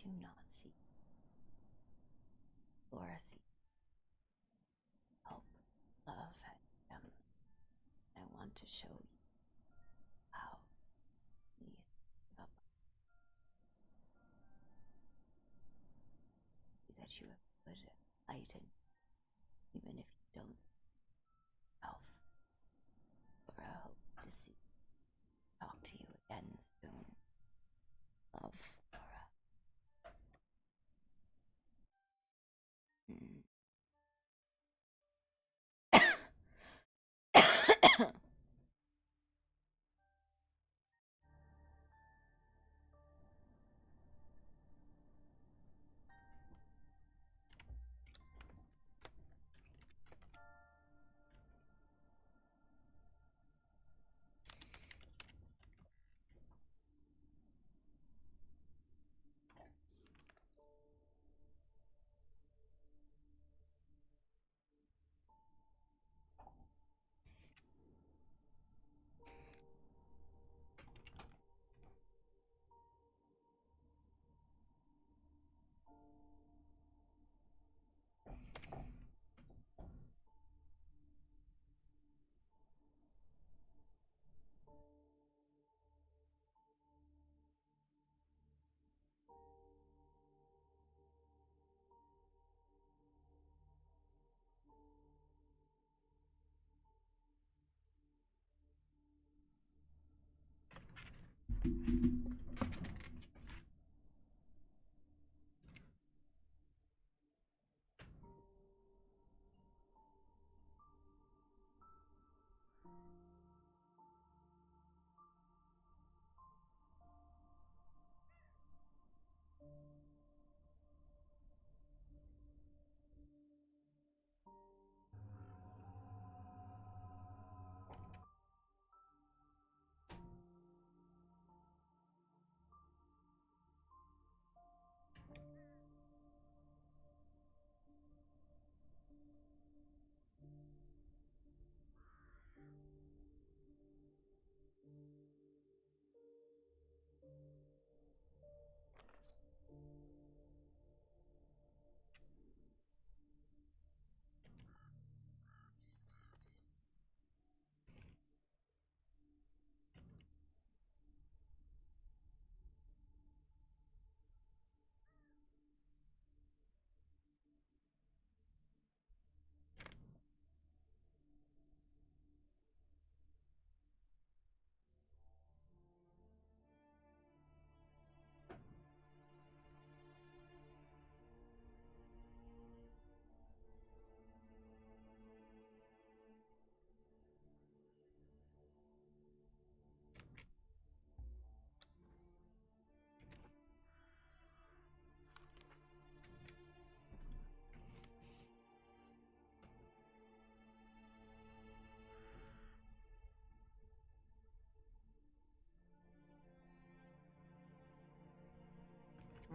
do not see Laura see help, love, and family. I want to show you how you give up that you have put light in, even if you don't see yourself. Laura hopes to see talk to you again soon. Love, Laura.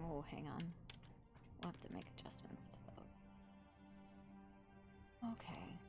Oh, hang on. We'll have to make adjustments to those. Okay.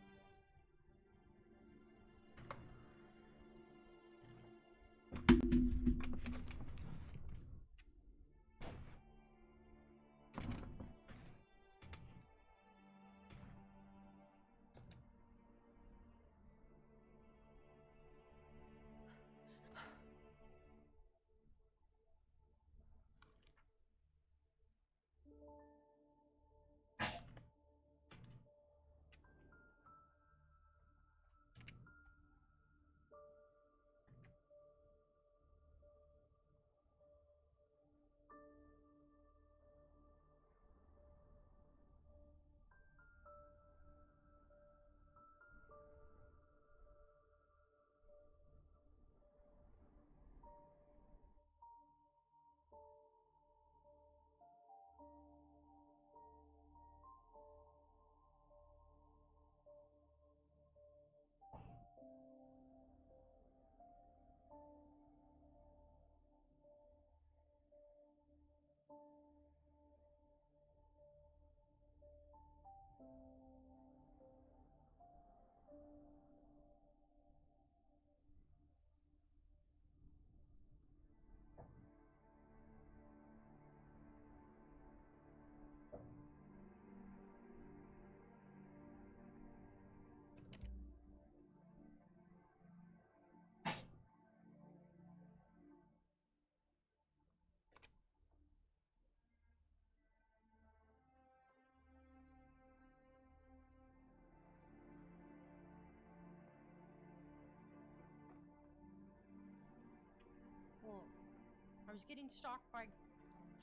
I was getting stalked by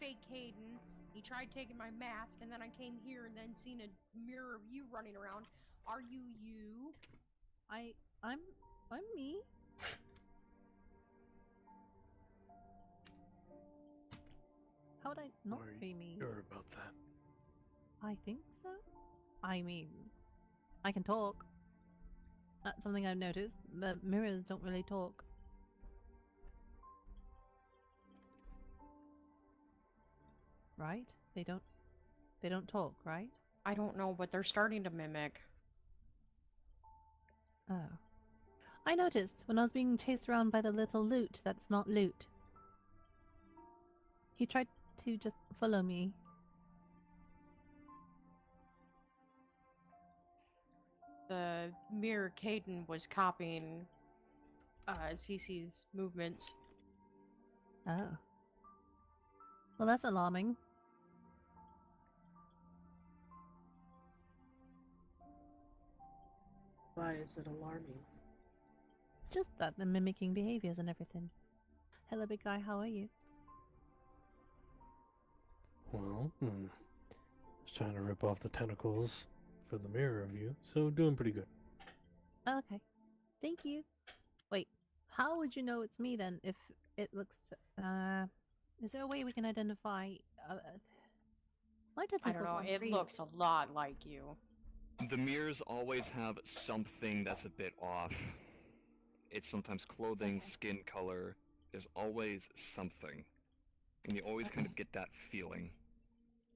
fake Hayden. He tried taking my mask, and then I came here and then seen a mirror of you running around. Are you you? I'm me. How would I not Are you be me? sure about that? I think so. I mean, I can talk. That's something I've noticed. The mirrors don't really talk. Right? They don't talk, right? I don't know, but they're starting to mimic. Oh. I noticed when I was being chased around by the little loot that's not loot. He tried to just follow me. The mirror Caden was copying Cece's movements. Oh. Well, that's alarming. Why is it alarming? Just that the mimicking behaviors and everything. Hello, big guy, how are you? Well, just trying to rip off the tentacles for the mirror of you, so doing pretty good. Okay. Thank you. Wait, how would you know it's me then if it looks... is there a way we can identify... my I don't tentacles know, aren't it real. looks a lot like you. The mirrors always have something that's a bit off. It's sometimes clothing, skin color. There's always something. And you always kind of get that feeling.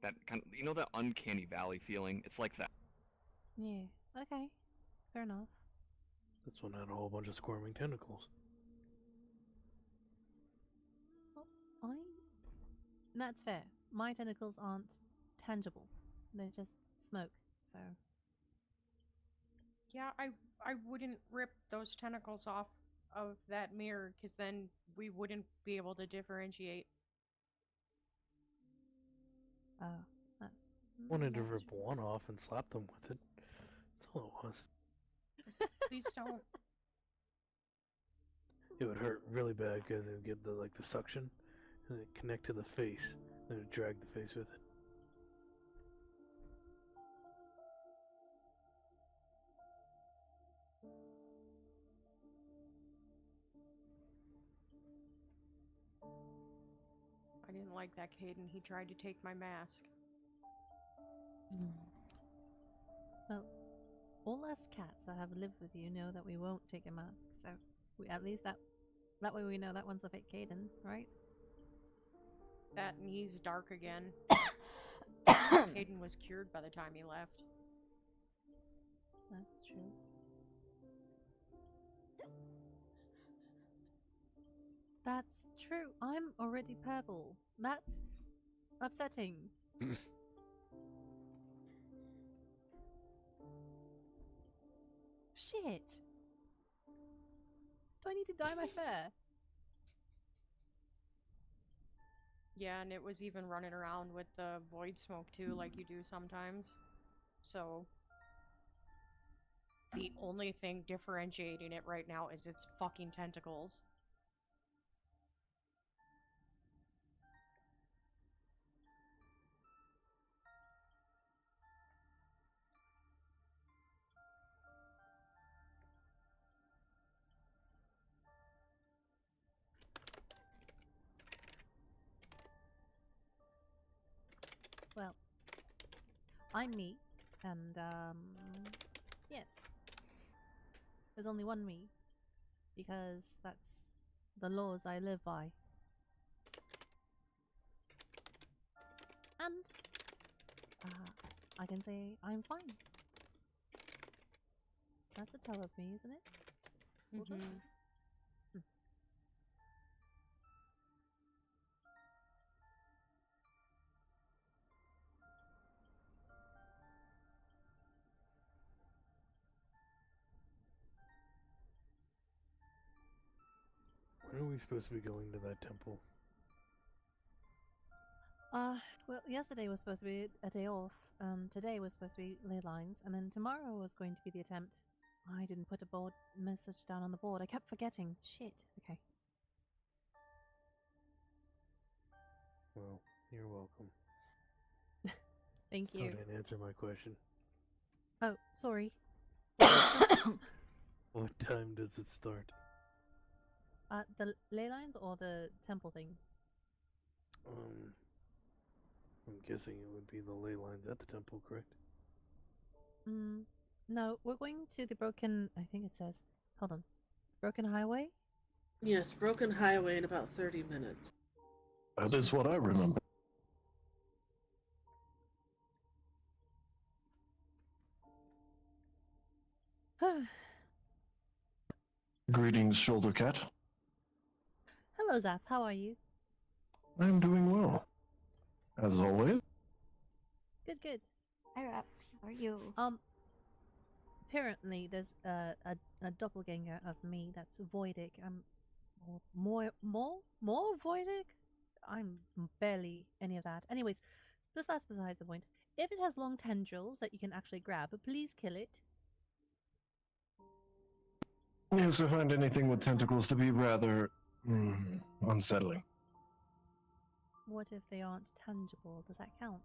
That kind of, you know, that uncanny valley feeling? It's like that. Yeah, okay. Fair enough. This one had a whole bunch of squirming tentacles. Well, that's fair. My tentacles aren't tangible. They're just smoke, so... Yeah, I wouldn't rip those tentacles off of that mirror, because then we wouldn't be able to differentiate. Oh, that's... Wanted to that's rip one off and slap them with it. That's all it was. Please don't. It would hurt really bad because it would get the suction and it connect to the face, and it would drag the face with it. I didn't like that Caden. He tried to take my mask. Well, all us cats that have lived with you know that we won't take a mask, so we at least that way we know that one's the fake Caden, right? That and he's dark again. Caden was cured by the time he left. That's true. That's true. I'm already purple. That's upsetting. Shit. Do I need to dye my fur? Yeah, and it was even running around with the void smoke too, like you do sometimes. So the only thing differentiating it right now is its fucking tentacles. Well, I'm me, and yes. There's only one me, because that's the laws I live by. And I can say I'm fine. That's a tell of me, isn't it? Sort of? When are we supposed to be going to that temple? Well, yesterday was supposed to be a day off, today was supposed to be ley lines, and then tomorrow was going to be the attempt. I didn't put a board message down on the board. I kept forgetting. Shit. Okay. Well, you're welcome. Thank Still you. didn't answer my question. Oh, sorry. What time does it start? The ley lines or the temple thing? I'm guessing it would be the ley lines at the temple, correct? No, we're going to the broken. I think it says. Hold on. Broken highway. Yes, Broken Highway in about 30 minutes. That is what I remember. Greetings, Shoulder Cat. Hello, Zaf. How are you? I'm doing well. As always. Good, good. Hi, Rap. How are you? Apparently there's a doppelganger of me that's voidic. I'm more voidic. I'm barely any of that. Anyways, that's besides the point. If it has long tendrils that you can actually grab, please kill it. Yes, I find anything with tentacles to be rather unsettling. What if they aren't tangible? Does that count?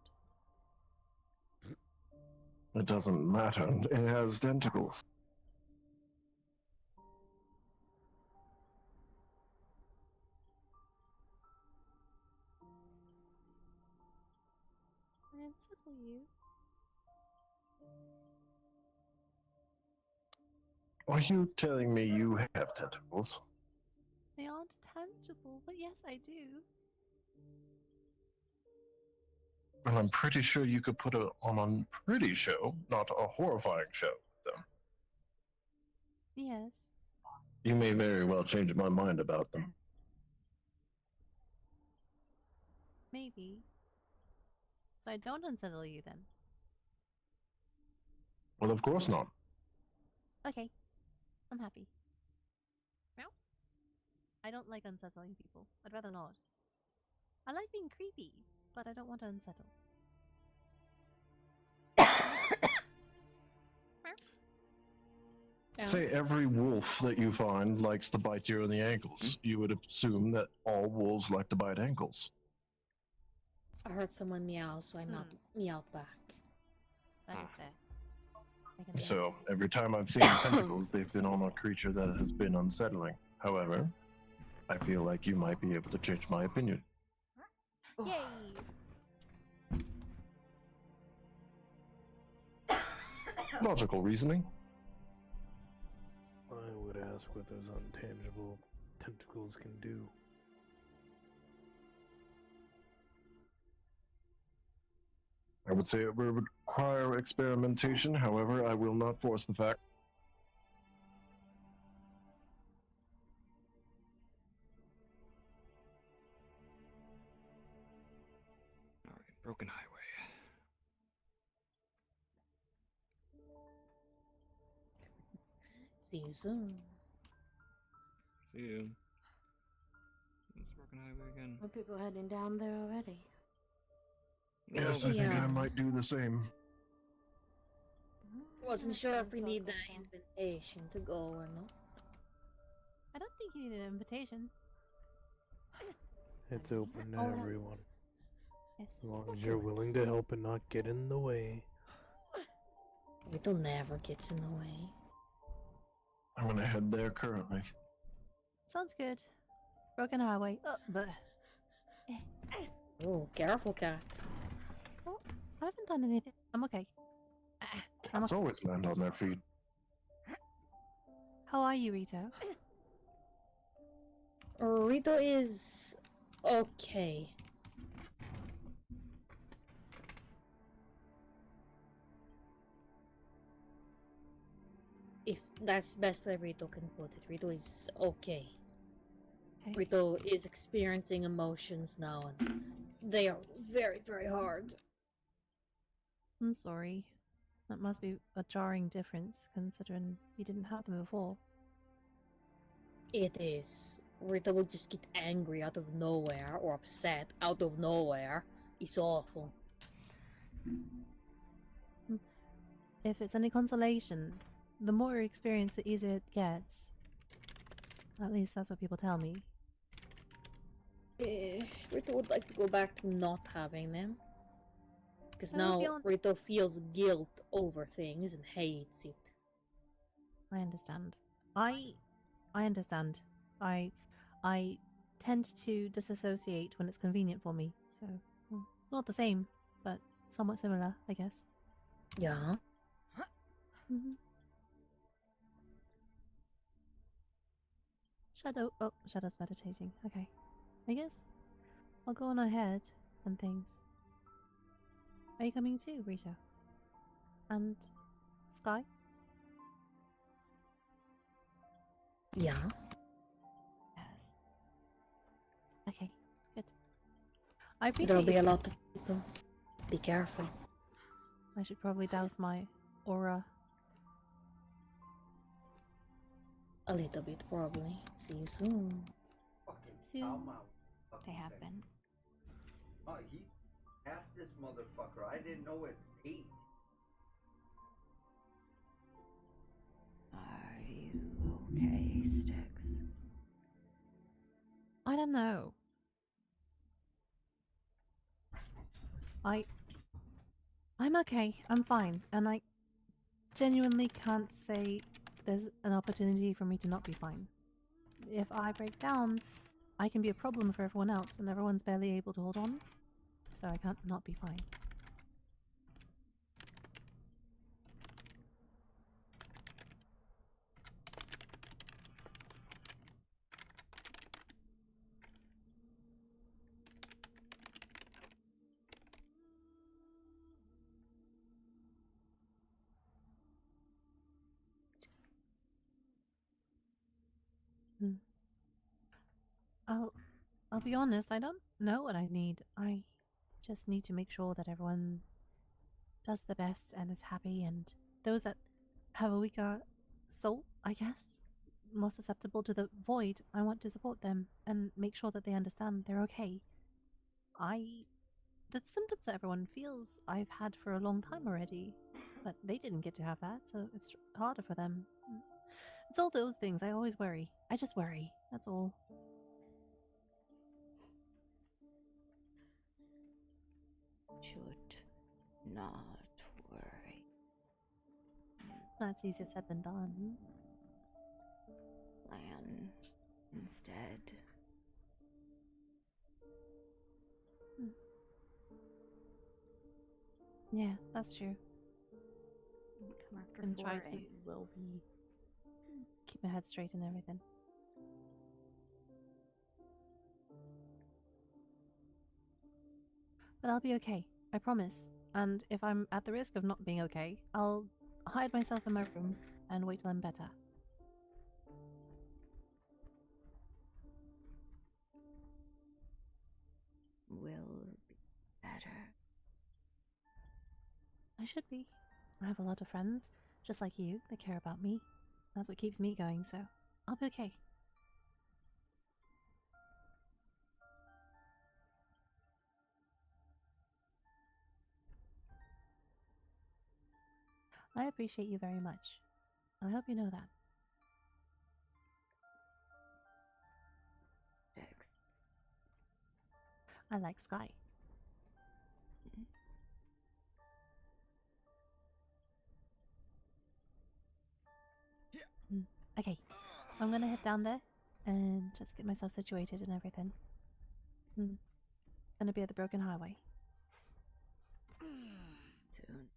It doesn't matter. It has tentacles. I unsettle you. Are you telling me you have tentacles? They aren't tangible, but yes, I do. Well, I'm pretty sure you could put on a pretty show, not a horrifying show, though. Yes. You may very well change my mind about them. Maybe. So I don't unsettle you then. Well, of course not. Okay. I'm happy. Meow. I don't like unsettling people. I'd rather not. I like being creepy, but I don't want to unsettle. Say every wolf that you find likes to bite you in the ankles. You would assume that all wolves like to bite ankles. I heard someone meow, so I meowed back. That is fair. I can So every time I've seen tentacles, they've been on a creature that has been unsettling. However, I feel like you might be able to change my opinion. Yay! Logical reasoning. I would ask what those untangible tentacles can do. I would say it would require experimentation, however, I will not force the fact. Alright, Broken Highway. See you soon. See you. It's Broken Highway again. Are people heading down there already? Yes, No, I think I Yeah. might do the same. Wasn't sure if we need the invitation to go or not. I don't think you need an invitation. It's open to Oh, yeah. everyone. Yes. As long as you're willing to help and not get in the way. Little never gets in the way. I'm gonna head there currently. Sounds good. Broken highway. But Oh, careful, cat. oh, I haven't done anything. I'm okay. I'm Cats okay. always land on their feet. How are you, Rito? Rito is okay. If that's the best way Rito can put it, Rito is okay. Okay. Rito is experiencing emotions now, and they are very, very hard. I'm sorry. That must be a jarring difference, considering you didn't have them before. It is. Rito would just get angry out of nowhere, or upset out of nowhere. It's awful. If it's any consolation, the more you experience, the easier it gets. At least that's what people tell me. Rito would like to go back to not having them. Because Well, now beyond- Rito feels guilt over things and hates it. I understand. I understand. I tend to disassociate when it's convenient for me. So it's not the same, but somewhat similar, I guess. Yeah. Mm-hmm. Shadow's meditating. Okay. I guess I'll go on ahead and things. Are you coming too, Rita? And Sky? Yeah. Yes. Okay, good. I appreciate There'll be you. a lot of people. Be careful. I should probably douse my aura. A little bit, probably. See you soon. Soon. They have been. Oh, he's half this motherfucker. I didn't know it ate. Are you okay, Sticks? I don't know. I'm okay. I'm fine. And I genuinely can't say there's an opportunity for me to not be fine. If I break down, I can be a problem for everyone else, and everyone's barely able to hold on. So I can't not be fine. I'll be honest, I don't know what I need. I just need to make sure that everyone does the best and is happy, and those that have a weaker soul, I guess, more susceptible to the void, I want to support them and make sure that they understand they're okay. The symptoms that everyone feels I've had for a long time already, but they didn't get to have that, so it's harder for them. It's all those things. I always worry. I just worry. That's all. Should not worry. That's easier said than done. Plan instead. Yeah, that's true. Come after And try 4 to and we'll be keep my head straight and everything. But I'll be okay. I promise. And if I'm at the risk of not being okay, I'll hide myself in my room and wait till I'm better. will be better. I should be. I have a lot of friends, just like you, that care about me. That's what keeps me going, so I'll be okay. I appreciate you very much. I hope you know that. Sticks. I like Sky. Okay, I'm gonna head down there and just get myself situated and everything. Gonna be at the Broken Highway. Soon.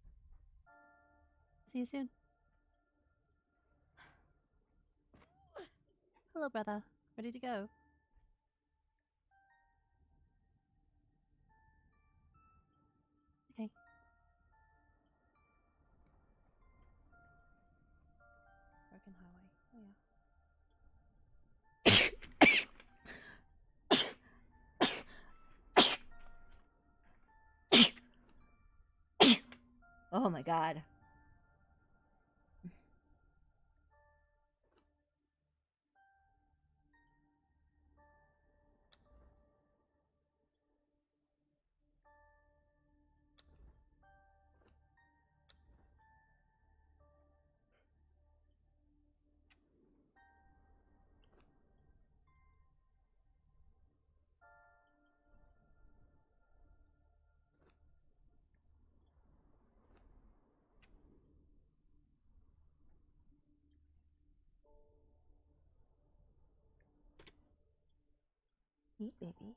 See you soon. Hello, brother. Ready to go? Okay. Broken Highway. Oh, yeah. Oh my god. Eat, baby.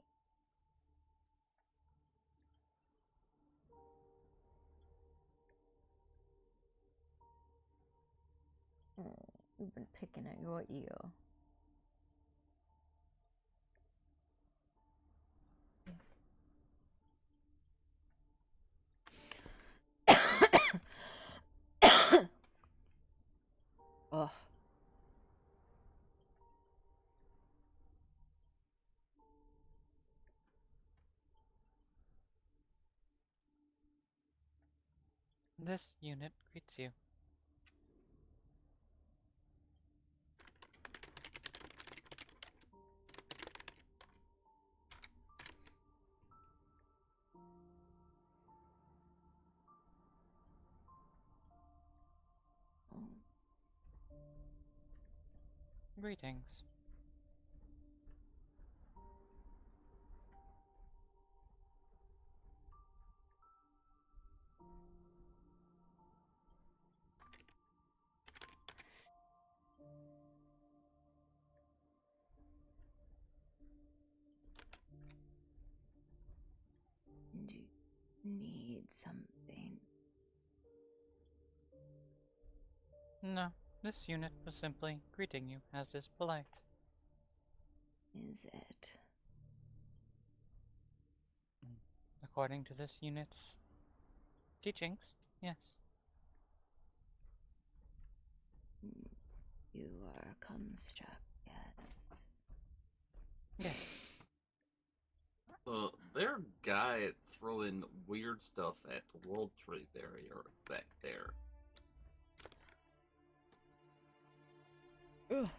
Oh, you've been picking at your ear. Ugh. This unit greets you. Greetings. Do you need something? No, this unit was simply greeting you as is polite. Is it? According to this unit's teachings, yes. You are a construct, yes. Yes. Their guy throwing weird stuff at the World Trade Barrier back there. Ugh.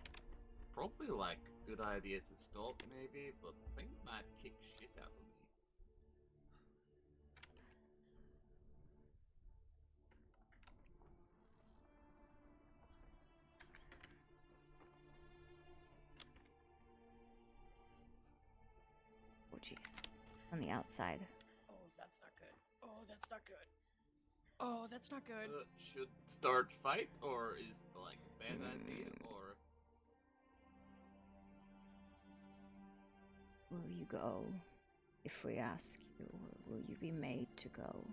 Probably like a good idea to stop maybe, but things might kick shit out of me. Oh, jeez. On the outside. Oh, that's not good. Oh, that's not good. Oh, that's not good. Should start fight, or is it like a bad idea, or... Will you go? If we ask you, will you be made to go?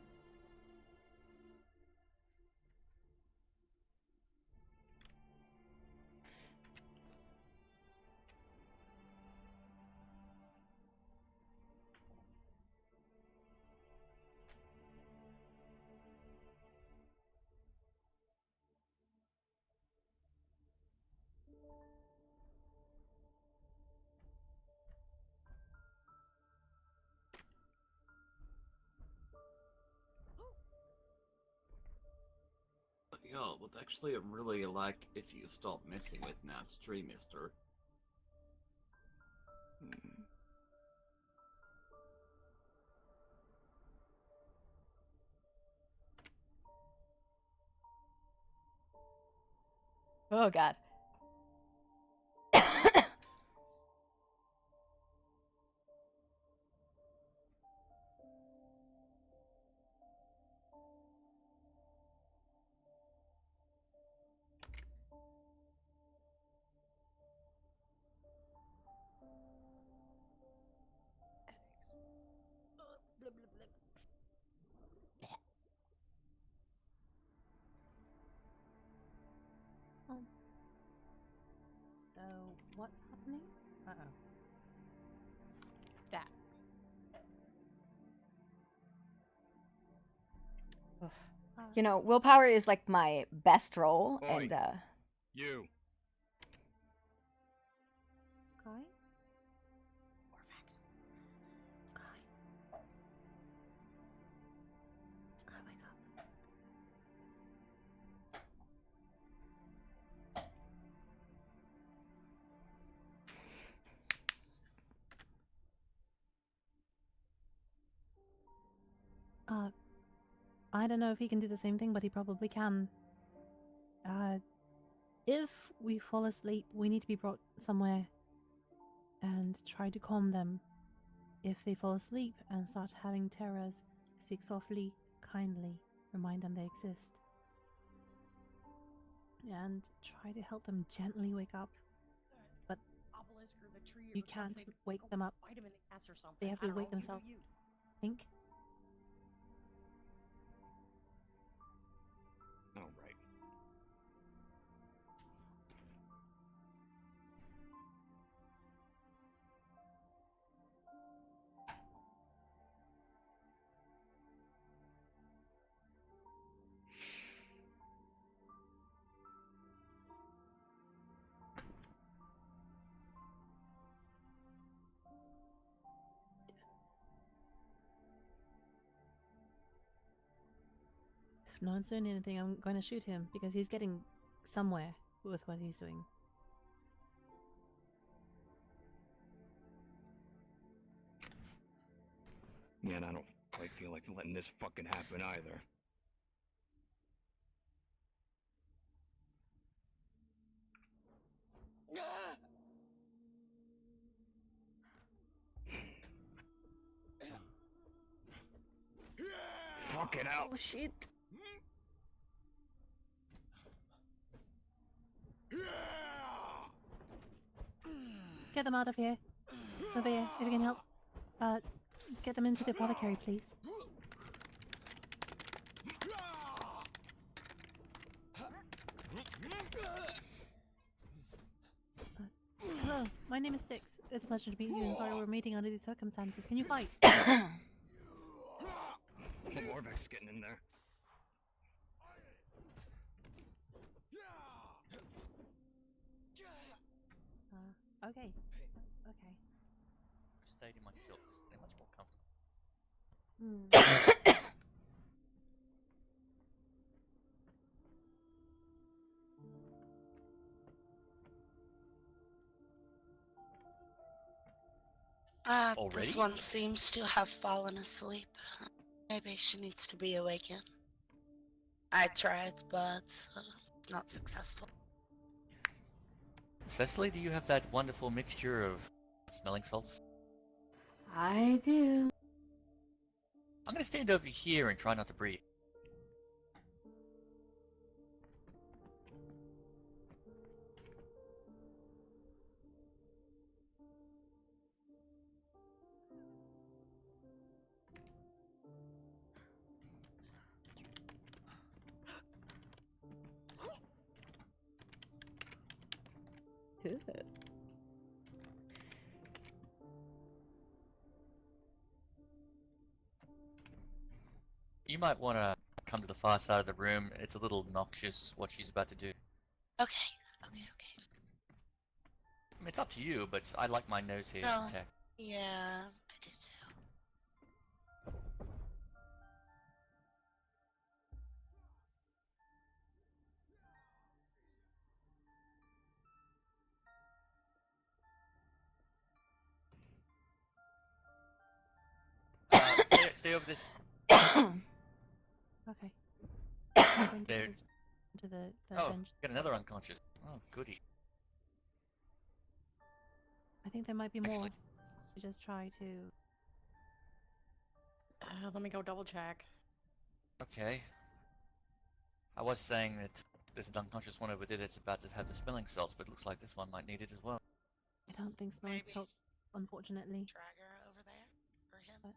Yeah, but actually I really like if you stop messing with Nas Tree, mister. Oh, God. Blah, blah, blah. So, what's happening? Uh-oh. That. You know, willpower is like my best roll, Oi. and You. Sky? Orphax. Sky? Sky, wake up. I don't know if he can do the same thing, but he probably can. If we fall asleep, we need to be brought somewhere and try to calm them. If they fall asleep and start having terrors, speak softly, kindly, remind them they exist. And try to help them gently wake up. But Obelisk basilisk or the tree. You or can't something. wake Go them up. Fight him in the ass or something. They have I to don't wake know, you do themselves. you. Think. All right. If no one's doing anything, I'm going to shoot him because he's getting somewhere with what he's doing. Yeah, and I don't quite feel like letting this fucking happen either. Fucking out. Oh shit! Get them out of here. Over here, if you can help. Get them into the apothecary, please. Hello, my name is Styx. It's a pleasure to meet you. Sorry we're meeting under these circumstances. Can you fight? Morvek's getting in there. Okay. Okay. I've stayed in my silks. They're much more comfortable. This one seems to have fallen asleep. Maybe she needs to be awakened. I tried, but not successful. Cecily, do you have that wonderful mixture of smelling salts? I do. I'm gonna stand over here and try not to breathe. Good. You might want to come to the far side of the room. It's a little noxious what she's about to do. Okay. I mean, it's up to you, but I like my nose hairs No. intact. Yeah, I do too. Stay over this. Okay. I'm going There. to the Oh, bench. got another unconscious. Oh, goody. I think there might be more. Actually- We just try to. Let me go double check. Okay. I was saying that there's an unconscious one over there that's about to have the smelling salts, but it looks like this one might need it as well. I don't think smelling Maybe. salts, unfortunately. Drag her over there for him. But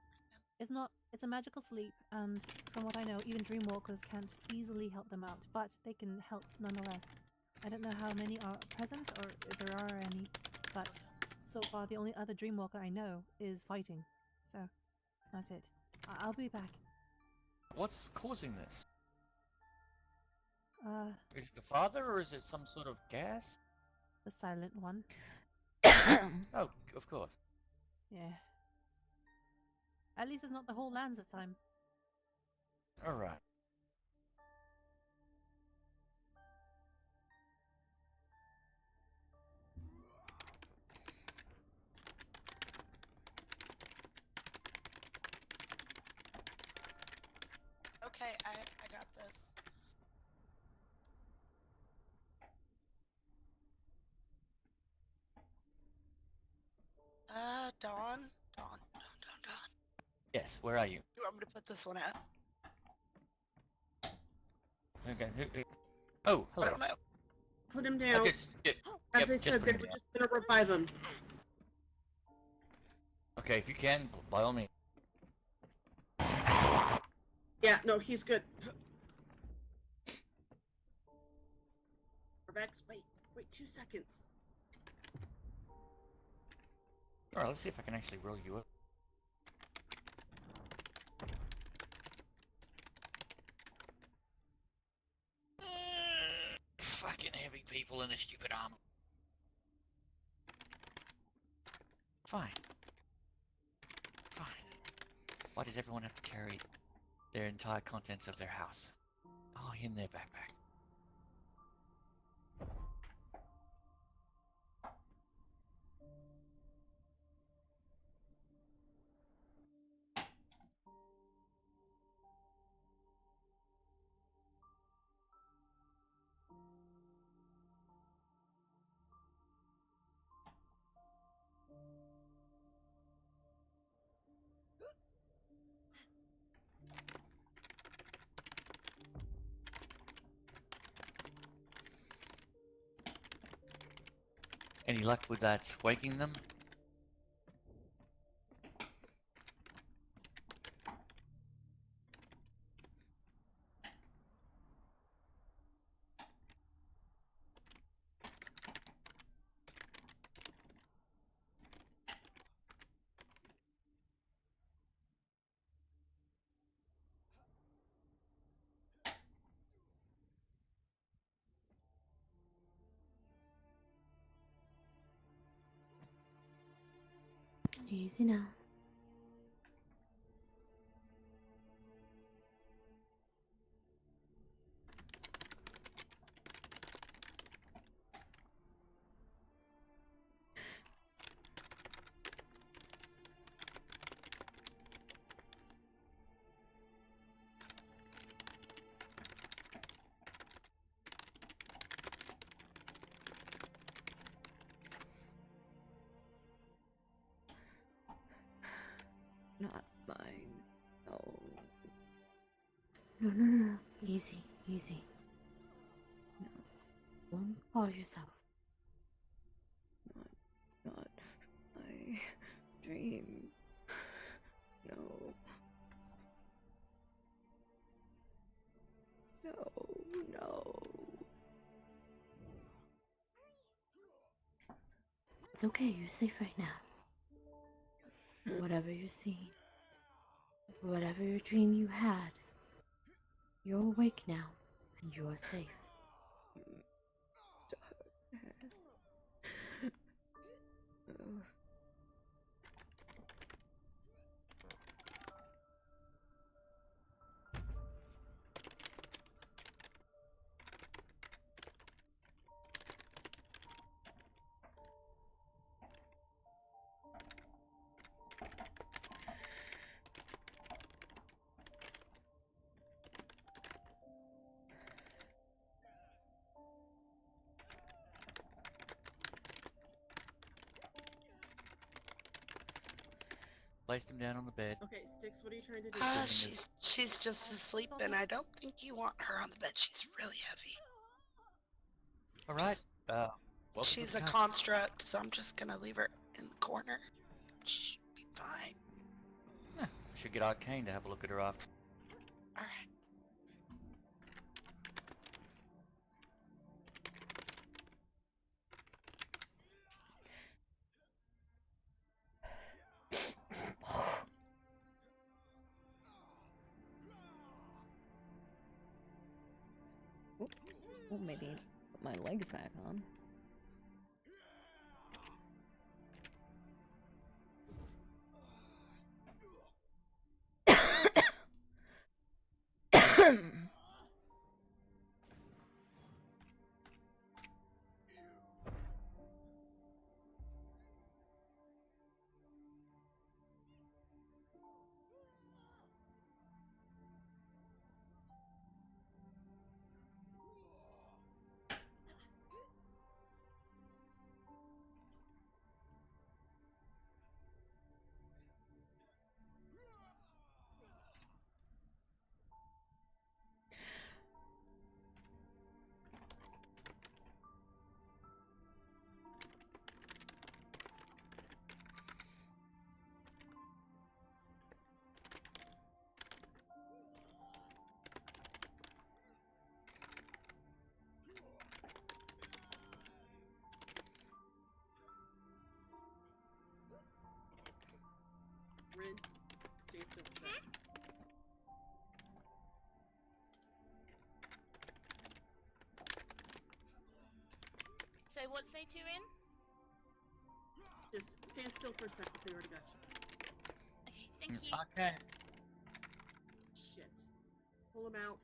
it's not. It's a magical sleep, and from what I know, even dreamwalkers can't easily help them out, but they can help nonetheless. I don't know how many are present, or if there are any, but so far the only other dreamwalker I know is fighting. So that's it. I'll be back. What's causing this? Is Is it the father, or is it some sort of gas? the silent one. Oh, of course. Yeah. At least it's not the whole lands this time. Alright. Okay, I got this. Dawn? Dawn. Yes, where are you? You want me to put this one at? Okay. Oh, I hello. don't know. Put him I down. just get As Yep, they just said, they bring were me up. just gonna revive him. Okay, if you can, by all means. Yeah, no, he's good. Rex, wait 2 seconds. Alright, let's see if I can actually roll you up. Fucking heavy people in this stupid armor. Fine. Fine. Why does everyone have to carry their entire contents of their house? Oh, in their backpack. Any luck with that waking them? Easy now. Not mine. No. No. Easy. No. Don't call yourself. Not my dream. No. No. It's okay, you're safe right now. Whatever you're seeing, whatever your dream you had, you're awake now, and you're safe. Placed him down on the bed. Okay, Styx, what are you trying to do? She's just asleep, and I don't think you want her on the bed. She's really heavy. Alright, welcome She's to a the couch. construct, so I'm just gonna leave her in the corner. She should be fine. I should get Arcane to have a look at her after. Alright. Well, maybe put my legs back on. Wait, what say to in? Just stand still for a second. They already got you. Okay, thank you. Okay. Shit. Pull him out.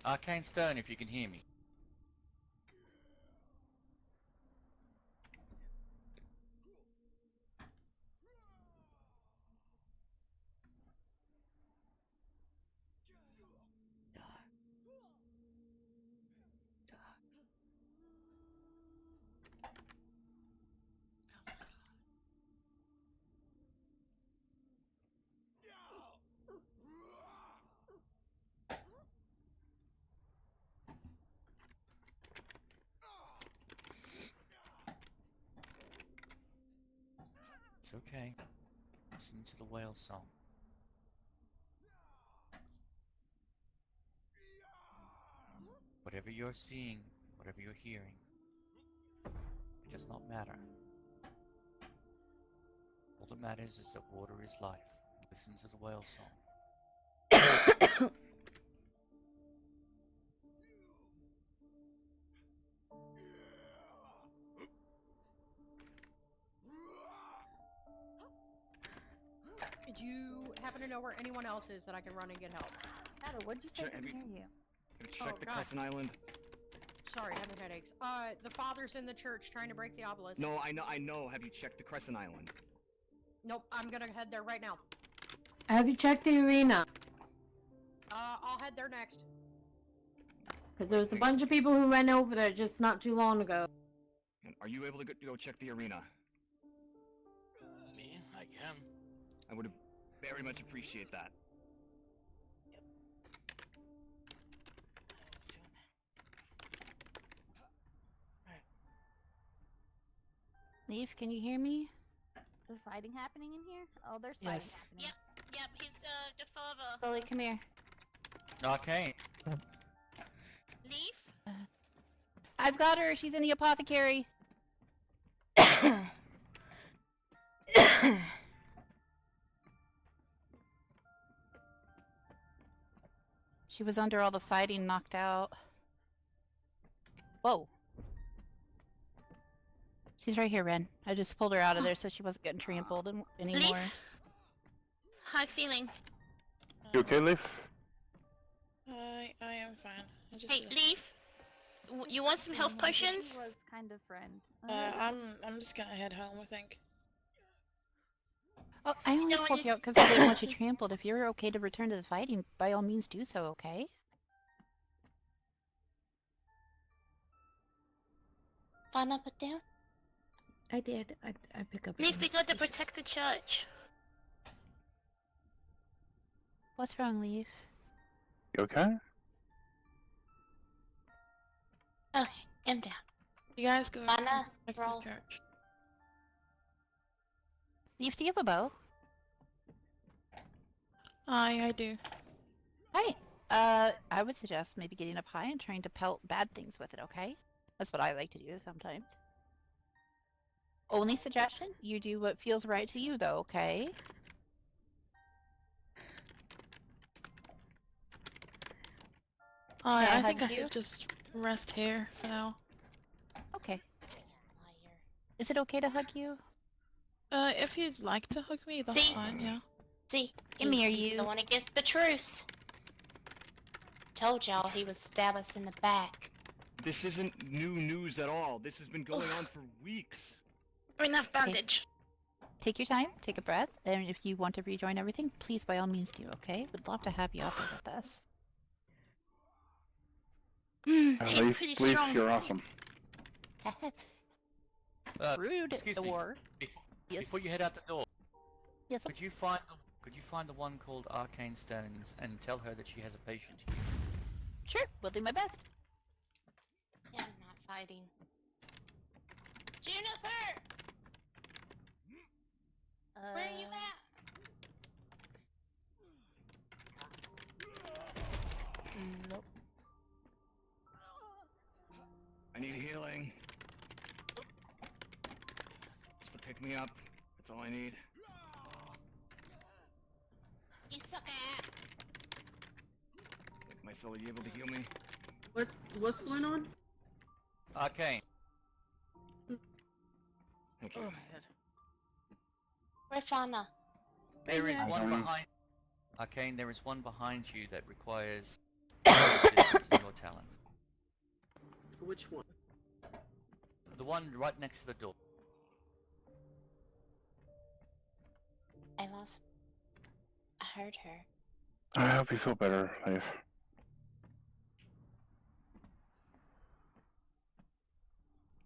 Arcane Stone, if you can hear me. It's okay. Listen to the whale song. Whatever you're seeing, whatever you're hearing, it does not matter. All that matters is that water is life. Listen to the whale song. Do you happen to know where anyone else is that I can run and get help? Shadow, what'd you say? I Have couldn't you- hear you. Have you Oh, checked the God. Crescent Island? Sorry, having headaches. The father's in the church trying to break the obelisk. No, I know. Have you checked the Crescent Island? Nope, I'm gonna head there right now. Have you checked the arena? I'll head there next. Because there was a bunch of people who went over there just not too long ago. And are you able to go check the arena? Me? I can. I would have very much appreciate that. Leaf, can you hear me? Is there fighting happening in here? Oh, there's fighting Yes. happening. Yep, he's the father. Lily, come here. Arcane. Leaf? I've got her. She's in the apothecary. She was under all the fighting, knocked out. Whoa. She's right here, Ren. I just pulled her out of there so she wasn't getting trampled anymore. Leaf? How you feeling? You okay, Leaf? I am fine. I just Hey, Leaf? You want some health potions? She was kind of friend. I'm just gonna head home, I think. Oh, I only No, I pulled you just- out because I didn't want you trampled. If you're okay to return to the fighting, by all means do so, okay? Find up, put down? I did. I pick up. Leaf, we got to protect the church. What's wrong, Leaf? You okay? Okay, I'm down. You guys go Anna, back to roll. the church. Leaf, do you have a bow? I do. Hi. I would suggest maybe getting up high and trying to pelt bad things with it, okay? That's what I like to do sometimes. Only suggestion, you do what feels right to you, though, okay? I Can I think I hug you? should just rest here for now. Okay. Is it okay to hug you? If you'd like to hug me, that's See? fine, yeah. See? Come here, He's you. the one against the truce. Told y'all he would stab us in the back. This isn't new news at all. This has been going on for weeks. Enough bandage. Take your time, take a breath, and if you want to rejoin everything, please by all means do, okay? We'd love to have you out there with us. He's pretty Leaf, strong. you're awesome. Rude, Excuse me. Thor. Before you head out the door, Yes. could you find the one called Arcane Stones and tell her that she has a patient here? Sure, we'll do my best. Yeah, I'm not fighting. Juniper! Where are you at? Nope. I need healing. Just to pick me up. That's all I need. You suck ass. My soul, are you able to heal me? What's going on? Arcane. Thank you. Oh my head. Where's Fauna? There is one Um, behind. Arcane, there is one behind you that requires distance in your talents. Which one? The one right next to the door. I lost. I heard her. I hope you feel better, Leif.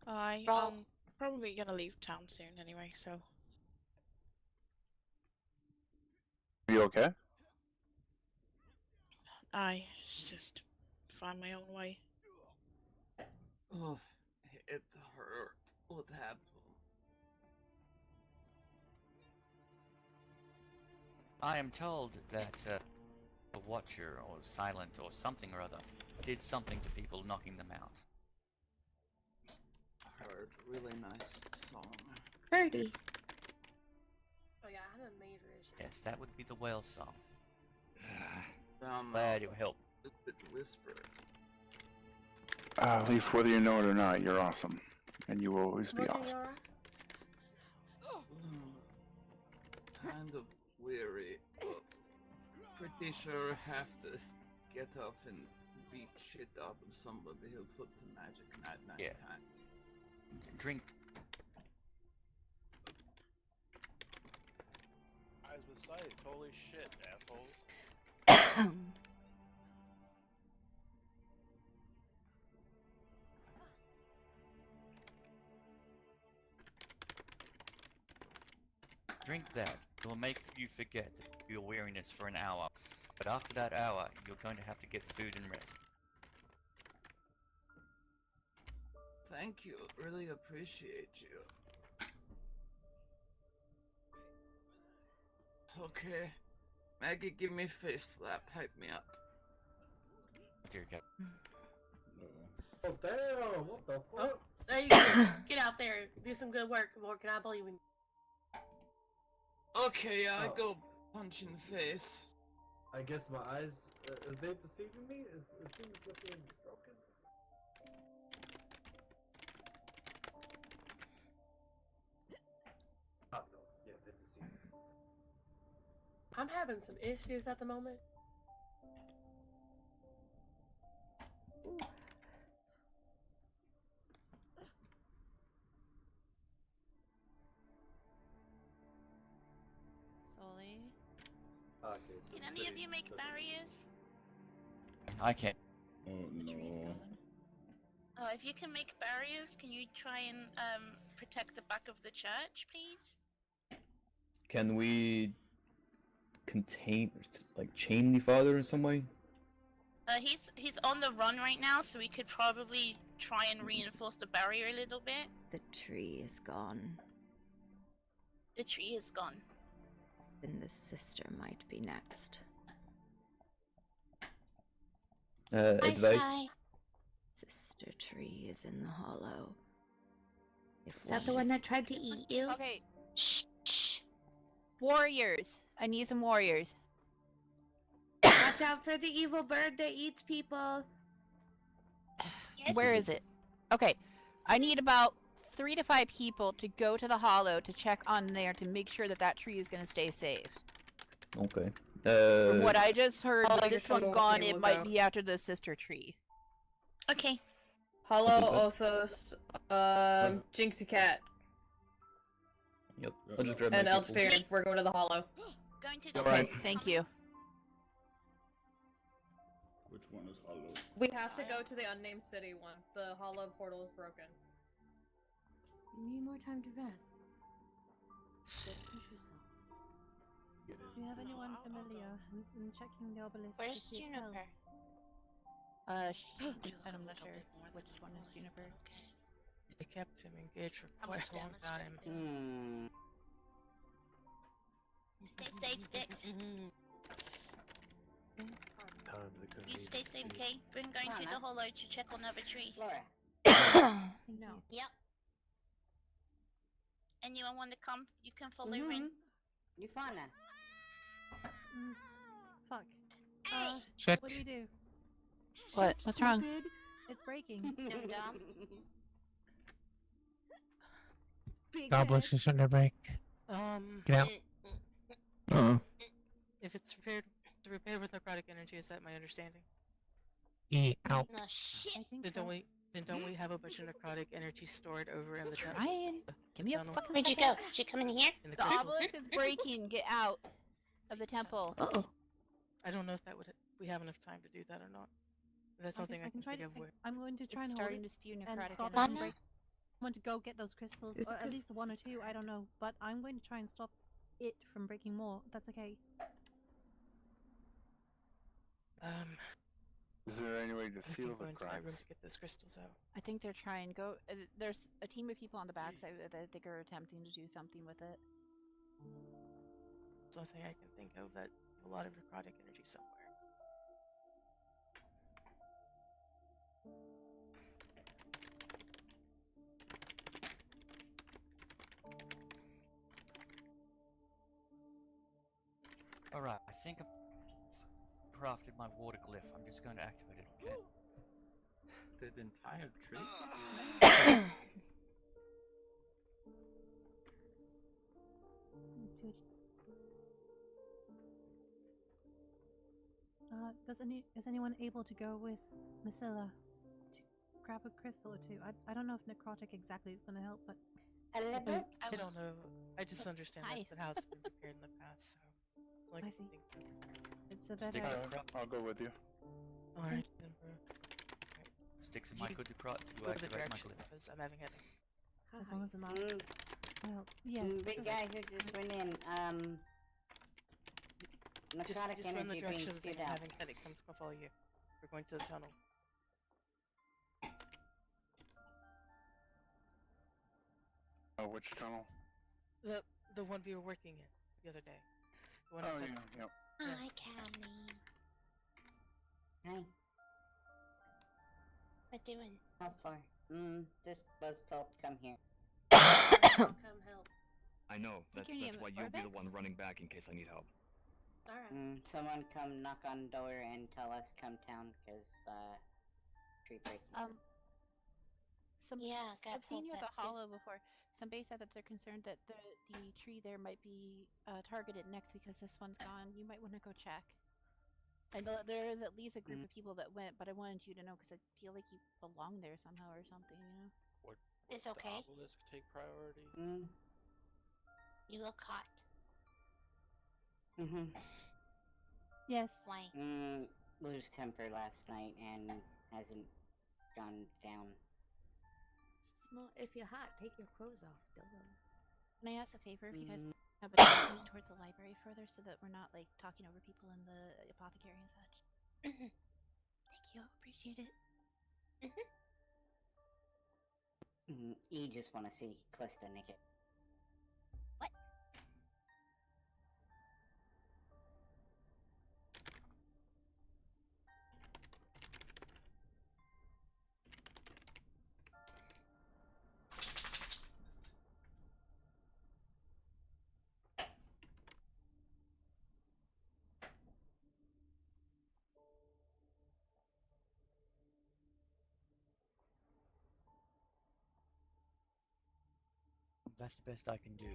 I'm probably gonna leave town soon anyway, so. Are you okay? I just find my own way. Oh, it hurt. What happened? I am told that a watcher or silent or something or other did something to people, knocking them out. Heard. Really nice song. Birdie. Oh yeah, I have a major issue. Yes, that would be the whale song. Glad it helped. A bit whispered. Leif, whether you know it or not, you're awesome. And you will always be awesome. Kind of weary, but pretty sure I have to get up and beat shit up of somebody who put the magic at night time. Drink. Eyes with sights, holy shit, assholes. Drink that. It will make you forget your weariness for an hour. But after that hour, you're going to have to get food and rest. Thank you. Really appreciate you. Okay. Maggie, give me a face slap. Hype me up. Dear God. Oh damn! What the fuck? Oh, there you go. Get out there. Do some good work, Morgan. I believe in you. Okay, I Oh. go punch in the face. I guess my eyes, are they deceiving me? Is things looking broken? Oh no, yeah, they're deceiving me. I'm having some issues at the moment. Solely. Okay, so Can any of you make barriers? I can't. Oh no. Oh, if you can make barriers, can you try and protect the back of the church, please? Can we contain, like, chain the father in some way? He's on the run right now, so we could probably try and reinforce the barrier a little bit. The tree is gone. The tree is gone. Then the sister might be next. Advice? Sister tree is in the hollow. If Is that the one that tried to eat you? Okay. Warriors. I need some warriors. Watch out for the evil bird that eats people. Where is it? Okay. I need about 3 to 5 people to go to the hollow to check on there to make sure that that tree is going to stay safe. Okay. From what I just heard, I'll with this one gone, it might be after the sister tree. Okay. Hollow, Othos, Jinxie Cat, Yep. I'll just grab my and people. Elfsbaron. We're going to the hollow. Going to the Alright. Thank you. Which one is hollow? We have to go to the unnamed city one. The hollow portal is broken. You need more time to rest. Don't push yourself. Do you have anyone familiar with checking the obelisk Where's to see its Juniper? health? I'm not sure which one is Juniper. They kept him engaged for How quite much a long damage did time. Stay safe, Sticks. You stay safe, okay? We're going to the hollow to check on the other tree. Laura, No. Yep. Anyone want to come? You can follow ring. You fana. Fuck. Shit. What do we do? What? What's wrong? It's breaking. Dum-dum. Goblins are starting to break. Get out. If it's repaired with necrotic energy, is that my understanding? Out. No shit. I think Then so. don't we have a bunch of necrotic energy stored over in the Ryan, give me a tunnel? fucking Where'd you second. go? Did you come in here? In the The crystals? obelisk is breaking. Get out of the temple. Uh-oh. I don't know if we have enough time to do that or not. That's something I can try think to. of where. I'm going to try It's and hold starting it to spew and necrotic stop it energy. from breaking. I want to go get those crystals, or at least one or two. I don't know, but I'm going to try and stop it from breaking more. That's okay. Is there any way to I seal can go the into that room cracks? to get those crystals out. I think they're trying. There's a team of people on the backside that I think are attempting to do something with it. Something I can think of that a lot of necrotic energy somewhere. Alright, I think I've crafted my water glyph. I'm just going to activate it, okay? The entire tree gets made? Is anyone able to go with Masilla to grab a crystal or two? I don't know if necrotic exactly is going to help, but I don't know. I just understand that's been how it's been prepared in the past, so it's like I see. It's a better. I'll go with you. Alright, then, bro. Sticks in my good to crotch to Go the activate my direction glyph. because I'm having headaches. As long as I'm not. Well, yes. Big guy who just went in. Necrotic Just run the energy being direction of spewed me out. having headaches. I'm just gonna follow you. We're going to the tunnel. Which tunnel? The one we were working in the other day. The one Oh, outside. yeah, yep. Hi, Cammy. Hi. What doing? How far? Just was told to come here. I'll come help. I know. Think That's your name why you'll be the Orbix? one running back in case I need help. Alright. Someone come knock on door and tell us come town, cause, tree breaking. Yeah, got I've seen told you at the that too. hollow before. Somebody said that they're concerned that the tree there might be targeted next because this one's gone. You might want to go check. I know that there is at least a group of people that went, but I wanted you to know because I feel like you belong there somehow or something, you know? Would It's okay. the obelisk take priority? You look hot. Yes. Why? Lose temper last night and hasn't gone down. Small. If you're hot, take your clothes off. Duh. Can I ask a favor if you guys have a move towards the library further so that we're not like talking over people in the apothecary and such? Thank you, appreciate it. You just want to see Clista naked. What? That's the best I can do.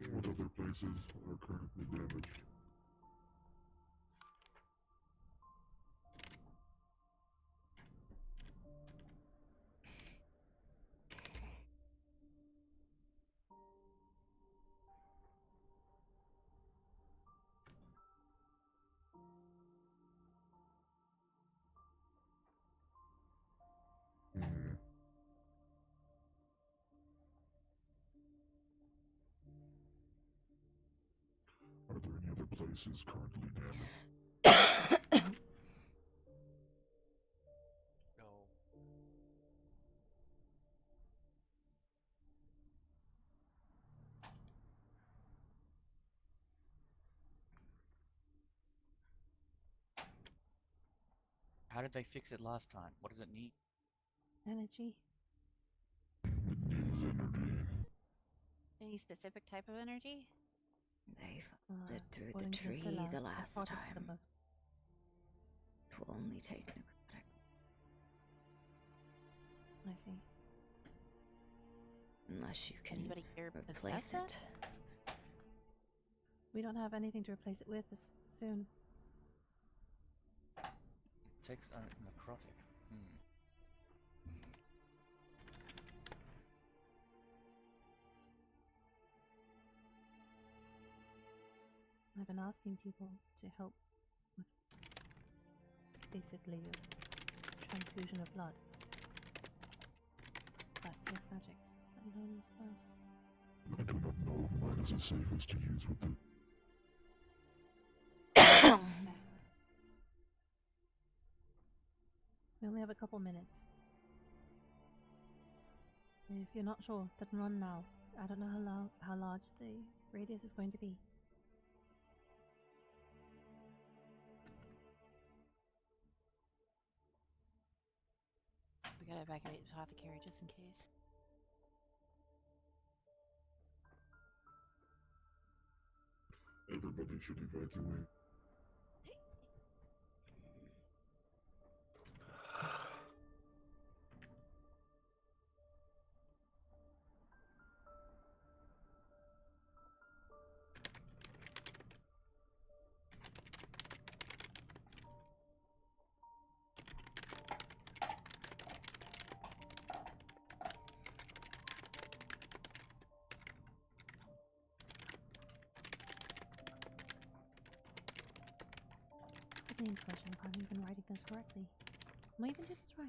And other places are currently damaged. places currently damaged. No. How did they fix it last time? What does it need? Energy. Any specific type of energy? They followed it through the according to tree Scylla, the I last thought it for the time. most- It will only take necrotic. I see. Unless you Does can anybody here replace possess it. We don't have anything to replace it with this soon. Takes necrotic. I've been asking people to help with basically a transfusion of blood. But with magics, let alone as I do not know. Mine is the safest to use with the... We only have a couple minutes. If you're not sure, then run now. I don't know how large the radius is going to be. We gotta evacuate the apothecary just in case. Everybody should evacuate. I need question if I'm even writing this correctly. Am I even doing this right?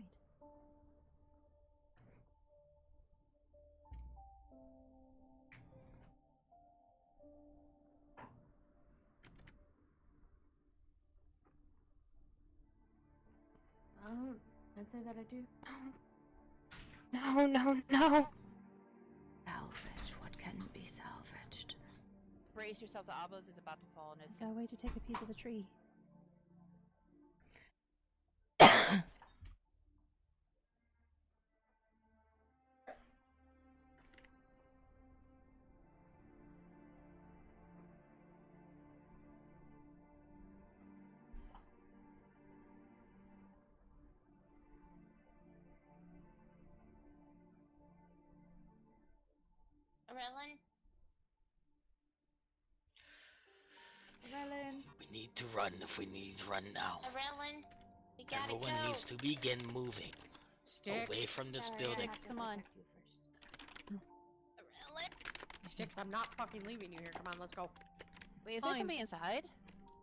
I'd say that I do. No, no, no! Salvage what can be salvaged. Brace yourself, the Abos is about to fall and Is it's there a way to take a piece of the tree? Rellin? Rellin. We need to run if we need to run now. Rellin? We gotta Everyone go. needs to begin moving. Sticks. Away from this building. Come on. Sticks, I'm not fucking leaving you here. Come on, let's go. Wait, is there somebody inside?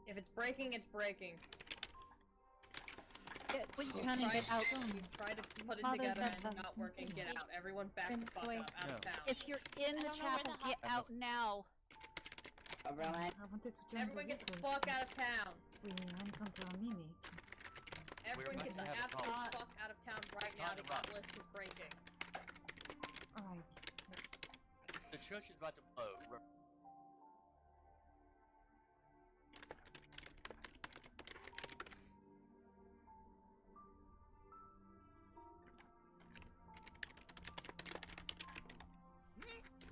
If it's breaking, it's breaking. When you You've can tried, get out. you've tried to put it Oh, there's together no and it's buttons not working. missing. Get out. Everyone back the fuck Wait. up. Out of town. If you're in the chapel, get out now. I wanted to join Everyone the get the research. fuck out of town. We encounter a mimic. Everyone about get to the have a absolute problem. fuck out of town right It's now. time The to run. obelisk is breaking. Alright, The church is about to blow.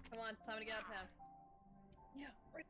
Come on, time to get out of town. Yeah, right.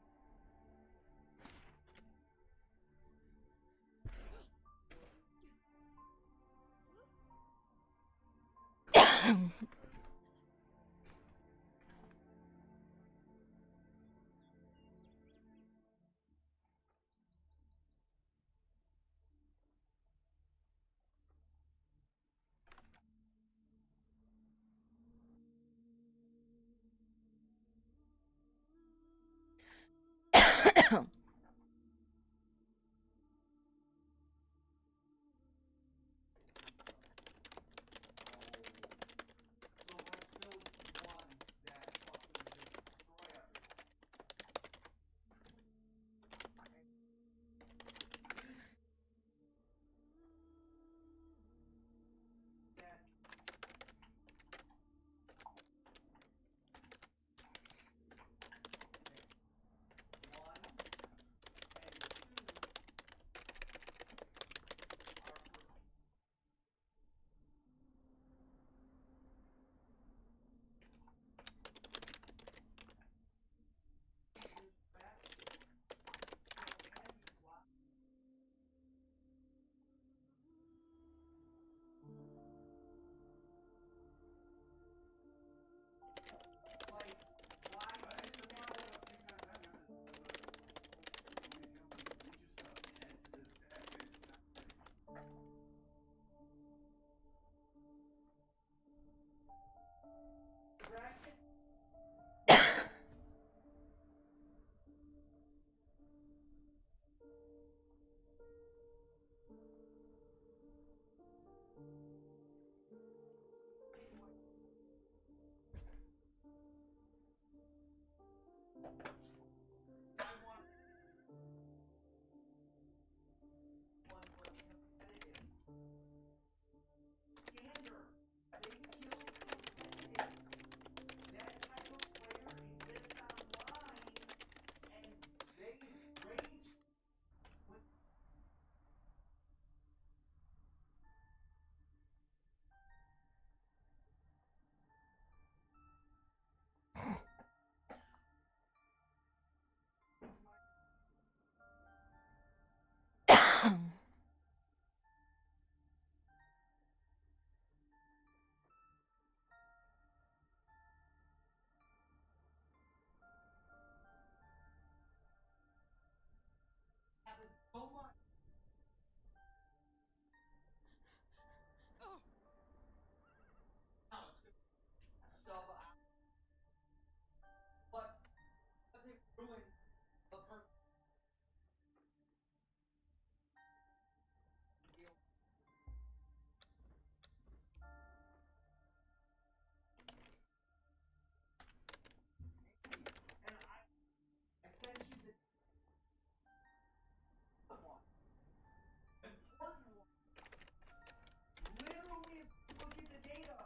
Literally, if you look at the data,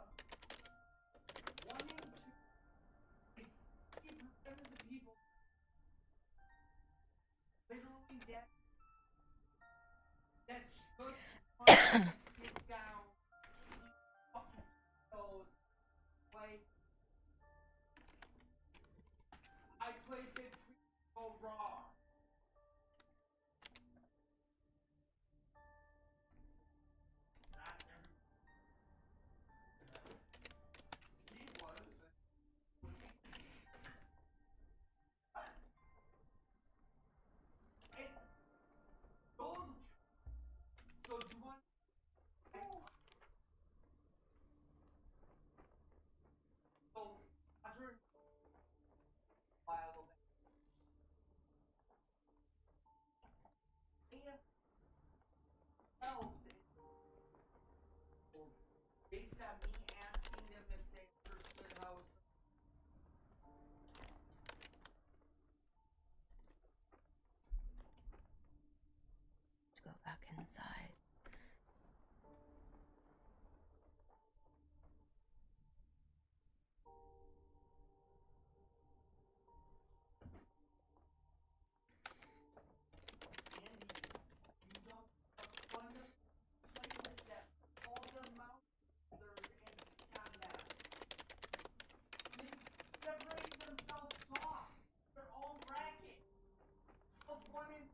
1 in 2 is 60% of the people literally that just want to sit down, eat fucking toes, play. I played that tweet so raw. Not every. He was. And those. So do you want? So Roger while based on me asking them if they understood how. To go back inside. Separate themselves off. Their own bracket. Of 1 in.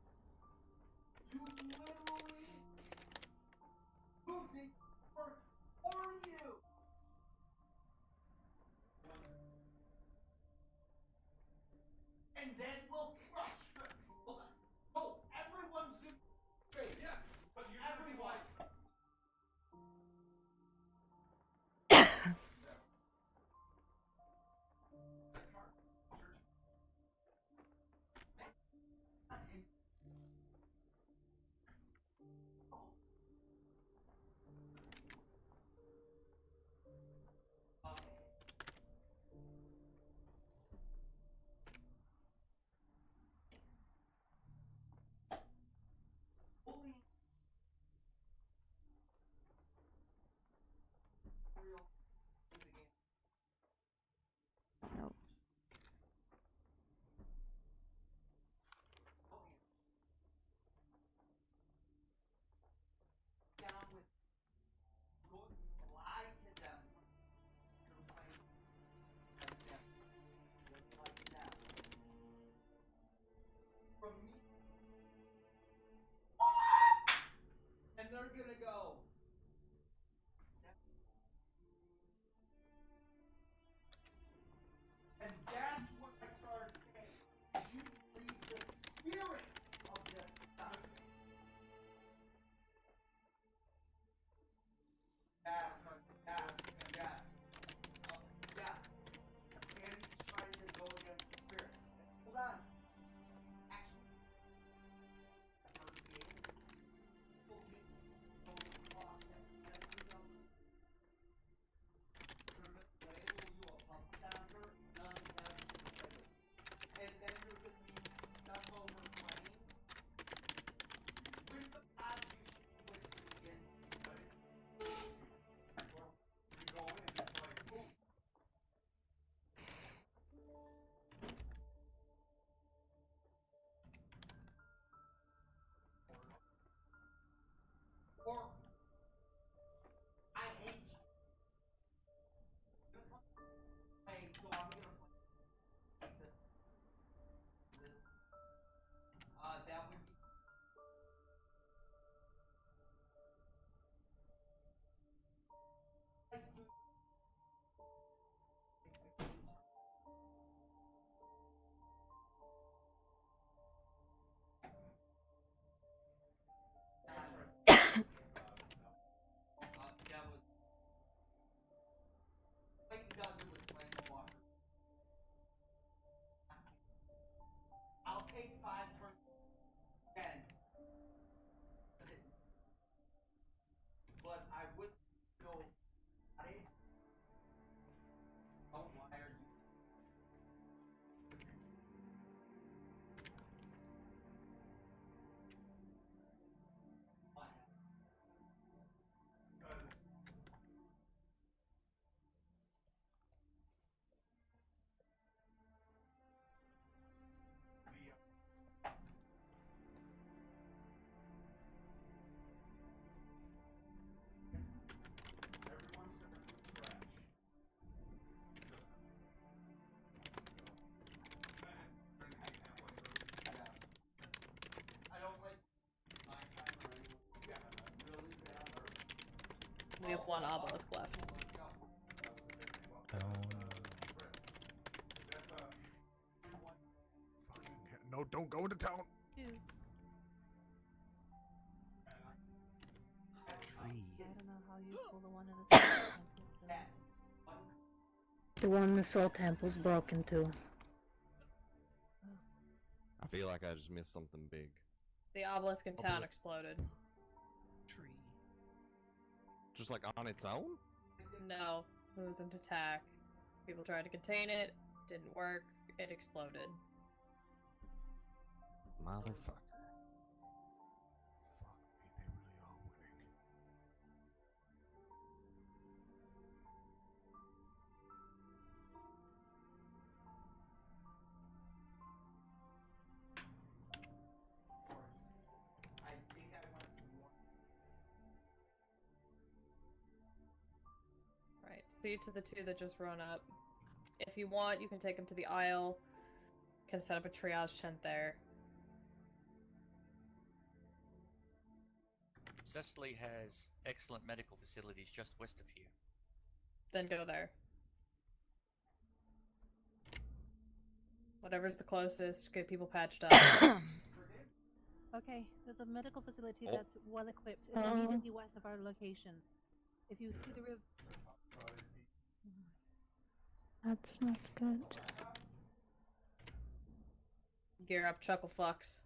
You literally do the work for you. And then we'll frustrate. Hold on. No, everyone's gonna frustrate. Yes, but you everyone. Nope. Down with go lie to them. You're playing like them. Just like that. From me. And they're gonna go. And that's what I started saying. You breathe the spirit of this stuff. Yes, yes, yes. Yes. And he's trying to go against the spirit. Hold on. Actually, the first game, people didn't go across that. They're going to label you a pump stopper, none of them label. And then you're going to be stuck over playing with the odds you should with again. But you go in, it's like, boom. Or I hate you. Play, so I'm gonna play like this. That would be. take 5 turns again. But I would go at it. Oh, why are you? Why? Because everyone starts from scratch. I don't like my timer anymore. Yeah, really bad hurt. We have one obelisk left. No, don't go into town. Two. I don't know how useful the one in the Soul Temple still is. The one in the Soul Temple's broken too. I feel like I just missed something big. The obelisk in town exploded. Tree. Just like on its own? No, it was an attack. People tried to contain it, didn't work, it exploded. Motherfucker. I think I went more. Right, see to the two that just run up. If you want, you can take them to the aisle. Can set up a triage tent there. Cecily has excellent medical facilities just west of here. Then go there. Whatever's the closest, get people patched up. Okay, there's a medical facility Oh. that's well equipped. It's immediately west of our location. If you see the river. That's not good. Gear up, Chuckle Fucks.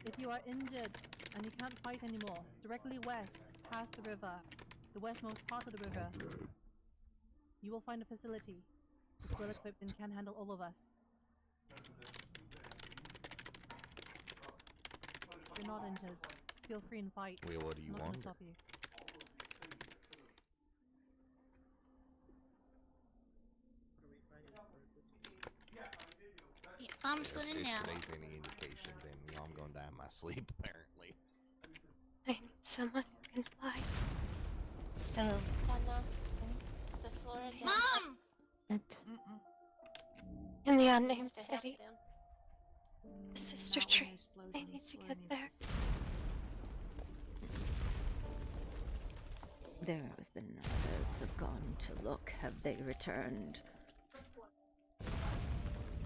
If you are injured and you can't fight anymore, directly west, past the river, the westmost part of the river, you will find a facility. It's well equipped and can handle all of us. If you're not injured, feel free and fight. Well, what do you I'm not want? gonna stop you. I'm still in If now. today's any indication, then you know I'm gonna die in my sleep, apparently. I need someone who can fly. Hello. The Florida. Mom! In the unnamed Stay city. down. The sister tree. I need to get there. There has been others have gone to look. Have they returned?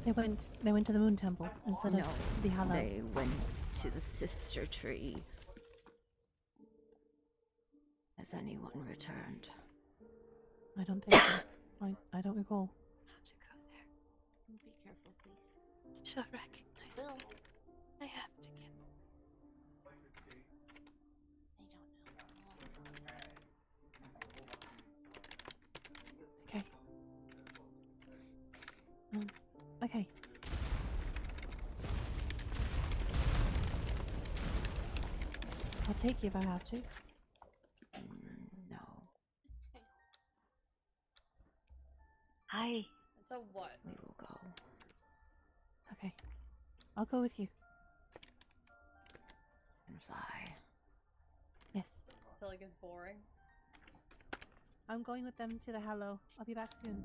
They went to the Moon Temple instead No, of the Hallow. they went to the sister tree. Has anyone returned? I don't think so. I don't recall. To go there. Be careful, please. She'll recognize me. I have to get. Okay. Okay. I'll take you if I have to. No. Hi. So what? We will go. Okay. I'll go with you. And fly. Yes. Until it gets boring. I'm going with them to the Hallow. I'll be back soon.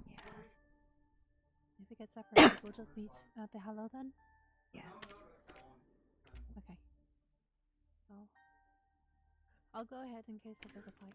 Yes. If we get separated, we'll just meet at the Hallow then? Yes. Okay. I'll go ahead in case if there's a fight.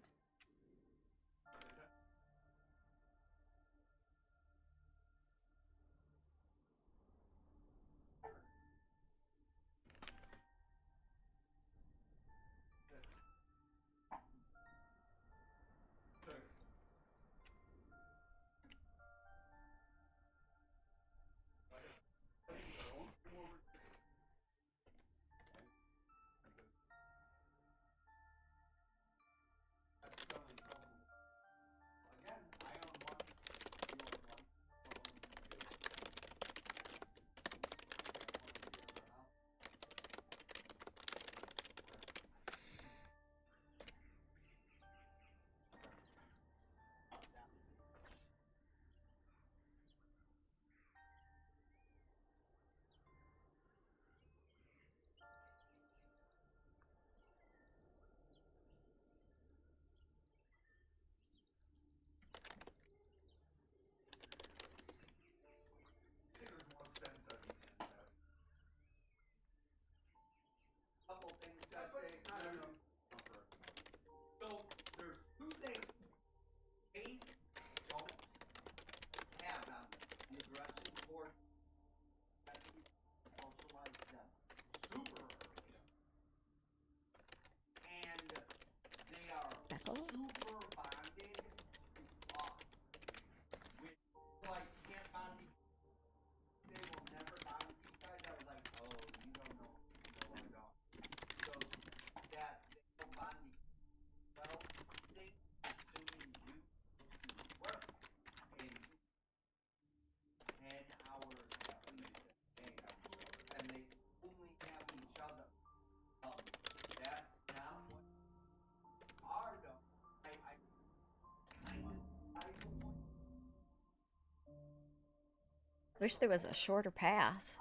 Wish there was a shorter path.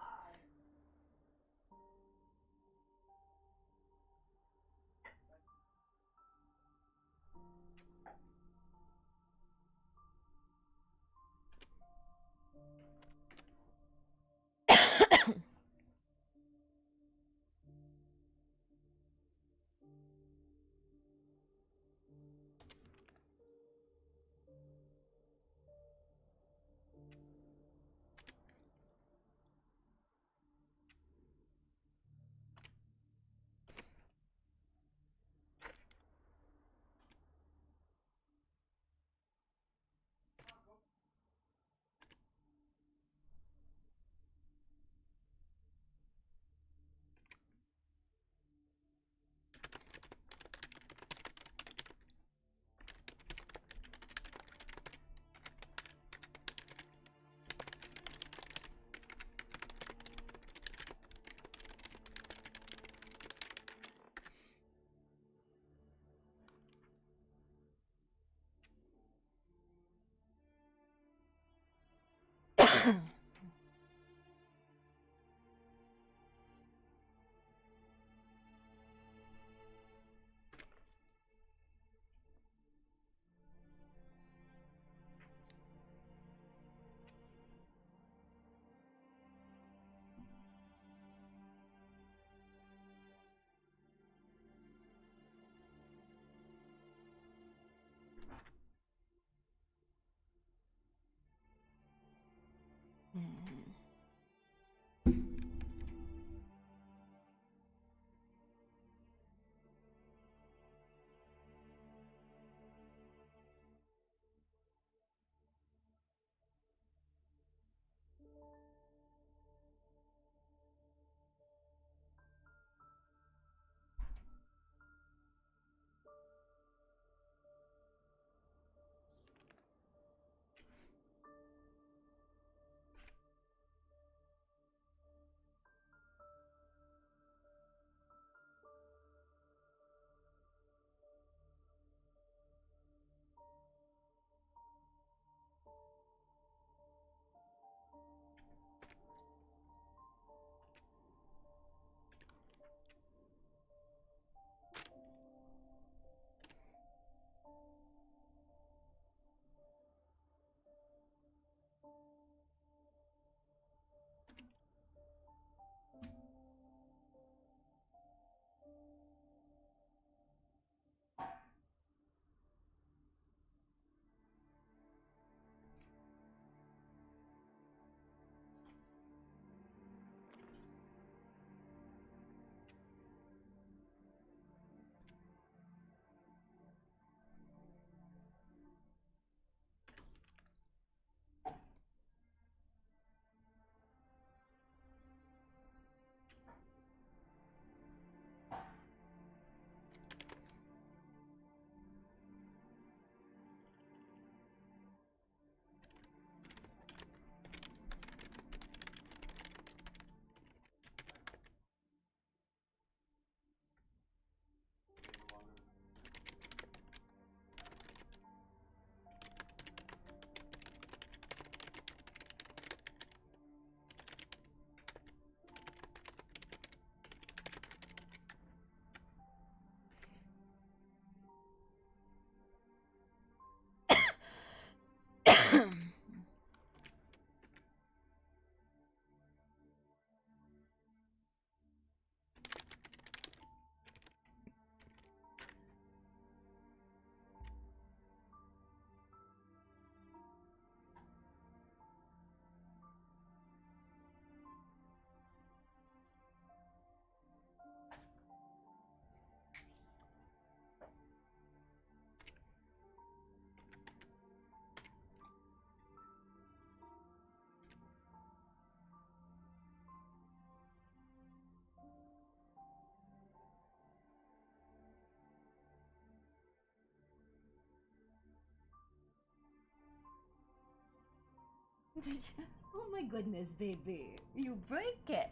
Oh my goodness, baby. You break it.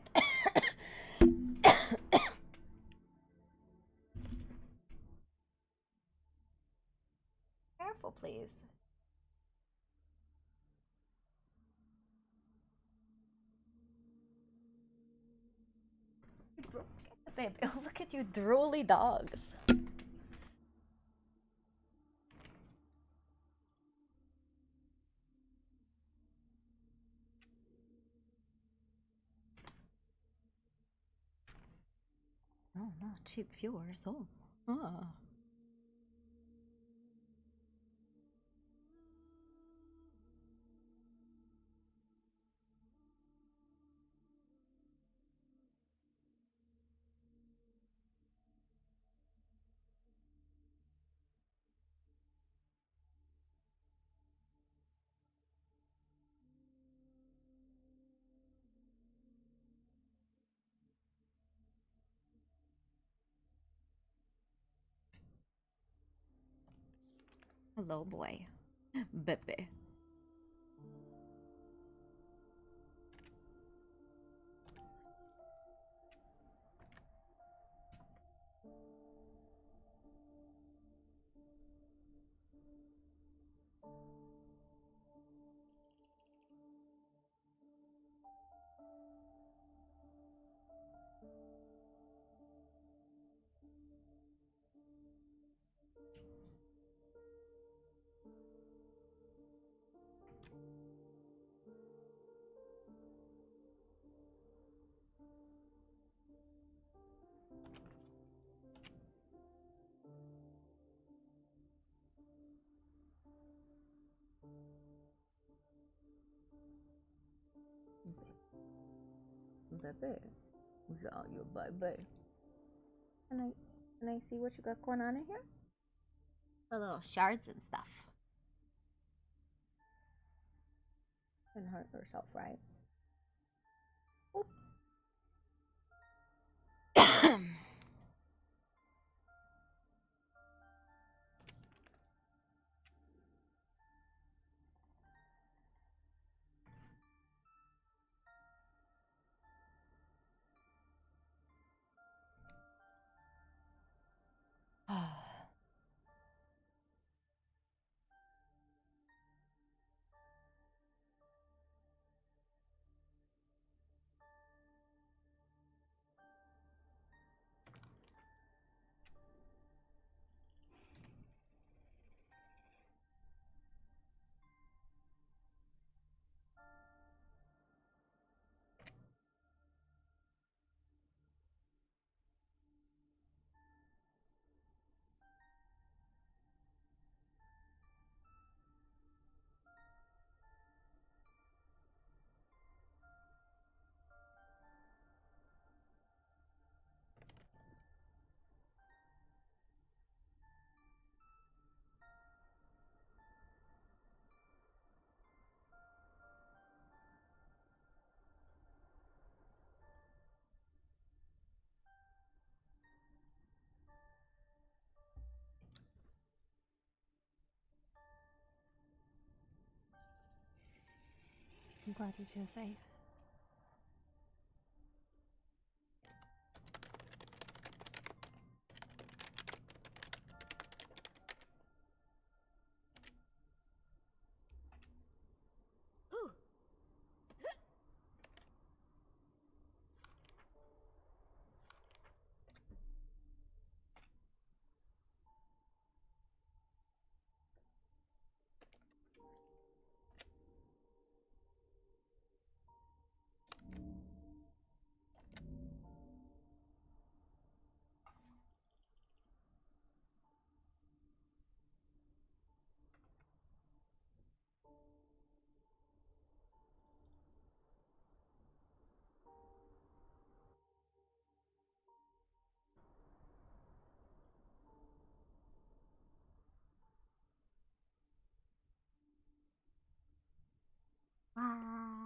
Careful, please. Baby, oh, look at you drooly dogs. Oh no, cheap viewers. Oh. Ah. Hello, boy. Baby. Baby. Yeah, you baby. Can I see what you got going on in here? The little shards and stuff. Didn't hurt yourself, right? Oop. I'm glad you two are safe. Ah.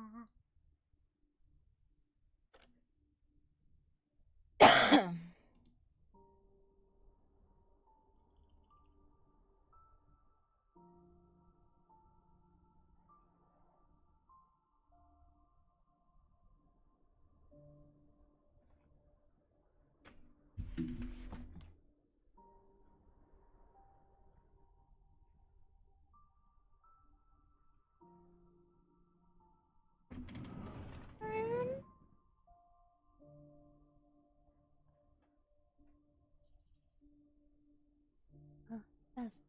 Yes.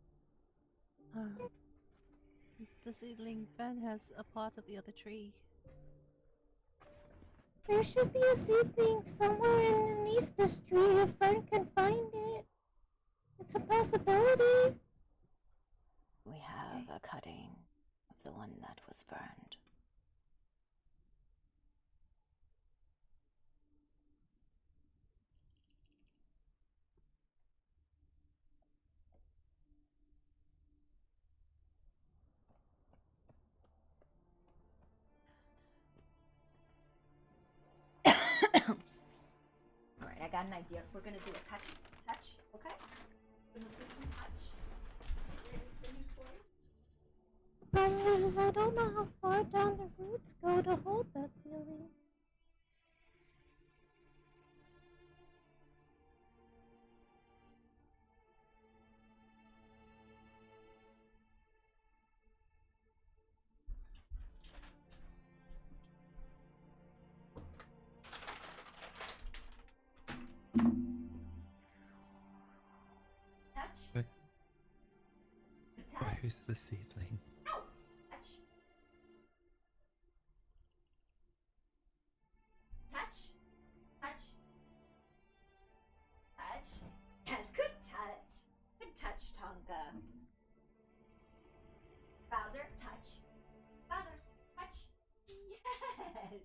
The seedling fan has a part of the other tree. There should be a seedling somewhere underneath this tree if Fern can find it. It's a possibility. We have a cutting of the one that was burned. Alright, I got an idea. We're gonna do a touch, okay? We're gonna do some touch. The problem is I don't know how far down the roots go to hold that ceiling. Touch. Where's the seedling? Ow! Touch. Touch. Touch. Touch. Yes, good touch. Good touch, Tonka. Bowser, touch. Bowser, touch. Yes!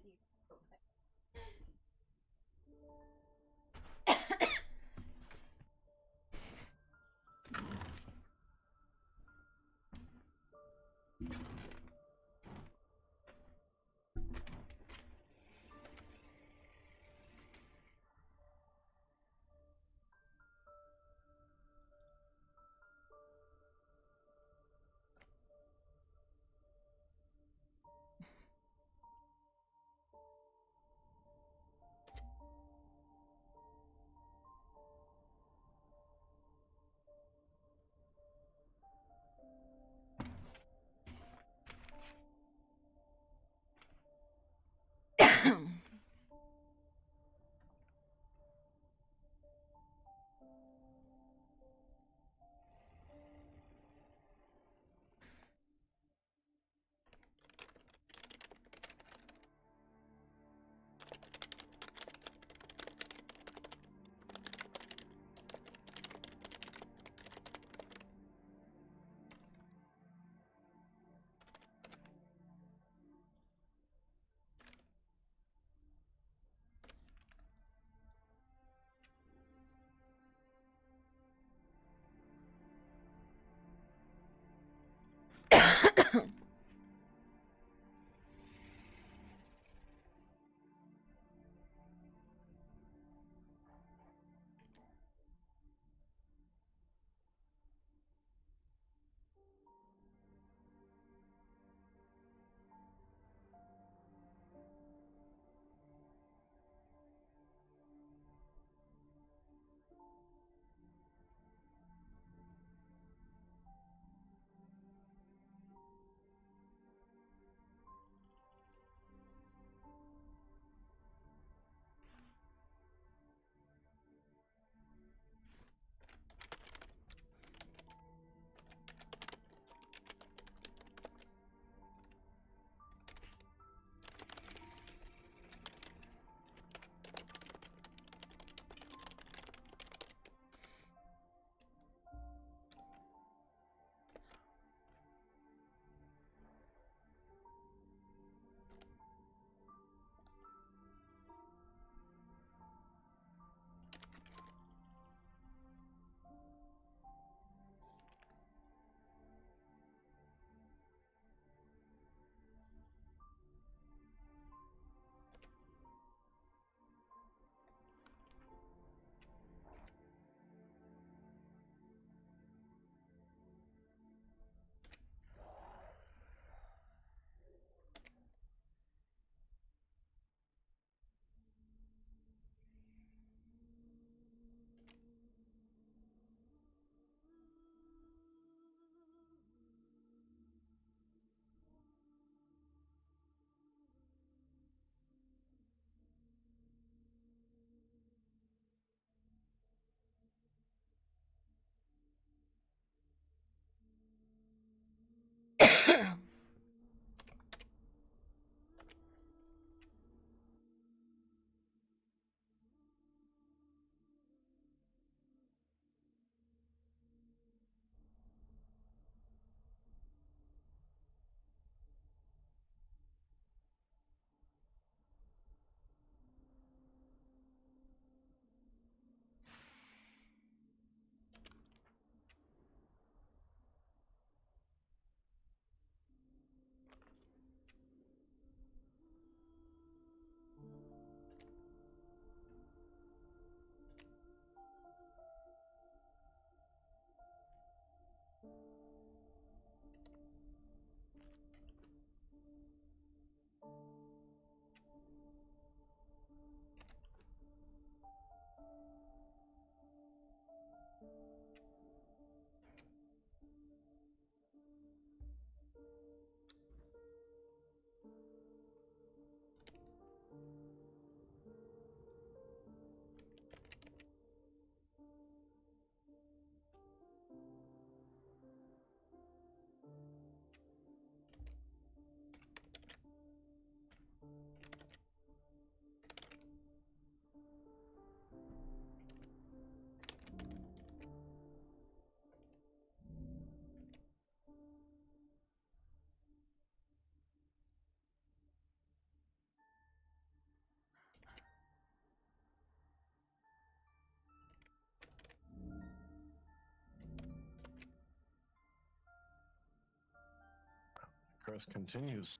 curse continues.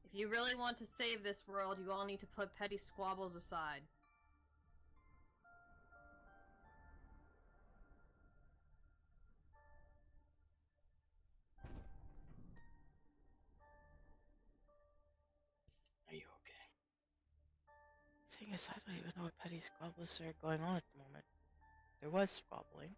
If you really want to save this world, you all need to put petty squabbles aside. Are you okay? Thing is, I don't even know what petty squabbles are going on at the moment. There was squabbling.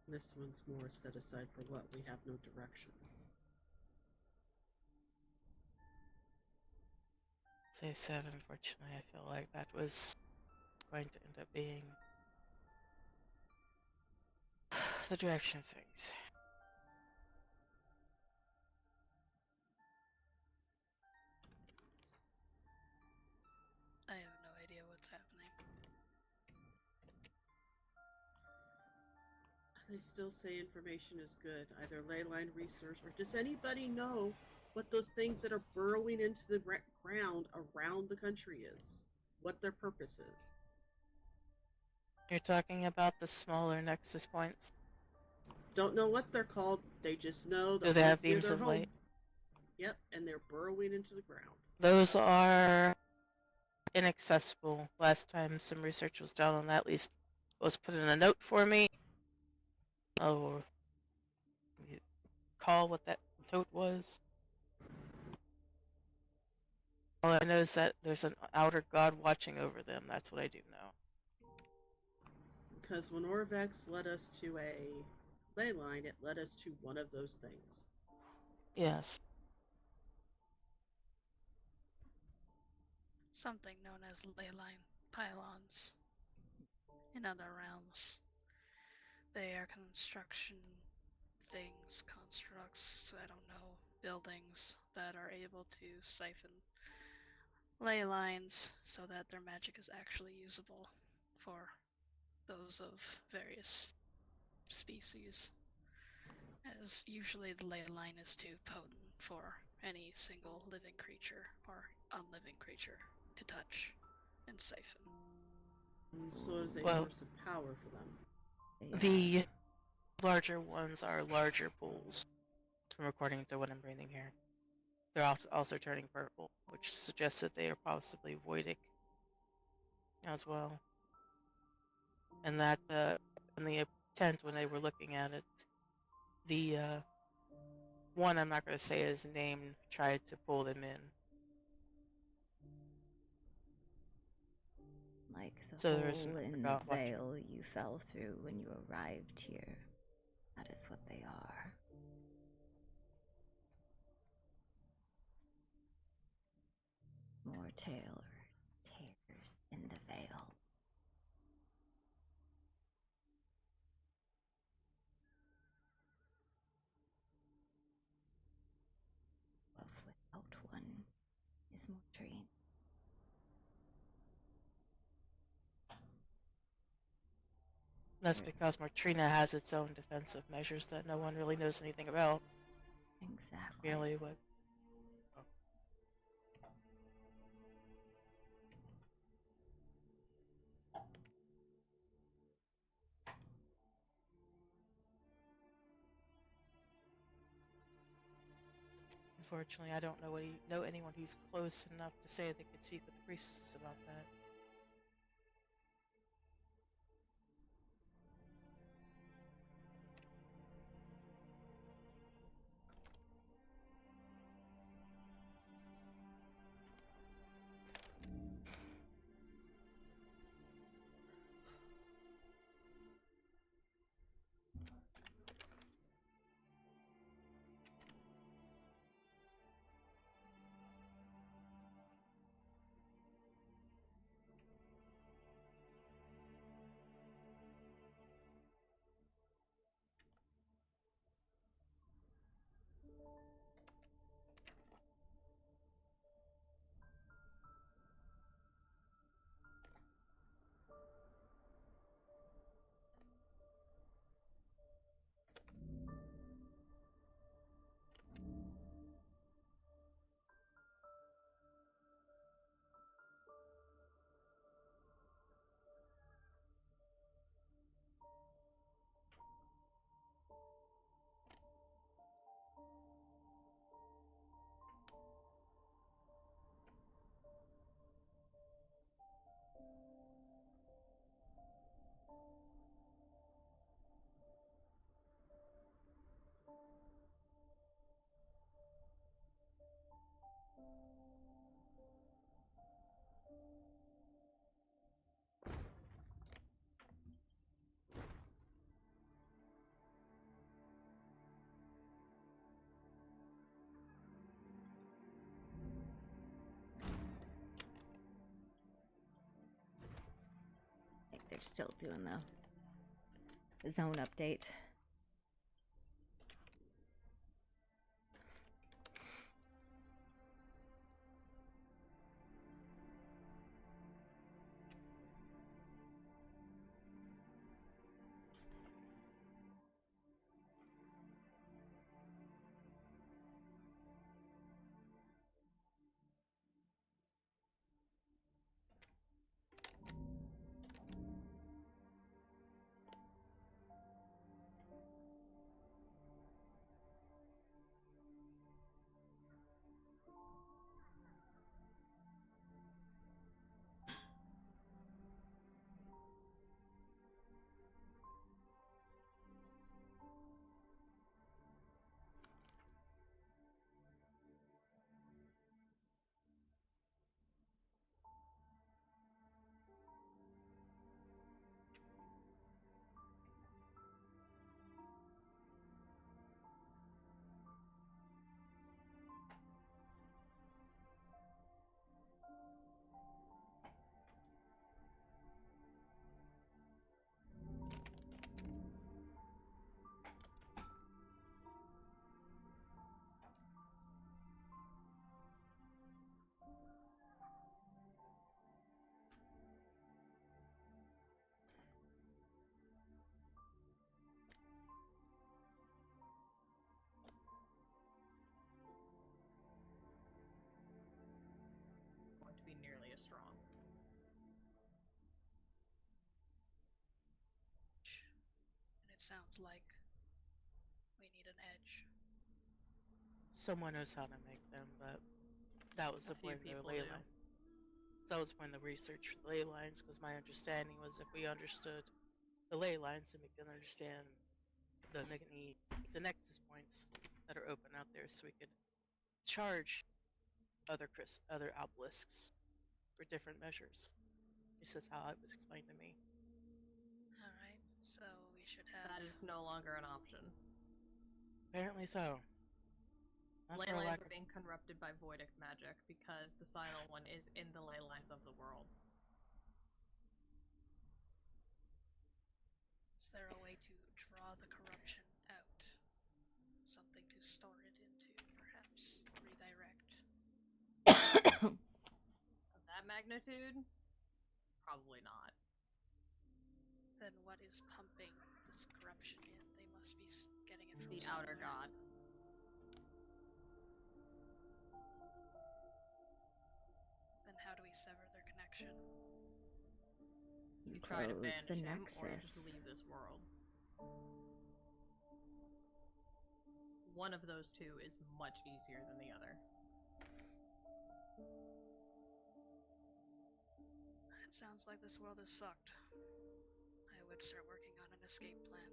This one's more set aside for what? We have no direction. As I said, unfortunately, I feel like that was going to end up being the direction of things. I have no idea what's happening. They still say information is good, either leyline research, or does anybody know what those things that are burrowing into the ground around the country is? What their purpose is? You're talking about the smaller nexus points? Don't know what they're called. They just know the Do they have ones near beams their of home. light? Yep, and they're burrowing into the ground. Those are inaccessible. Last time some research was done on that, at least was put in a note for me. Oh, call what that note was. All I know is that there's an outer god watching over them. That's what I do know. Because when Orvex led us to a ley line, it led us to one of those things. Yes. Something known as leyline pylons in other realms. They are construction things, constructs, I don't know, buildings that are able to siphon ley lines so that their magic is actually usable for those of various species. As usually the ley line is too potent for any single living creature or unliving creature to touch and siphon. And so it is a Well, source of power for them. The larger ones are larger pools, from according to what I'm reading here. They're also turning purple, which suggests that they are possibly voidic as well. And that in the tent when they were looking at it, the one, I'm not going to say his name, tried to pull them in. Like the So there's hole in the God watching. veil you fell through when you arrived here. That is what they are. More tears in the veil. Love without one is more trained. That's because Martrina has its own defensive measures that no one really knows anything about. Exactly. Really, what? Oh. Unfortunately, I don't know anyone who's close enough to say they could speak with the priestess about that. still doing the zone update. Going to be nearly as strong. And it sounds like we need an edge. Someone knows how to make them, but that was the point of the ley line. So that was the point of the research for the ley lines, because my understanding was if we understood the ley lines, then we can understand the nexus points that are open out there, so we could charge other obelisks for different measures. This is how it was explained to me. Alright, so we should have... That is no longer an option. Apparently so. Ley lines are being corrupted by voidic magic because the Sinal one is in the ley lines of the world. Is there a way to draw the corruption out? Something to store it into, perhaps? Redirect? Of that magnitude? Probably not. Then what is pumping this corruption in? They must be getting it from the somewhere. outer god. Then how do we sever their connection? You try to Close banish the him, nexus. or you just leave this world. One of those two is much easier than the other. It sounds like this world is fucked. I would start working on an escape plan.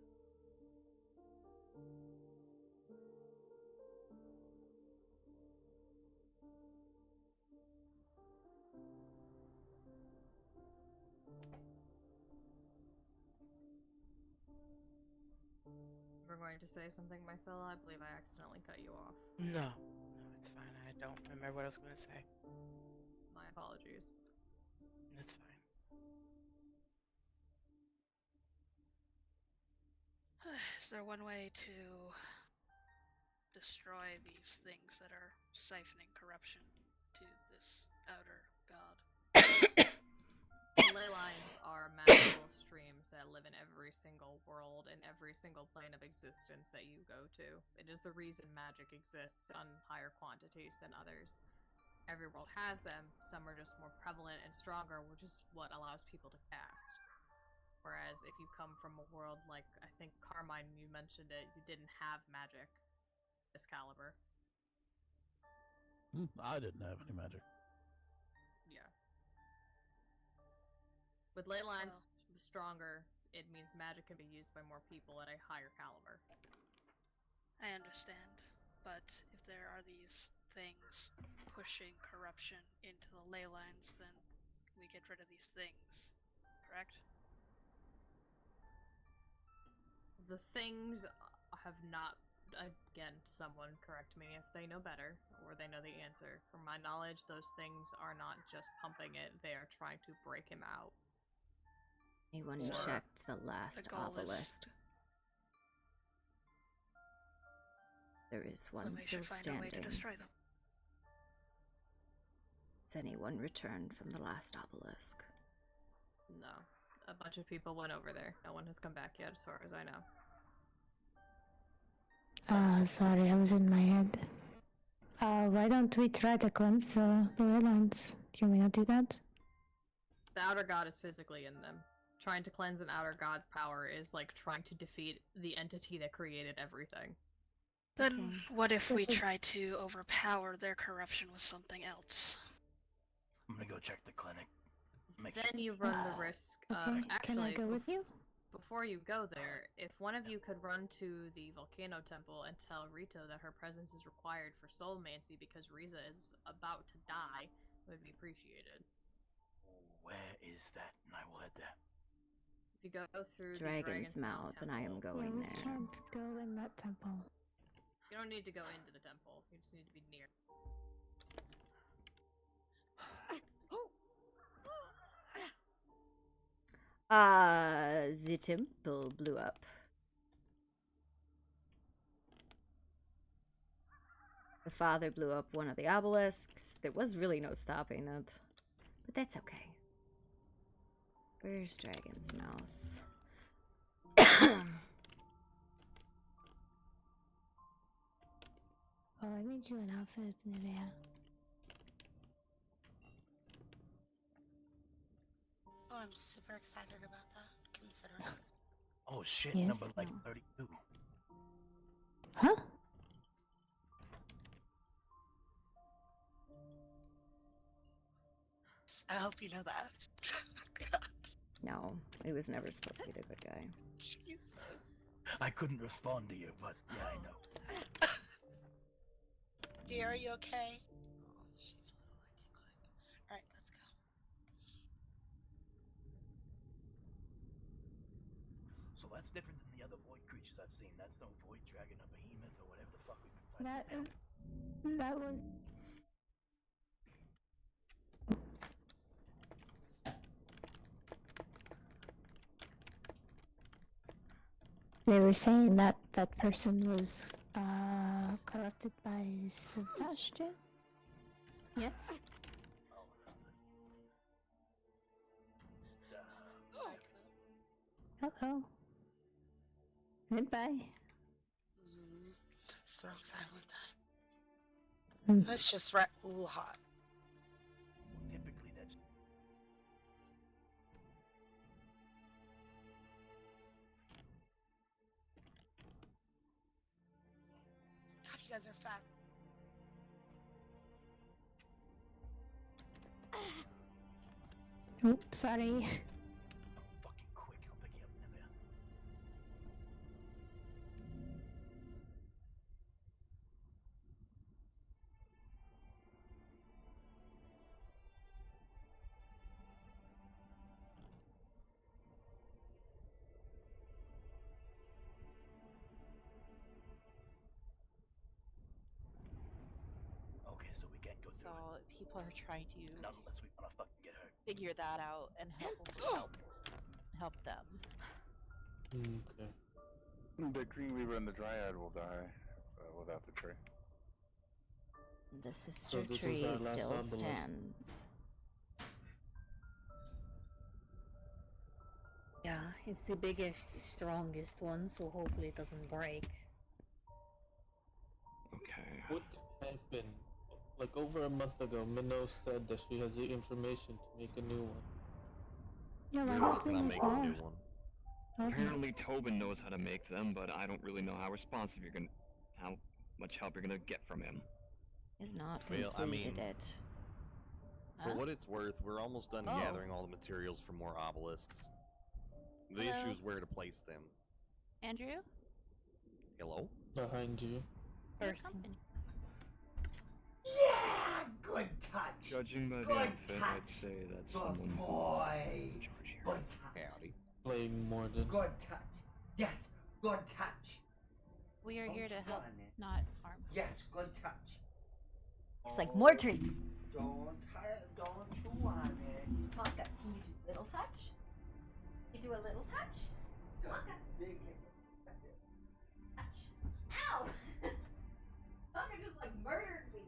You were going to say something, Marcella? I believe I accidentally cut you off. No, it's fine. I don't remember what I was going to say. My apologies. It's fine. Is there one way to destroy these things that are siphoning corruption to this outer god? Ley lines are magical streams that live in every single world and every single plane of existence that you go to. It is the reason magic exists on higher quantities than others. Every world has them. Some are just more prevalent and stronger, which is what allows people to cast. Whereas if you come from a world like, I think Carmine, you mentioned it, you didn't have magic this caliber. I didn't have any magic. Yeah. With ley lines stronger, it means magic can be used by more people at a higher caliber. I understand, but if there are these things pushing corruption into the ley lines, then we get rid of these things, correct? The things have not, again, someone correct me if they know better, or they know the answer. From my knowledge, those things are not just pumping it, they are trying to break him out. Anyone So, checked the last the goal is- obelisk? There is one Somebody still should find a standing. way to destroy them. Has anyone returned from the last obelisk? No. A bunch of people went over there. No one has come back yet, as far as I know. Sorry, I was in my head. Why don't we try to cleanse the ley lines? Can we not do that? The outer god is physically in them. Trying to cleanse an outer god's power is like trying to defeat the entity that created everything. Then what if we That's a- try to overpower their corruption with something else? I'm gonna go check the clinic. Then you run the risk of Okay, can I actually. go with you? Before you go there, if one of you could run to the volcano temple and tell Rito that her presence is required for soulmancy because Riza is about to die, it would be appreciated. Where is that? And I will head there. If you go through Dragon's the Mouth, and I am Yeah, going we there. can't go in that temple. You don't need to go into the temple. You just need to be near. The temple blew up. The father blew up one of the obelisks. There was really no stopping it. But that's okay. Where's Dragon's Mouth? Oh, I made you an outfit, Nivea. Oh, I'm super excited about that, considering. Oh shit, Yes, number like no. 32. Huh? I hope you know that. No, he was never supposed to be the good guy. I couldn't respond to you, but yeah, I know. Dear, are you okay? Oh, she flew away too quick. Alright, let's go. So that's different than the other void creatures I've seen. That's no void dragon or behemoth or whatever the fuck we've been fighting. That was. They were saying that that person was corrupted by Sebastian. Yes. Hello. Goodbye. Strong silent time. Hmm. That's just right. Ooh, hot. Typically, that's God, you guys are fast. Oh, sorry. fucking quick. I'll pick you up in a minute. Okay, so we can't go through So people are trying to it. Not unless we wanna fucking get hurt. figure that out and help them. Okay. The Green Weaver and the Dryad will die without the tree. The sister this is tree our last still obelisk. stands. Yeah, it's the biggest, strongest one, so hopefully it doesn't break. Okay. What happened? Like over a month ago, Minnow said that she has the information to make a new one. No, We're I working on don't making a know. new one. Okay. Apparently Tobin knows how to make them, but I don't really know how responsive you're gonna, how much help you're gonna get from him. Is not Well, completed I mean, it. For what it's worth, we're almost done Oh. gathering all the materials for more obelisks. The Hello? issue is where to place them. Andrew? Hello? Behind you. Person. Yeah! Good touch! Judging by the Good outfit, I'd touch! say that's Good someone boy! who's in charge here. Good touch! Howdy. Playing more than. Good touch! Yes, good touch! We are Don't here to you help, want it? not harm. Yes, good touch! It's like more trees. Don't you want it? Tonka, can you do little touch? You do do a little touch. Blanca. Big kick. Touch. Ow! Blanca just like murdered me.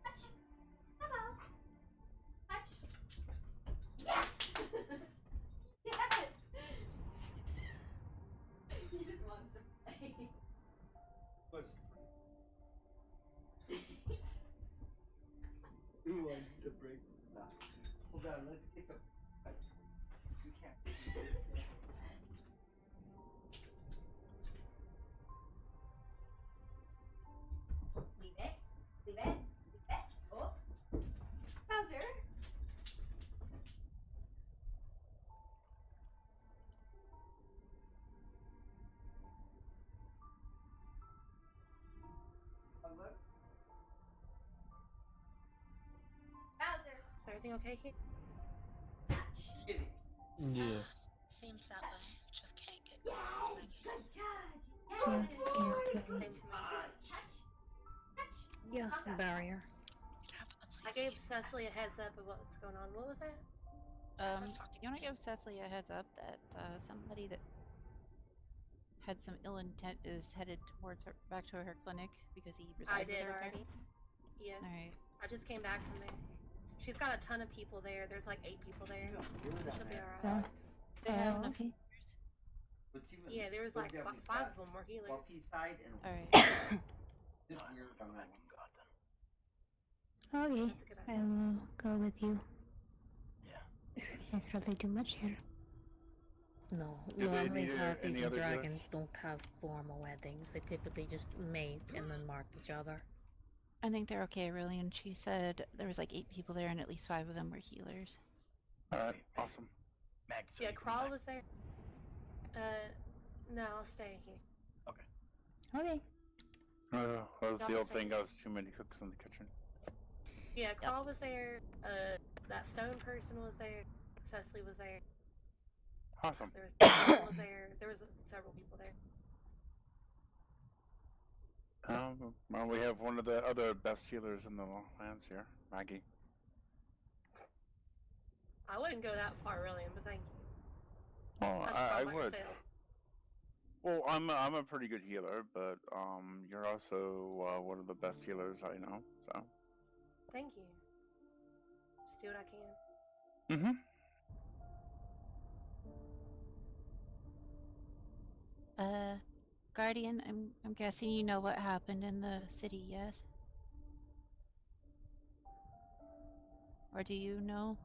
Touch. Hello. Touch. Yes! Yes! He just wants to play. Who wants to break that? Hold on, let's get the. We can't. Leave it. Leave it. Leave it. Oh. Bowser. Look. Bowser. Is everything okay here? Get it. Yeah. Seems that way. Just can't get Yay! close, Good Maggie. touch. Yeah, Touch. Touch. yeah, barrier. Have I gave Cecily a heads up of what's going on. What was that? You want to give Cecily a heads up that somebody that had some ill intent is headed towards her, back to her clinic because he resides I did with her. already. Yeah. All right. I just came back from there. She's got a ton of people there. There's like 8 people there. So she'll be alright. They have enough. okay. Yeah, there was like 5 of them were healers. While P side and. Alright. This weird got them. Okay, That's a good I idea. will go with you. Yeah. Can't really do much here. No, Do they normally need harpies any and other dragons gifts? don't have formal weddings. They typically just mate and then mark each other. I think they're okay, really. And she said there was like 8 people there, and at least 5 of them were healers. Alright, awesome. Mag, so Yeah, you coming Crawl back? was there. No, I'll stay here. Okay. What was the Y'all old say- thing? I was too many cooks in the kitchen. Yeah, Crawl was there. That stone person was there. Cecily was there. Awesome. There was Crawl was there. There was several people there. Well, we have one of the other best healers in the lands here, Maggie. I wouldn't go that far, really, but thank you. Oh, Touch I combat would. yourself. Well, I'm a pretty good healer, but you're also one of the best healers I know. So. Thank you. Just do what I can. Mm-hmm. Guardian, I'm guessing you know what happened in the city, yes? Or do you know?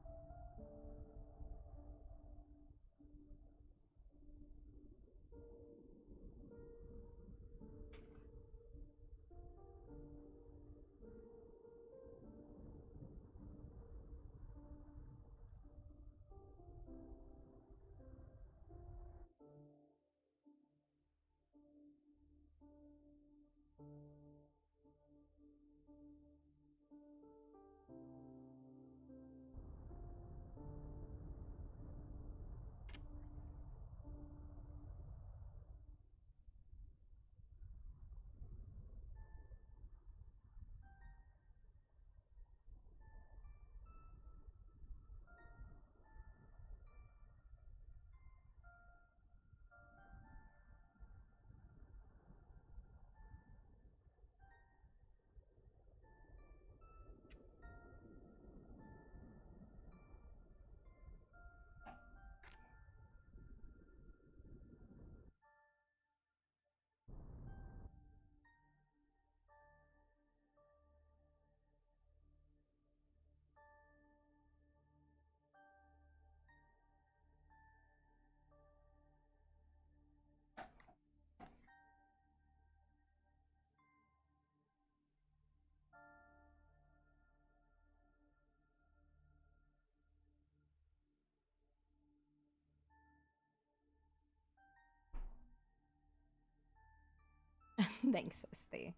Thanks, Esty.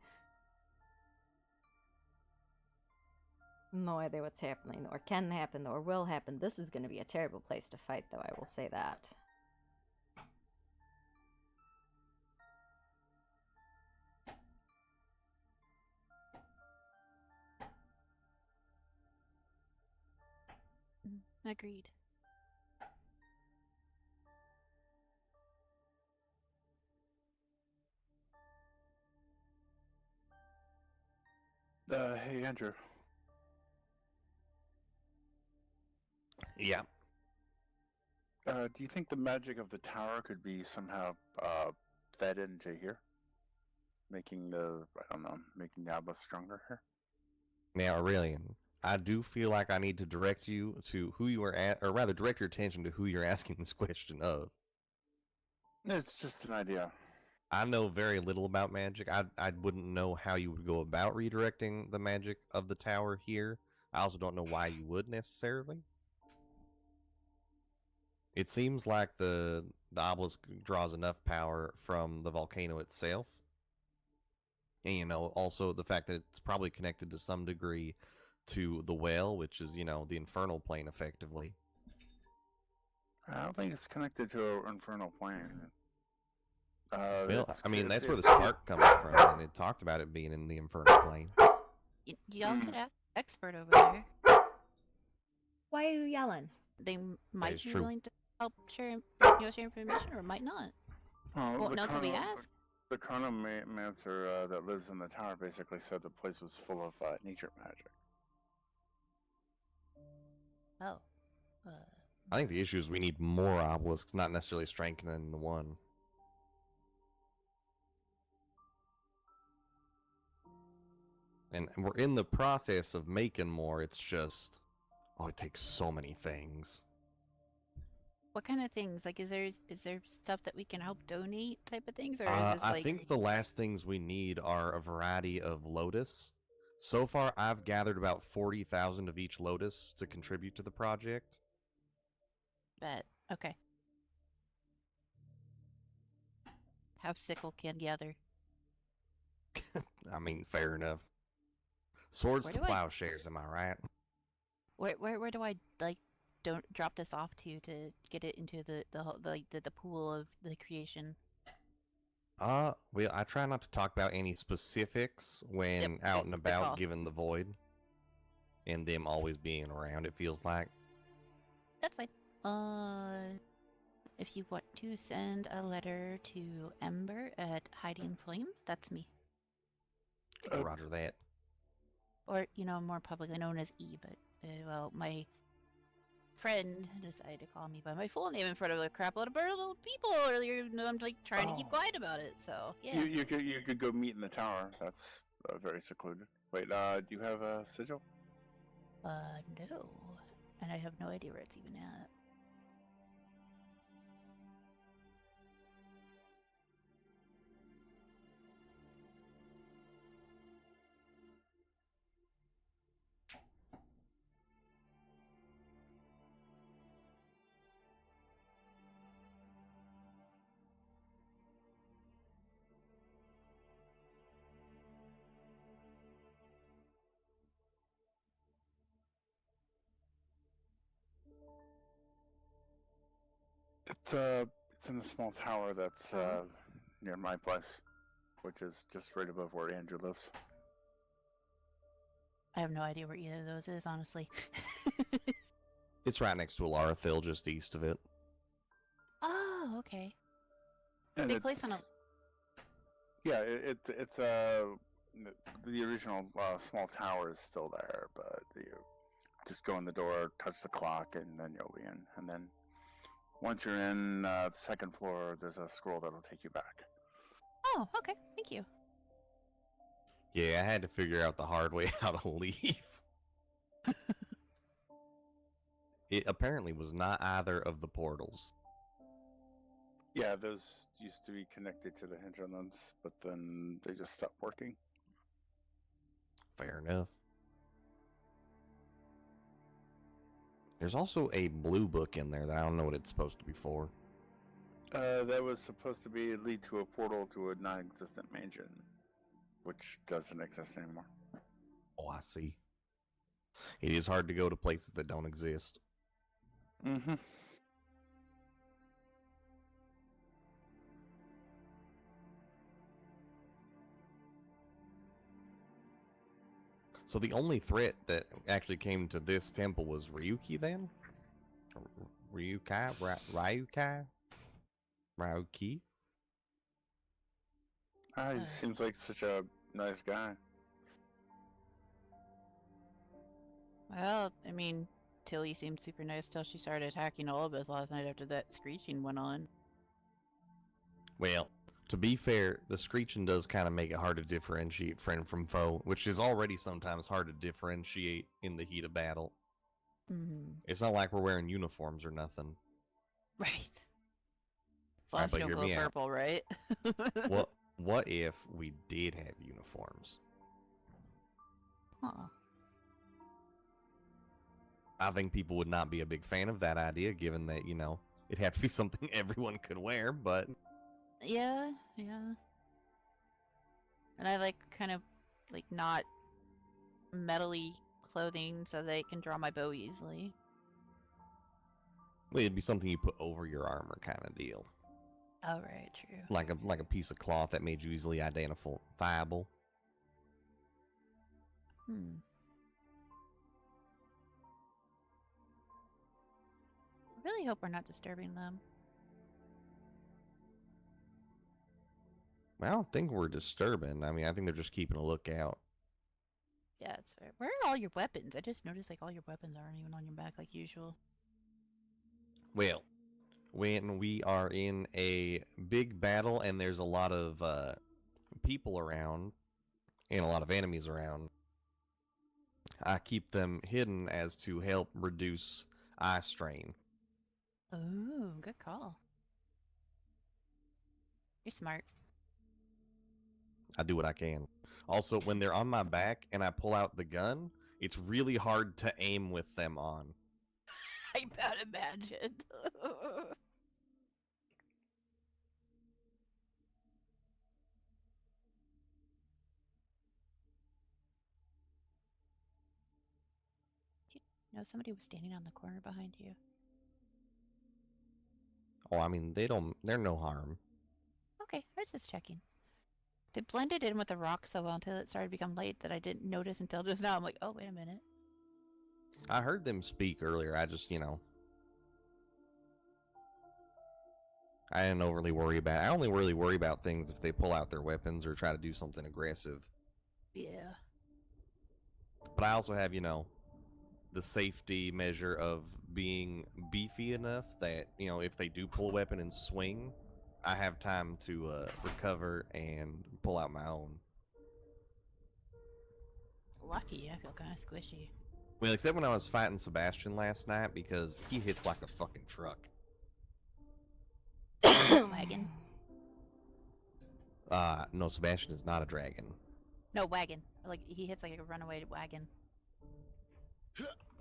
No idea what's happening, or can happen, or will happen. This is going to be a terrible place to fight, though, I will say that. Agreed. Hey, Andrew. Yeah. Do you think the magic of the tower could be somehow fed into here? Making the obelisk stronger here? Now, Aurelian, I do feel like I need to direct you to who you are at, or rather direct your attention to who you're asking this question of. It's just an idea. I know very little about magic. I wouldn't know how you would go about redirecting the magic of the tower here. I also don't know why you would necessarily. It seems like the obelisk draws enough power from the volcano itself. And, you know, also the fact that it's probably connected to some degree to the well, which is, you know, the infernal plane effectively. I don't think it's connected to an infernal plane. Well, I mean, that's where the spark comes from, and it talked about it being in the infernal plane. Y'all could ask the expert over there. Why are you yelling? They might is be true. willing to help share information, or might not. Oh, Well, not till we ask. The chronomancer that lives in the tower basically said the place was full of nature magic. Oh. I think the issue is we need more obelisks, not necessarily strengthening the one. And we're in the process of making more. It's just, oh, it takes so many things. What kind of things? Like, is there stuff that we can help donate type of things, or is this I like? think the last things we need are a variety of lotus. So far, I've gathered about 40,000 of each lotus to contribute to the project. Bet. Okay. Have sickle can gather. I mean, fair enough. Swords Where to do I- plowshares, am I right? Where do I like don't drop this off to get it into the pool of the creation? Well, I try not to talk about any specifics when out and good about, call. given the void, and them always being around. It feels like. That's fine. If you want to send a letter to Ember at Hiding Flame, that's me. Roger that. Or, you know, more publicly known as E, but, well, my friend decided to call me by my full name in front of a crap load of little people earlier, and I'm, like, trying to keep quiet about it, so, yeah. You could go meet in the tower. That's very secluded. Wait, do you have a sigil? No. And I have no idea where it's even at. It's in a small tower that's near my place, which is just right above where Andrew lives. I have no idea where either of those is, honestly. It's right next to Alarathil, just east of it. Oh, okay. And Big place on a... Yeah, it's the original small tower is still there, but you just go in the door, touch the clock, and then you'll be in. And then once you're in the second floor, there's a scroll that'll take you back. Oh, okay. Thank you. Yeah, I had to figure out the hard way how to leave. It apparently was not either of the portals. Yeah, those used to be connected to the hinterlands, but then they just stopped working. Fair enough. There's also a blue book in there that I don't know what it's supposed to be for. That was supposed to be lead to a portal to a non-existent mansion, which doesn't exist anymore. Oh, I see. It is hard to go to places that don't exist. Mm-hmm. So the only threat that actually came to this temple was Ryuki then? Ryukai? Ryukai? Ryuki? He seems like such a nice guy. Well, I mean, Tilly seemed super nice till she started attacking all of us last night after that screeching went on. Well, to be fair, the screeching does kind of make it hard to differentiate friend from foe, which is already sometimes hard to differentiate in the heat of battle. It's not like we're wearing uniforms or nothing. Right. As long as you don't hear glow me out. purple, right? What if we did have uniforms? Huh. I think people would not be a big fan of that idea, given that, it'd have to be something everyone could wear, but... Yeah. And I like kind of like not metally clothing so they can draw my bow easily. Well, it'd be something you put over your armor kind of deal. Oh, right, true. Like a piece of cloth that made you easily identifiable. I really hope we're not disturbing them. I don't think we're disturbing. I mean, I think they're just keeping a lookout. Yeah, it's fair. Where are all your weapons? I just noticed like all your weapons aren't even on your back like usual. Well, when we are in a big battle and there's a lot of people around and a lot of enemies around, I keep them hidden as to help reduce eye strain. Oh, good call. You're smart. I do what I can. Also, when they're on my back and I pull out the gun, it's really hard to aim with them on. I about imagined. No, somebody was standing on the corner behind you. Oh, I mean, they're no harm. Okay, I was just checking. They blended in with the rock so well until it started to become light that I didn't notice until just now. I'm like, oh, wait a minute. I heard them speak earlier. I just, I didn't overly worry about it. I only really worry about things if they pull out their weapons or try to do something aggressive. Yeah. But I also have, the safety measure of being beefy enough that, if they do pull a weapon and swing, I have time to recover and pull out my own. Lucky, I feel kind of squishy. Well, except when I was fighting Sebastian last night because he hits like a fucking truck. Wagon? No, Sebastian is not a dragon. No, wagon. Like, he hits like a runaway wagon.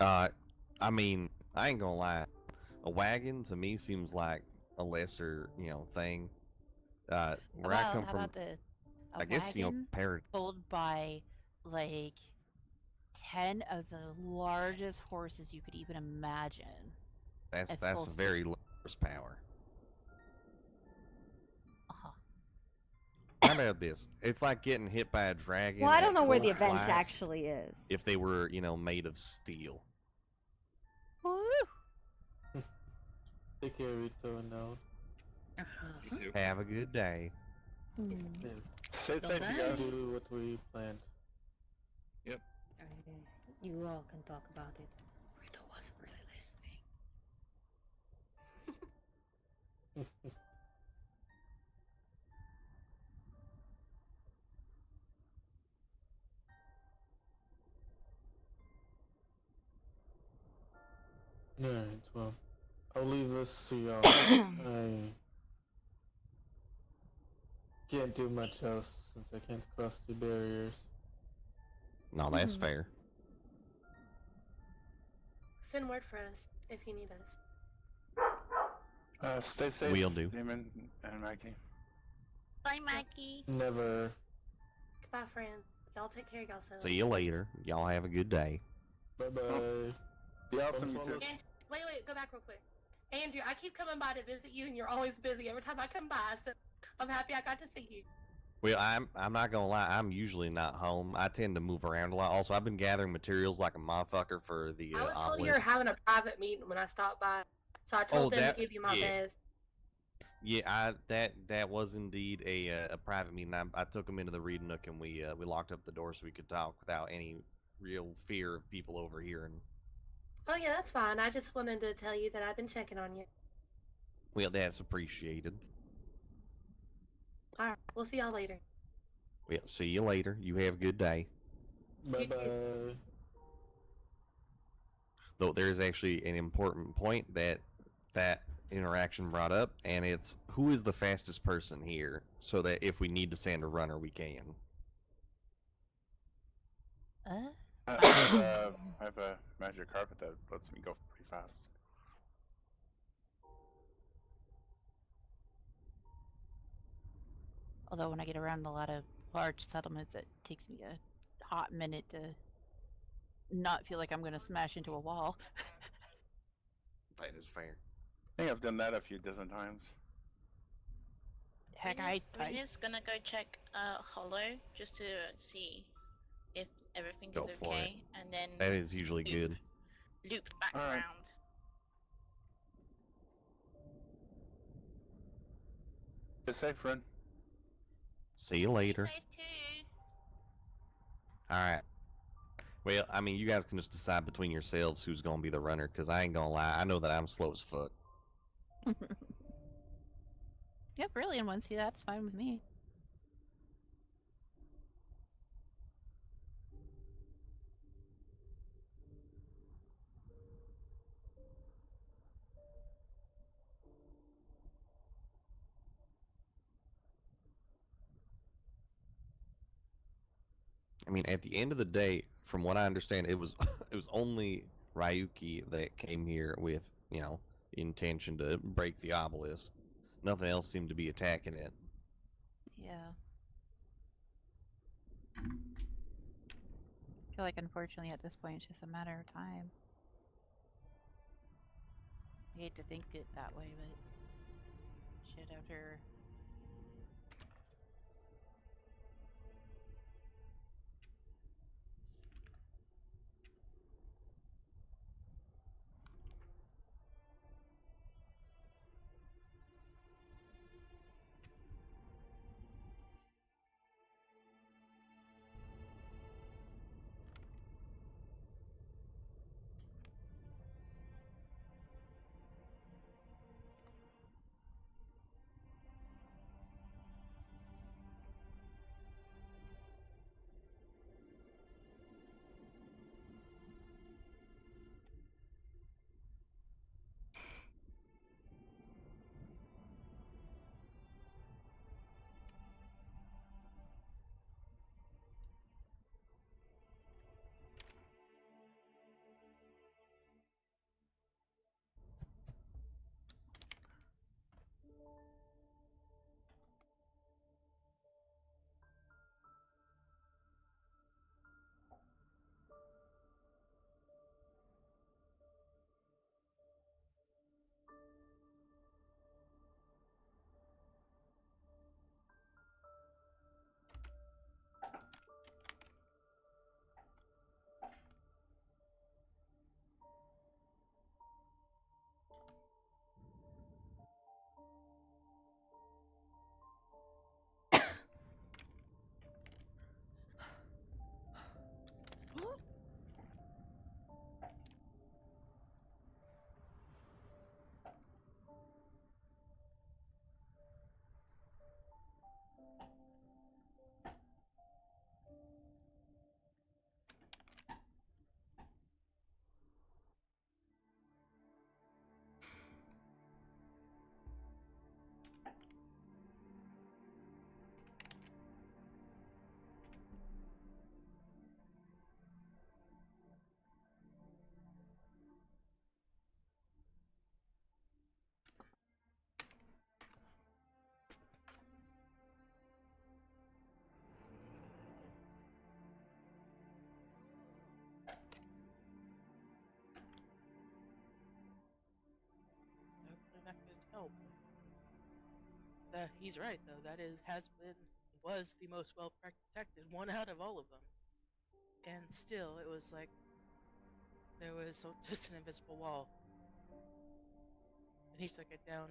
I mean, I ain't gonna lie. A wagon to me seems like a lesser, thing. Where I come from, I guess pulled by like 10 of the largest horses you could even imagine. That's very low horsepower. How about this? It's like getting hit by a dragon. Well, I don't know where the full event flight actually is. If they were, made of steel. Woo! Take care, Rito, and now. Have a good day. Yes. Say Don't thank you, guys. do what we planned. Yep. You all can talk about it. Rito wasn't really listening. Alright, well, I'll leave this to y'all. I can't do much else since I can't cross the barriers. No, that's fair. Send word for us if you need us. Stay safe. We'll do. Damon and Maggie. Bye, Maggie. Never. Goodbye, friend. Y'all take care of yourselves. See you later. Y'all have a good day. Bye-bye. Be awesome, you too. Wait, go back real quick. Andrew, I keep coming by to visit you, and you're always busy every time I come by, so I'm happy I got to see you. Well, I'm not gonna lie. I'm usually not home. I tend to move around a lot. Also, I've been gathering materials like a motherfucker for the I was told obelisk. you were having a private meeting when I stopped by, so I told them to give you my best. Yeah, that was indeed a private meeting. I took him into the reading nook and we locked up the door so we could talk without any real fear of people overhearing. Oh yeah, that's fine. I just wanted to tell you that I've been checking on you. Well, that's appreciated. All right, we'll see y'all later. Well, see you later. You have a good day. Bye bye. Though there is actually an important point that interaction brought up, and it's who is the fastest person here, so that if we need to send a runner, we can. I have a magic carpet that lets me go pretty fast. Although when I get around a lot of large settlements, it takes me a hot minute to not feel like I'm going to smash into a wall. That is fair. I think I've done that a few dozen times. Heck, Rena's gonna go check Hollow just to see if everything Go is for okay, it. and then That is usually good. loop back All right. around. Stay safe, friend. See you later. Alright. Well, I mean, you guys can just decide between yourselves who's going to be the runner, because I ain't going to lie. I know that I'm slow as fuck. Yep, brilliant ones. See, that's fine with me. I mean, at the end of the day, from what I understand, it was it was only Ryuki that came here with, intention to break the obelisk. Nothing else seemed to be attacking it. Yeah. I feel like, unfortunately, at this point, it's just a matter of time. I hate to think it that way, but shit, after hopefully that could help. He's right though. That was the most well protected one out of all of them, and still it was like there was just an invisible wall, and he took it down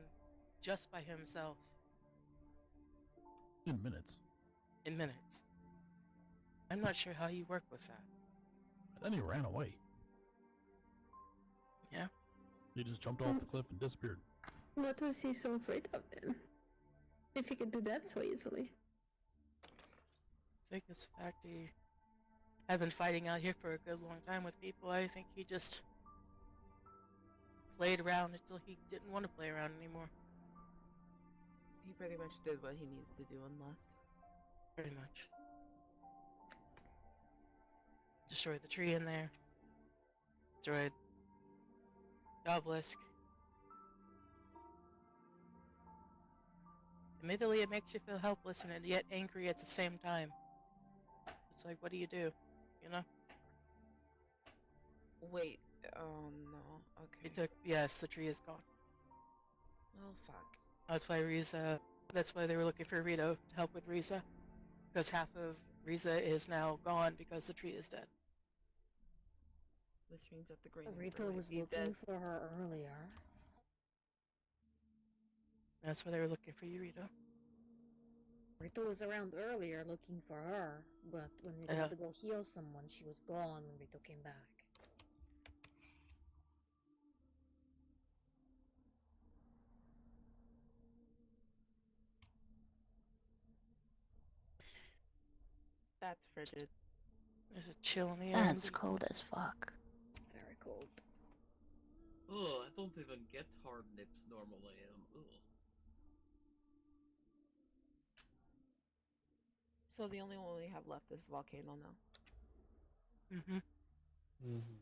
just by himself in minutes. in minutes. I'm not sure how you work with that. Then he ran away. Yeah. He just jumped off the cliff and disappeared. What was he so afraid of then? If he could do that so easily. I think it's the fact he had been fighting out here for a good long time with people. I think he just played around until he didn't want to play around anymore. He pretty much did what he needed to do and left. Pretty much. Destroyed the tree in there. Destroyed the obelisk. Admittedly, it makes you feel helpless and yet angry at the same time. It's like, what do? You know? Wait, oh no, okay. He took, yes, the tree is gone. Oh, fuck. That's why they were looking for Rito to help with Riza. Because half of Riza is now gone because the tree is dead. Which means that the grain Rito was looking for her earlier. That's why they were looking for you, Rito. Rito was around earlier looking for her, but when Rito had to go heal someone, she was gone when Rito came back. That's frigid. There's a chill in the air. That's cold as fuck. Very cold. Ugh, I don't even get hard nips normally. Ugh. So the only one we have left is volcano now. Mm-hmm. Mm-hmm.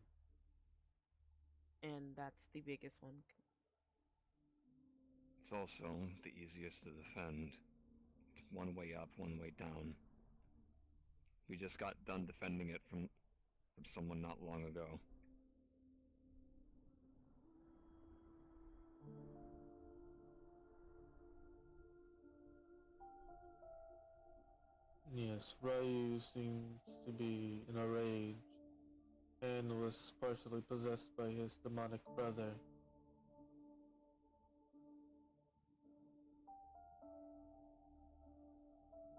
And that's the biggest one. It's also the easiest to defend. It's one way up, one way down. We just got done defending it from someone not long ago. Yes, Ryu seems to be in a rage and was partially possessed by his demonic brother.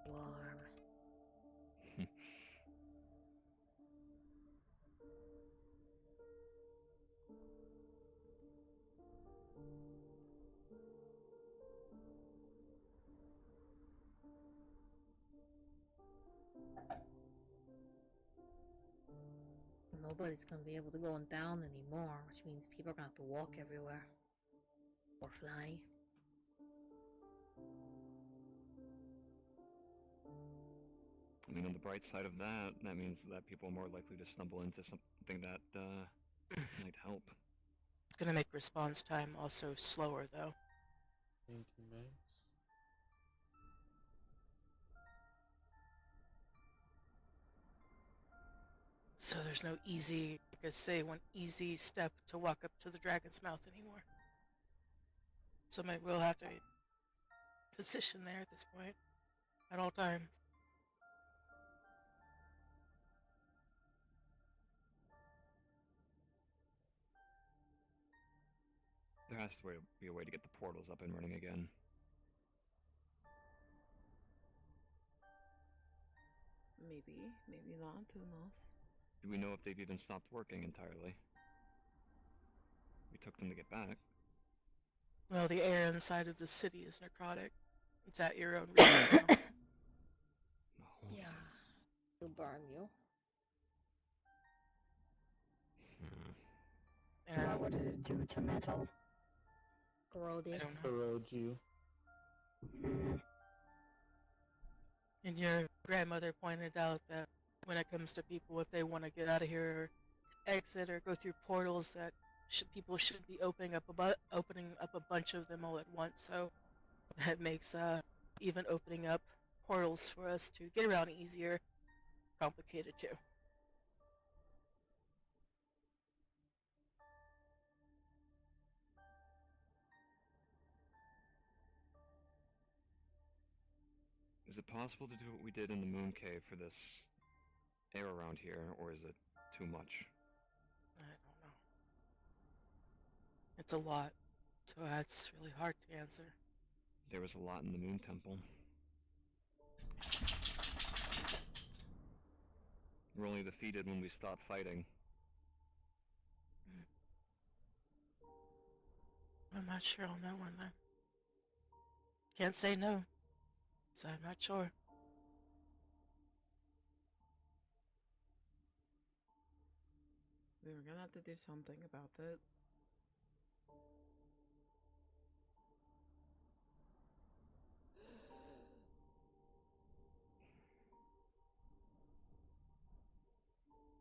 Warm. Nobody's gonna be able to go down anymore, which means people are gonna have to walk everywhere. Or fly. I mean, on the bright side of that, that means that people are more likely to stumble into something that might help. It's gonna make response time also slower, though. Thank you, Max. So there's no easy, like I say, one easy step to walk up to the dragon's mouth anymore. Somebody will have to be positioned there at this point, at all times. There has to be a way to get the portals up and running again. Maybe, maybe not, who knows? Do we know if they've even stopped working entirely? We took them to get back. Well, the air inside of the city is necrotic. It's at your own risk now. Yeah. It'll burn you. And what does it do to metal? Corrode it. Corrode you. And your grandmother pointed out that when it comes to people, if they want to get out of here or exit or go through portals, that people should be opening up a bunch of them all at once. So that makes even opening up portals for us to get around easier complicated too. Is it possible to do what we did in the Moon Cave for this air around here, or is it too much? I don't know. It's a lot, so that's really hard to answer. There was a lot in the Moon Temple. We're only defeated when we stop fighting. I'm not sure on that one then. Can't say no, so I'm not sure. We were gonna have to do something about it.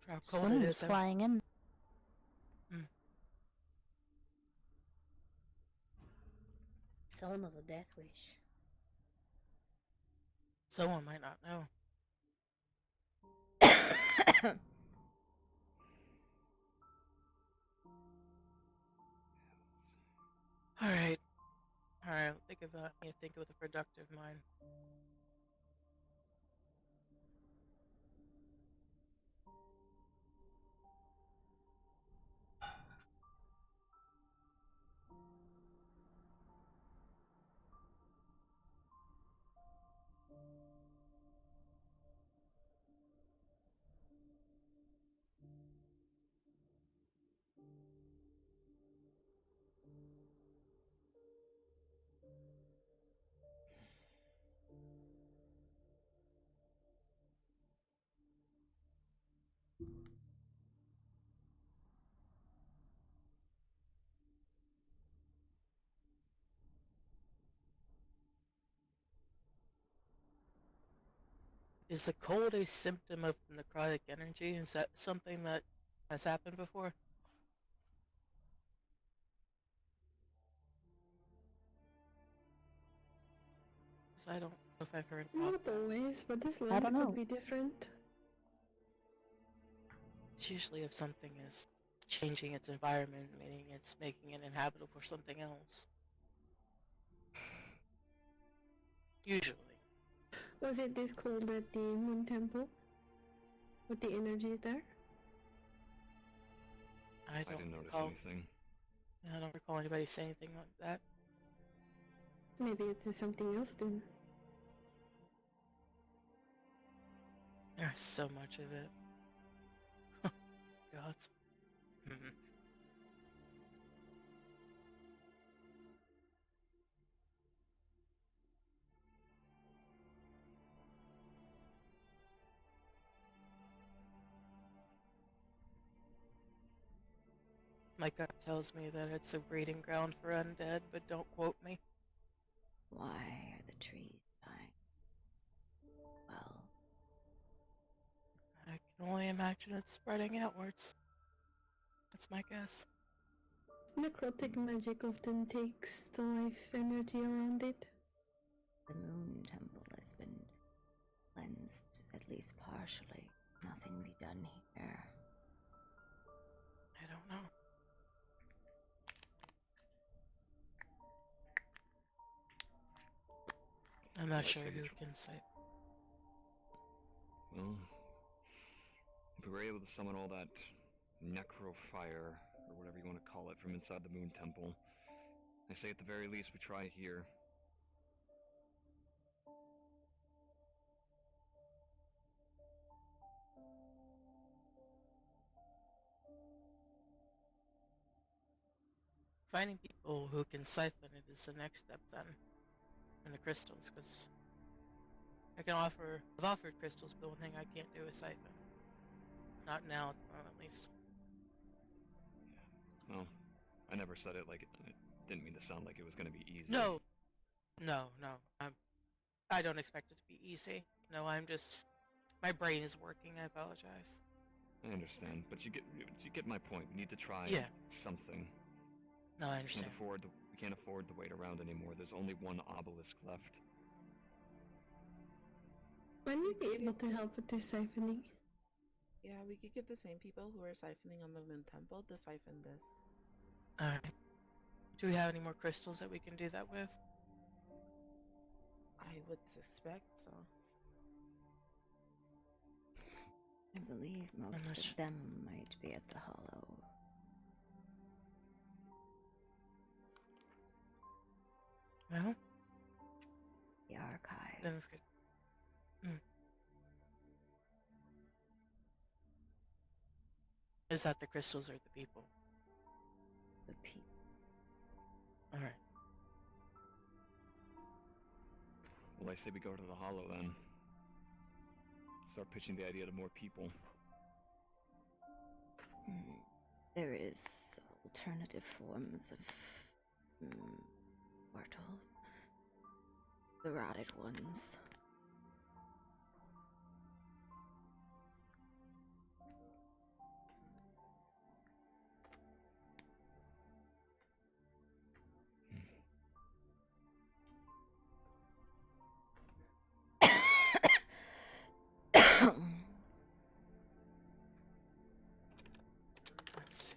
For how cold it Someone's is. flying in. Someone with a death wish. Someone might not know. Alright. Alright, think about me. Think with a productive mind. Is the cold a symptom of necrotic energy? Is that something that has happened before? Because I don't know if I've heard about Not always, but this I land don't know. could be different. It's usually if something is changing its environment, meaning it's making it inhabitable for something else. Usually. Was it this cold at the Moon Temple? With the energies there? I didn't notice recall. anything. I don't recall anybody saying anything like that. Maybe it is something else then. There's so much of it. God. My gut tells me that it's a breeding ground for undead, but don't quote me. Why are the trees dying? Well, I can only imagine it's spreading outwards. That's my guess. Necrotic magic often takes the life energy around it. the moon temple has been cleansed, at least partially. Nothing be done here. I don't know. I'm not sure who can say. Well, if we were able to summon all that necro fire, or whatever you want to call it, from inside the moon temple, I say at the very least we try here. Finding people who can siphon it is the next step then. In the crystals, because I've offered crystals, but the one thing I can't do is siphon. Not now, at least. Well, I never said it like it didn't mean to sound like it was going to be easy. No. I don't expect it to be easy. No, my brain is working. I apologize. I understand, but you get my point. We need to try something. No, I understand. We can't afford to wait around anymore. There's only one obelisk left. Might we be able to help with this siphoning? Yeah, we could get the same people who are siphoning on the moon temple to siphon this. Alright. Do we have any more crystals that we can do that with? I would suspect so. I believe most of them might be at the Hollow. Well? The archive. Then we could... Is that the crystals or the people? The people. Alright. Well, I say we go to the Hollow then. Start pitching the idea to more people. There is alternative forms of portals. The rotted ones. Let's see.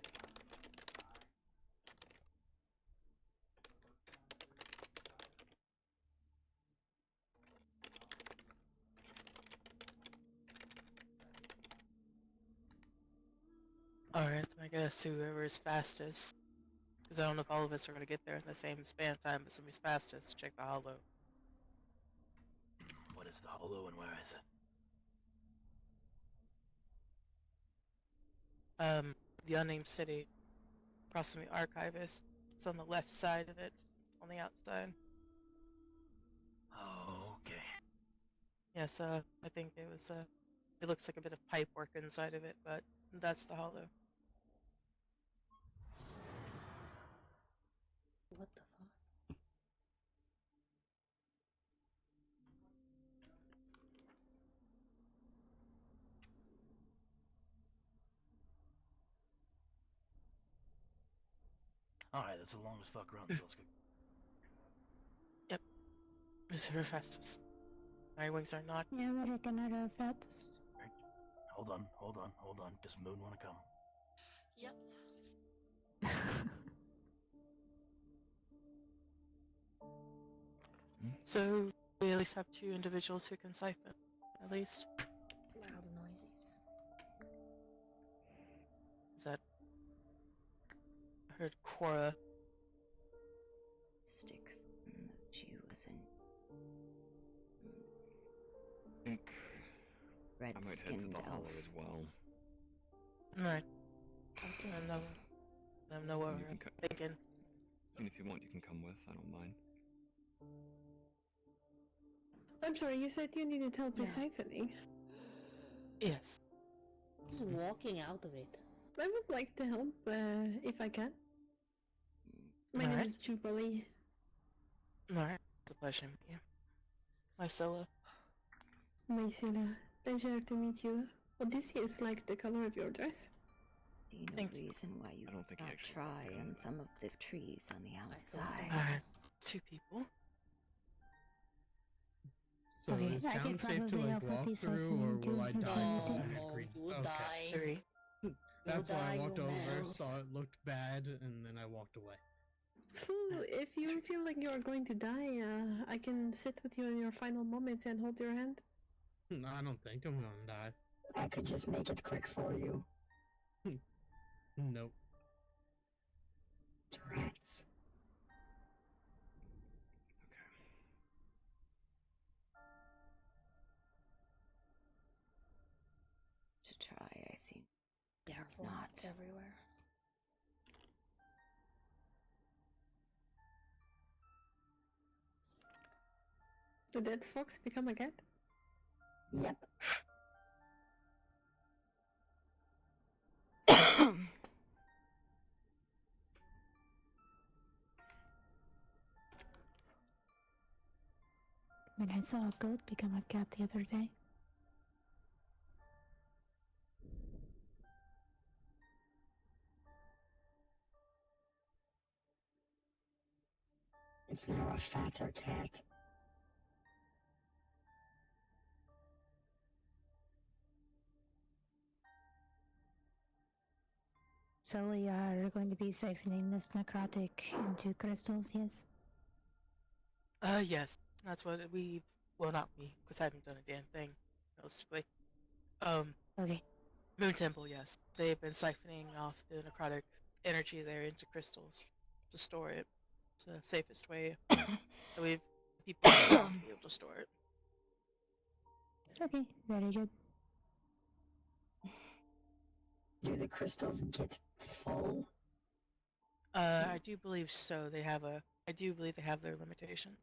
Alright, I guess whoever is fastest. Because I don't know if all of us are going to get there in the same span of time, but somebody's fastest to check the Hollow. What is the Hollow and where is it? The unnamed city. Across from the archivist. It's on the left side of it. On the outside. Oh, okay. Yes, I think it was, it looks like a bit of pipe work inside of it, but that's the Hollow. What the fuck? Alright, that's the longest fuck run, so let's go. Yep. Who's ever fastest? My wings are not. Yeah, I reckon I are fastest. Right. Hold on. Does Moon want to come? Yep. So, we at least have 2 individuals who can siphon. At least. Loud noises. Is that... I heard Cora. Sticks that she was in. I think Red I might head to skinned the elf. Hollow as well. Alright. I know what You we're can thinking. And if you want, you can come with. I don't mind. I'm sorry, you said you needed help with Yeah. siphoning. Yes. Just walking out of it. I would like to help, if I can. My name Alright. is Jubilee. Alright. It's a pleasure to meet you. Mysilla. Mysilla, pleasure to meet you. Odysseus likes the color of your dress. Do you know the reason why you don't think he not actually try on some of the trees on the outside? Alright. 2 people. So Okay, is I town could safe to probably like help walk with the through, or siphoning will I too, die if you falling need to. in that green? You would Okay. die. 3. That's why I walked you'll over, melt. saw it looked bad, and then I walked away. Fool, if you feel like you are going to die, I can sit with you in your final moments and hold your hand. No, I don't think I'm gonna die. I could just make it quick for you. Nope. Rats. To try, I see. There are rats everywhere. Did that fox become a cat? Yep. I mean, I saw a goat become a cat the other day. It's now a fatter cat. So we are going to be siphoning this necrotic into crystals, yes? Yes. That's what we... Well, not me, because I haven't done a damn thing, realistically. Okay. Moon Temple, yes. They've been siphoning off the necrotic energy there into crystals to store it. It's the safest way that we've people to be able to store it. Okay, very good. Do the crystals get full? I do believe so. I do believe they have their limitations.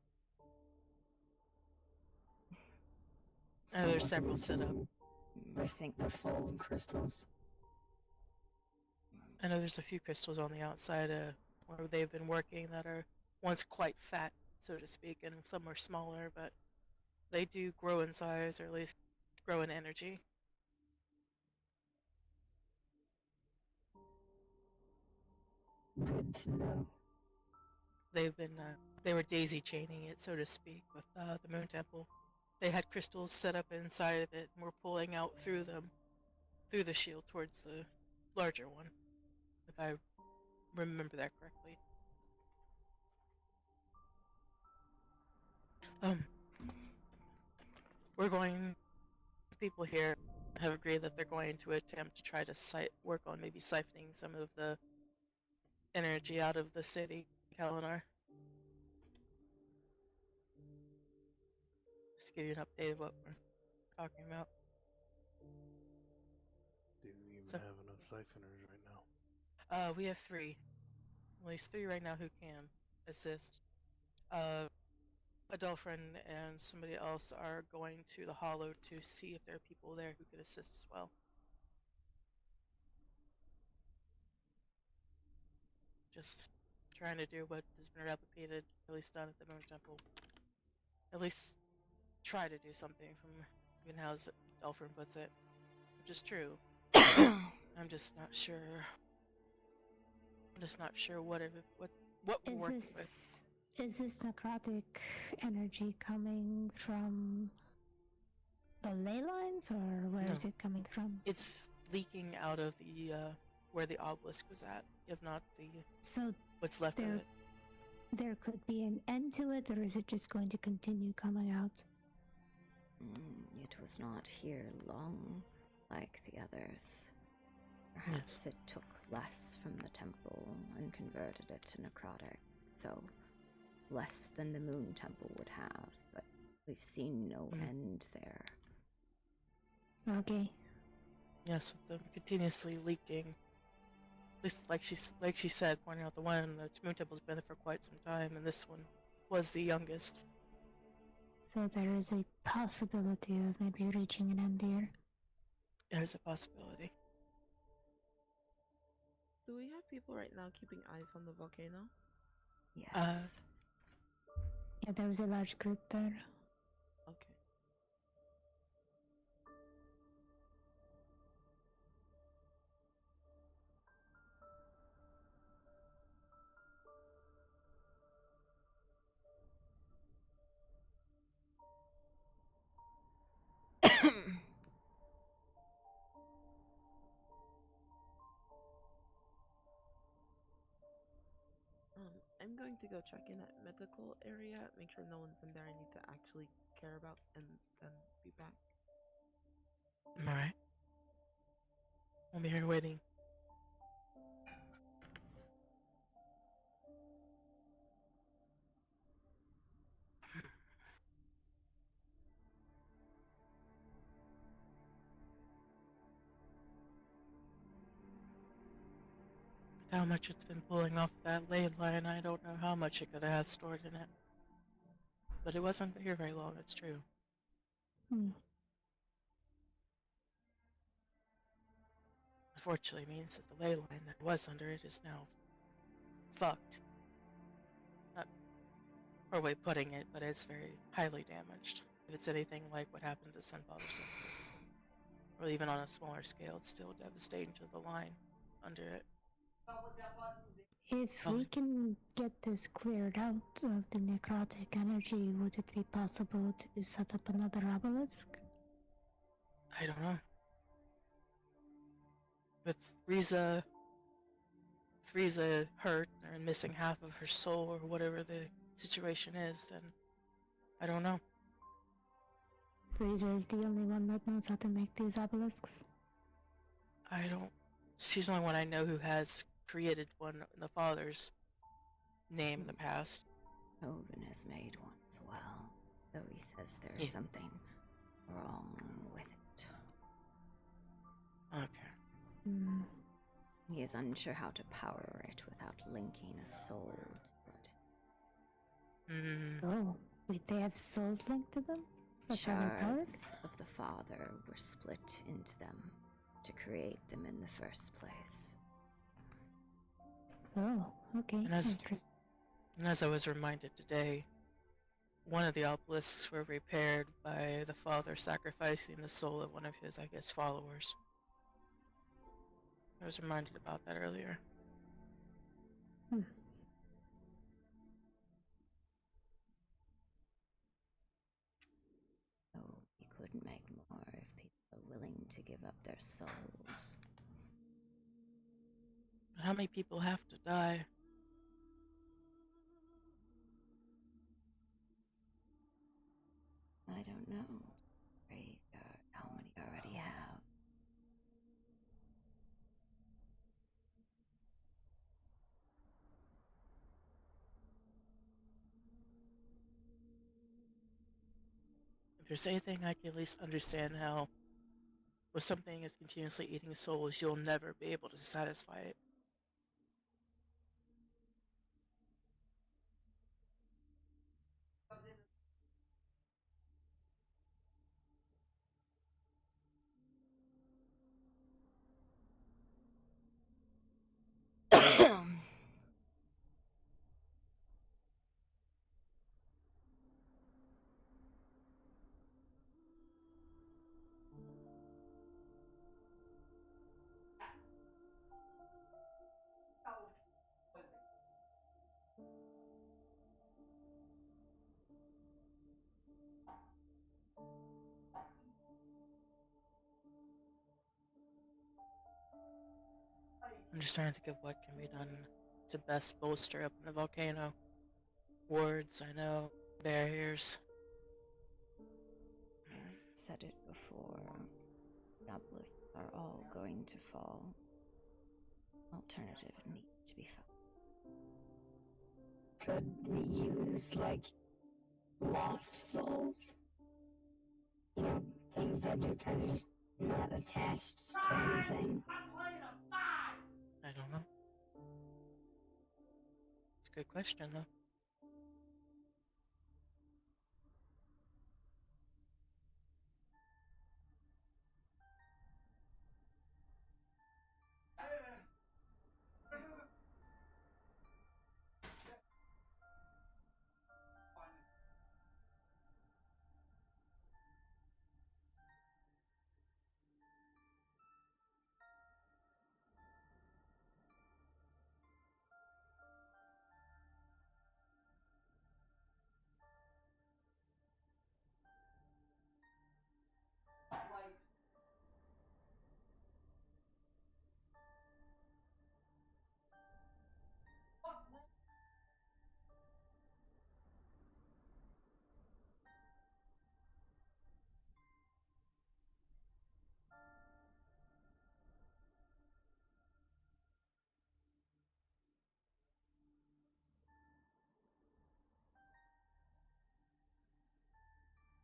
So There's what several do we set up. do with the full crystals? I know there's a few crystals on the outside where they've been working that are once quite fat, so to speak, and some are smaller, but they do grow in size, or at least grow in energy. Good to know. They were daisy chaining it, so to speak, with the Moon Temple. They had crystals set up inside of it, and were pulling out through them, through the shield towards the larger one, if I remember that correctly. People here have agreed that they're going to attempt to try to work on maybe siphoning some of the energy out of the city, Kalinar. Just give you an update of what we're talking about. Do you even have enough siphoners right now? We have 3. At least 3 right now who can assist. Adolfrin and somebody else are going to the Hollow to see if there are people there who could assist as well. Just trying to do what has been replicated, at least done at the Moon Temple. At least try to do something from even how Adolfrin puts it, which is true. I'm just not sure. I'm just not sure what we're working with. Is this necrotic energy coming from the ley lines, or where is it coming from? It's leaking out of the where the obelisk was at, if not what's left of it. There could be an end to it, or is it just going to continue coming out? It was not here long, like the others. Perhaps it took less from the temple and converted it to necrotic, so less than the Moon Temple would have, but we've seen no end there. Okay. Yes, with them continuously leaking. At least, like she said, pointing out the Moon Temple's been there for quite some time, and this one was the youngest. So there is a possibility of maybe reaching an end here. There's a possibility. Do we have people right now keeping eyes on the volcano? Yes. Yeah, there was a large group there. Okay. I'm going to go check in at medical area, make sure no one's in there I need to actually care about, and then be back. Alright. I'll be here waiting. With how much it's been pulling off that ley line, I don't know how much it could have stored in it. But it wasn't here very long, it's true. Unfortunately means that the ley line that was under it is now fucked. Not a poor way of putting it, but it's very highly damaged. If it's anything like what happened to Sunfather's Temple, or even on a smaller scale, it's still devastating to the line under it. If we can get this cleared out of the necrotic energy, would it be possible to set up another obelisk? I don't know. With Riza hurt and missing half of her soul, or whatever the situation is, then I don't know. Riza is the only one that knows how to make these obelisks. She's the only one I know who has created one in the father's name in the past. Odin has made one as well, though he says there's something wrong with it. Okay. He is unsure how to power it without linking a soul to it. Oh, wait, they have souls linked to them? That's how they're powered? Shards of the Father were split into them to create them in the first place. Oh, okay. And as I was reminded today, one of the obelisks were repaired by the Father sacrificing the soul of one of his, I guess, followers. I was reminded about that earlier. Oh, he couldn't make more if people are willing to give up their souls. But how many people have to die? I don't know. Graveyard, how many already have? If there's anything I can at least understand how, with something is continuously eating souls, you'll never be able to satisfy it. I'm just trying to think of what can be done to best bolster up in the volcano. Wards, I know, barriers. I've said it before. The obelisks are all going to fall. Alternative needs to be found. Could we use, like, lost souls? You know, things that are kind of just not attached to anything. I don't know. It's a good question, though.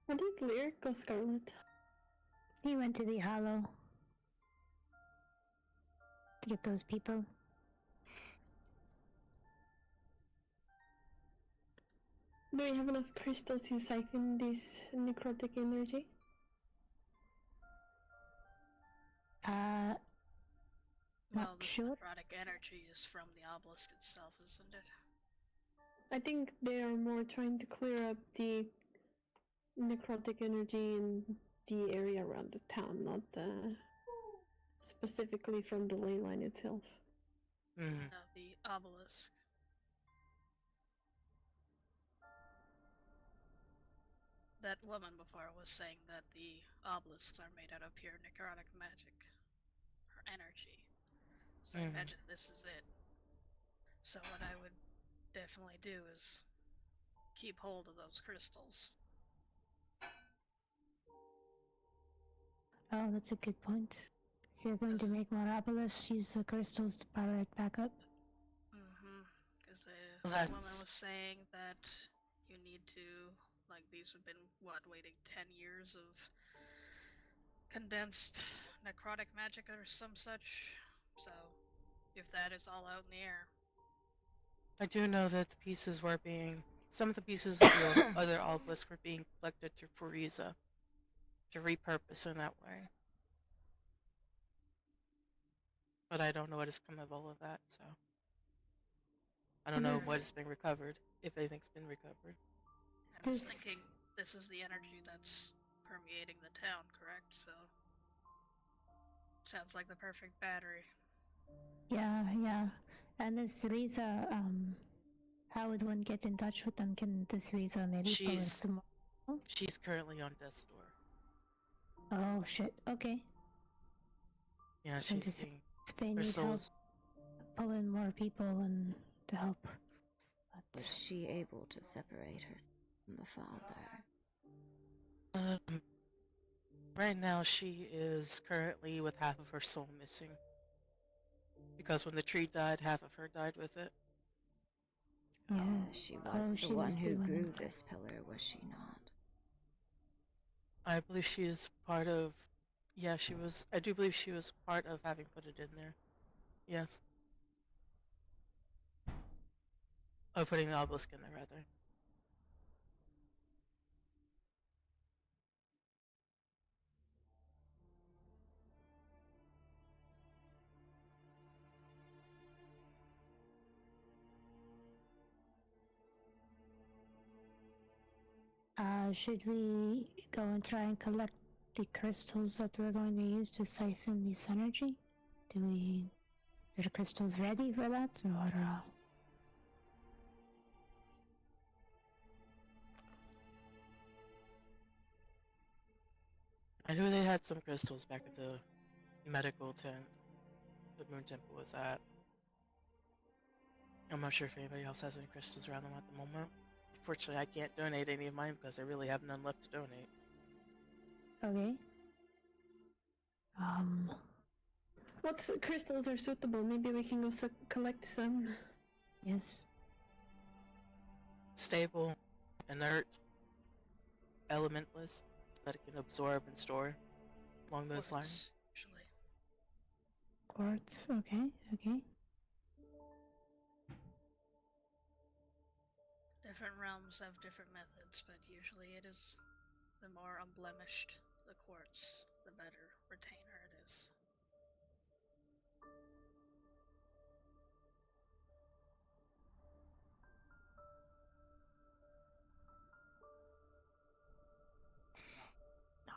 Where did Lear go, Scarlet? He went to the Hollow to get those people. Do we have enough crystals to siphon this necrotic energy? Well, the sure. necrotic energy is from the obelisk itself, isn't it? I think they are more trying to clear up the necrotic energy in the area around the town, not specifically from the ley line itself. No, the obelisk. That woman before was saying that the obelisks are made out of pure necrotic magic, or energy. So I imagine this is it. So what I would definitely do is keep hold of those crystals. Oh, that's a good point. If you're going to make more obelisks, use the crystals to power it back up. Because the woman was saying that you need to, like, these have been, waiting 10 years of condensed necrotic magic or some such. So, if that is all out in the air. I do know that the pieces were being, some of the pieces of the other obelisk were being collected through Foriza to repurpose in that way. But I don't know what has come of all of that, so I don't know what has been recovered, if anything's been recovered. I'm just thinking this is the energy that's permeating the town, correct? So, sounds like the perfect battery. Yeah. And this Riza, how would one get in touch with them? Can this Riza maybe pull in some more? She's currently on death's door. Oh shit, okay. Yeah, So she's being, if they her need help, soul's, pull in more people and to help. Was she able to separate her from the father? right now she is currently with half of her soul missing. Because when the tree died, half of her died with it. Yeah, she was the one who grew this pillar, was she not? I believe she is part of, yeah, she was, I do believe she was part of having put it in there. Yes. Oh, putting the obelisk in there, rather. Should we go and try and collect the crystals that we're going to use to siphon this energy? Are the crystals ready for that, or I knew they had some crystals back at the medical tent the Moon Temple was at. I'm not sure if anybody else has any crystals around them at the moment. Fortunately, I can't donate any of mine because I really have none left to donate. okay? What crystals are suitable? Maybe we can go collect some. Yes. Stable, inert, elementless, that it can absorb and store along those lines. Quartz, okay. Different realms have different methods, but usually it is the more unblemished the quartz, the better retainer it is.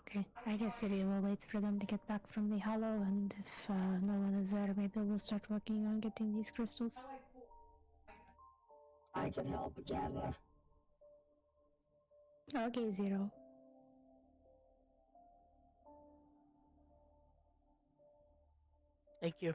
Okay, I guess maybe we'll wait for them to get back from the hollow, and if no one is there, maybe we'll start working on getting these crystals. I can help gather. Okay, Zero. Thank you.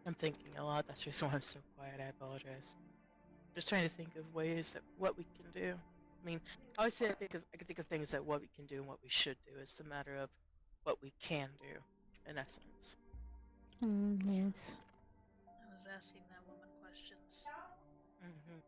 I'm thinking a lot. That's the reason why I'm so quiet. I apologize. Just trying to think of ways that what we can do. I mean, obviously, I can think of things that what we can do and what we should do. It's a matter of what we can do, in essence. Yes. I was asking that woman questions. Mm-hmm.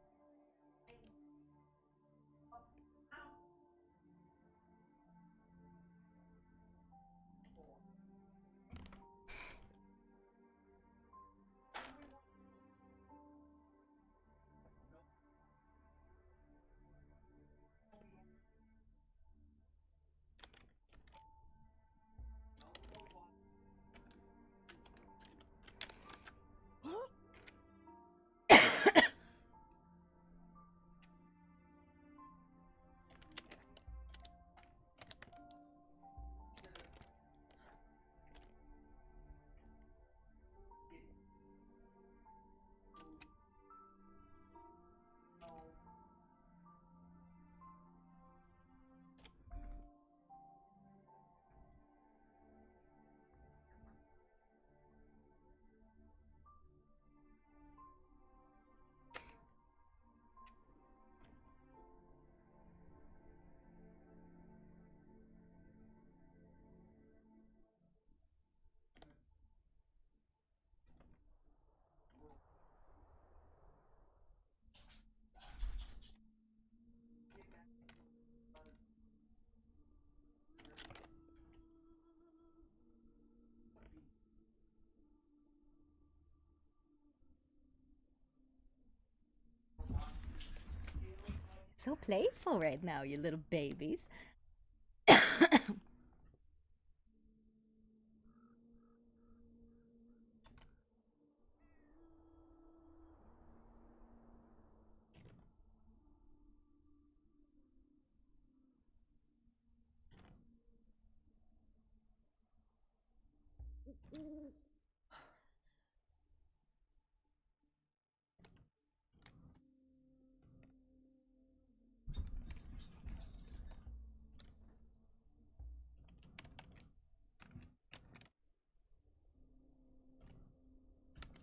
So playful right now, you little babies.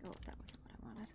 Oh, that wasn't what I wanted.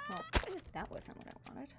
Well, that wasn't what I wanted.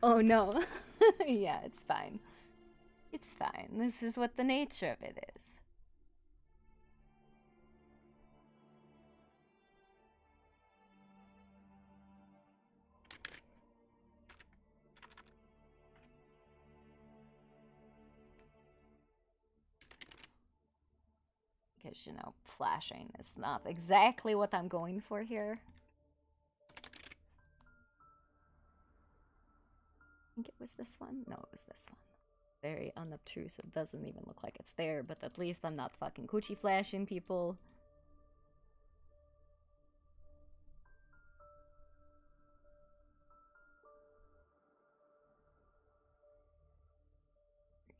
Oh no. Yeah, it's fine. It's fine. This is what the nature of it is. Because, you know, flashing is not exactly what I'm going for here. I think it was this one. No, it was this one. Very unobtrusive. Doesn't even look like it's there, but at least I'm not fucking coochie flashing people.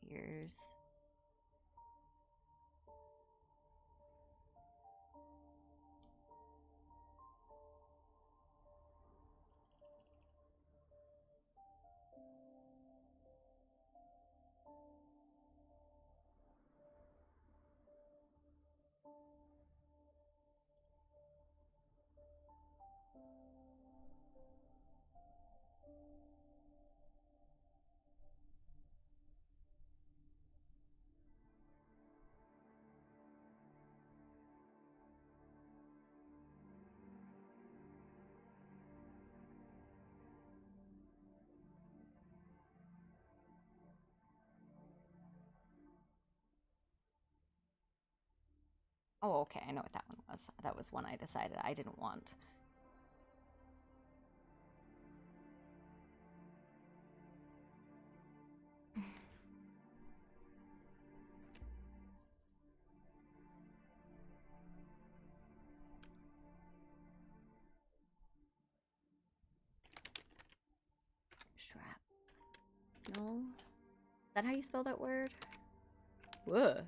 Ears. Oh, okay, I know what that one was. That was one I decided I didn't want. Strap. No? Is that how you spell that word? Whoa.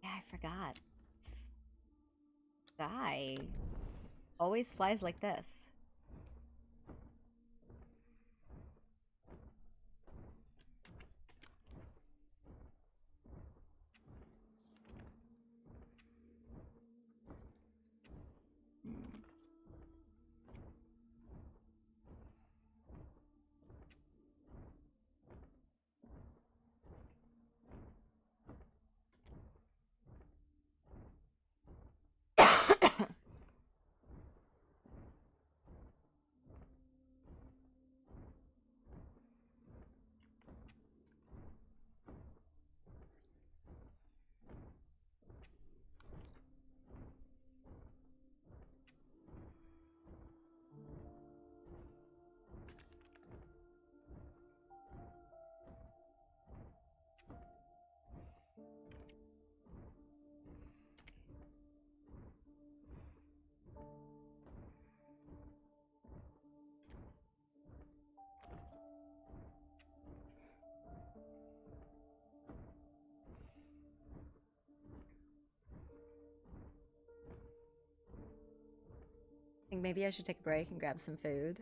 Yeah, I forgot. Sky always flies like this. I think maybe I should take a break and grab some food.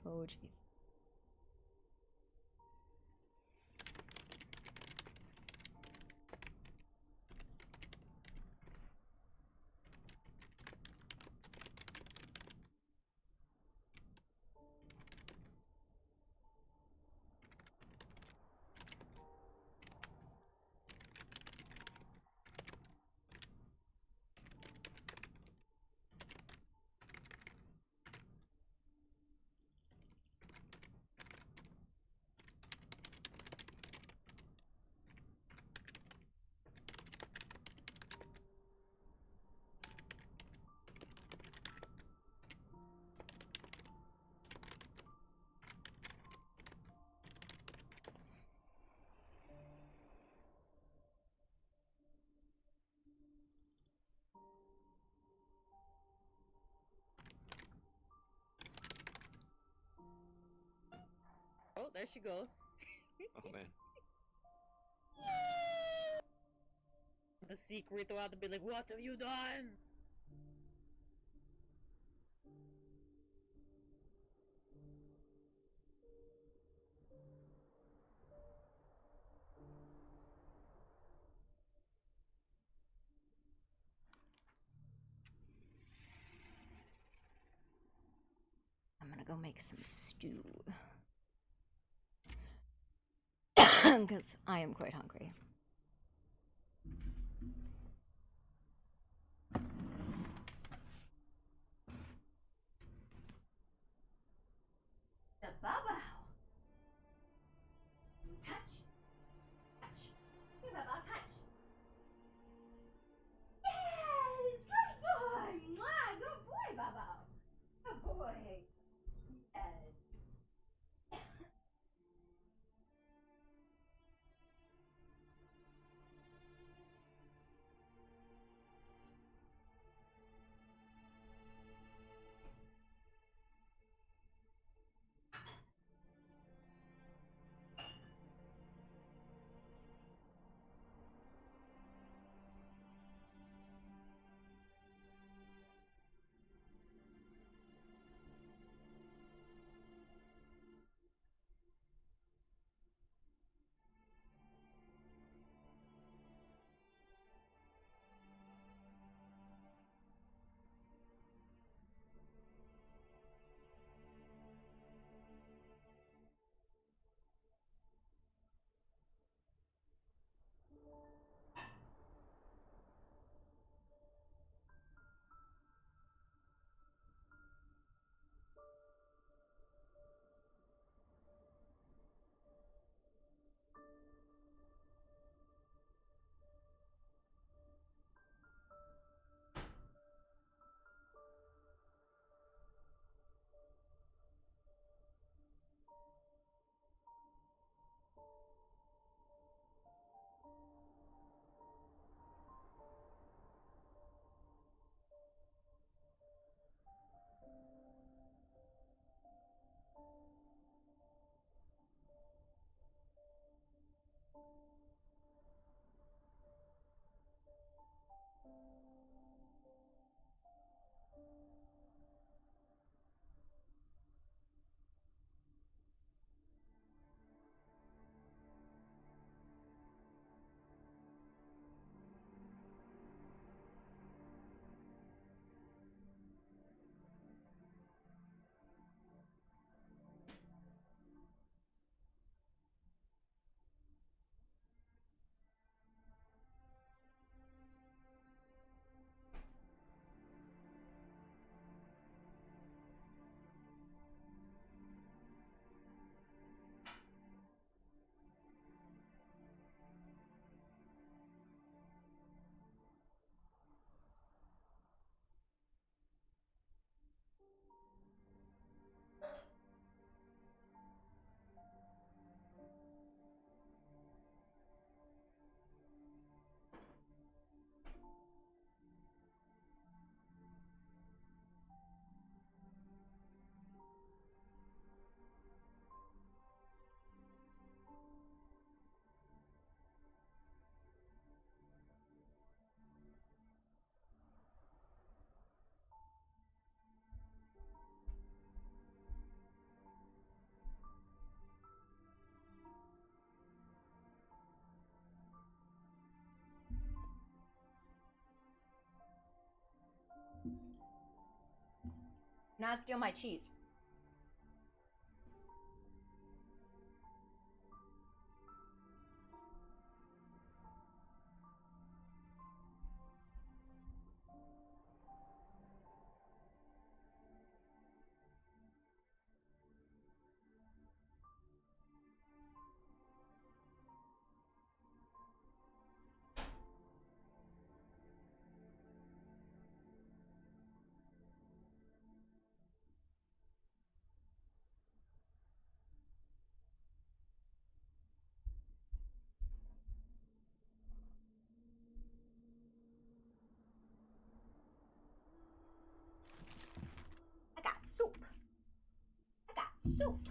Oh, jeez. Oh, there she goes. Oh man. The secret will have to be like, what have you done? I'm gonna go make some stew. Because I am quite hungry. The Baba. Touch. Touch. Hey, Baba, touch. Yes! Good boy! Mwah! Good boy, Baba. Good boy. Yes. Not steal my cheese. I got soup. I got soup.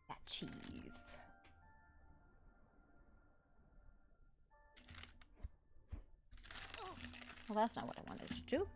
That cheese. Well, that's not what I wanted to do.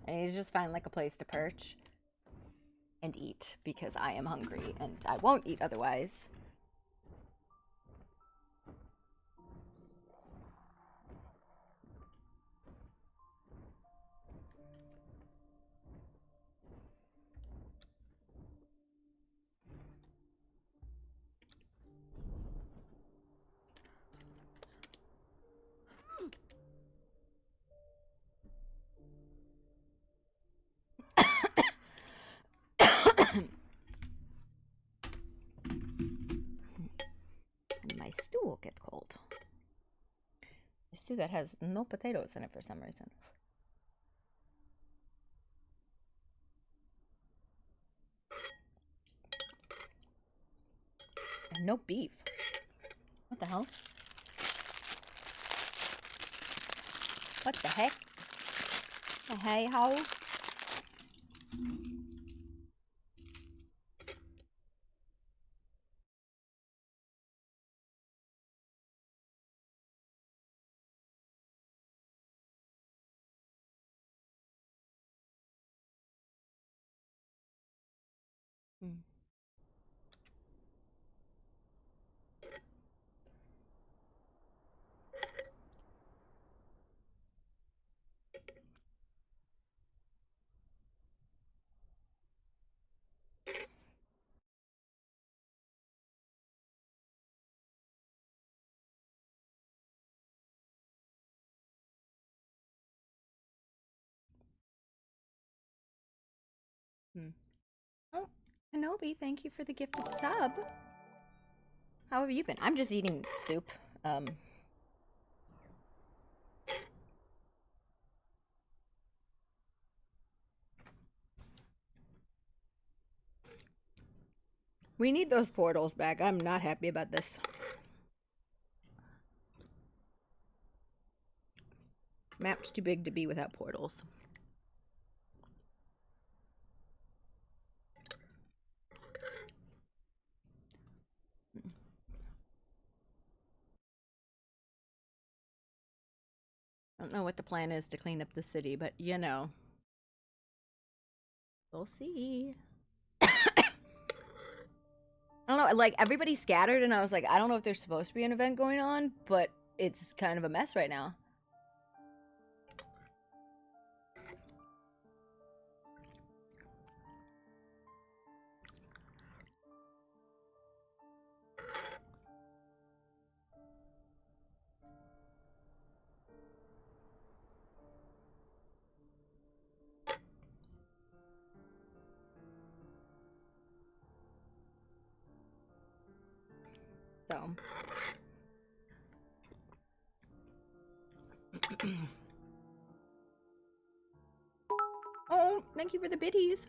I need to just find like a place to perch and eat because I am hungry and I won't eat otherwise. My stew will get cold. A stew that has no potatoes in it for some reason. And no beef. What the hell? What the heck? Hey, how? Oh, Kenobi, thank you for the gifted sub. How have you been? I'm just eating soup. We need those portals back. I'm not happy about this. Map's too big to be without portals. I don't know what the plan is to clean up the city, but you know. We'll see. I don't know, like everybody scattered and I was like, I don't know if there's supposed to be an event going on, but it's kind of a mess right now. So. Oh, thank you for the biddies.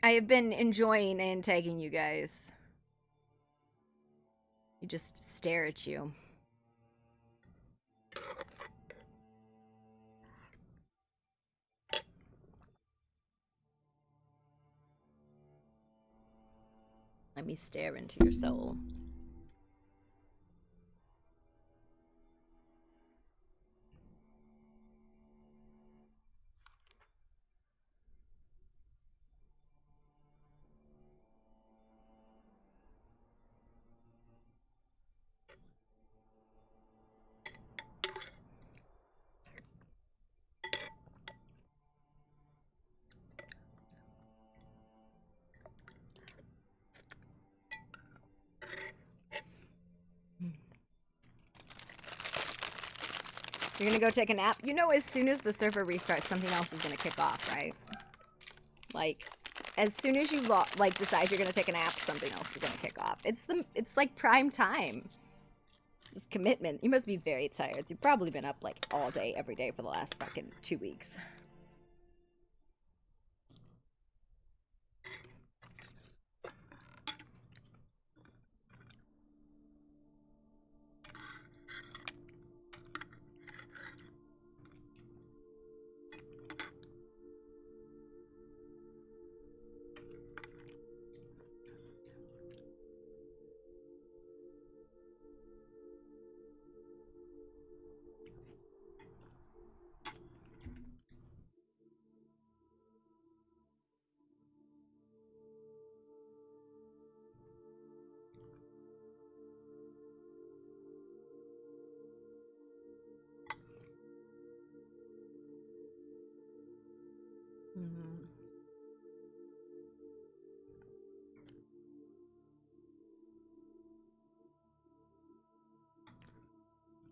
I have been enjoying and tagging you guys. You just stare at you. Let me stare into your soul. You're gonna go take a nap? You know, as soon as the server restarts, something else is gonna kick off, right? Like, as soon as you like decide you're gonna take a nap, something else is gonna kick off. It's like prime time. This commitment. You must be very tired. You've probably been up like all day, every day for the last fucking 2 weeks.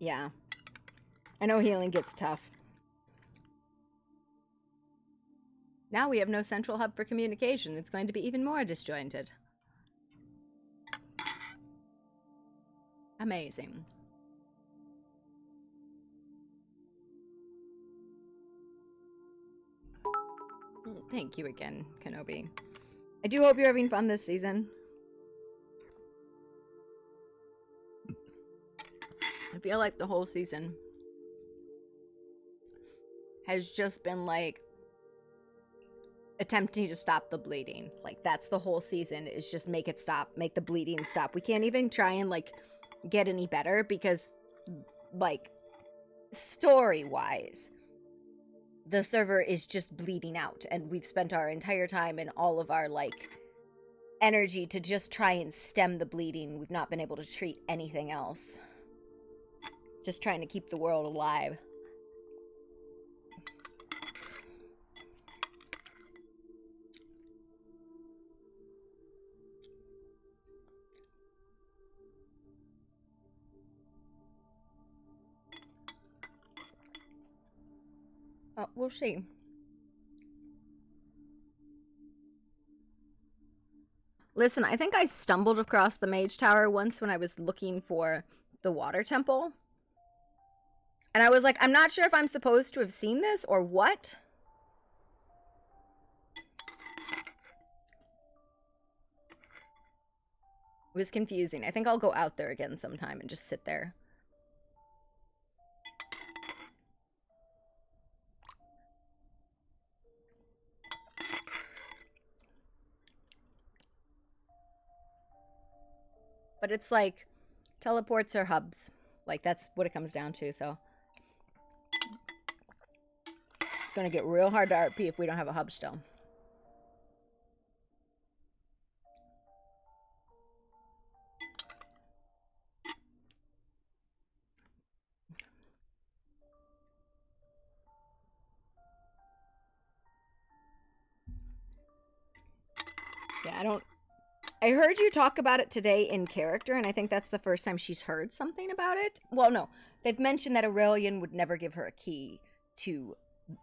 Yeah. I know healing gets tough. Now we have no central hub for communication. It's going to be even more disjointed. Amazing. Thank you again, Kenobi. I do hope you're having fun this season. I feel like the whole season has just been like attempting to stop the bleeding. Like that's the whole season, is just make it stop, make the bleeding stop. We can't even try and like get any better because like story-wise the server is just bleeding out, and we've spent our entire time and all of our like energy to just try and stem the bleeding. We've not been able to treat anything else. Just trying to keep the world alive. We'll see. Listen, I think I stumbled across the Mage Tower once when I was looking for the Water Temple. And I was like, I'm not sure if I'm supposed to have seen this or what. It was confusing. I think I'll go out there again sometime and just sit there. But it's like teleports or hubs. Like that's what it comes down to, so. It's gonna get real hard to RP if we don't have a hub still. Yeah, I heard you talk about it today in character, and I think that's the first time she's heard something about it. Well, no. They've mentioned that Aurelian would never give her a key to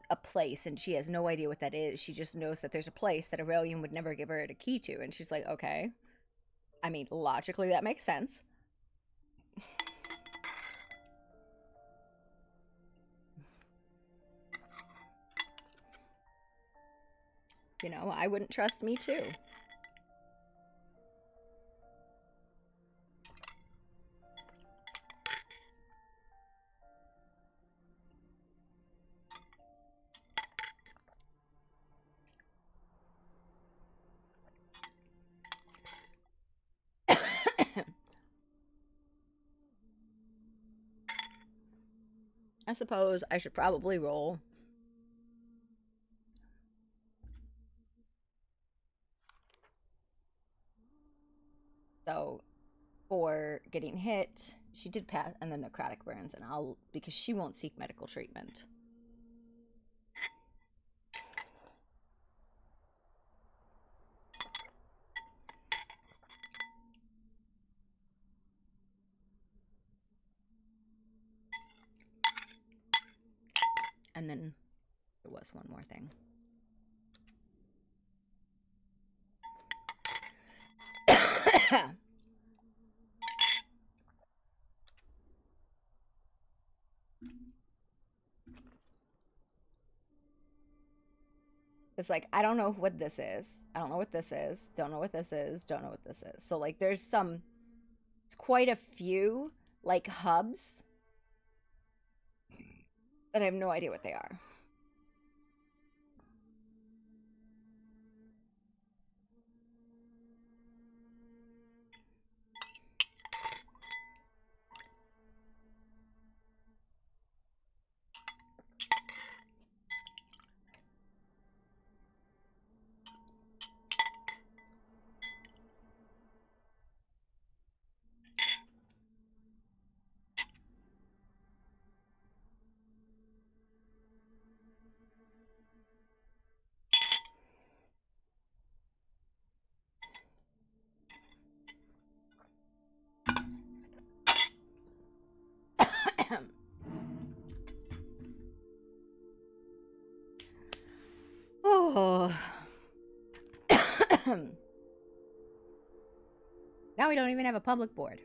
a place, and she has no idea what that is. She just knows that there's a place that Aurelian would never give her a key to, and she's like, okay. I mean, logically, that makes sense. You know, I wouldn't trust me too. I suppose I should probably roll. So, for getting hit, she did pass, and then necrotic burns, and because she won't seek medical treatment. And then there was one more thing. It's like, I don't know what this is. I don't know what this is. Don't know what this is. Don't know what this is. So, like, there's quite a few, like, hubs. But I have no idea what they are. Oh. Now we don't even have a public board.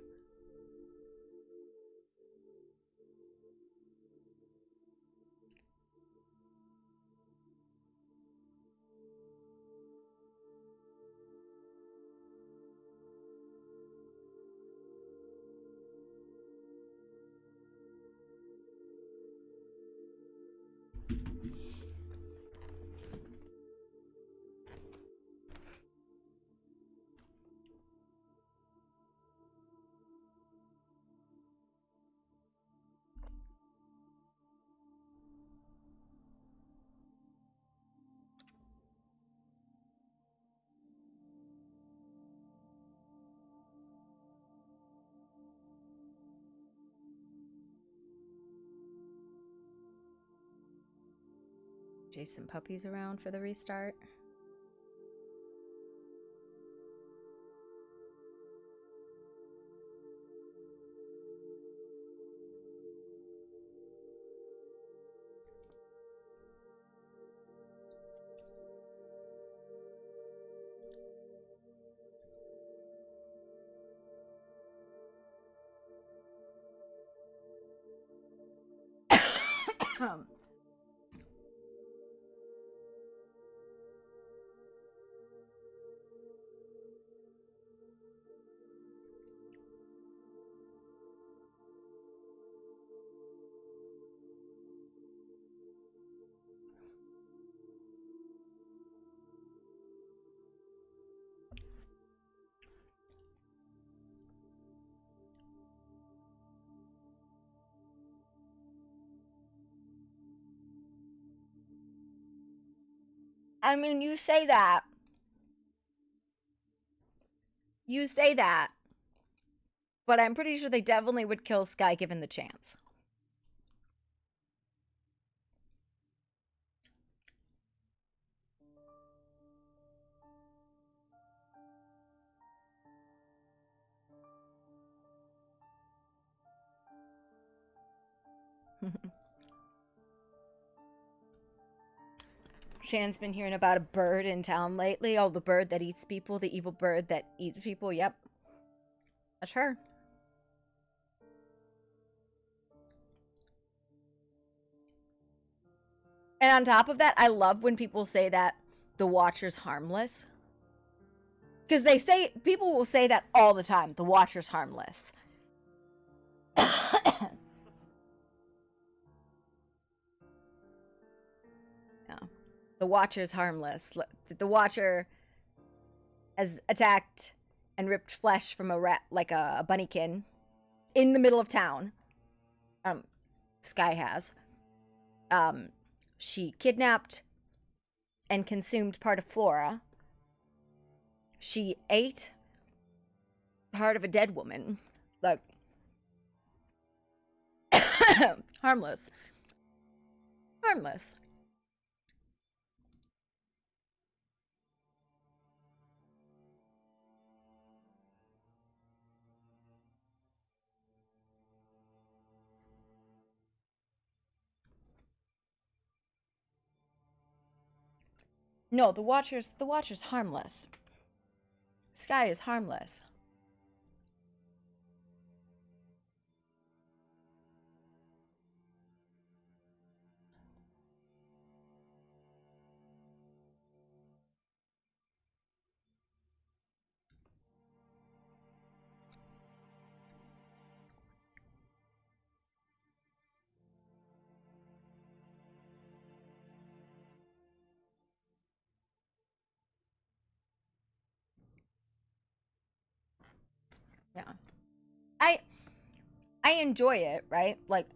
Jason Puppy's around for the restart. I mean, you say that. You say that. But I'm pretty sure they definitely would kill Sky given the chance. Shan's been hearing about a bird in town lately. Oh, the bird that eats people. The evil bird that eats people. Yep. That's her. And on top of that, I love when people say that the Watcher's harmless. Because they say, people will say that all the time. The Watcher's harmless. Yeah. The Watcher's harmless. The Watcher has attacked and ripped flesh from a rat, like a bunnykin, in the middle of town. Sky has. She kidnapped and consumed part of Flora. She ate part of a dead woman. Like, harmless. Harmless. No, the Watcher's harmless. Sky is harmless. Yeah. I enjoy it, right? Like,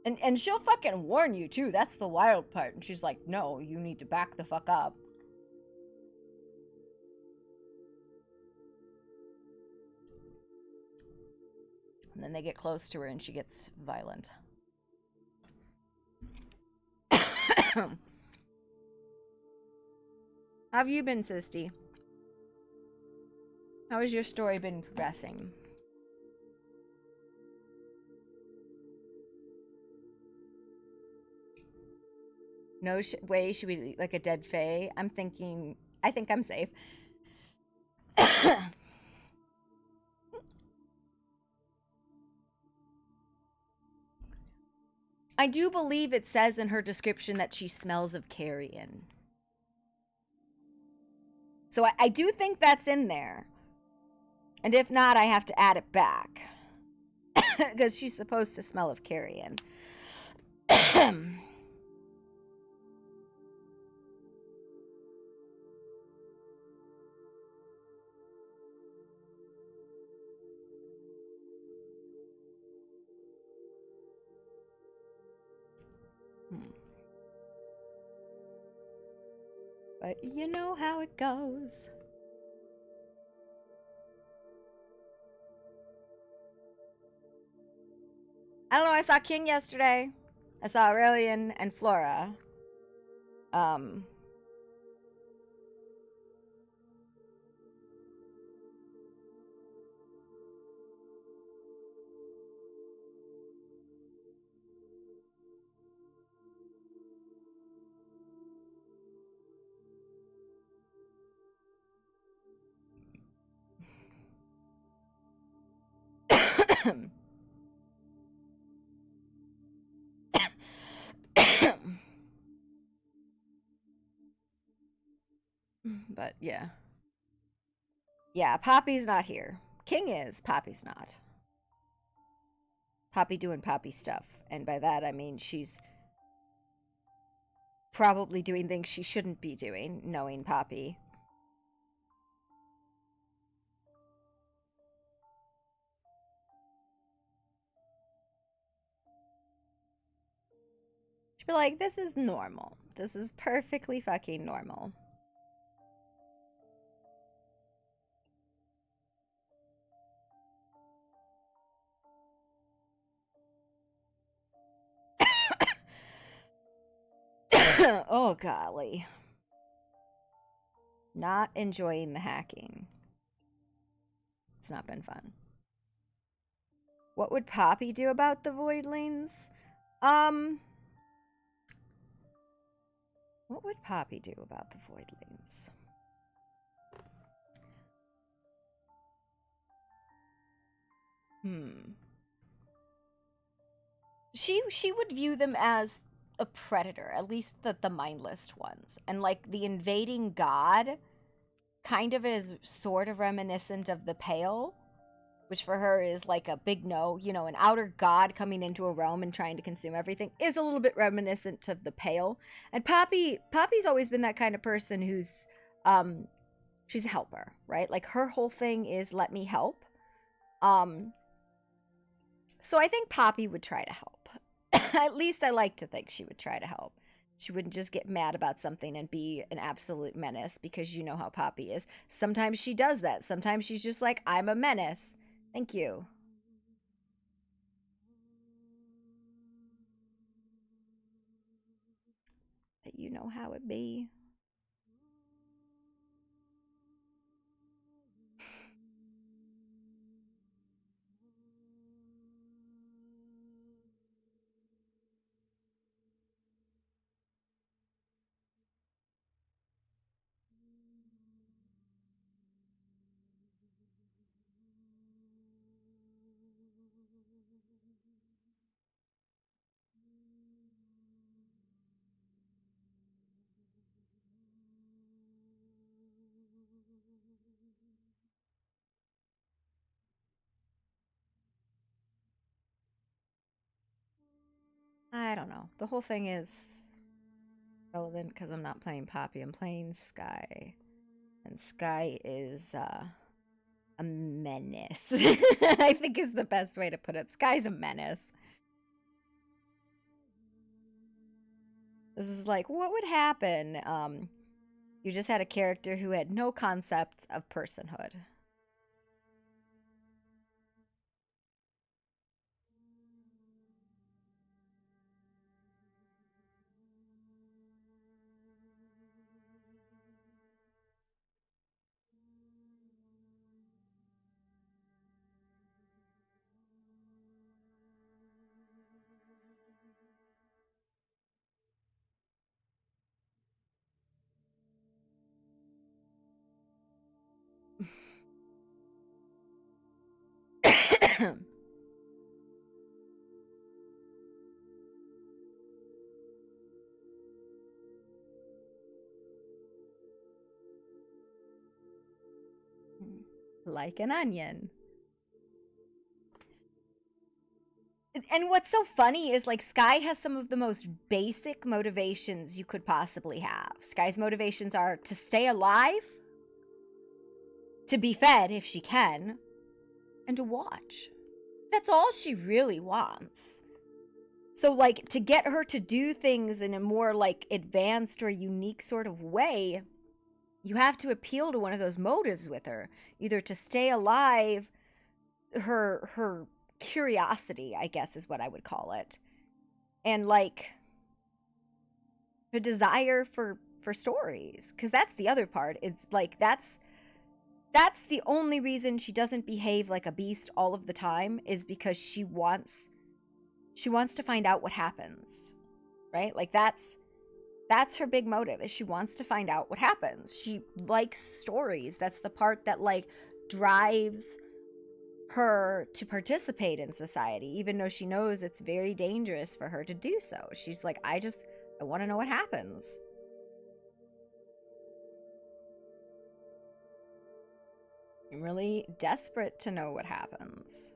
and she'll fucking warn you too. That's the wild part. And she's like, "No, you need to back the fuck up." And then they get close to her and she gets violent. How have you been, Sisty? How has your story been progressing? No way should we eat like a dead fae. I'm thinking, I think I'm safe. I do believe it says in her description that she smells of carrion. So I do think that's in there. And if not, I have to add it back. Because she's supposed to smell of carrion. But you know how it goes. I don't know, I saw King yesterday. I saw Aurelian and Flora. But yeah. Yeah, Poppy's not here. King is, Poppy's not. Poppy doing Poppy stuff. And by that I mean she's probably doing things she shouldn't be doing, knowing Poppy. She'd be like, this is normal. This is perfectly fucking normal. Oh, golly. Not enjoying the hacking. It's not been fun. What would Poppy do about the voidlings? What would Poppy do about the voidlings? She would view them as a predator, at least the mindless ones. And like the invading god kind of is sort of reminiscent of the Pale, which for her is like a big no. You know, an outer god coming into a realm and trying to consume everything is a little bit reminiscent of the Pale. And Poppy's always been that kind of person who's she's a helper, right? Like her whole thing is let me help. So I think Poppy would try to help. At least I like to think she would try to help. She wouldn't just get mad about something and be an absolute menace, because you know how Poppy is. Sometimes she does that. Sometimes she's just like, I'm a menace. Thank you. But you know how it be. I don't know. The whole thing is relevant because I'm not playing Poppy. I'm playing Sky. And Sky is a menace. I think is the best way to put it. Sky's a menace. This is like, what would happen? You just had a character who had no concept of personhood. Like an onion. And what's so funny is, like, Sky has some of the most basic motivations you could possibly have. Sky's motivations are to stay alive, to be fed if she can, and to watch. That's all she really wants. So, like, to get her to do things in a more, like, advanced or unique sort of way, you have to appeal to one of those motives with her. Either to stay alive, her curiosity, I guess is what I would call it. And, like, her desire for stories. Because that's the other part. It's, like, that's the only reason she doesn't behave like a beast all of the time, is because she wants to find out what happens, right? Like, that's her big motive, is she wants to find out what happens. She likes stories. That's the part that, like, drives her to participate in society, even though she knows it's very dangerous for her to do so. She's like, I want to know what happens. I'm really desperate to know what happens.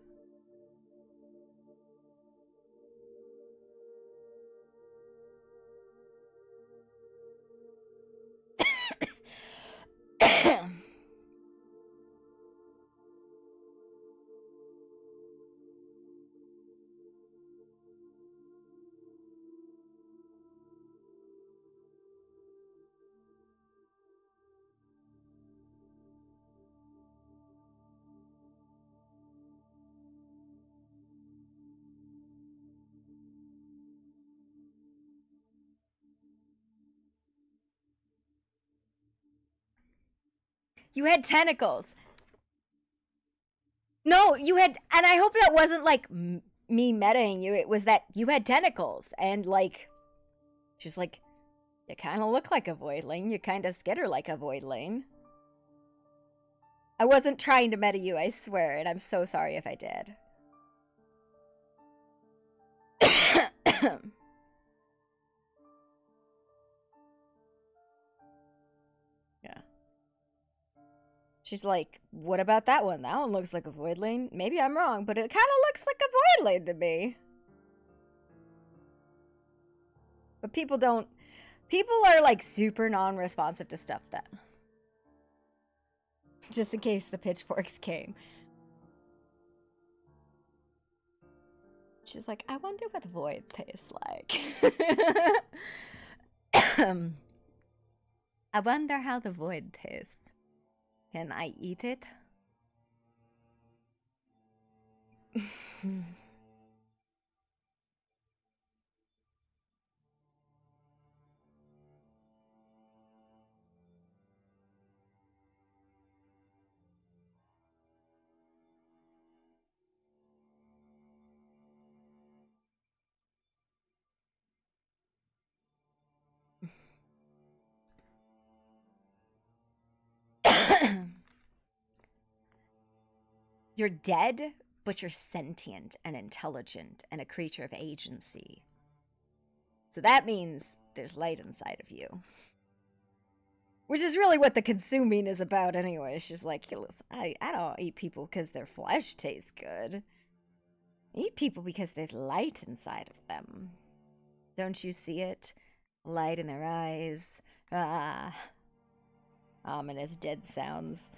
You had tentacles. No, you had, and I hope that wasn't like me metaing you. It was that you had tentacles, and like, she's like, you kind of look like a voidling. You kind of skitter like a voidling. I wasn't trying to meta you, I swear, and I'm so sorry if I did. Yeah. She's like, what about that one? That one looks like a voidling. Maybe I'm wrong, but it kind of looks like a voidling to me. But people are like super non-responsive to stuff then. Just in case the pitchforks came. She's like, I wonder what void tastes like. I wonder how the void tastes. Can I eat it? You're dead, but you're sentient and intelligent and a creature of agency. So that means there's light inside of you. Which is really what the consuming is about anyway. She's like, hey, listen, I don't eat people because their flesh tastes good. I eat people because there's light inside of them. Don't you see it? Light in their eyes. Ah. Ominous dead sounds.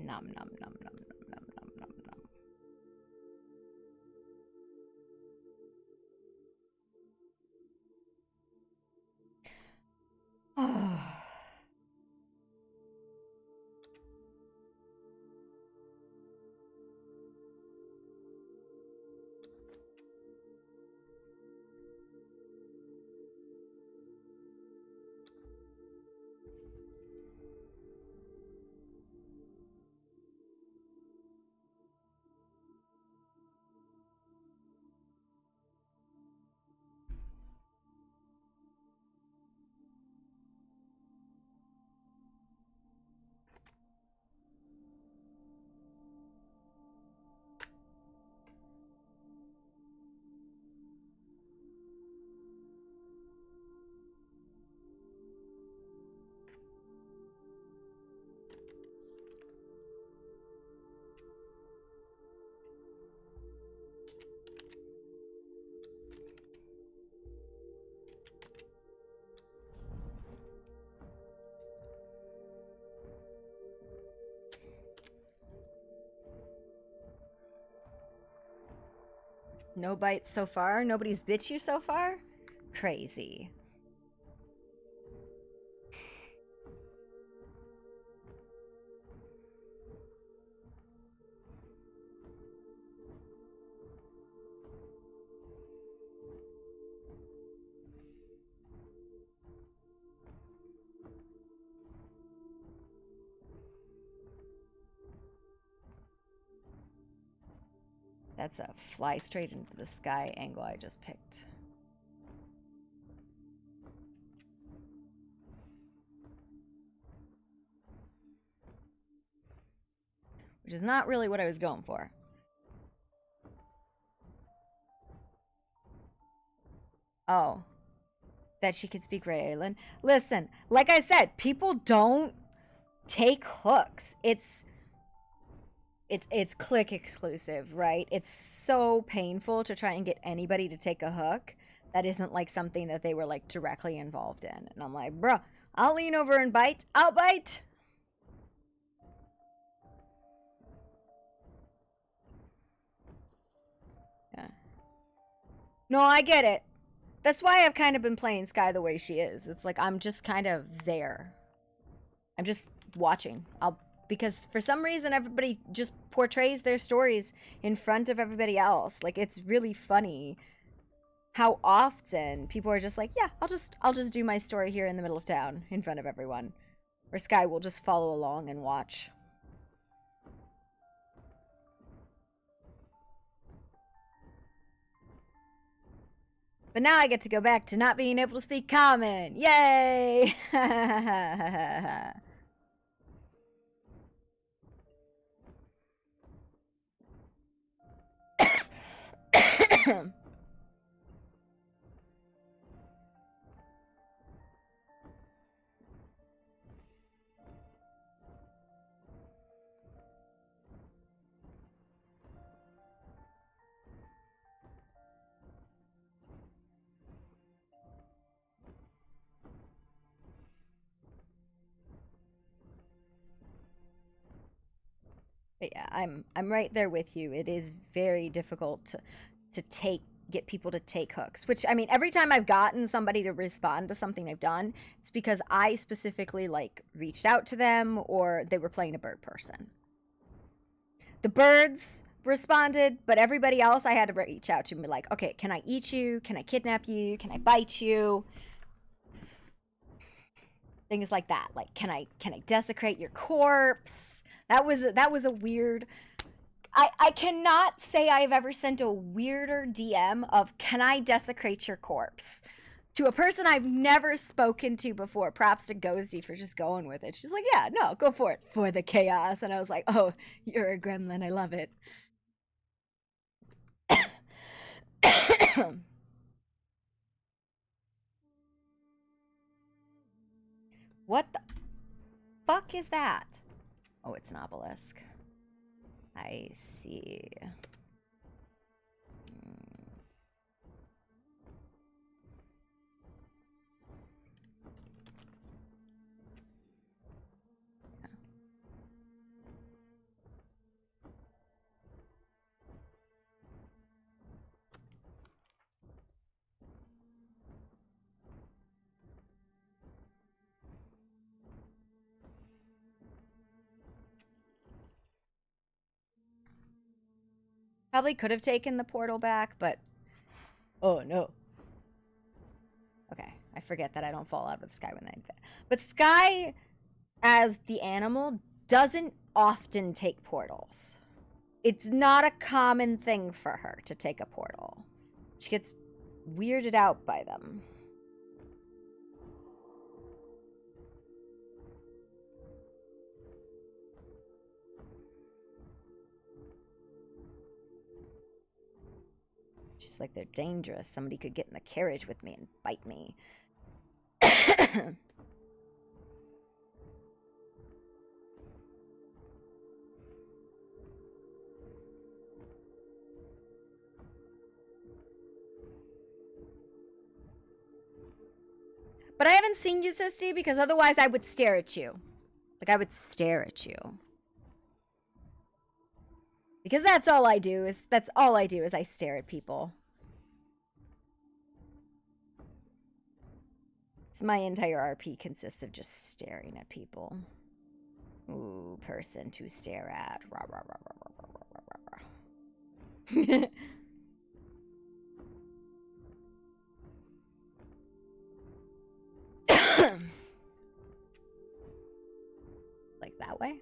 Nom nom nom nom nom nom nom nom nom. No bites so far? Nobody's bit you so far? Crazy. That's a fly straight into the sky angle I just picked. Which is not really what I was going for. Oh. That she could speak Raylan. Listen, like I said, people don't take hooks. It's click exclusive, right? It's so painful to try and get anybody to take a hook that isn't like something that they were like directly involved in. And I'm like, bruh, I'll lean over and bite. I'll bite. Yeah. No, I get it. That's why I've kind of been playing Sky the way she is. It's like I'm just kind of there. I'm just watching. Because for some reason everybody just portrays their stories in front of everybody else. Like it's really funny how often people are just like, yeah, I'll just do my story here in the middle of town in front of everyone. Or Sky will just follow along and watch. But now I get to go back to not being able to speak common. Yay! But yeah, I'm right there with you. It is very difficult to get people to take hooks. Which I mean, every time I've gotten somebody to respond to something I've done, it's because I specifically like reached out to them or they were playing a bird person. The birds responded, but everybody else I had to reach out to and be like, okay, can I eat you? Can I kidnap you? Can I bite you? Things like that. Like, can I desecrate your corpse? That was a weird. I cannot say I've ever sent a weirder DM of can I desecrate your corpse to a person I've never spoken to before. Props to Ghosty for just going with it. She's like, yeah, no, go for it, for the chaos. And I was like, oh, you're a gremlin. I love it. What the fuck is that? Oh, it's an obelisk. I see. Probably could have taken the portal back, but oh no. Okay, I forget that I don't fall out of the sky when I do that. But Sky, as the animal, doesn't often take portals. It's not a common thing for her to take a portal. She gets weirded out by them. She's like, they're dangerous. Somebody could get in the carriage with me and bite me. But I haven't seen you, Sisty, because otherwise I would stare at you. Like, I would stare at you. Because that's all I do is I stare at people. It's my entire RP consists of just staring at people. Ooh, person to stare at. Rah, rah, rah, rah, rah, rah, rah, rah. Like that way?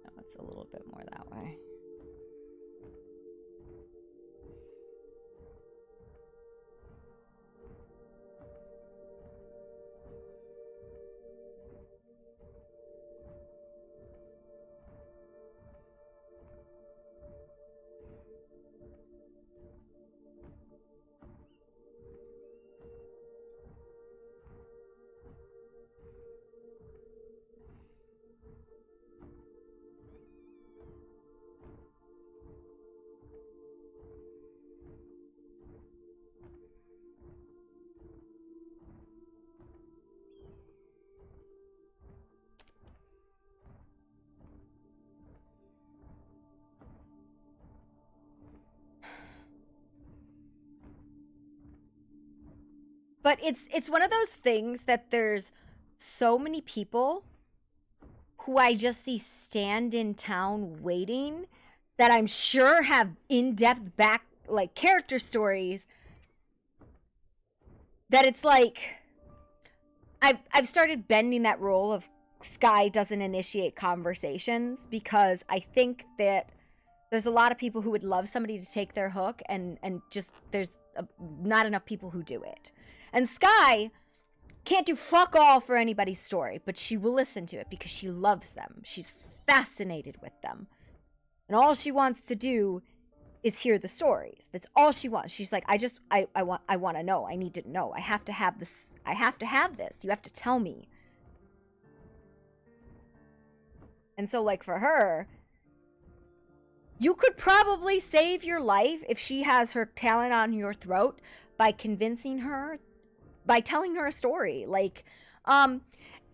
No, it's a little bit more that way. But it's one of those things that there's so many people who I just see stand in town waiting that I'm sure have in-depth character stories that it's like I've started bending that rule of Sky doesn't initiate conversations because I think that there's a lot of people who would love somebody to take their hook and just there's not enough people who do it. And Sky can't do fuck all for anybody's story, but she will listen to it because she loves them. She's fascinated with them. And all she wants to do is hear the stories. That's all she wants. She's like, I want to know. I need to know. I have to have this. I have to have this. You have to tell me. And so like for her, you could probably save your life if she has her talent on your throat by convincing her, by telling her a story. Like, and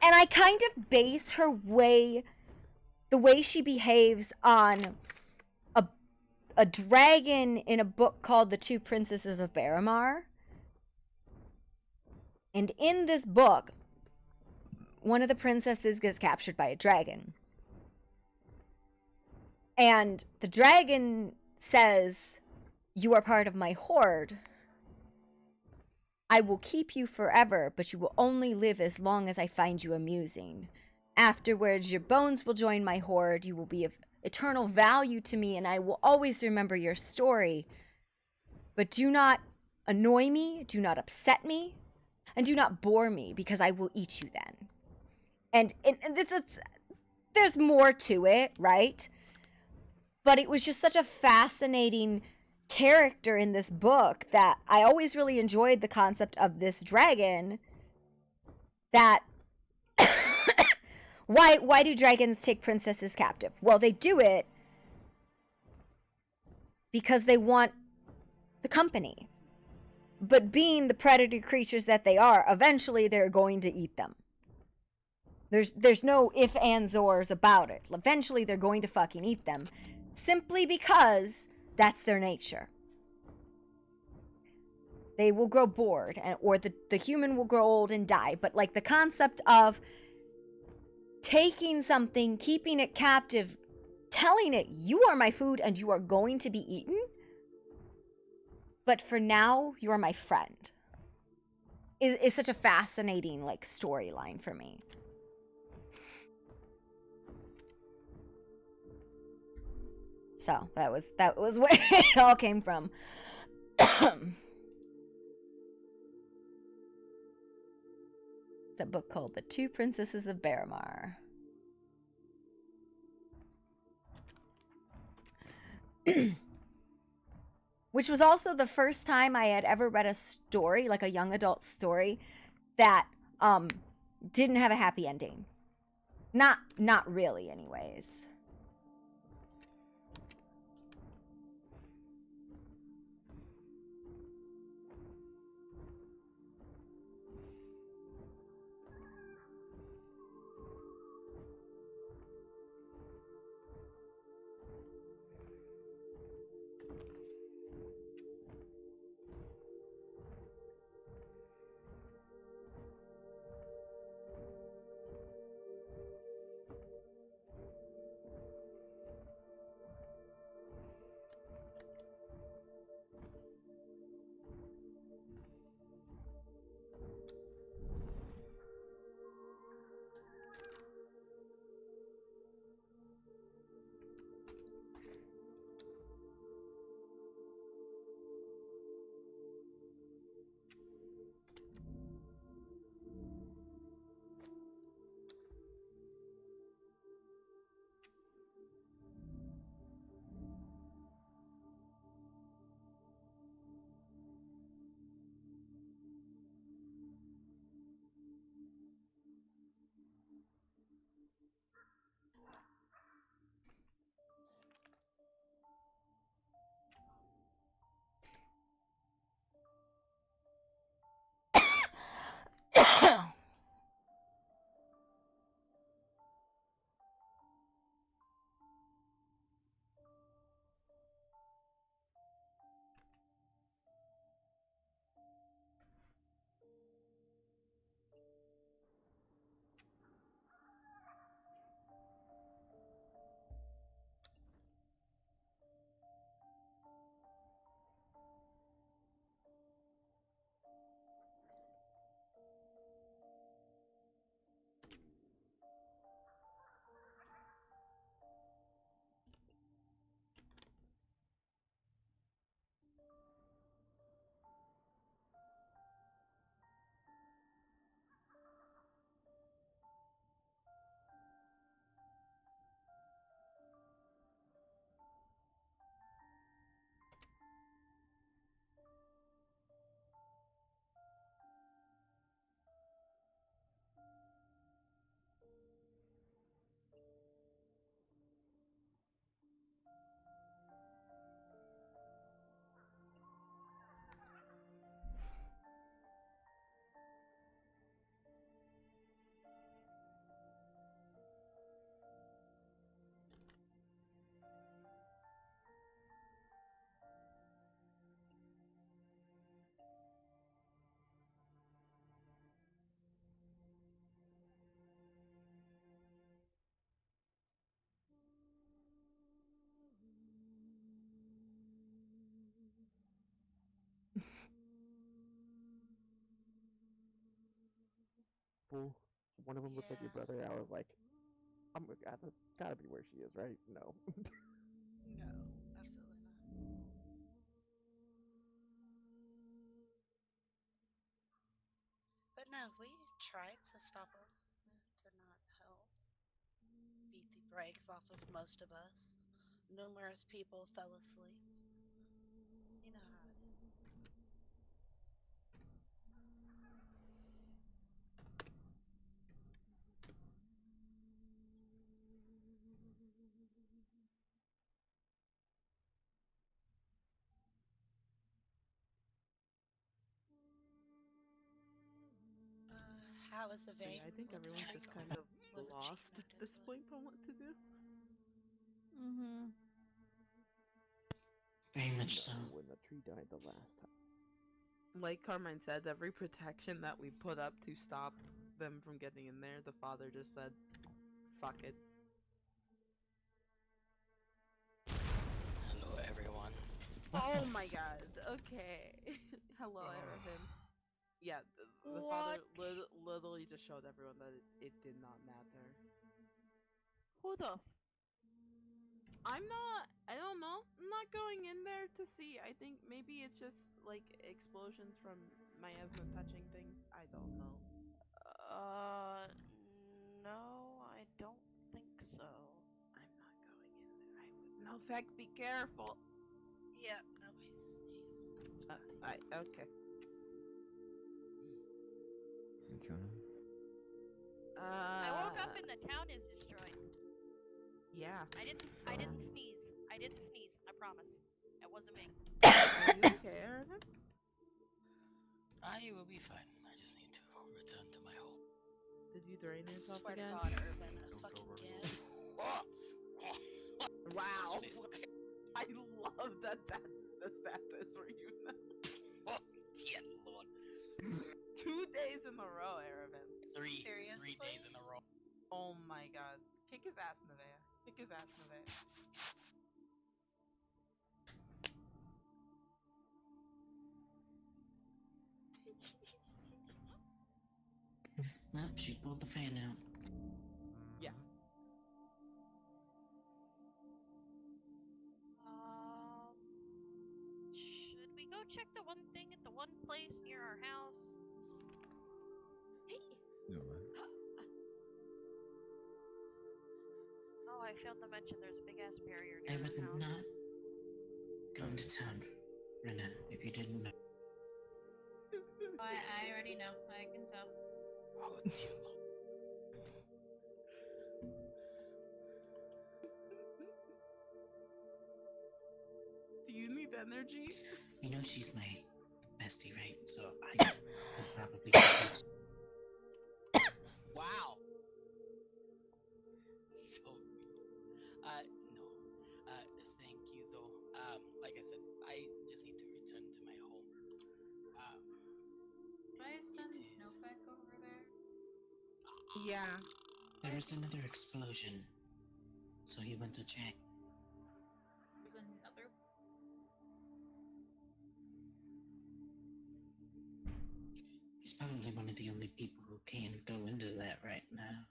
I kind of base the way she behaves on a dragon in a book called The Two Princesses of Baramar. And in this book, one of the princesses gets captured by a dragon. And the dragon says, "You are part of my horde. I will keep you forever, but you will only live as long as I find you amusing. Afterwards, your bones will join my horde. You will be of eternal value to me, and I will always remember your story. But do not annoy me, do not upset me, and do not bore me, because I will eat you then." And there's more to it, right? But it was just such a fascinating character in this book that I always really enjoyed the concept of this dragon. That why do dragons take princesses captive? Well, they do it because they want the company. But being the predator creatures that they are, eventually they're going to eat them. There's no ifs, ands, ors about it. Eventually they're going to fucking eat them. Simply because that's their nature. They will grow bored, or the human will grow old and die. But like the concept of taking something, keeping it captive, telling it, you are my food and you are going to be eaten, but for now, you are my friend, is such a fascinating like storyline for me. So that was where it all came from. It's a book called The Two Princesses of Baramar. Which was also the first time I had ever read a story, like a young adult story, that didn't have a happy ending. Not really, anyways. people. One of them looked like your brother. I was like, that's gotta be where she is, right? No. No, absolutely not. But no, we tried to stop her. It did not help. Beat the brakes off of most of us. Numerous people fell asleep. You know how it is. How was the vein? I think with the everyone's tree just going? kind of Was the lost tree at this point on what to do. Mm-hmm. Very much so. When the tree died the last time. Like Carmine said, every protection that we put up to stop them from getting in there, the father just said, fuck it. Hello, everyone. Oh my god, okay. Hello, Aravind. Yeah, the father literally just showed everyone that it did not matter. Who the? I don't know. I'm not going in there to see. I think maybe it's just like explosions from miasma touching things. I don't know. No, I don't think so. I'm not going in there. I would. No, Feck, be careful. Yeah, no, he's okay. What's going on? I woke up and the town is destroyed. Yeah. I didn't sneeze. I didn't sneeze. I promise. It wasn't me. Are you okay, Aravind? I will be fine. I just need to return to my home. Did you drain yourself swear again? to God, Urban, fucking again. Wow. I love that the stat is for you now. Yeah, Lord. 2 days in a row, Aravind. Three days in a row. Oh my god. Kick his ass, Nevaeh. Kick his ass, Nevaeh. Nope, she pulled the fan out. Yeah. Should we go check the one thing at the one place near our house? No, man. Oh, I failed to mention there's a big ass barrier I near would our house. not go into town, Renna, if you didn't know. I already know. I can tell. Oh, dear Lord. Do you need energy? You know she's my bestie, right? So I could probably support. Wow. So, no. Thank you though. Like I said, I just need to return to my home. Should I send Snowflake over there? Yeah. There was another explosion, so he went to check. There's another. He's probably one of the only people who can go into that right now.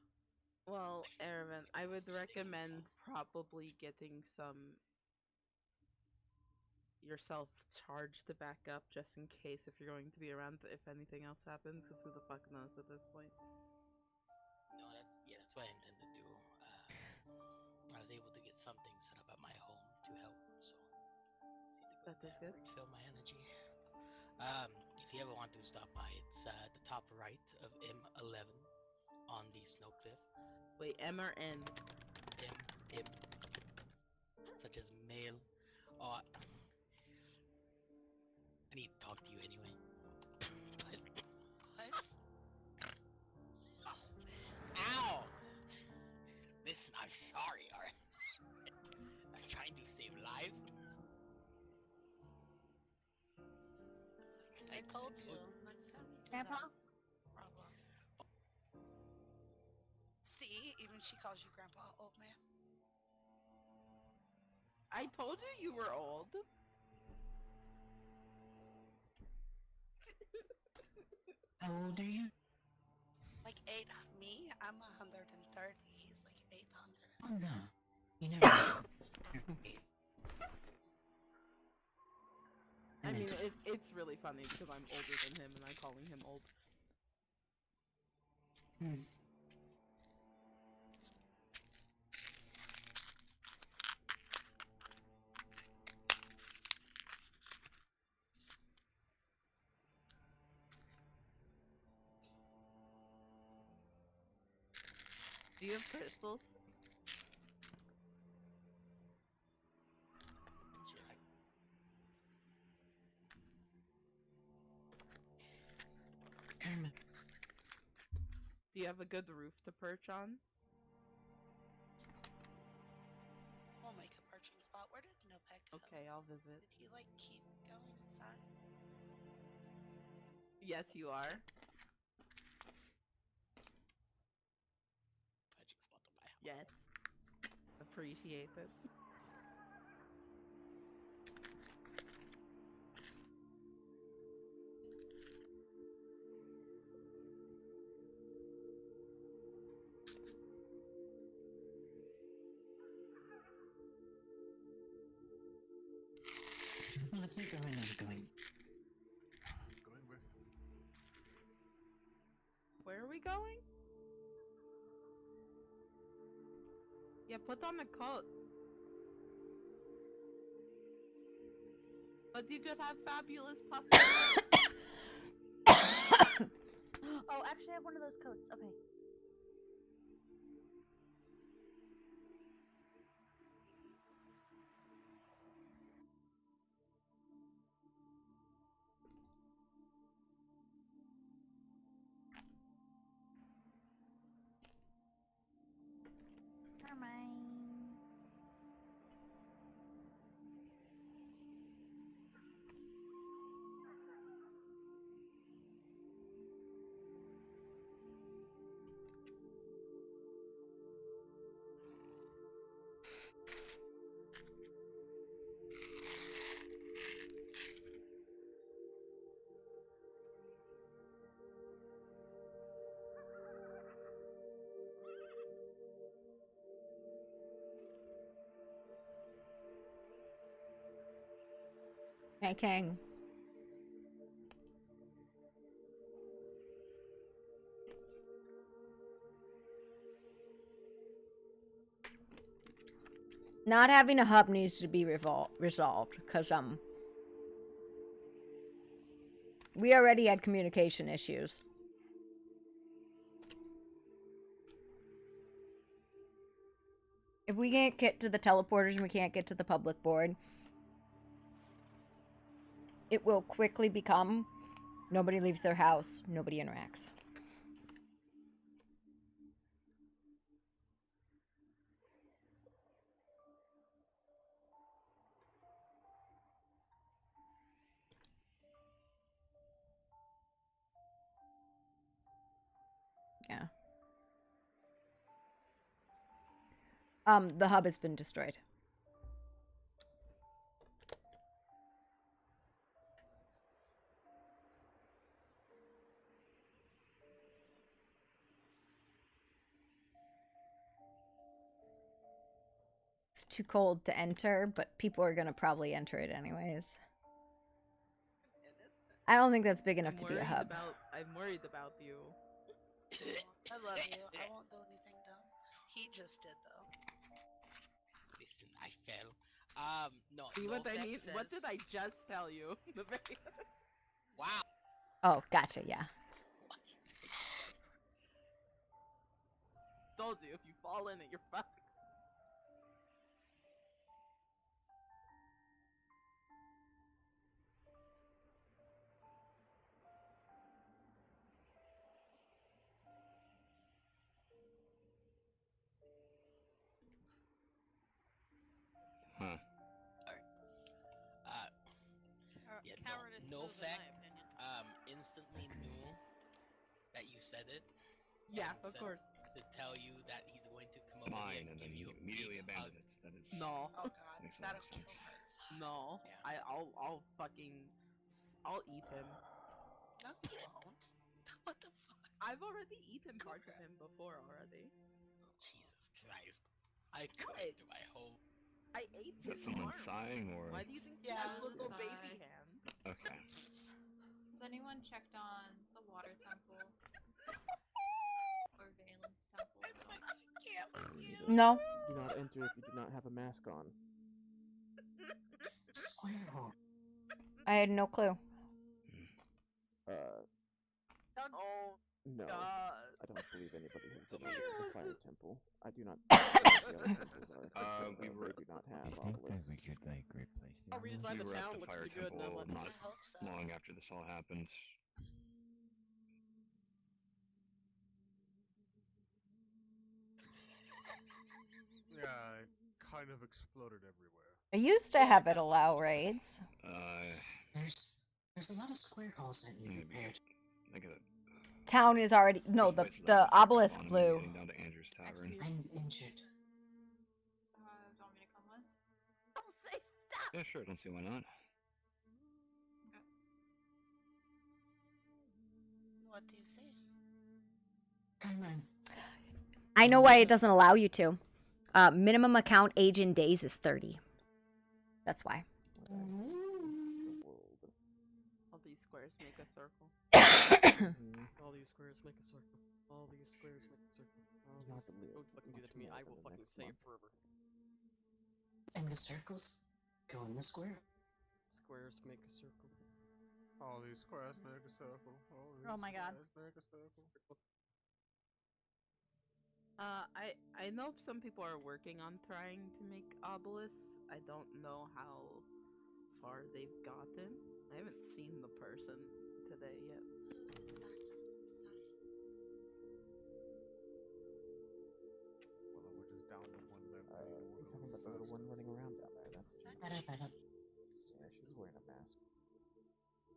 Well, Aravind, I would recommend probably getting some yourself charged to back up just in case if you're going to be around if anything else happens, because who the fuck knows at this point. No, that's what I intend to do. I was able to get something set up at my home to help, so That is good. refill my energy. If you ever want to stop by, it's the top right of M11 on the snow cliff. Wait, M or N? M. Such as male. I need to talk to you anyway. What? Ow! Listen, I'm sorry, alright? I'm trying to save lives. I told you. Next time you do Grandpa? that, problem. See, even she calls you Grandpa, old man. I told you you were old. How old are you? Like 8. Me, I'm 130. He's like 800. Oh no, you never. I mean, it's really funny because I'm older than him and I'm calling him old. Hmm. Do you have crystals? Kermit. Do you have a good roof to perch on? We'll make a perching spot. Where did Nopek go? Okay, I'll visit. Did he like keep going inside? Yes, you are. Yes. Appreciate it. Well, if they're going, I'm going. I'm going with. Where are we going? Yeah, put on the coat. But you could have fabulous puffy. Oh, actually, I have one of those coats. Okay. Mine. Hey, King. Not having a hub needs to be resolved because we already had communication issues. If we can't get to the teleporters and we can't get to the public board, it will quickly become nobody leaves their house, nobody interacts. Yeah. The hub has been destroyed. It's too cold to enter, but people are gonna probably enter it anyways. I don't think that's big enough to be a hub. I'm worried about you. I love you. I won't do anything dumb. He just did though. Listen, I fell. No. See no what I mean? says... What did I just tell you? Wow. Oh, gotcha, yeah. Told you, if you fall in it, you're fucked. Huh. Yeah, Cowardice no move, in my fact. opinion. Instantly knew that you said it. Yeah, and of said course. To tell you that he's going to come over Mine, here and and then give you you a immediately big abandoned hug. it. That is. No. Oh god, Makes a lot that'll of sense. kill her. No. Yeah. I'll fucking... I'll eat him. No, you won't. What the fuck? I've already eaten parts of him before already. Jesus Christ. I quit my whole. I ate Is that his someone arm. sighing or? Why do you think he Yeah, has it was little a baby sigh. hands? Okay. Has anyone checked on the water temple? Or Valen's temple at all? No. Do not enter if you do not have a mask on. Squirrel. I had no clue. Oh, No. God. I don't believe anybody has been into the fire temple. I do not know what the other temples are. We were. They do not have I think that obelisks. we could like replace the I'll redesign We the were at town. the Looks fire pretty good now. temple not I hope so. long after this all happened. Yeah, it kind of exploded everywhere. I used to have it allow raids. There's a lot of square holes that need repaired. I got it. Town is already no. The obelisk blew. Getting down to Andrew's Tavern. I'm injured. Do you want me to come with? Don't say stop! Yeah, sure. Don't see why not. What do you see? Come on. I know why it doesn't allow you to. Minimum account age in days is 30. That's why. All these squares make a circle. All these squares make a circle. All these squares make a circle. Don't fucking do that to me. I will fucking say it forever. And the circles go in the square. Squares make a circle. All these squares make a circle. All these Oh my God. squares make a circle. I know some people are working on trying to make obelisks. I don't know how far they've gotten. I haven't seen the person today yet. Well, we're just down to one left. You're talking about the little one running around down there. That's yeah, she's wearing a mask.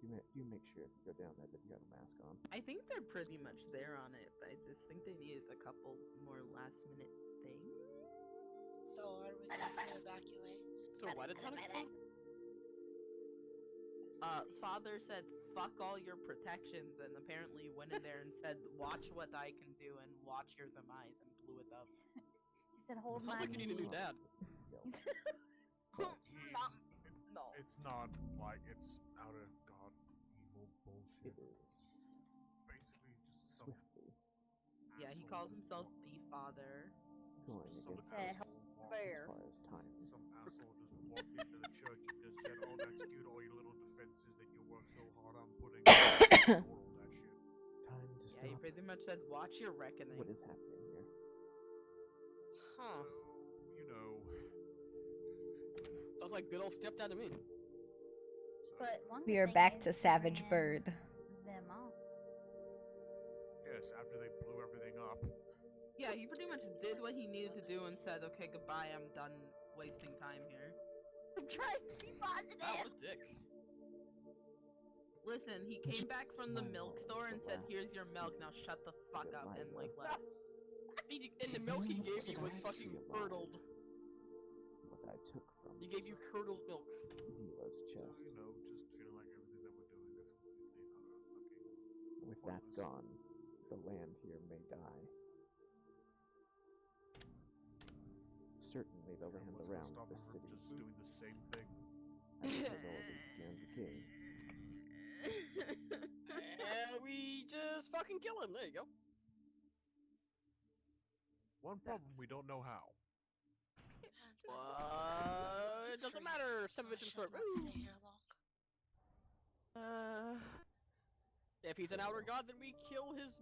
You make sure if you go down there that you have a mask on. I think they're pretty much there on it. I just think they needed a couple more last minute things. So are we going to evacuate? So why did town explode? Father said, fuck all your protections, and apparently went in there and said, watch what I can do and watch your demise, and blew it up. He said, hold Sounds my like you need a new dad. It's not like it's out of God evil bullshit. It is. Basically, just some Yeah, he calls himself the Father. Going against some us asshole fair. as far as time. Some asshole just walked into the church and just said, "Oh, that's cute, all your little defenses that you work so hard on putting." Ignore all that shit. Time to Yeah, he stop. pretty much said, watch your reckoning. What is happening here? Huh. So, you know, sounds like good old stepdad to me. But one We good are thing back is to he Savage ran Bird. them off. yes, after they blew everything up. Yeah, he pretty much did what he needed to do and said, okay, goodbye, I'm done wasting time here. I'm trying to be positive. Wow, what a dick. Listen, he came back from the milk store and said, here's your milk, now shut the fuck up, and like left. And the milk he gave you was fucking curdled. What I took from He gave you curdled milk. Vila's chest. So, you know, just feeling like everything that we're doing is completely and utter fucking With that gone, the land here may die. Certainly the land what's gonna around stop the him from city just doing the same thing. has already been the king. And we just fucking kill him. There you go. One problem, we don't know how. It doesn't matter. Step of it short. Stay here long. If he's an outer god, then we kill his.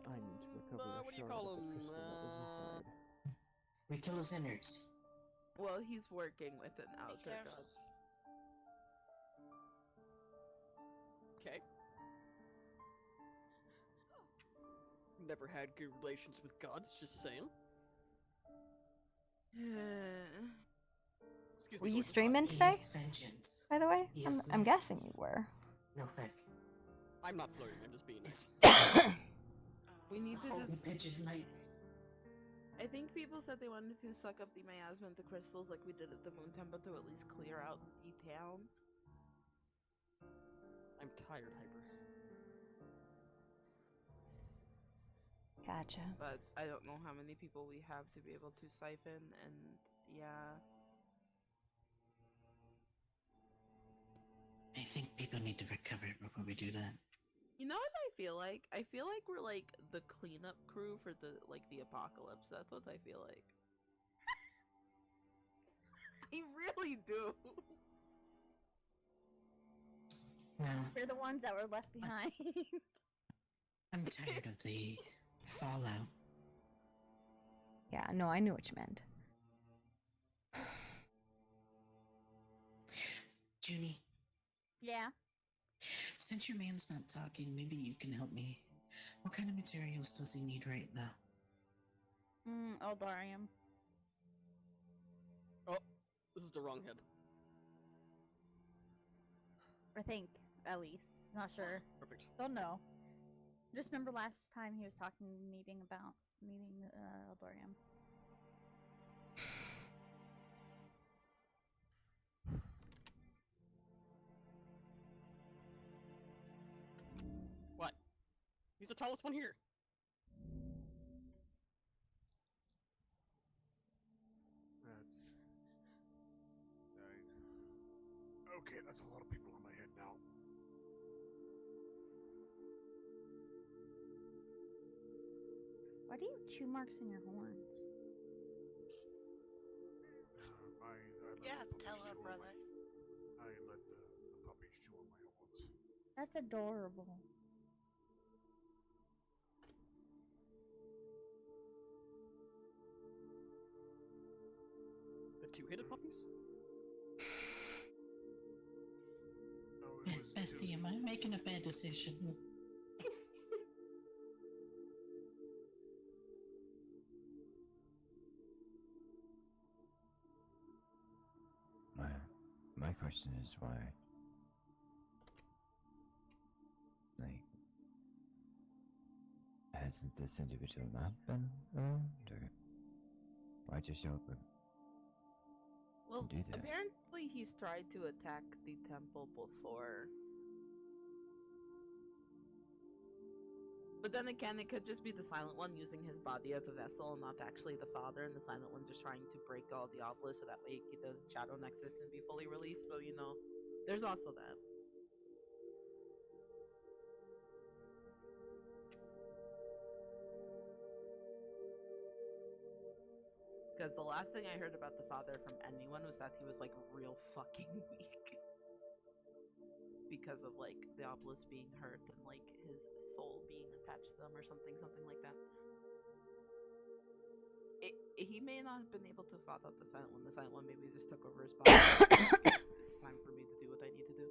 I need to recover the what do you shard call of the him? crystal that was inside. We kill his innards. Well, he's working with an outer god. Okay. Never had good relations with gods, just saying. Excuse Were me, you Dorcas, streaming He today? is vengeance. By the way, He I'm, is I'm not. guessing you were. No feck. I'm not flirting, I'm just being nice. We need to Holy just... pigeon night. I think people said they wanted to suck up the miasma and the crystals like we did at the Moon Temple to at least clear out the town. I'm tired, Hyper. Gotcha. But I don't know how many people we have to be able to siphon, and yeah. I think people need to recover before we do that. You know what I feel like? I feel like we're like the cleanup crew for the apocalypse. That's what I feel like. I really do. We're the ones that were left behind. I'm tired of the fallout. Yeah, no, I knew what you meant. Junie, Yeah. since your man's not talking, maybe you can help me. What kind of materials does he need right now? Eldarium. Oh, this is the wrong head. I think, at least. Not sure. Perfect. Don't know. Just remember last time he was talking, needing Eldarium. What? He's the tallest one here. That's... Okay, that's a lot of people on my head now. Why do you have chew marks in your horns? Yeah, tell her, brother. I let the puppies chew on my horns. That's adorable. The two-headed puppies? Bestie, am I making a bad decision? My question is why, like, hasn't this individual not been around, or why just show up and Well, do this? apparently he's tried to attack the temple before. But then again, it could just be the Silent One using his body as a vessel and not actually the father, and the Silent One just trying to break all the obelisks so that way the Shadow Nexus can be fully released, so you know, there's also that. Because the last thing I heard about the father from anyone was that he was like real fucking weak. Because of like the obelisk being hurt and like his soul being attached to them or something like that. He may not have been able to fight out the Silent One. The Silent One maybe just took over his body. It's time for me to do what I need to do.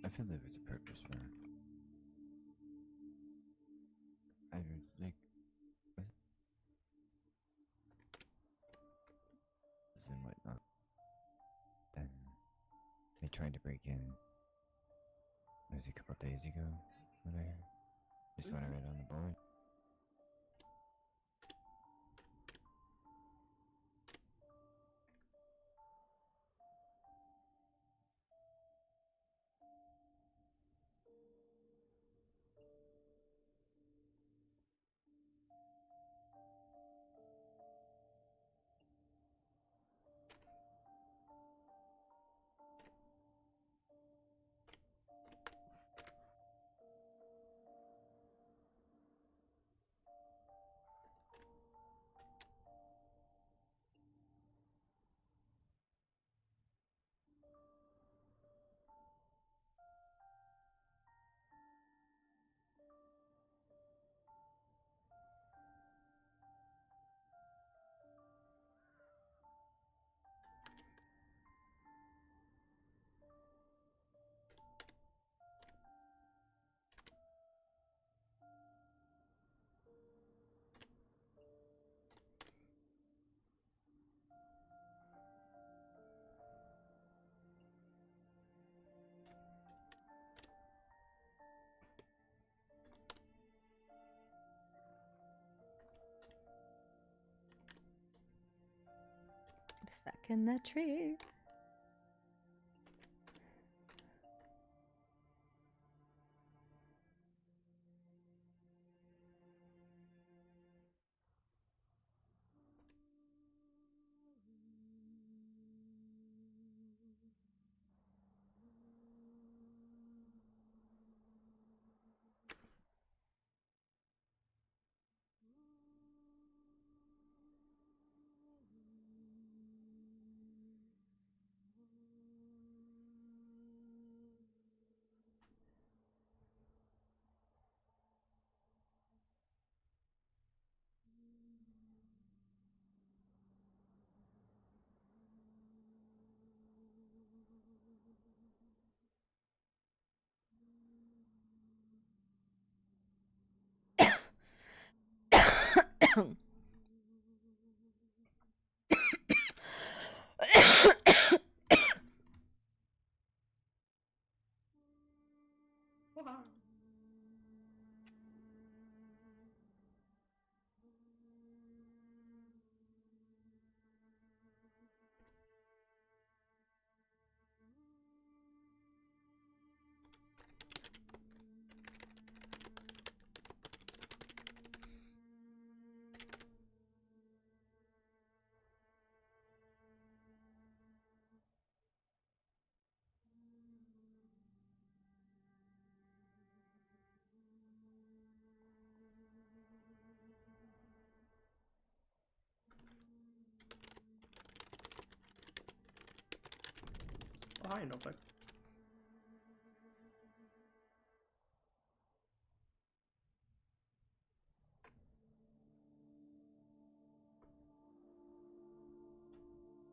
I feel there was a purpose for it. I was like, and whatnot, and they tried to break in. It was a couple days ago. Just what I read on the board. stuck in that tree. Oh, hi, Notebook.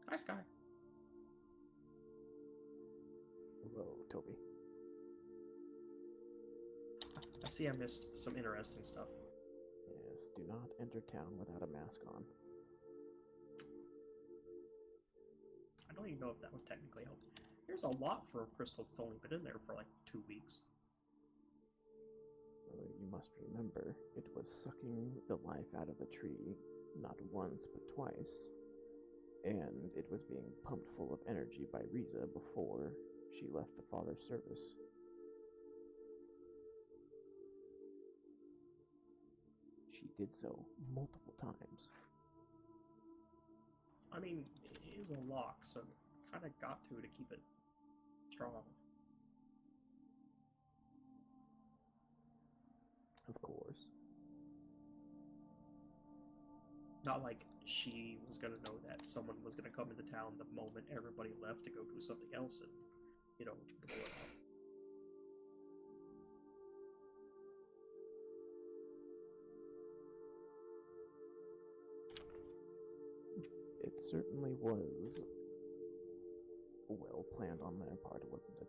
Hi, Sky. Hello, Toby. I see I missed some interesting stuff. Yes, do not enter town without a mask on. I don't even know if that would technically help. There's a lot for a crystal that's only been in there for like 2 weeks. You must remember, it was sucking the life out of the tree, not once but twice, and it was being pumped full of energy by Riza before she left the Father's service. She did so multiple times. I mean, it is a lock, so kind of got to keep it strong. Of course. Not like she was gonna know that someone was gonna come into town the moment everybody left to go do something else and, blow it up. It certainly was well planned on their part, wasn't it?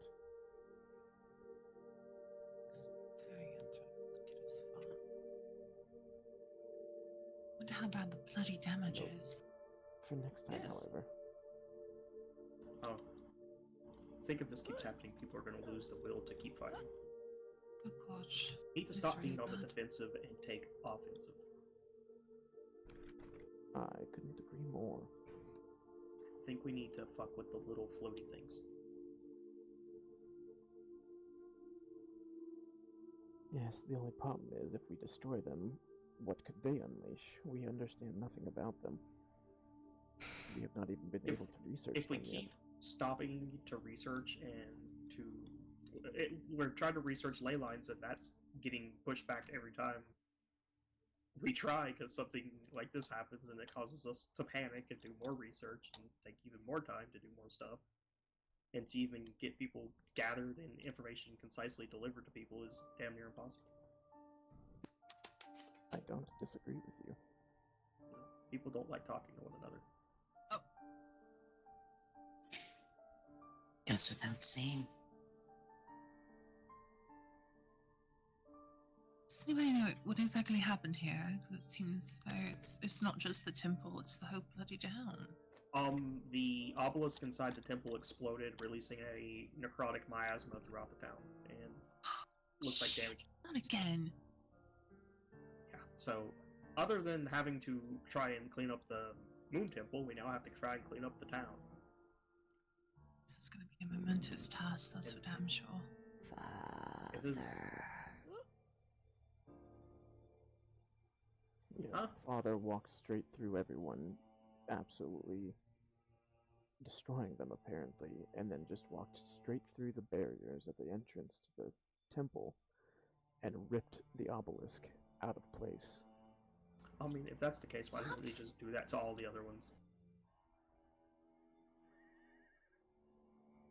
Staring into it, look at his phone. Wonder how bad the bloody damage is. For next time, Yes. however. Oh. I think if this keeps happening, people are gonna lose the will to keep fighting. Oh gosh. Need to It's stop really being on the bad. defensive and take offensive. I couldn't agree more. I think we need to fuck with the little floaty things. Yes, the only problem is if we destroy them, what could they unleash? We understand nothing about them. We have not even been able to research If we them keep yet. stopping to research and we're trying to research ley lines, and that's getting pushed back every time we try because something like this happens, and it causes us to panic and do more research and take even more time to do more stuff. And to even get people gathered and information concisely delivered to people is damn near impossible. I don't disagree with you. People don't like talking to one another. Goes without saying. Does anybody know what exactly happened here? Because it seems it's not just the temple, it's the whole bloody town. The obelisk inside the temple exploded, releasing a necrotic miasma throughout the town, and looks like damage. Not again. Yeah, so other than having to try and clean up the Moon Temple, we now have to try and clean up the town. This is going to be a momentous task, that's for damn sure. If this is... Yes, Father walked straight through everyone, absolutely destroying them apparently, and then just walked straight through the barriers at the entrance to the temple and ripped the obelisk out of place. I mean, if that's the case, why didn't they just do that to all the other ones?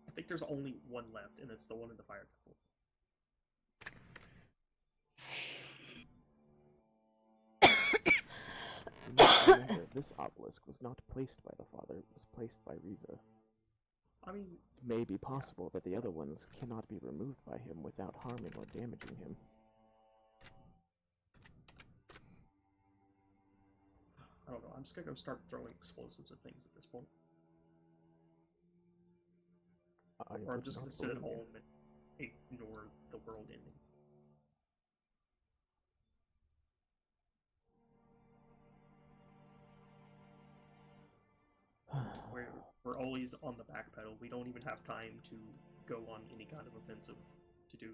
I think there's only one left, and it's the one in the fire temple. Remember, this obelisk was not placed by the Father, it was placed by Riza. I mean... It may be possible that the other ones cannot be removed by him without harming or damaging him. I don't know, I'm just gonna go start throwing explosives at things at this point. Or I'm just gonna sit at home and ignore the world ending. We're always on the back pedal. We don't even have time to go on any kind of offensive to do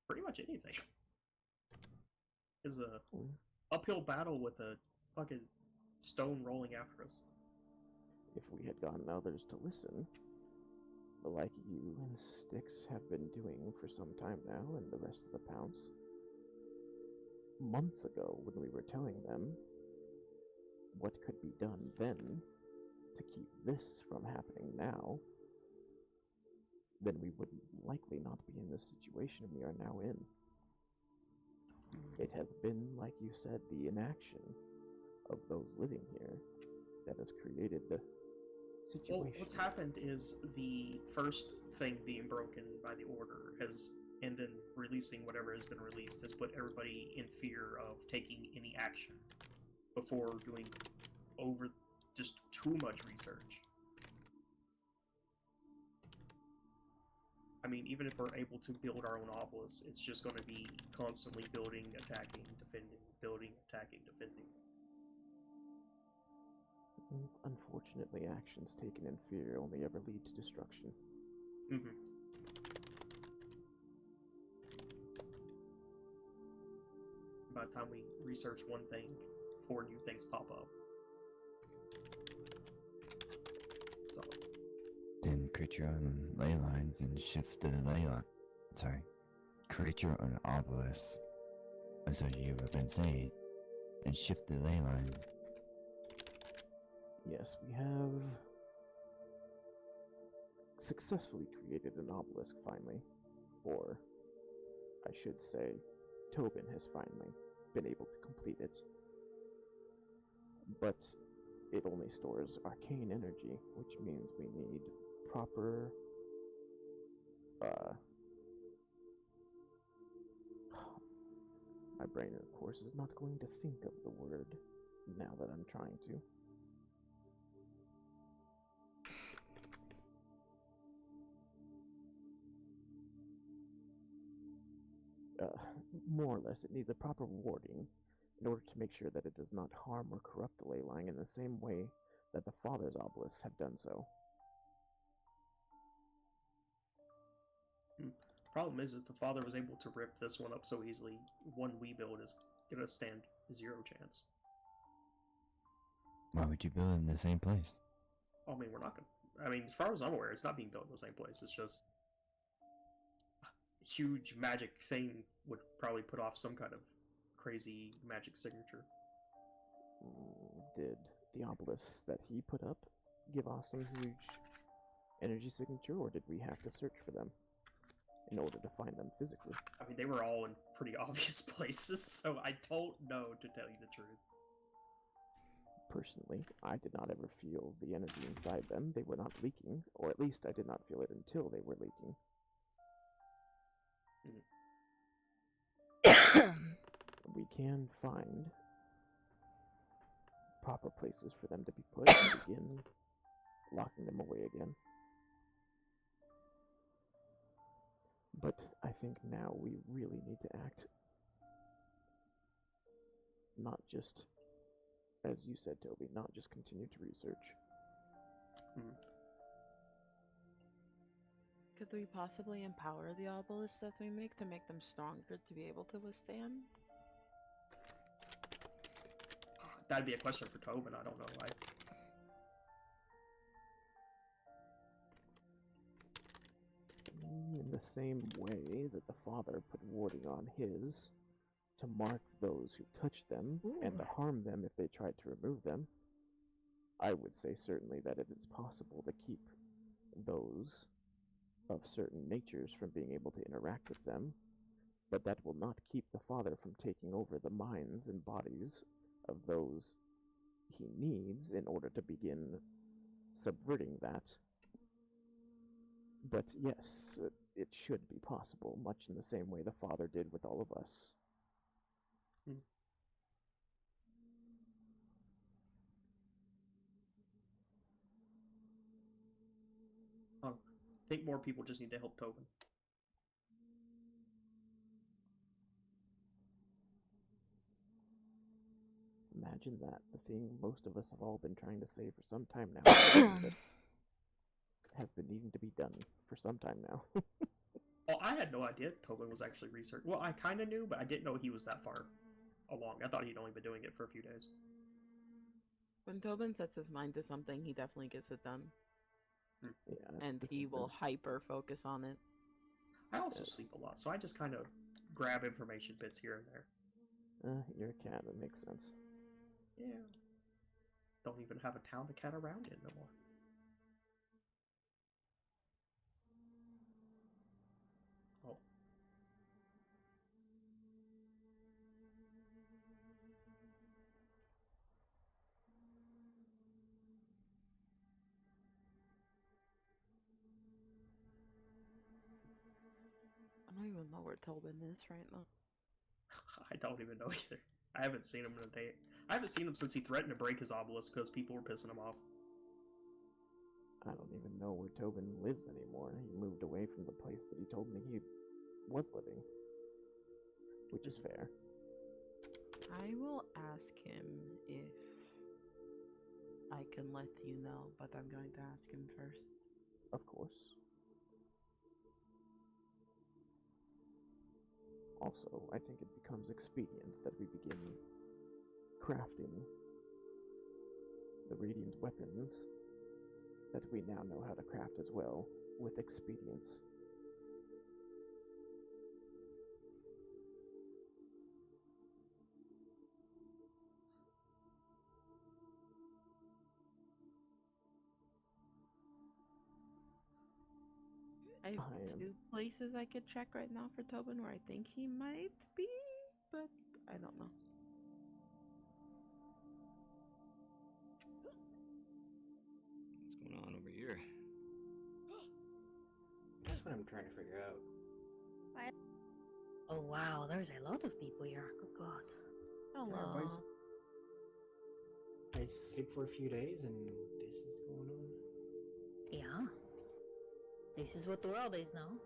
pretty much anything. It's a uphill battle with a fucking stone rolling after us. If we had gotten others to listen, like you and Styx have been doing for some time now, and the rest of the Pounce, months ago when we were telling them what could be done then to keep this from happening now, then we would likely not be in the situation we are now in. It has been, like you said, the inaction of those living here that has created the situation. Well, what's happened is the first thing being broken by the Order has, and then releasing whatever has been released, has put everybody in fear of taking any action before doing over just too much research. I mean, even if we're able to build our own obelisk, it's just going to be constantly building, attacking, defending, building, attacking, defending. Unfortunately, actions taken in fear only ever lead to destruction. Mm-hmm. By the time we research one thing, 4 new things pop up. So. Then create your own ley lines and shift the ley line. Sorry. Create your own obelisk, as you have been saying, and shift the ley lines. Yes, we have successfully created an obelisk finally. Or, I should say, Tobin has finally been able to complete it. But it only stores arcane energy, which means we need proper my brain, of course, is not going to think of the word now that I'm trying to. More or less, it needs a proper warding in order to make sure that it does not harm or corrupt the ley line in the same way that the Father's obelisks have done so. Problem is the Father was able to rip this one up so easily. One we build is gonna stand 0 chance. Why would you build in the same place? I mean, we're not gonna... I mean, as far as I'm aware, it's not being built in the same place. It's just... a huge magic thing would probably put off some kind of crazy magic signature. Did the obelisks that he put up give off some huge energy signature, or did we have to search for them in order to find them physically? I mean, they were all in pretty obvious places, so I don't know, to tell you the truth. Personally, I did not ever feel the energy inside them. They were not leaking, or at least I did not feel it until they were leaking. We can find proper places for them to be put and begin locking them away again. But I think now we really need to act not just as you said, Toby, not just continue to research. Could we possibly empower the obelisks that we make to make them stronger to be able to withstand? That'd be a question for Tobin. I don't know. In the same way that the father put warding on his to mark those who touch them and to harm them if they tried to remove them, I would say certainly that it is possible to keep those of certain natures from being able to interact with them, but that will not keep the father from taking over the minds and bodies of those he needs in order to begin subverting that. But yes, it should be possible, much in the same way the father did with all of us. I think more people just need to help Tobin. Imagine that, the thing most of us have all been trying to say for some time now, that has been needing to be done for some time now. Well, I had no idea Tobin was actually researching. Well, I kind of knew, but I didn't know he was that far along. I thought he'd only been doing it for a few days. When Tobin sets his mind to something, he definitely gets it done. Yeah, and he will hyper focus on it. I also sleep a lot, so I just kind of grab information bits here and there. You're a cat, that makes sense. Yeah. Don't even have a town to cat around in no more. Oh. I don't even know where Tobin is right now. I don't even know either. I haven't seen him in a day. I haven't seen him since he threatened to break his obelisk because people were pissing him off. I don't even know where Tobin lives anymore. He moved away from the place that he told me he was living. Which is fair. I will ask him if I can let you know, but I'm going to ask him first. Of course. Also, I think it becomes expedient that we begin crafting the radiant weapons that we now know how to craft as well, with expedience. I have two places I could check right now for Tobin where I think he might be, but I don't know. What's going on over here? That's what I'm trying to figure out. Oh wow, there's a lot of people here. Good God. Hello. I sleep for a few days and this is going on. Yeah. This is what the world is now.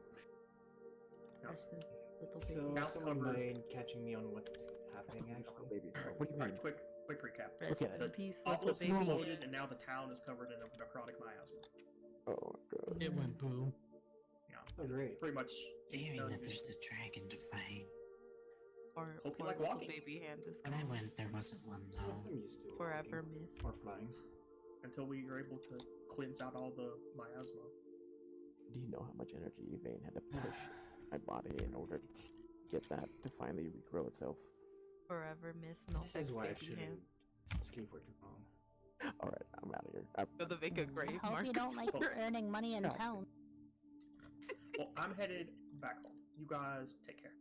So someone mind catching me on what's happening actually? What do you mean? Quick recap. Okay. The obelisk exploded and now the town is covered in a necrotic miasma. Oh god. It went boom. Yeah. Oh great. Pretty much. Hearing that there's the dragon to fight. Hope you like walking. Baby hand is When I went, there wasn't one though. I'm used to Forever miss. or flying. Until we are able to cleanse out all the miasma. Do you know how much energy Yvain had to push my body in order to get that to finally regrow itself? Forever miss. No This is why I baby shouldn't hand. sleep for too long. Alright, I'm out of here. Gonna make a grave I hope mark. you don't like you're earning money in town. Well, I'm headed back home. You guys take care.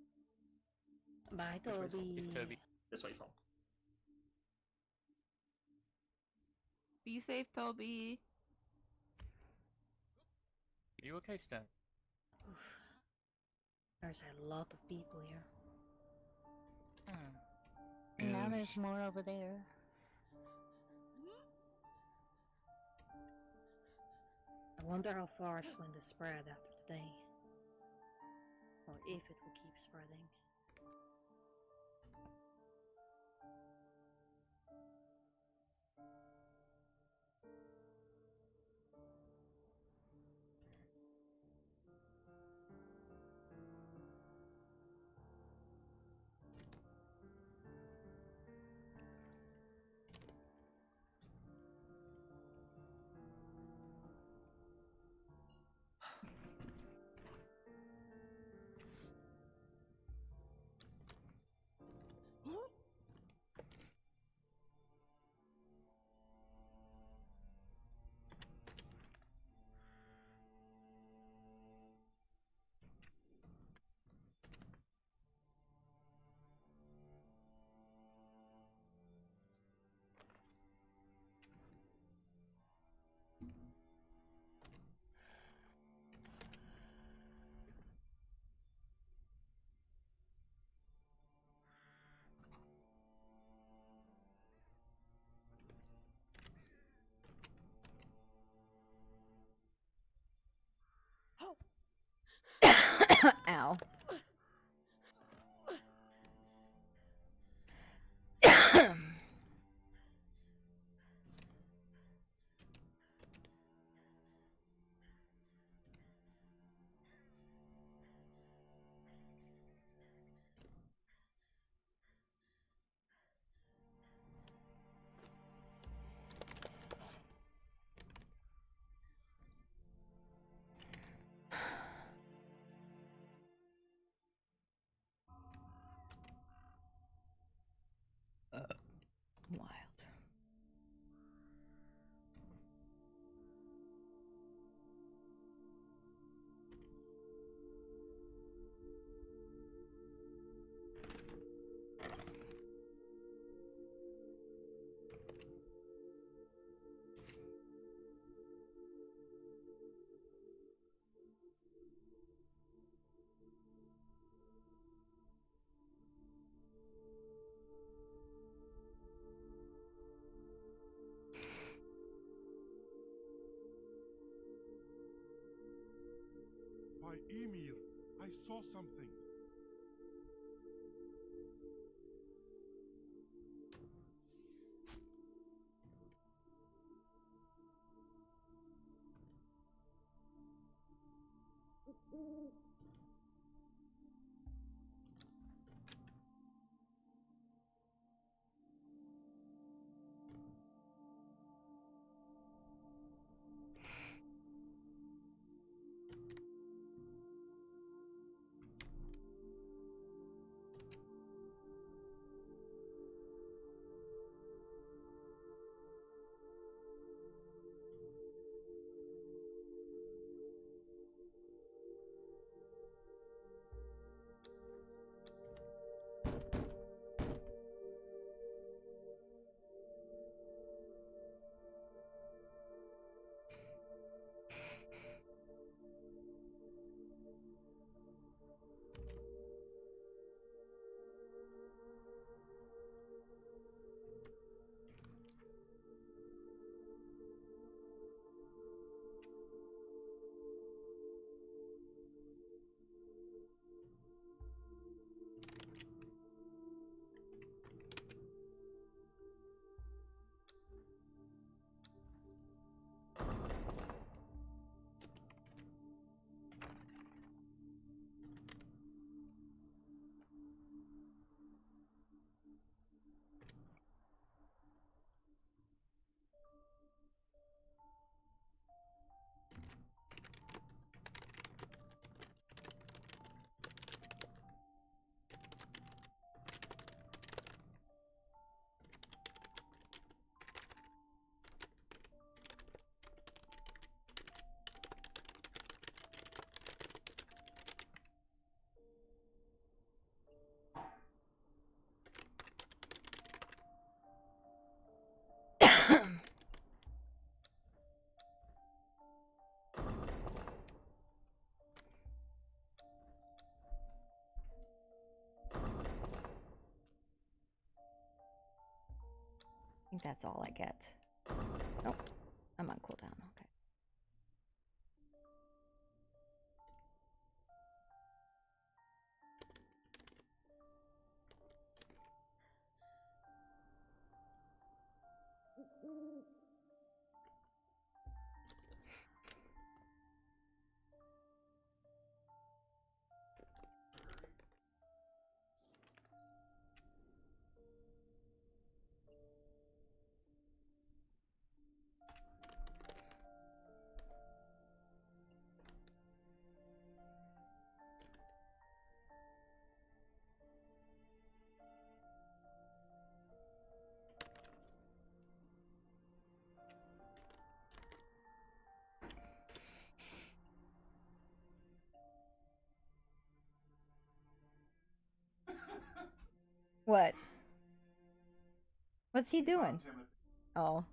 Bye, Which way's home? Toby. This way's home. Be safe, Toby. Are you okay, Stan? There's a lot of people here. And now there's more over there. I wonder how far it's going to spread after today. Or if it will keep spreading. Ow. Wild. By Emir, I saw something. I think that's all I get. Nope. I'm on cooldown. Okay. What? What's he doing? Oh.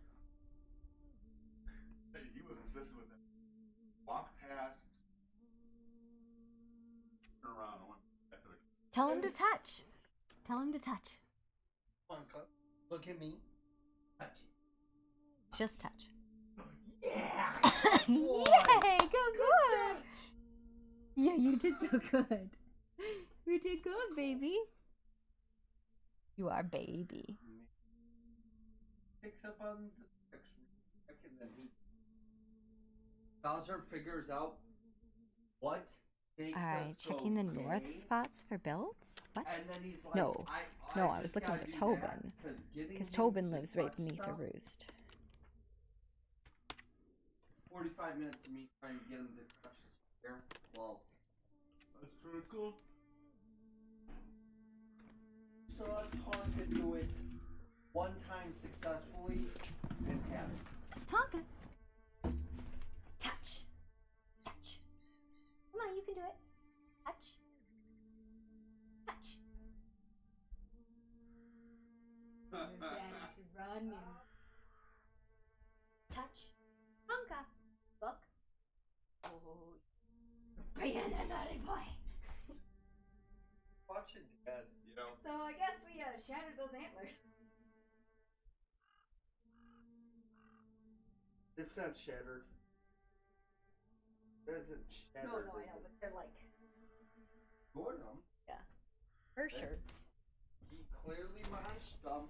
Hey, he was insistent with that. Walk past, turn around, and went back to the. Tell him to touch. Tell him to touch. Come on, look at me. Touch it. Just touch. Yeah. Yay! Good boy. Yeah, you did so good. You did good, baby. You are baby. Picks up on the next and then Bowser figures out what makes Alright, us checking go the north yay, spots for builds? What? and then he's like, No. No, I was just looking gotta for do Tobin. that, Because getting Tobin him to lives right touch beneath the stuff, roost. 45 minutes of me trying to get him to touch here. Well, that's pretty cool. So I taught him to do it one time successfully and had it. Tonka! Touch! Touch! Come on, you can do it. Touch! Touch! Your daddy's running. Touch! Tonka! Look! Oh, being a naughty boy! Watching Dad, you know. So I guess we shattered those antlers. It's not shattered. It isn't shattered. No, I know, but they're like... Gordon. Yeah. For sure. He clearly mashed them.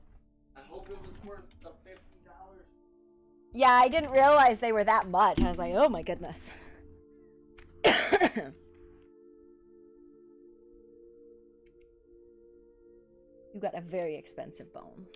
I hope it was worth the $50. Yeah, I didn't realize they were that much. I was like, oh my goodness. You got a very expensive bone.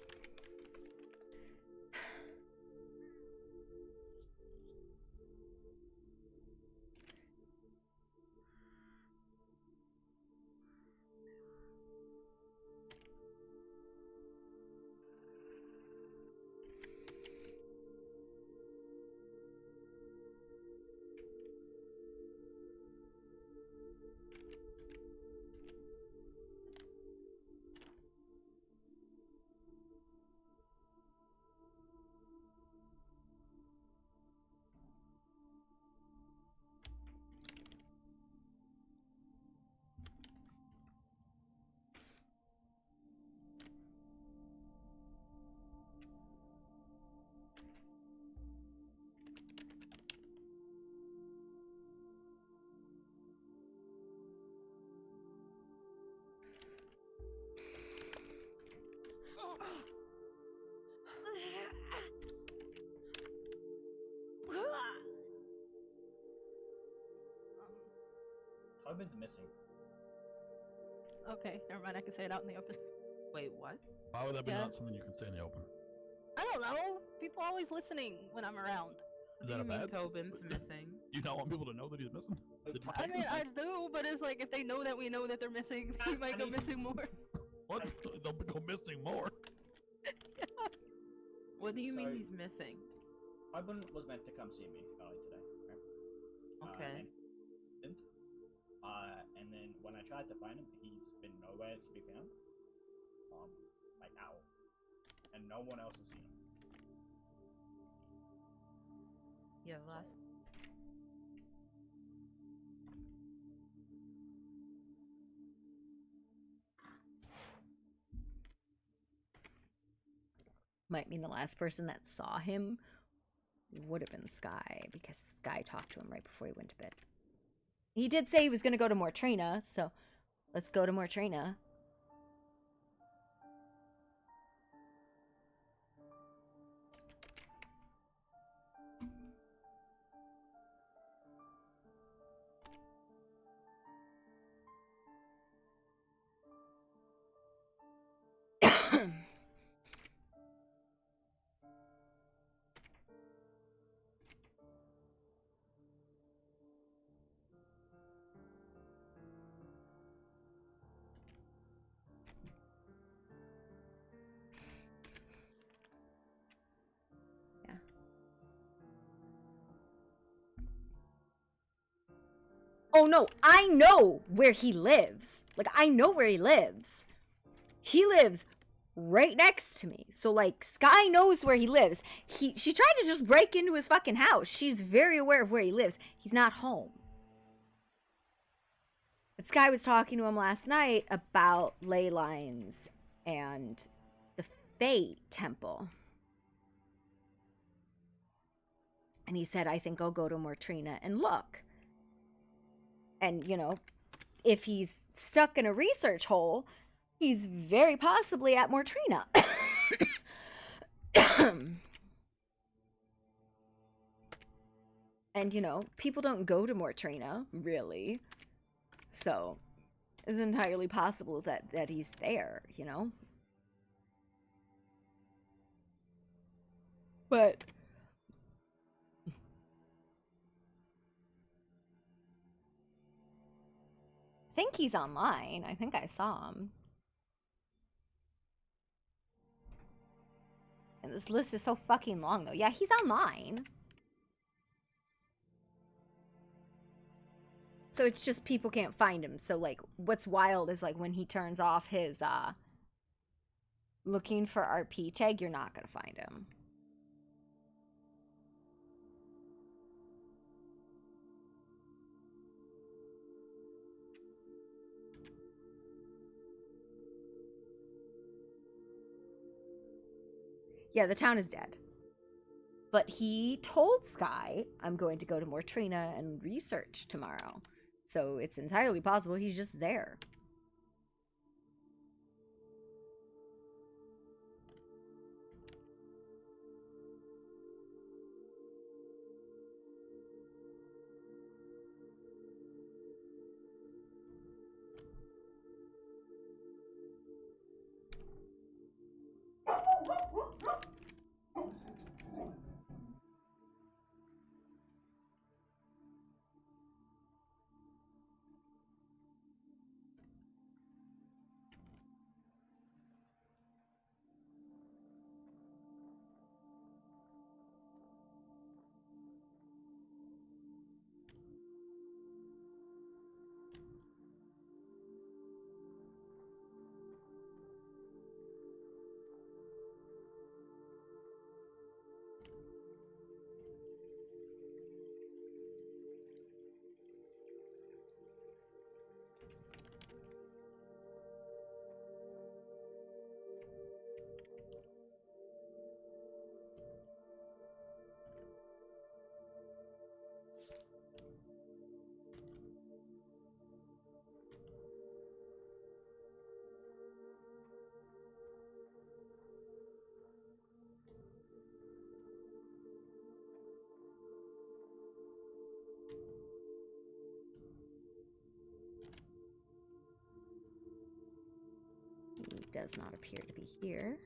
Tobin's missing. Okay, never mind. I can say it out in the open. Wait, what? Why would that be Yeah. not something you can say in the open? I don't know. People are always listening when I'm around. Is that a bad? Tobin's missing. You don't want people to know that he's missing? Did you I take mean, him? I do, but it's like if they know that we know that they're missing, they might go missing more. What? They'll go missing more. What do you mean So- he's missing? Tobin was meant to come see me early today. Right? Okay. And didn't. And then when I tried to find him, he's been nowhere to be found. Like out. And no one else has seen him. Yeah, last. Might mean the last person that saw him would have been Sky, because Sky talked to him right before he went to bed. He did say he was going to go to Mortrina, so let's go to Mortrina. Oh no, I know where he lives. Like, I know where he lives. He lives right next to me. So, like, Sky knows where he lives. She tried to just break into his fucking house. She's very aware of where he lives. He's not home. But Sky was talking to him last night about ley lines and the Fate Temple. And he said, I think I'll go to Mortrina and look. And, you know, if he's stuck in a research hole, he's very possibly at Mortrina. And, you know, people don't go to Mortrina, really. So, it's entirely possible that he's there, you know? But I think he's online. I think I saw him. And this list is so fucking long, though. Yeah, he's online. So it's just people can't find him. So, like, what's wild is, like, when he turns off his, looking for RP tag, you're not gonna find him. Yeah, the town is dead. But he told Sky, I'm going to go to Mortrina and research tomorrow. So it's entirely possible he's just there. He does not appear to be here.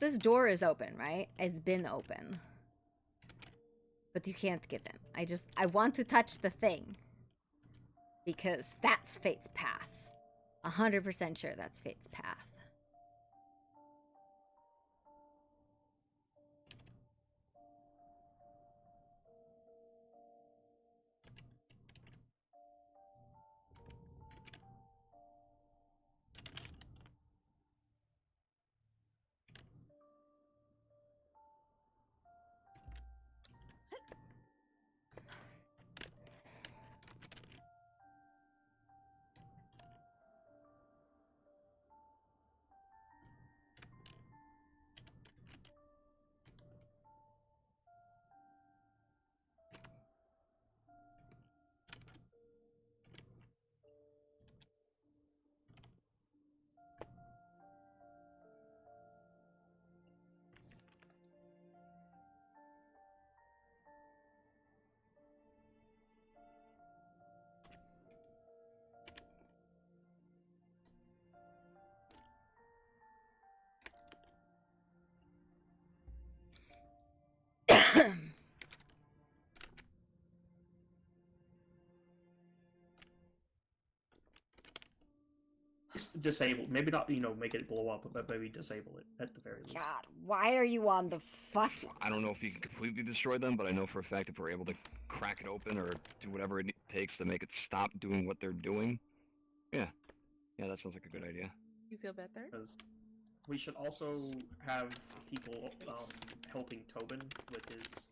This door is open, right? It's been open. But you can't get in. I want to touch the thing. Because that's Fate's path. 100% sure that's Fate's path. Just disable. Maybe not, make it blow up, but maybe disable it at the very least. God, why are you on the fuck? I don't know if you can completely destroy them, but I know for a fact if we're able to crack it open or do whatever it takes to make it stop doing what they're doing, yeah, that sounds like a good idea. You feel better? Because we should also have people helping Tobin with his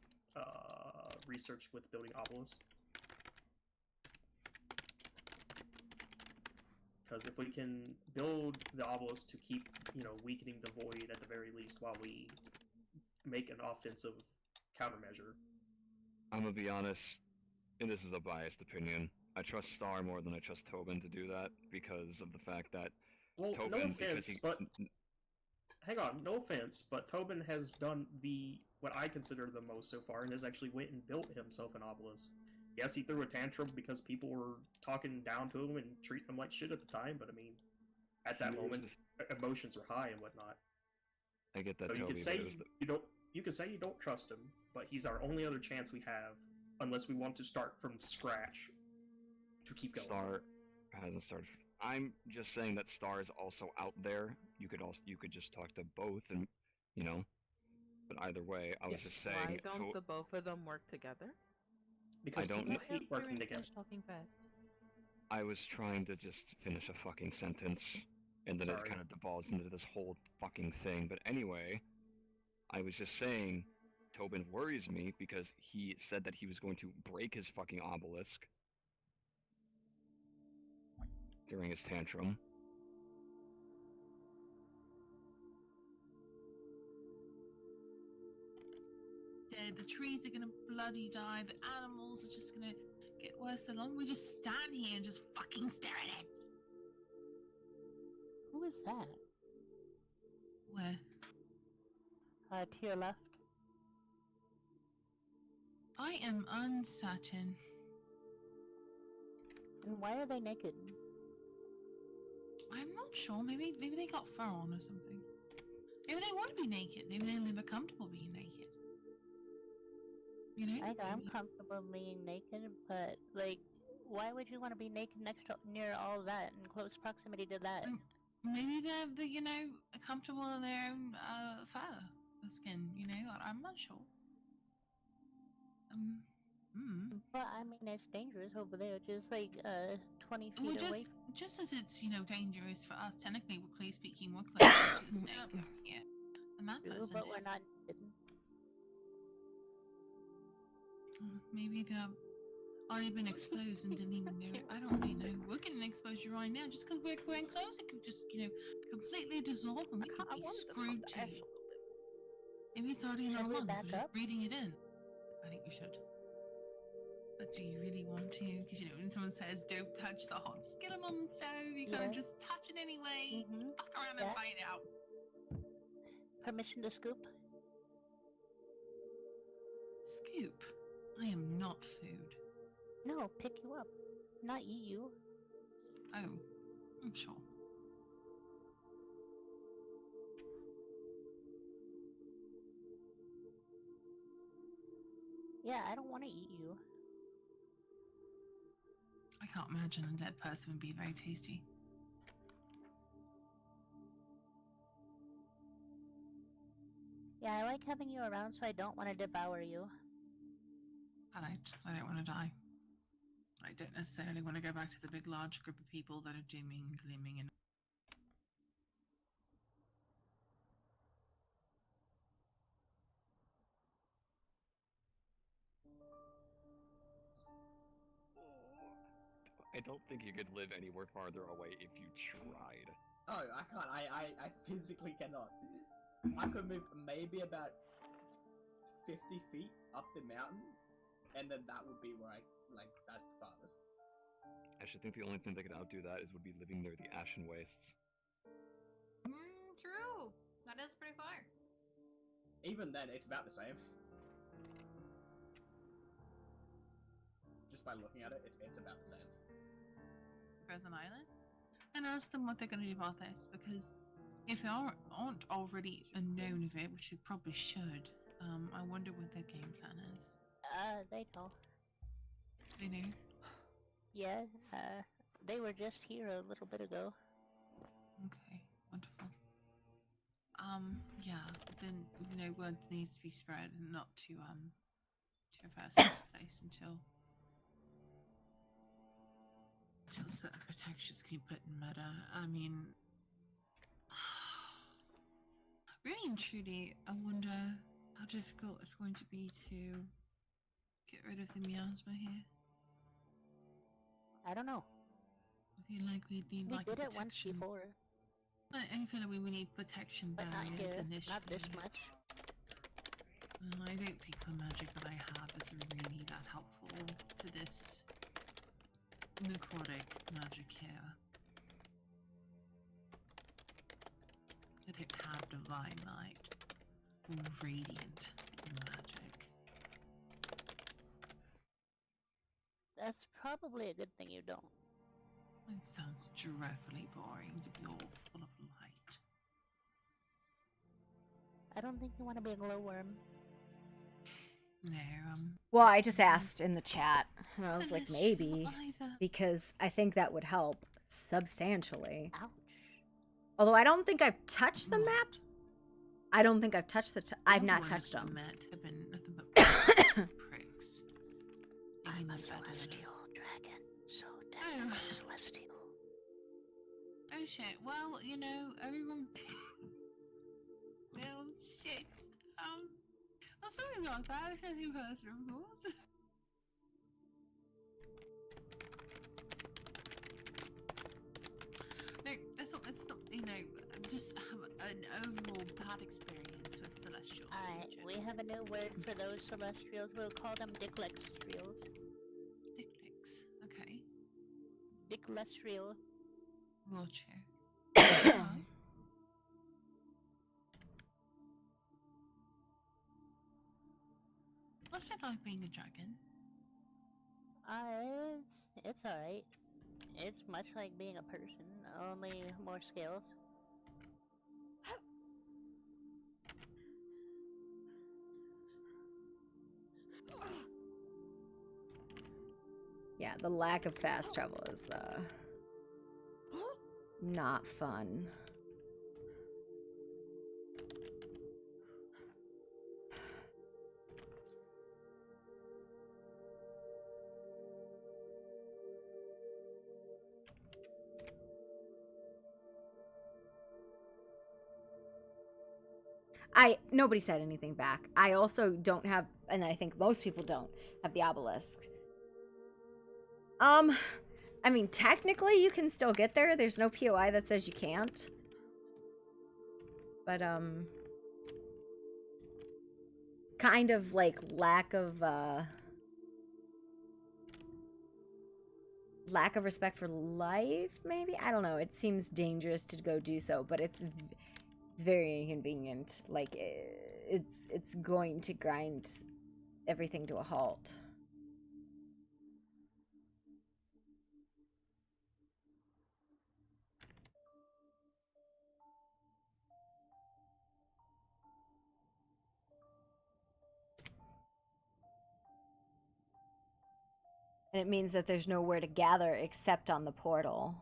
research with building obelisks. Because if we can build the obelisk to keep, weakening the void at the very least while we make an offensive countermeasure. I'm gonna be honest, and this is a biased opinion. I trust Star more than I trust Tobin to do that because of the fact that Tobin, no offense, but hang on, no offense, but Tobin has done what I consider the most so far, and has actually went and built himself an obelisk. Yes, he threw a tantrum because people were talking down to him and treating him like shit at the time, but I mean, at that moment, emotions were high and whatnot. I get that. So you could say you could say you don't trust him, but he's our only other chance we have, unless we want to start from scratch to keep going. Star hasn't started. I'm just saying that Star is also out there. You could just talk to both, and But either way, I was just saying. Why don't the both of them work together? Because I don't hate working together. Talking fast. I was trying to just finish a fucking sentence, and then Sorry. it kind of devolves into this whole fucking thing. But anyway, I was just saying, Tobin worries me because he said that he was going to break his fucking obelisk during his tantrum. The trees are gonna bloody die, the animals are just gonna get worse so long we just stand here and just fucking stare at it. Who is that? Where? To your left. I am uncertain. And why are they naked? I'm not sure. Maybe they got fur on or something. Maybe they want to be naked. Maybe they live comfortable being naked. I'm comfortable being naked, but why would you want to be naked near all of that in close proximity to that? Maybe they're comfortable in their own fur, skin. I'm not sure. But I mean, it's dangerous over there, just 20 feet away. Just as it's dangerous for us, technically, we're speaking, we're closer to the snake over here than that person but is. we're not. Maybe they've already been exposed and didn't even know. I don't really know. We're getting exposure right now. Just because we're growing close, it could just, completely dissolve and we could be screwed too. Maybe it's already in our lungs. We're just breathing it in. I think we should. But do you really want to? Because, when someone says, don't touch the hot skillet on the stove, you gotta just touch it anyway. Fuck around and find out. Permission to scoop? Scoop? I am not food. No, pick you up, not eat you. Oh, I'm sure. Yeah, I don't want to eat you. I can't imagine a dead person would be very tasty. Yeah, I like having you around, so I don't want to devour you. I don't want to die. I don't necessarily want to go back to the big, large group of people that are dooming, glooming, and... I don't think you could live anywhere farther away if you tried. Oh, I can't. I physically cannot. I could move maybe about 50 feet up the mountain, and then that would be where that's the farthest. I should think the only thing that could outdo that would be living near the Ashen Wastes. True. That is pretty far. Even then, it's about the same. Just by looking at it, it's about the same. Frozen Island? And ask them what they're going to do about this, because if they aren't already known of it, which they probably should, I wonder what their game plan is. They know. They know? Yeah, they were just here a little bit ago. Okay, wonderful. Yeah, then, word needs to be spread and not to traverse this place until certain protections can be put in matter. I mean, really and truly, I wonder how difficult it's going to be to get rid of the miasma here. I don't know. I feel like we need We like did a it once protection. before. I feel like we need protection But not barriers here. initially. Not this much. I don't think the magic that I have is really that helpful to this necrotic magic here. I don't have divine light or radiant magic. That's probably a good thing you don't. It sounds dreadfully boring to be all full of light. I don't think you want to be a glowworm. No, Well, I just asked in the chat, and I was like, maybe, either. because I think that would help substantially. Ouch. Although I don't think I've touched the map. I don't think I've touched I've not touched them. Have been nothing but pricks. I'm a celestial dragon, so definitely celestial. Oh shit, well, everyone... well, shit. Well, sorry about that, it's nothing personal, of course. No, it's not, just have an overall bad experience with celestials. Alright, we have a new word for those celestials. We'll call them Dicklextrials. Dicklix, okay. Dicklestrial. Roger. What's it like being a dragon? It's alright. It's much like being a person, only more scales. Yeah, the lack of fast travel is not fun. Nobody said anything back. I also don't have, and I think most people don't have the obelisk. I mean, technically you can still get there. There's no POI that says you can't. But, kind of like lack of respect for life, maybe? I don't know. It seems dangerous to go do so, but it's very inconvenient. Like, it's going to grind everything to a halt. And it means that there's nowhere to gather except on the portal.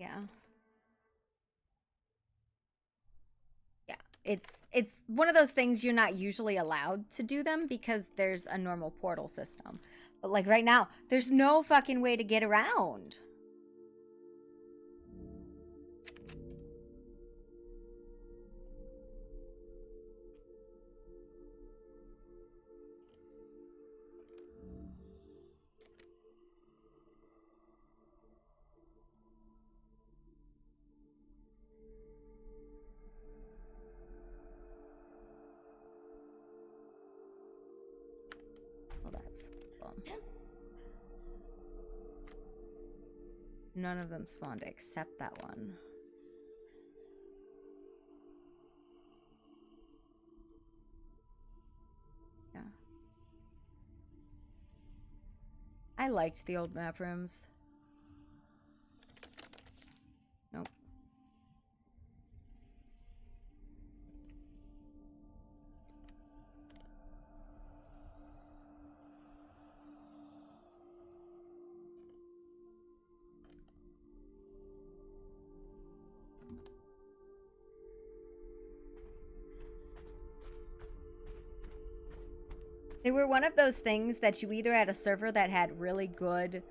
Yeah. Yeah. It's one of those things you're not usually allowed to do them because there's a normal portal system. But like right now, there's no fucking way to get around. Well, that's bum. None of them spawned except that one. Yeah. I liked the old map rooms. Nope. They were one of those things that you either had a server that had really good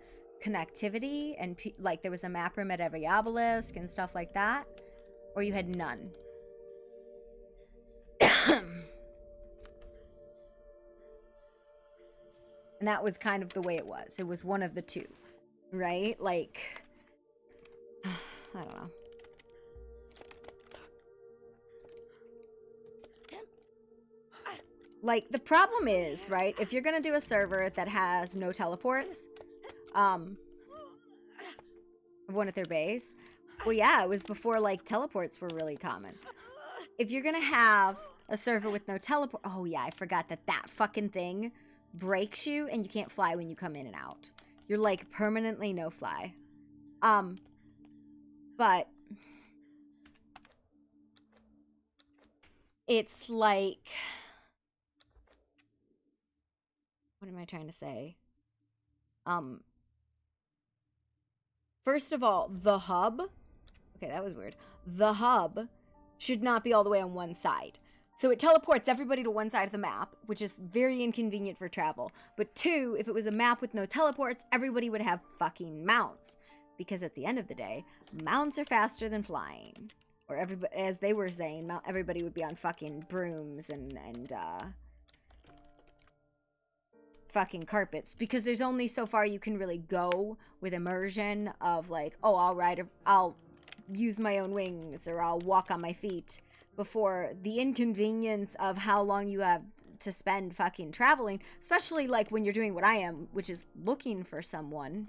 connectivity and like there was a map room at every obelisk and stuff like that, or you had none. And that was kind of the way it was. It was one of the two, right? Like, I don't know. Like, the problem is, right, if you're gonna do a server that has no teleports, one at their base, well, yeah, it was before, like, teleports were really common. If you're gonna have a server with no teleport, oh yeah, I forgot that fucking thing breaks you and you can't fly when you come in and out. You're, like, permanently no fly. But it's like, what am I trying to say? First of all, the hub, okay, that was weird. The hub should not be all the way on one side. So it teleports everybody to one side of the map, which is very inconvenient for travel. But two, if it was a map with no teleports, everybody would have fucking mounts. Because at the end of the day, mounts are faster than flying. Or everybody, as they were saying, everybody would be on fucking brooms and fucking carpets, because there's only so far you can really go with immersion of like, oh, I'll use my own wings or I'll walk on my feet, before the inconvenience of how long you have to spend fucking traveling, especially like when you're doing what I am, which is looking for someone.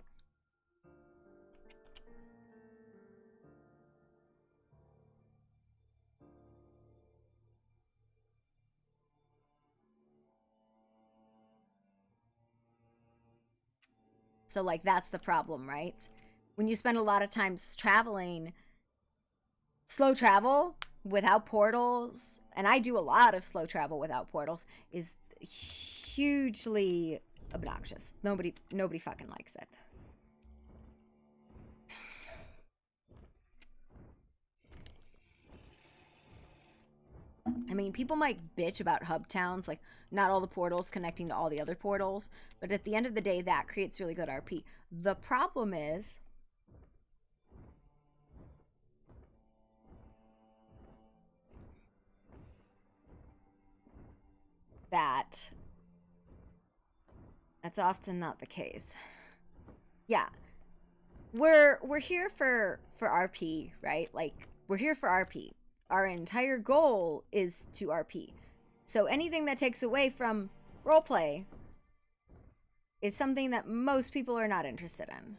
So, like, that's the problem, right? When you spend a lot of time traveling, slow travel without portals, and I do a lot of slow travel without portals, is hugely obnoxious. Nobody fucking likes it. I mean, people might bitch about hub towns, like not all the portals connecting to all the other portals, but at the end of the day, that creates really good RP. The problem is that that's often not the case. Yeah. We're here for RP, right? Like, we're here for RP. Our entire goal is to RP. So anything that takes away from roleplay is something that most people are not interested in.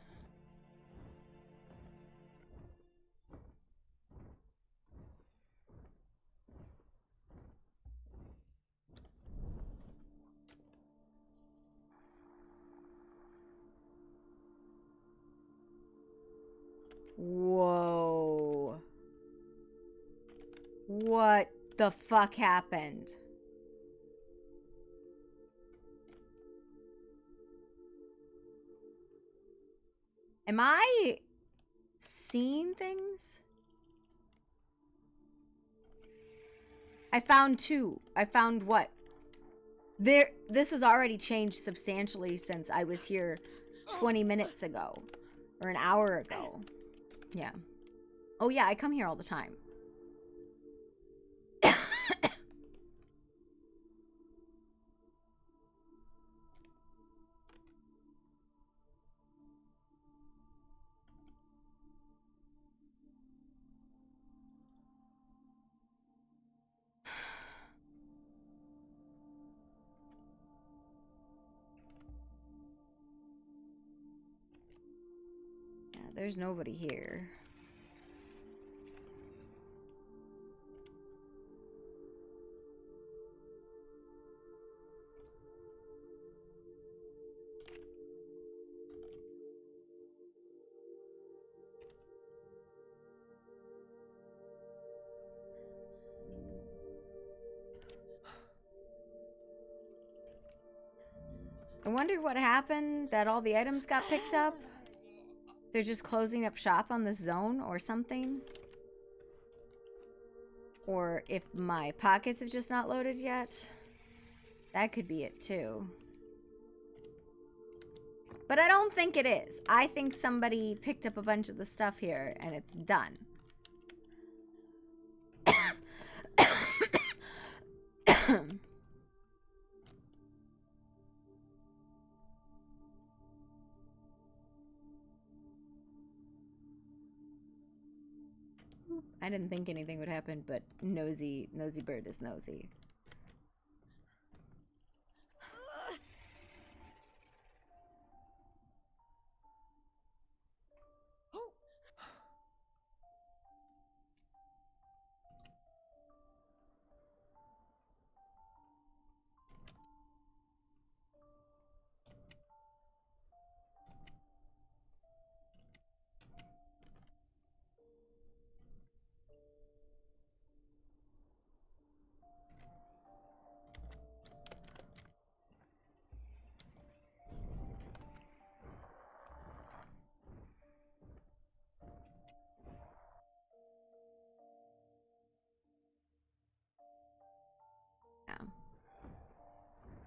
Whoa. What the fuck happened? Am I seen things? I found 2. I found what? This has already changed substantially since I was here 20 minutes ago. Or an hour ago. Yeah. Oh yeah, I come here all the time. Yeah, there's nobody here. I wonder what happened that all the items got picked up. They're just closing up shop on this zone or something. Or if my pockets have just not loaded yet. That could be it too. But I don't think it is. I think somebody picked up a bunch of the stuff here and it's done. I didn't think anything would happen, but nosy bird is nosy.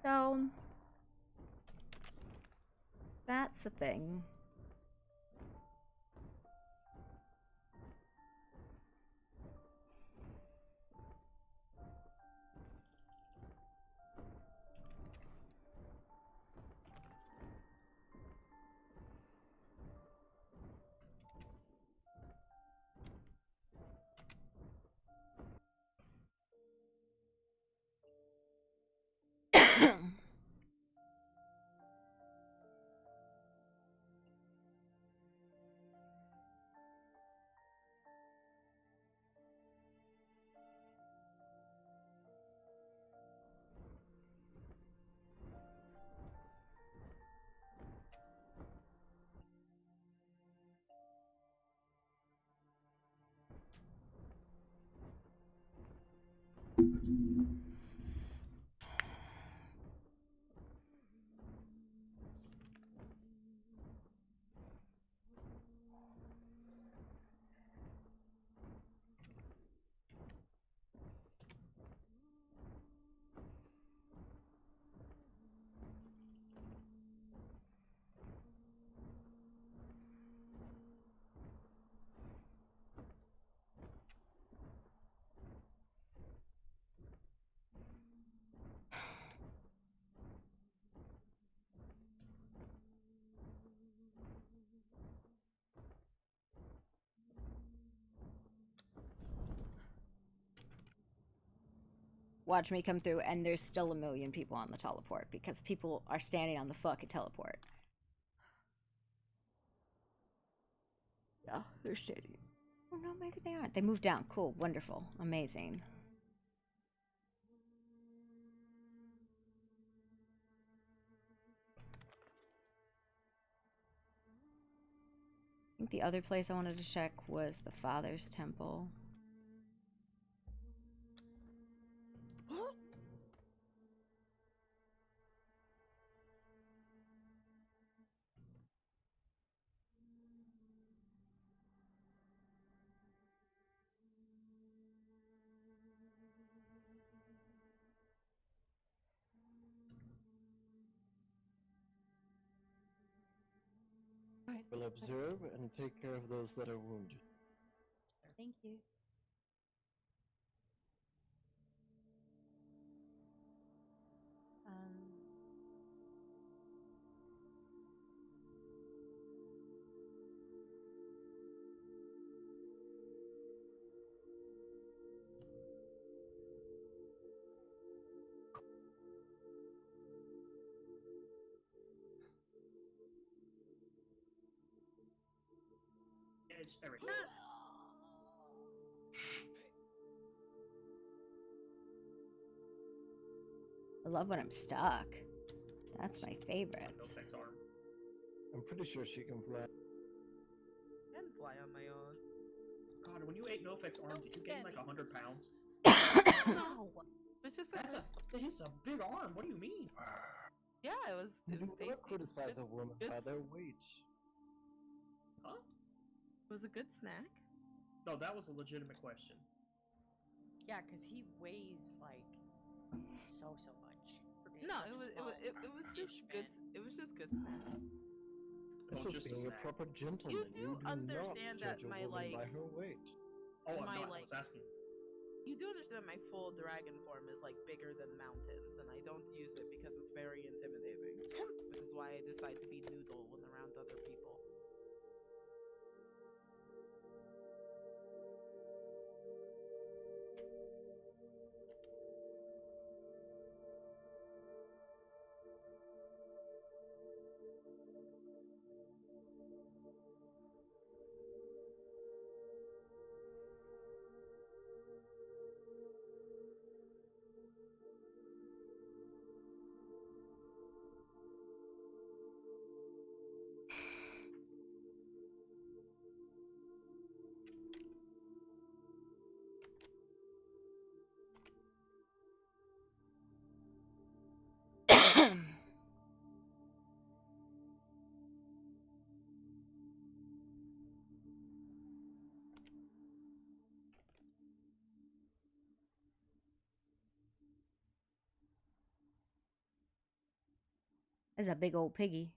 So, that's the thing. Watch me come through, and there's still 1,000,000 people on the teleport because people are standing on the fucking teleport. Yeah, they're standing. Oh no, maybe they aren't. They moved down. Cool, wonderful, amazing. I think the other place I wanted to check was the Father's Temple. Alright. We'll observe and take care of those that are wounded. Thank you. Edge, Eric. I love when I'm stuck. That's my favorite. Thanks, arm. I'm pretty sure she can fly. I can fly on my own. God, when you ate Nofex's arm, did you gain like 100 pounds? No. It's just That's it's a big arm. What do you mean? Yeah, it was You tasty. never criticize a woman by their weight. Huh? It was a good snack. No, that was a legitimate question. Yeah, because he weighs like so much. for being No, such a it was just small-ish good. man. It was just good snack. That's Oh, just just a being a snack. proper gentleman. You do not understand that judge a my, woman like- by her weight. Oh, I'm My, not. I like- was asking. You do understand my full dragon form is like bigger than mountains, and I don't use it because it's very intimidating. Which is why I decide to be noodle when around other people. There's a big old piggy.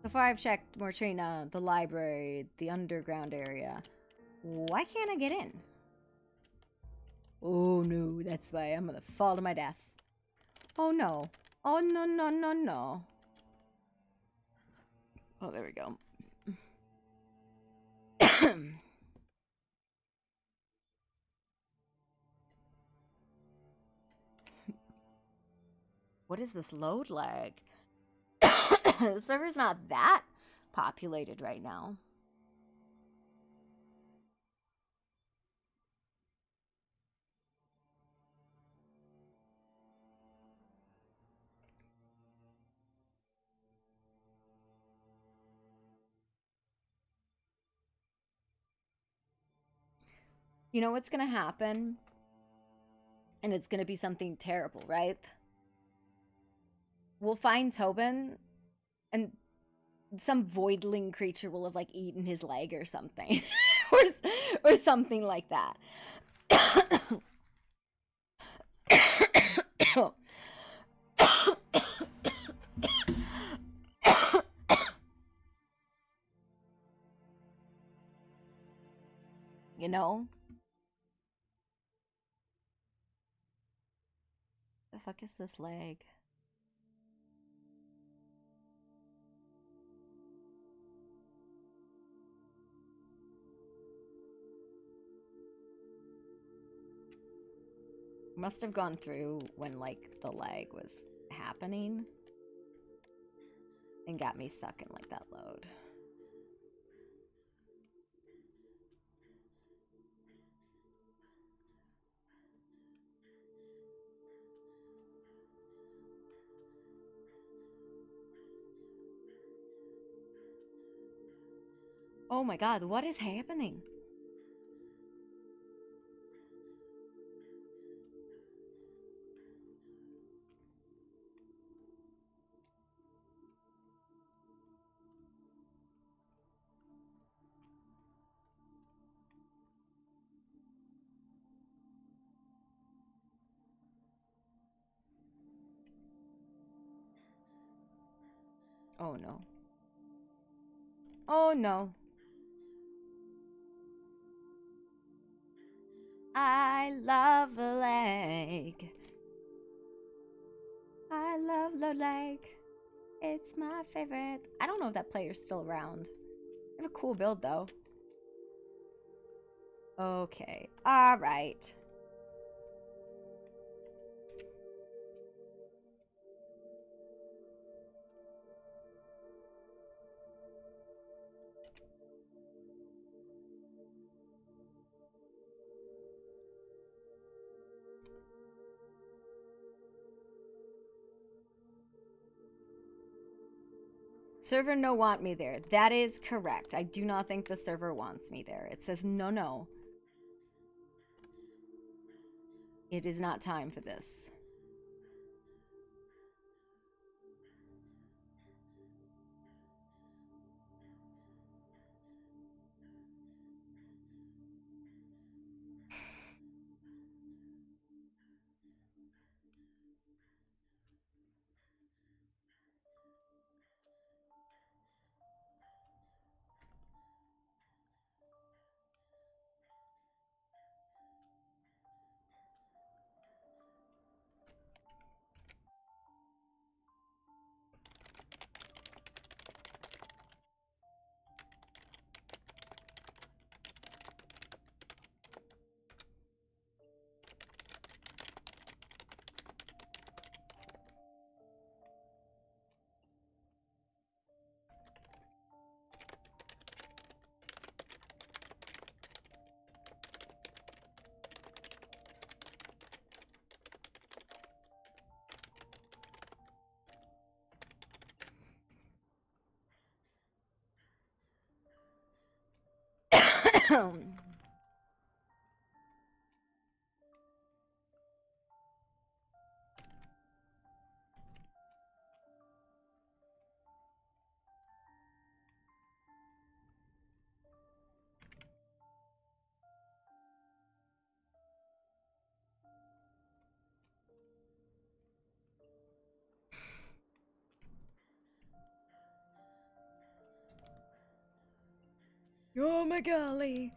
So far I've checked Mortrina, the library, the underground area. Why can't I get in? Oh no, that's why I'm gonna fall to my death. Oh no. Oh no, no, no, no. Oh, there we go. What is this load lag? The server's not that populated right now. You know what's gonna happen? And it's gonna be something terrible, right? We'll find Tobin, and some voidling creature will have like eaten his leg or something. or something like that. You know? The fuck is this leg? Must have gone through when like the lag was happening and got me stuck in like that load. Oh my god, what is happening? Oh no. Oh no. I love the leg. I love the leg. It's my favorite. I don't know if that player's still around. They have a cool build though. Okay. Alright. Server no want me there. That is correct. I do not think the server wants me there. It says no, no. It is not time for this. Oh my golly.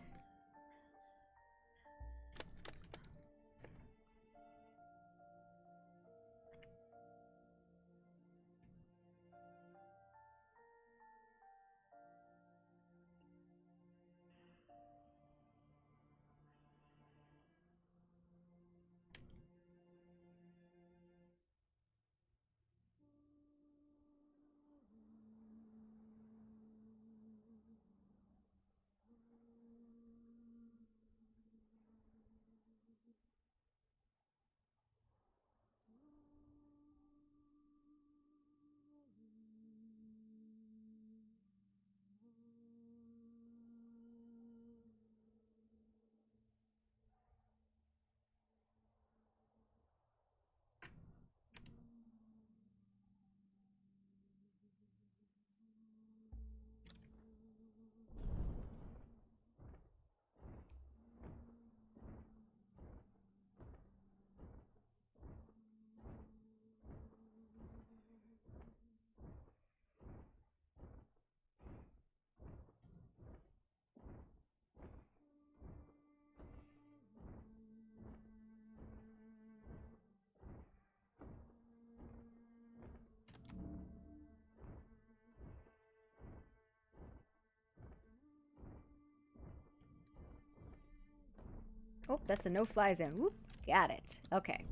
Oh, that's a no-fly zone. Whoop, got it. Okay,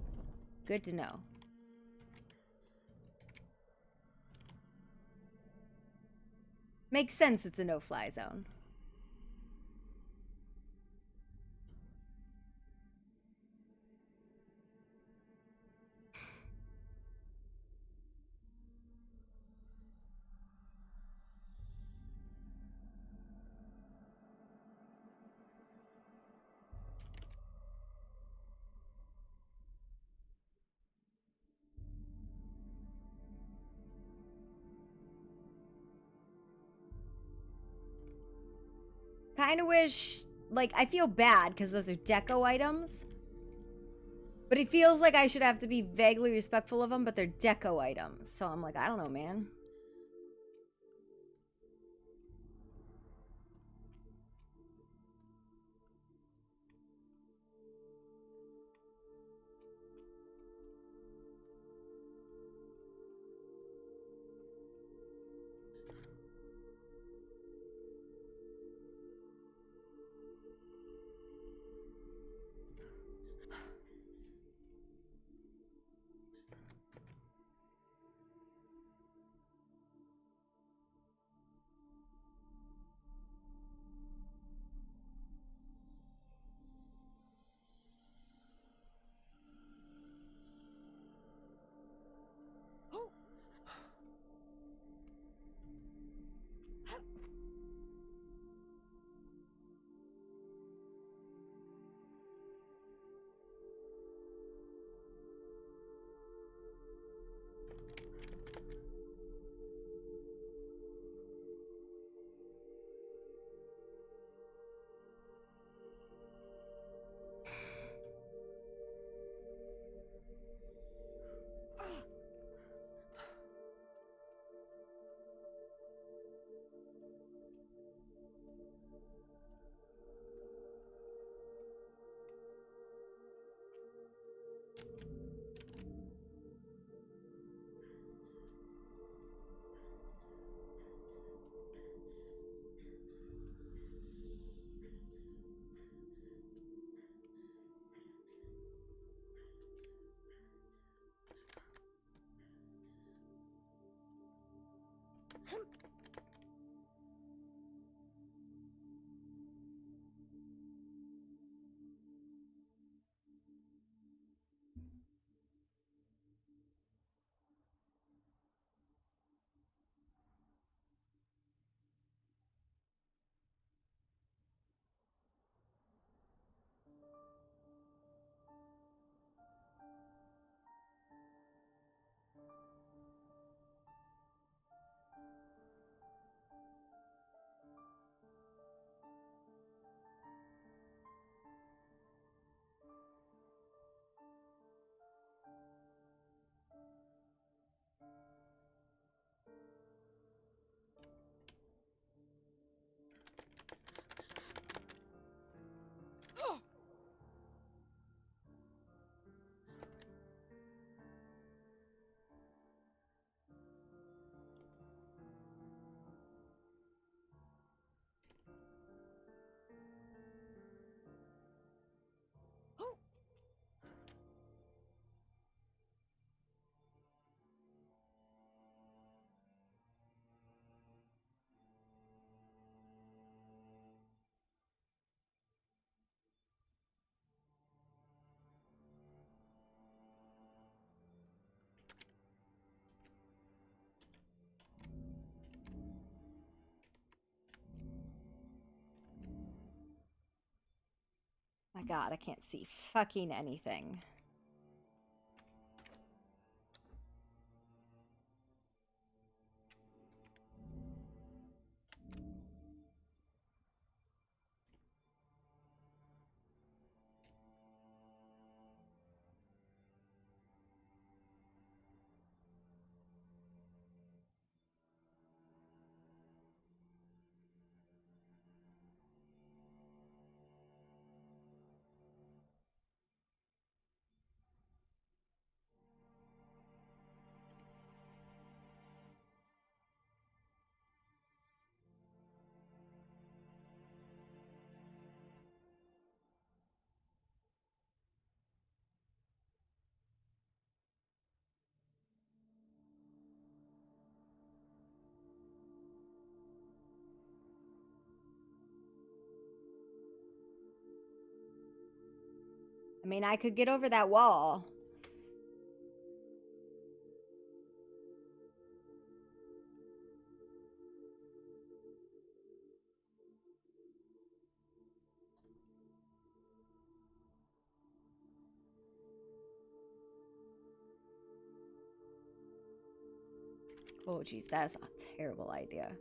good to know. Makes sense it's a no-fly zone. Kind of wish, like, I feel bad because those are deco items. But it feels like I should have to be vaguely respectful of them, but they're deco items. So I'm like, I don't know, man. My god, I can't see fucking anything. I mean, I could get over that wall. Oh, geez, that's a terrible idea.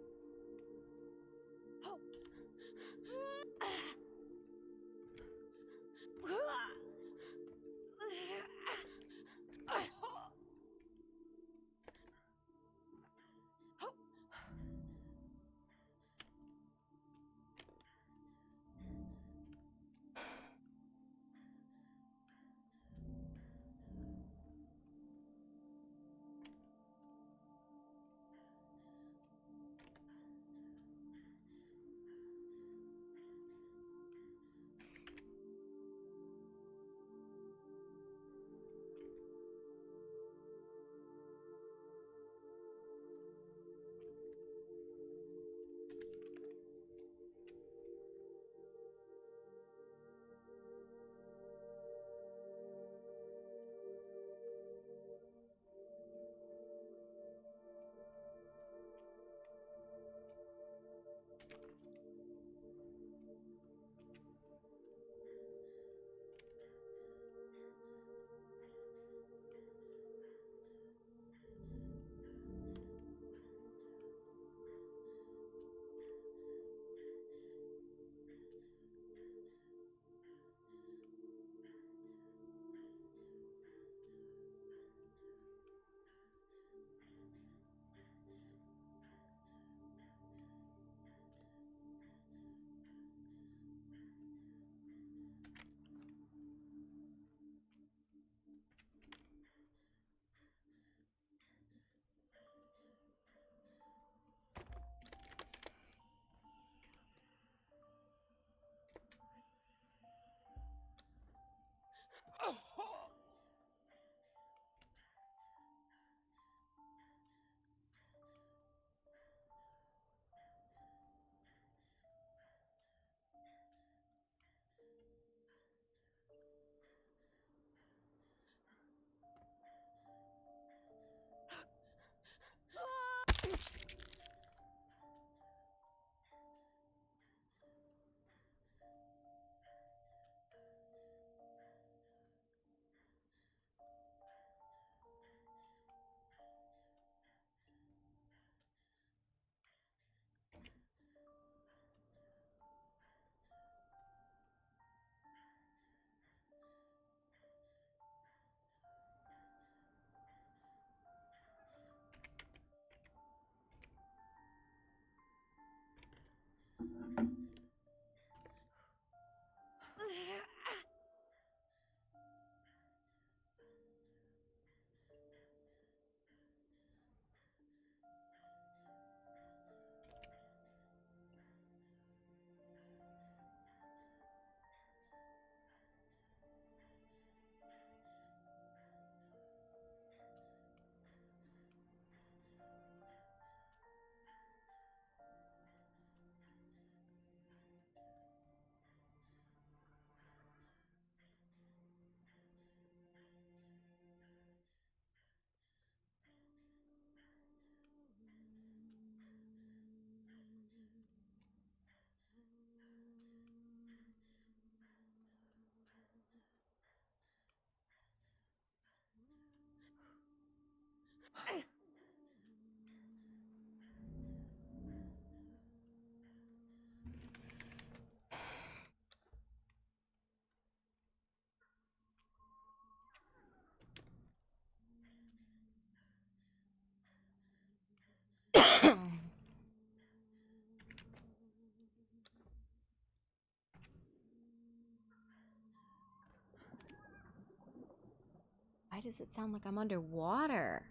Why does it sound like I'm underwater?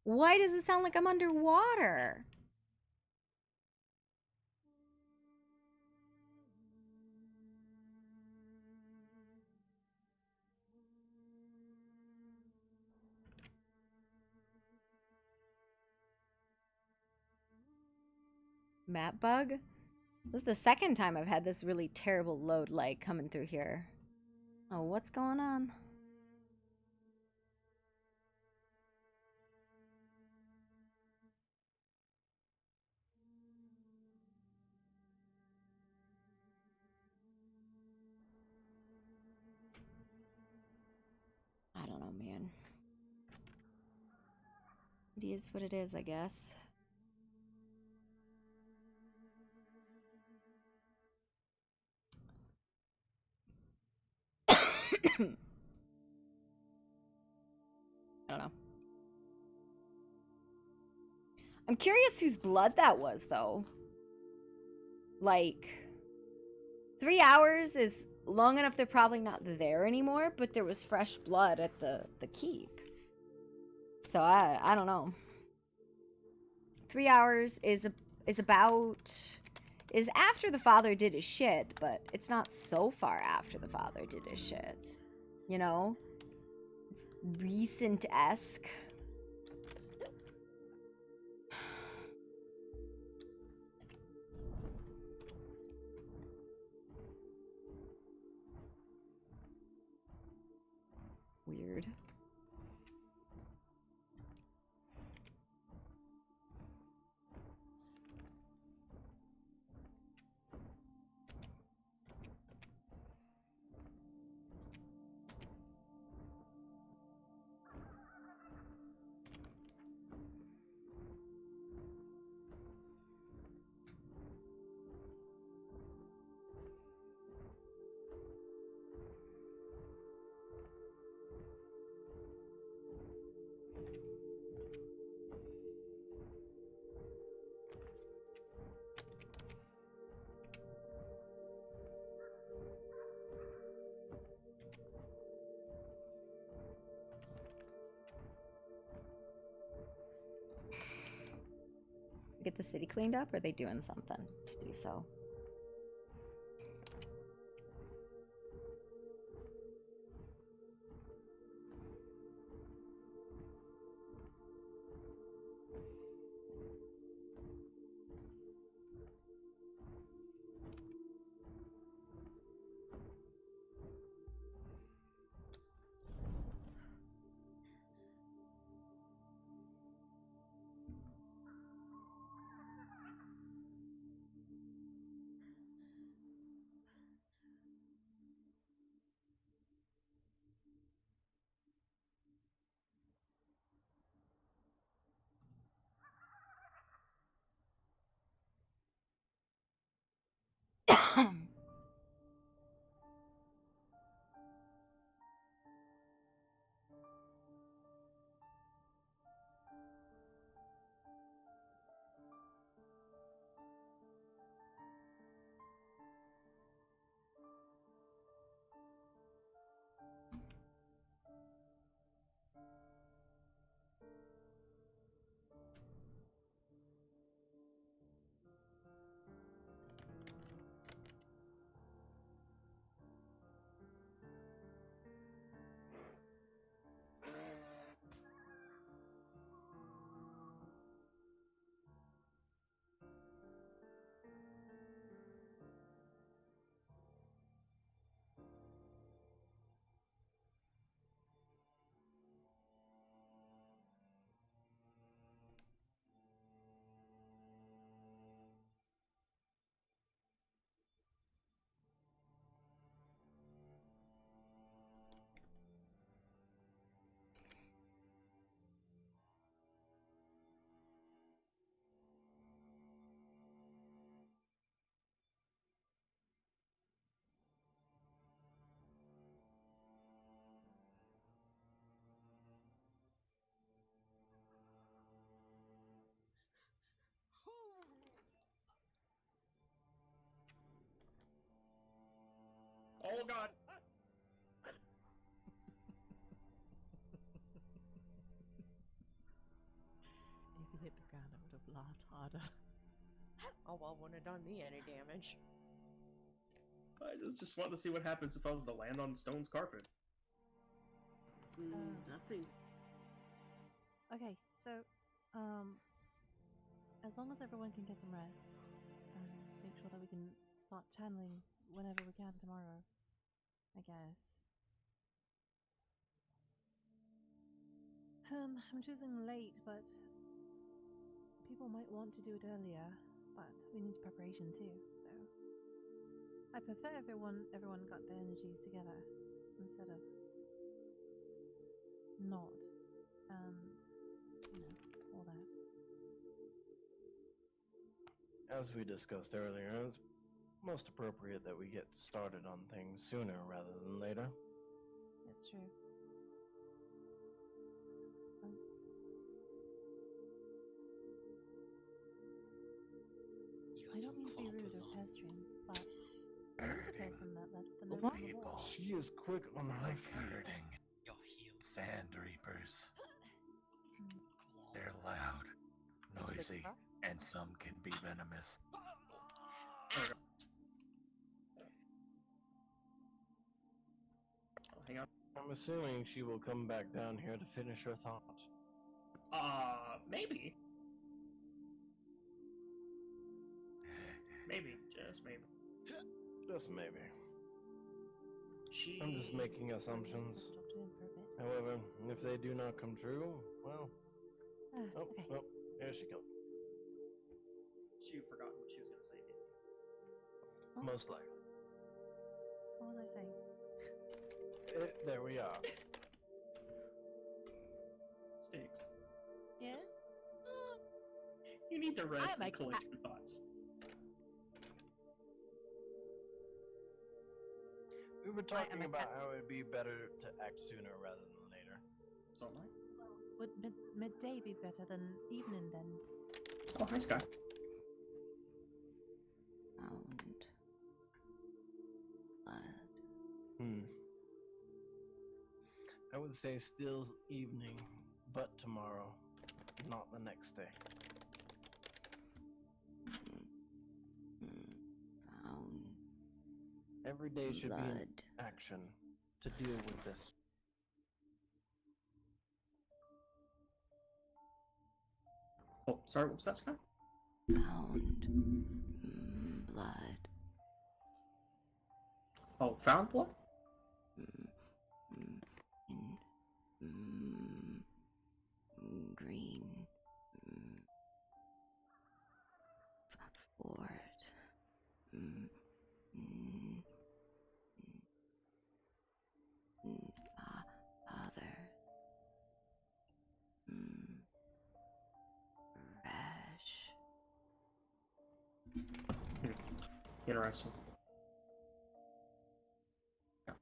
Why does it sound like I'm underwater? Map bug? This is the second time I've had this really terrible load lag coming through here. Oh, what's going on? I don't know, man. It is what it is, I guess. I don't know. I'm curious whose blood that was, though. Like, 3 hours is long enough they're probably not there anymore, but there was fresh blood at the keep. So I don't know. 3 hours is after the father did his shit, but it's not so far after the father did his shit. You know? It's recent-esque. Weird. Get the city cleaned up, or are they doing something to do so? Oh god! If you hit the ground, it would have laughed harder. Oh well, wouldn't have done me any damage. I just wanted to see what happens if I was to land on Stone's carpet. Nothing. Okay, so, as long as everyone can get some rest, and make sure that we can start channeling whenever we can tomorrow, I guess. I'm choosing late, but people might want to do it earlier, but we need preparation too, so I prefer everyone got their energies together instead of not, and all that. As we discussed earlier, it's most appropriate that we get started on things sooner rather than later. It's true. I don't mean to be rude or pedestrian, but you're the person that left the note on the wall. She is quick on her feet. Sand reapers. They're loud, noisy, and some can be venomous. Hang on. I'm assuming she will come back down here to finish her thought. Maybe. Maybe, just maybe. Just maybe. She... I'm just making assumptions. However, if they do not come true, well... Oh, there she goes. She forgot what she was going to say, didn't you? Most likely. What was I saying? There we are. Sticks. Yes? You need to rest I'm and collect your thoughts. We were talking about how it'd be better to act sooner rather than later. So am I. Would midday be better than evening then? Oh, hi, Sky. I would say still evening, but tomorrow, not the next day. Every day should be an action to deal with this. Oh, sorry, what was that, Sky? Found blood. Oh, found blood? Green fort. Father. Rash. Interesting. Yeah.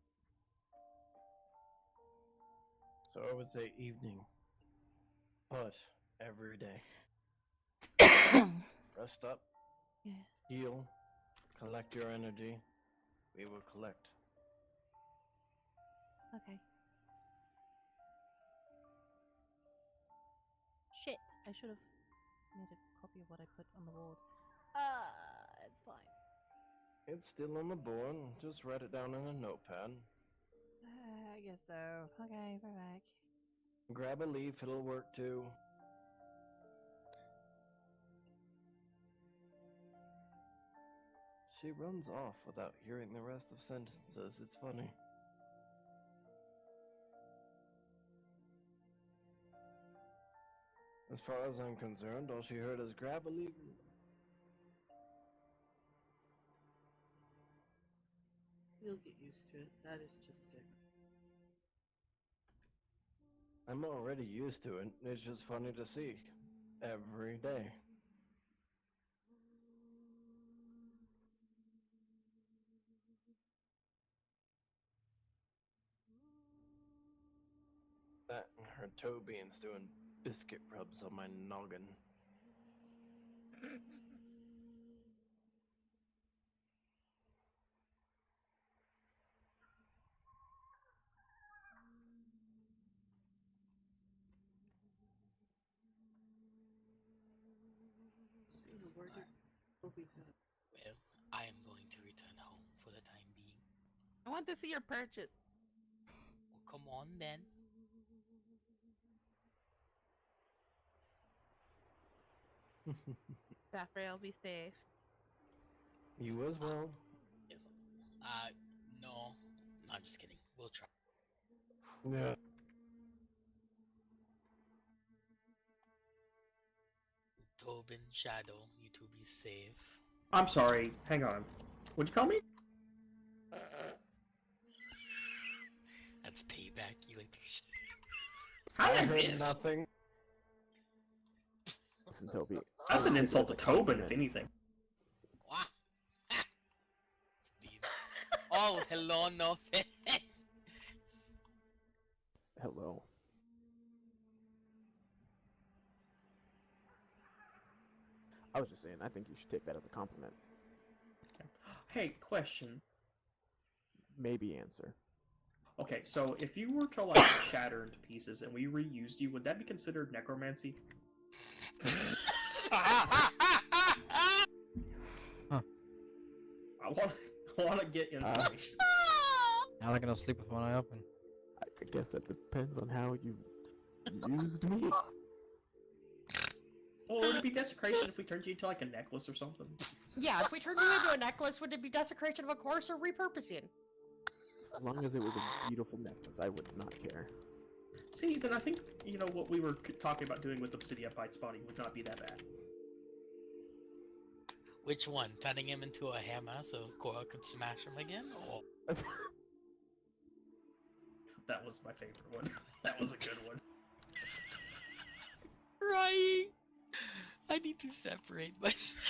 So I would say evening, but every day. Rest up, heal, collect your energy. We will collect. Okay. Shit, I should have made a copy of what I put on the board. It's fine. It's still on the board. Just write it down in a notepad. I guess so. Okay, we're back. Grab a leaf, it'll work too. She runs off without hearing the rest of sentences. It's funny. As far as I'm concerned, all she heard is grab a leaf. You'll get used to it. That is just it. I'm already used to it. It's just funny to see. Every day. That and her toe beans doing biscuit rubs on my noggin. Where did Toby go? Well, I am going to return home for the time being. I want to see your purchase. Well, come on then. Saffrail, be safe. You as well. Yes. No. No, I'm just kidding. We'll try. Yeah. Tobin, Shadow, you two be safe. I'm sorry. Hang on. What'd you call me? That's payback. You like to How I did I heard miss? nothing. Listen, Toby. That's an insult to Tobin, if anything. Oh, hello, no. Hello. I was just saying, I think you should take that as a compliment. Hey, question. Maybe answer. Okay, so if you were to like shatter into pieces and we reused you, would that be considered necromancy? I want to get information. Now they're gonna sleep with one eye open. I guess that depends on how you used me. Well, would it be desecration if we turned you into like a necklace or something? Yeah, if we turned you into a necklace, would it be desecration of a course or repurposing? As long as it was a beautiful necklace, I would not care. See, then I think, you know, what we were talking about doing with Obsidian Bite's body would not be that bad. Which one? Turning him into a hammer so Cora could smash him again? Or... That was my favorite one. That was a good one. Right. I need to separate myself.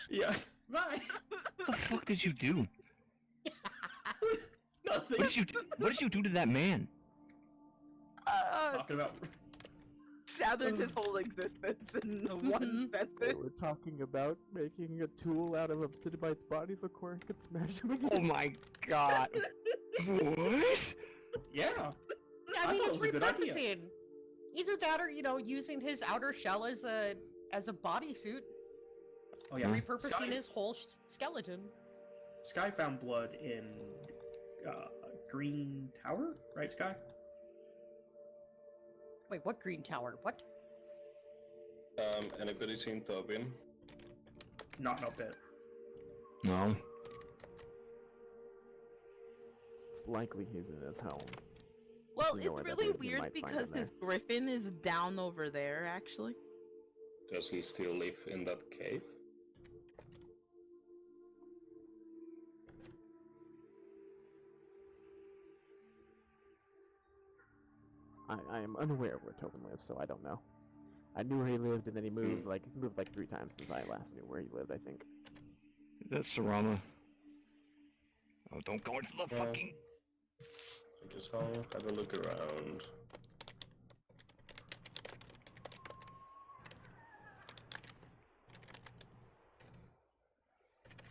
Yeah. Bye. What the fuck did you do? Nothing. What did you do to that man? Talking about... Shathered his whole existence in one They sentence. were talking about making a tool out of Obsidianite's body so Corey could smash him again. Oh my god. What? Yeah. I mean, thought it it's was a good idea. repurposing. Either that, or using his outer shell as a bodysuit. Oh yeah. Repurposing Sky, his whole skeleton. Sky found blood in Green Tower, right, Sky? Wait, what green tower? What? Anybody seen Tobin? Not no bit. No. It's likely he's in his home. Well, You know it's where that really is, you weird might find because him there. his griffin is down over there, actually. Does he still live in that cave? I am unaware of where Tobin lives, so I don't know. I knew where he lived, and then he moved, he's moved like 3 times since I last knew where he lived, I think. That's Sarama. Oh, don't go into the fucking... Just go have a look around.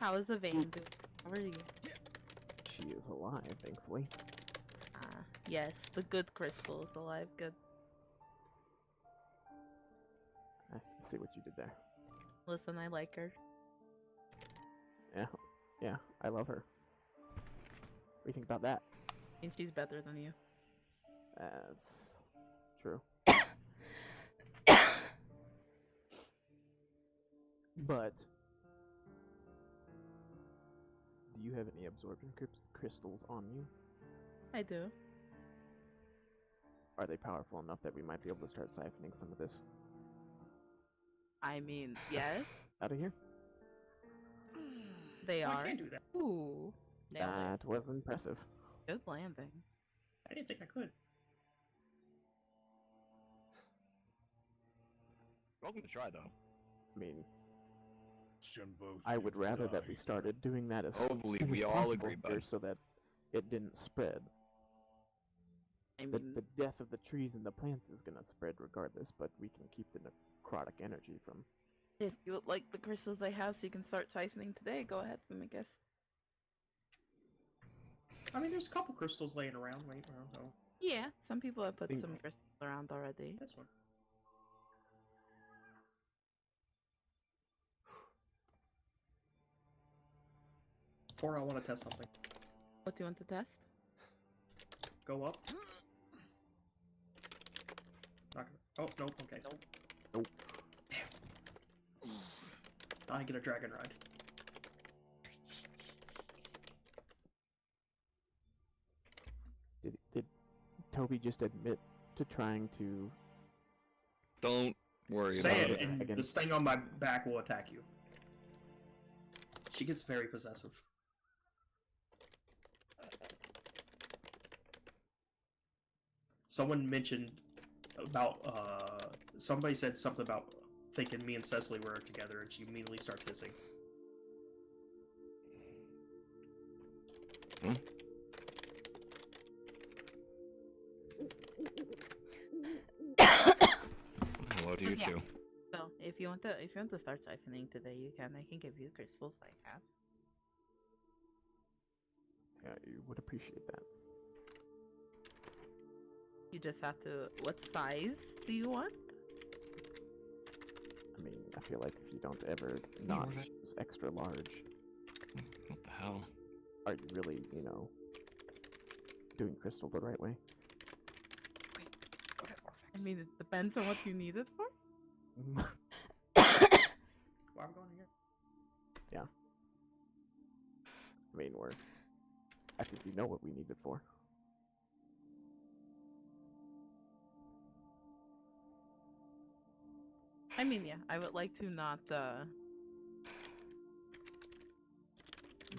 How is Evane doing? How are you? She is alive, thankfully. Ah, yes, the good crystal is alive. Good. I see what you did there. Listen, I like her. Yeah, I love her. What do you think about that? Means she's better than you. That's true. But do you have any absorption crystals on you? I do. Are they powerful enough that we might be able to start siphoning some of this I mean, yes, out of here? they Oh, are. I can't do that. Ooh, That was impressive. good landing. I didn't think I could. Welcome to try, though. I mean, Send both I you would to rather that die. we started doing that as Hopefully soon we as all possible agree, here bud. so that it didn't spread. I The, mean, the death of the trees and the plants is gonna spread regardless, but we can keep the necrotic energy from. if you would like the crystals they have so you can start siphoning today, go ahead, I guess. I mean, there's a couple crystals laying around right now, so... Yeah, some people have put Think- some crystals around already. This one. Tora, I want to test something. What do you want to test? Go up. Not gonna... Oh, nope, okay. Nope. Damn. I get a dragon ride. Did Toby just admit to trying to... Don't worry Say about it, it. and this thing on my back will attack you. She gets very possessive. Someone mentioned about, somebody said something about thinking me and Cecily were together, and she immediately starts hissing. Hmm? Hello to you Yeah. too. So, if you want to start siphoning today, you can. I can give you crystals I have. Yeah, you would appreciate that. You just have to. What size do you want? I mean, I feel like if you don't ever not choose extra large... What the hell? Are you really, you know, doing crystal the right way? I mean, it depends on what you need it for. Why are we going here? Yeah. I mean, I think you know what we need it for. I mean, yeah, I would like to not,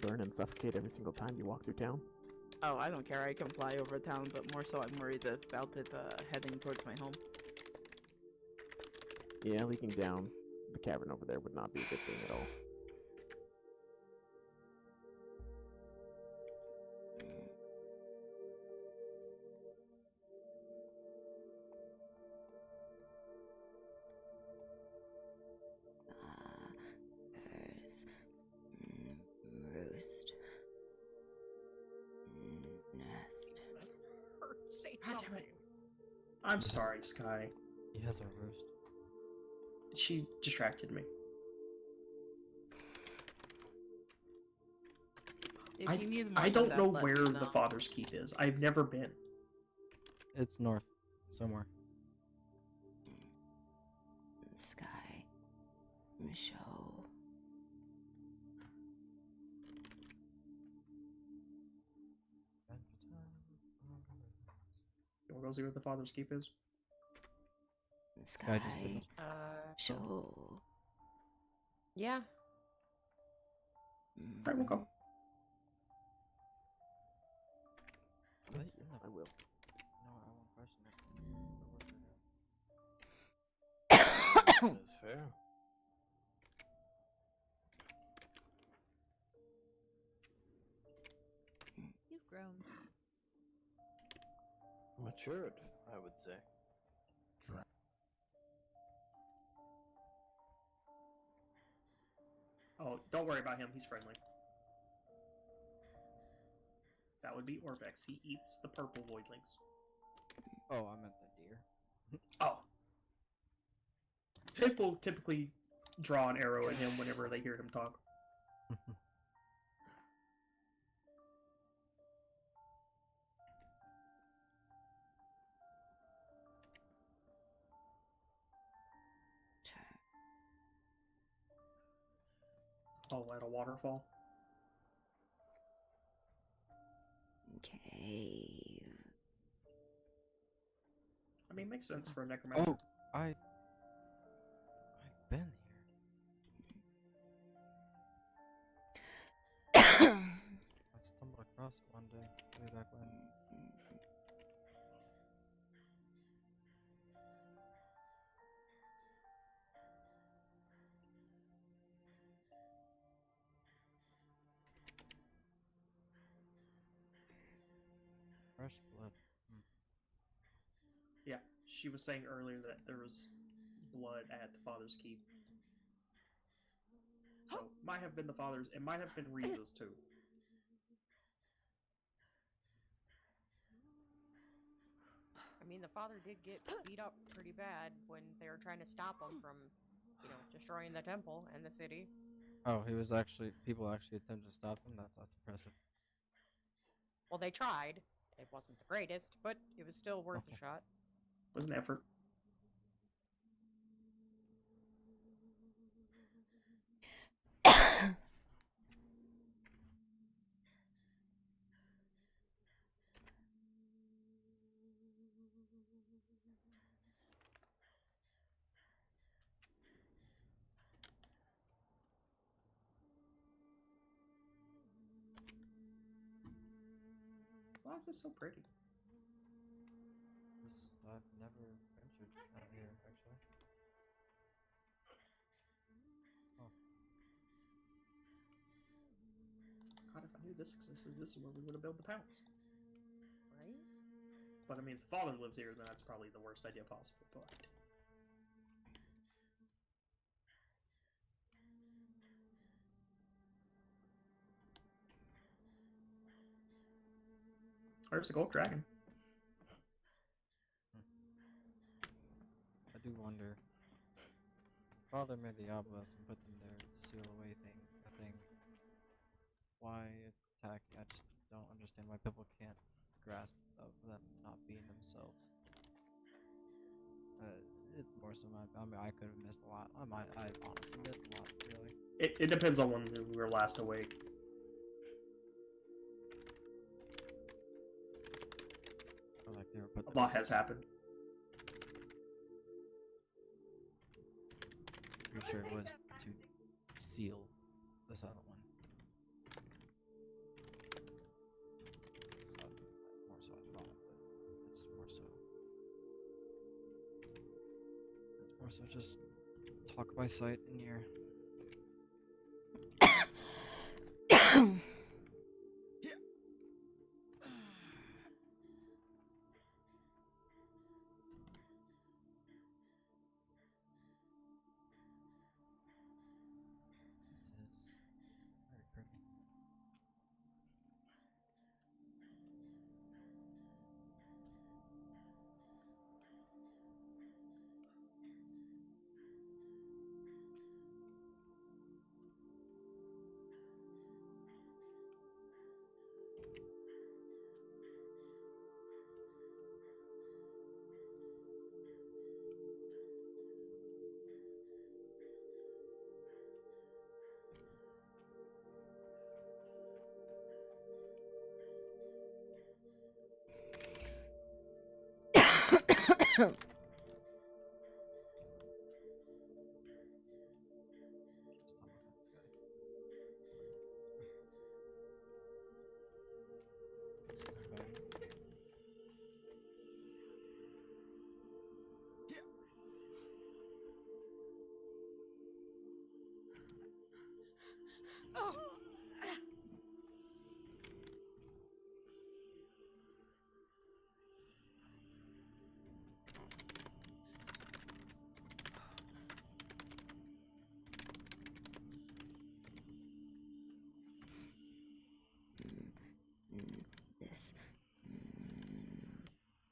Burn and suffocate every single time you walk through town? Oh, I don't care, I can fly over town, but more so I'm worried about it, heading towards my home. Yeah, leaking down the cavern over there would not be a good thing at all. Hers. Roost. Nest. Say God damn something. it. I'm sorry, Sky. He has a roost. She distracted me. If you need more I than don't that, know let where me the know. Father's Keep is. I've never been. It's north, somewhere. Sky. Show. You wanna go see where the Father's Keep is? Sky. just said- Show. Yeah. Alright, we'll go. I will. That's fair. You've grown. Matured, I would say. Oh, don't worry about him. He's friendly. That would be Orbex. He eats the purple voidlings. Oh, I meant the deer. Oh. People typically draw an arrow at him whenever they hear him talk. Oh, at a waterfall? Cave. I mean, makes sense for a necromancer. Oh, I've been here. I stumbled across it one day, way back when. Fresh blood. Yeah, she was saying earlier that there was blood at the Father's Keep. So, might have been the Father's, it might have been Riza's too. I mean, the father did get beat up pretty bad when they were trying to stop him from, destroying the temple and the city. Oh, he was actually. People actually attempted to stop him. That's impressive. Well, they tried. It wasn't the greatest, but it was still worth a shot. It was an effort. Why is this so pretty? I've never ventured out here, actually. Oh. God, if I knew this existed, this is where we would have built the palace. Right? But I mean, if the father lives here, then that's probably the worst idea possible. But there's a gold dragon. I do wonder. Father made the obelisk and put them there to seal away the thing. Why attack? I just don't understand why people can't grasp of them not being themselves. It's more so I mean, I could have missed a lot. I honestly missed a lot, really. It depends on when we were last awake. Or like they were put A lot has happened. Pretty sure it was to seal this other one. So, more so I thought, but it's more so. It's more so just talk by sight in here. This is very pretty.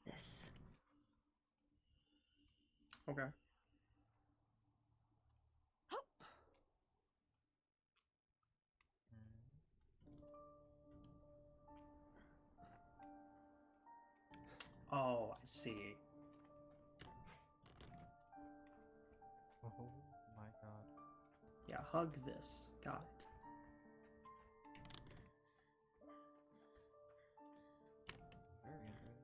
This. Okay. Oh, I see. Oh my god. Yeah, hug this. Got it. Very interesting.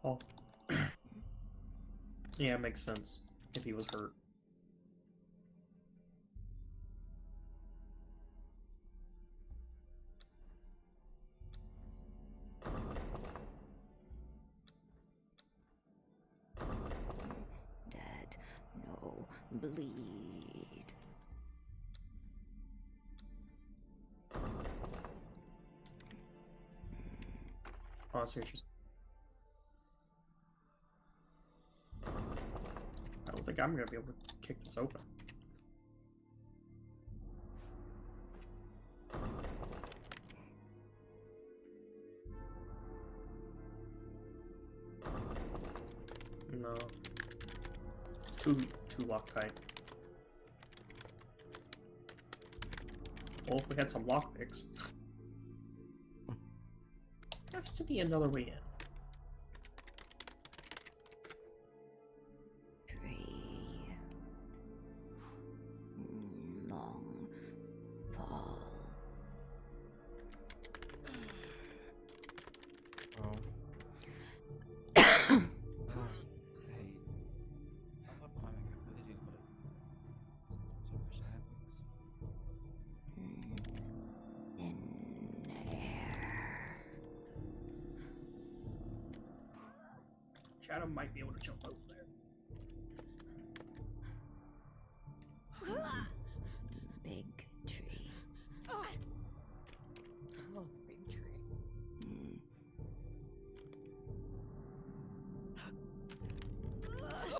Oh. Yeah, it makes sense if he was hurt. Dead. No. Bleed. Oh, seriously. I don't think I'm gonna be able to kick this open. No. It's too Loctite. Well, if we had some lockpicks. There has to be another way in. Tree. Long fall. Oh. Oh, hey. I love climbing, I really do, but sometimes I wish I had wings. In air. Shadow might be able to jump over there. Big tree. Oh, the big tree.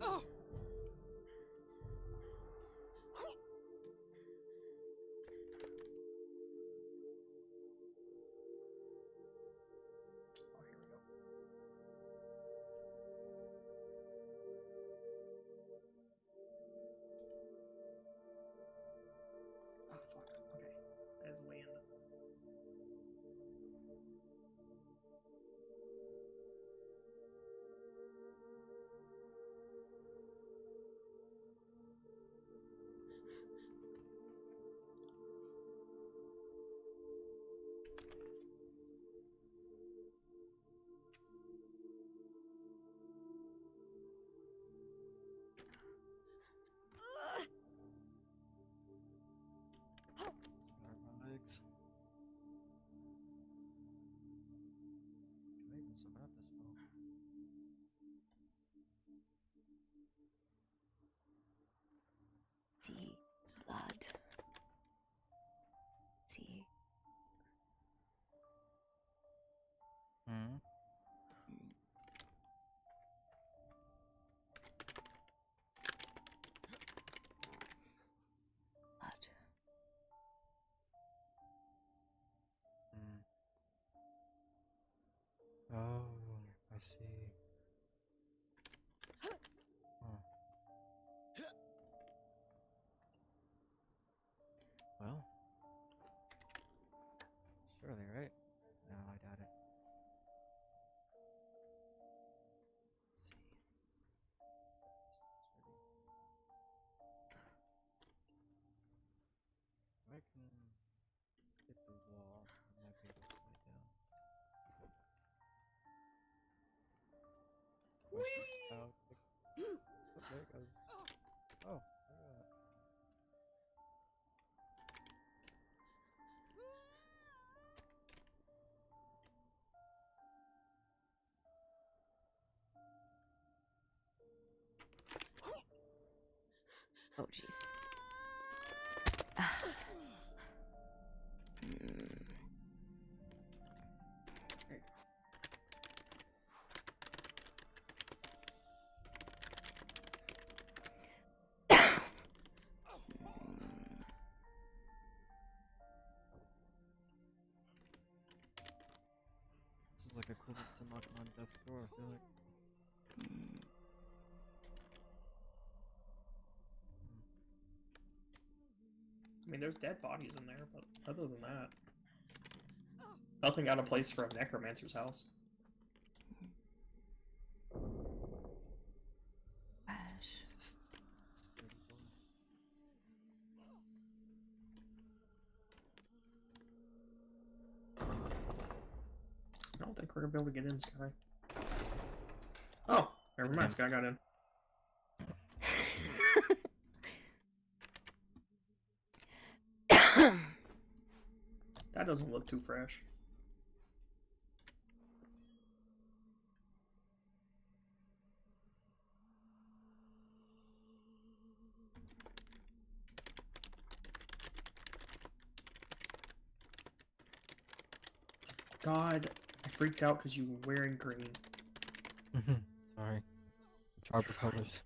Oh. Oh, here we go. Oh, fuck. Okay. There's a way in. Sorry, my legs. Can I even survive this fall? See blood. See. Hmm? Blood. Hmm. Oh, I see. Huh. Well. Surely, right? No, I doubt it. Let's see. If I can hit the wall, I might be able to slide down. Push out. Oh, there it goes. Oh, look at that. Oh jeez. This is like equivalent to knocking on death's door, I feel like. I mean, there's dead bodies in there, but other than that, nothing out of place for a necromancer's house. I don't think we're gonna be able to get in, Sky. Oh, never mind. Sky got in. That doesn't look too fresh. God, I freaked out because you were wearing green. Sorry. Sharper colors.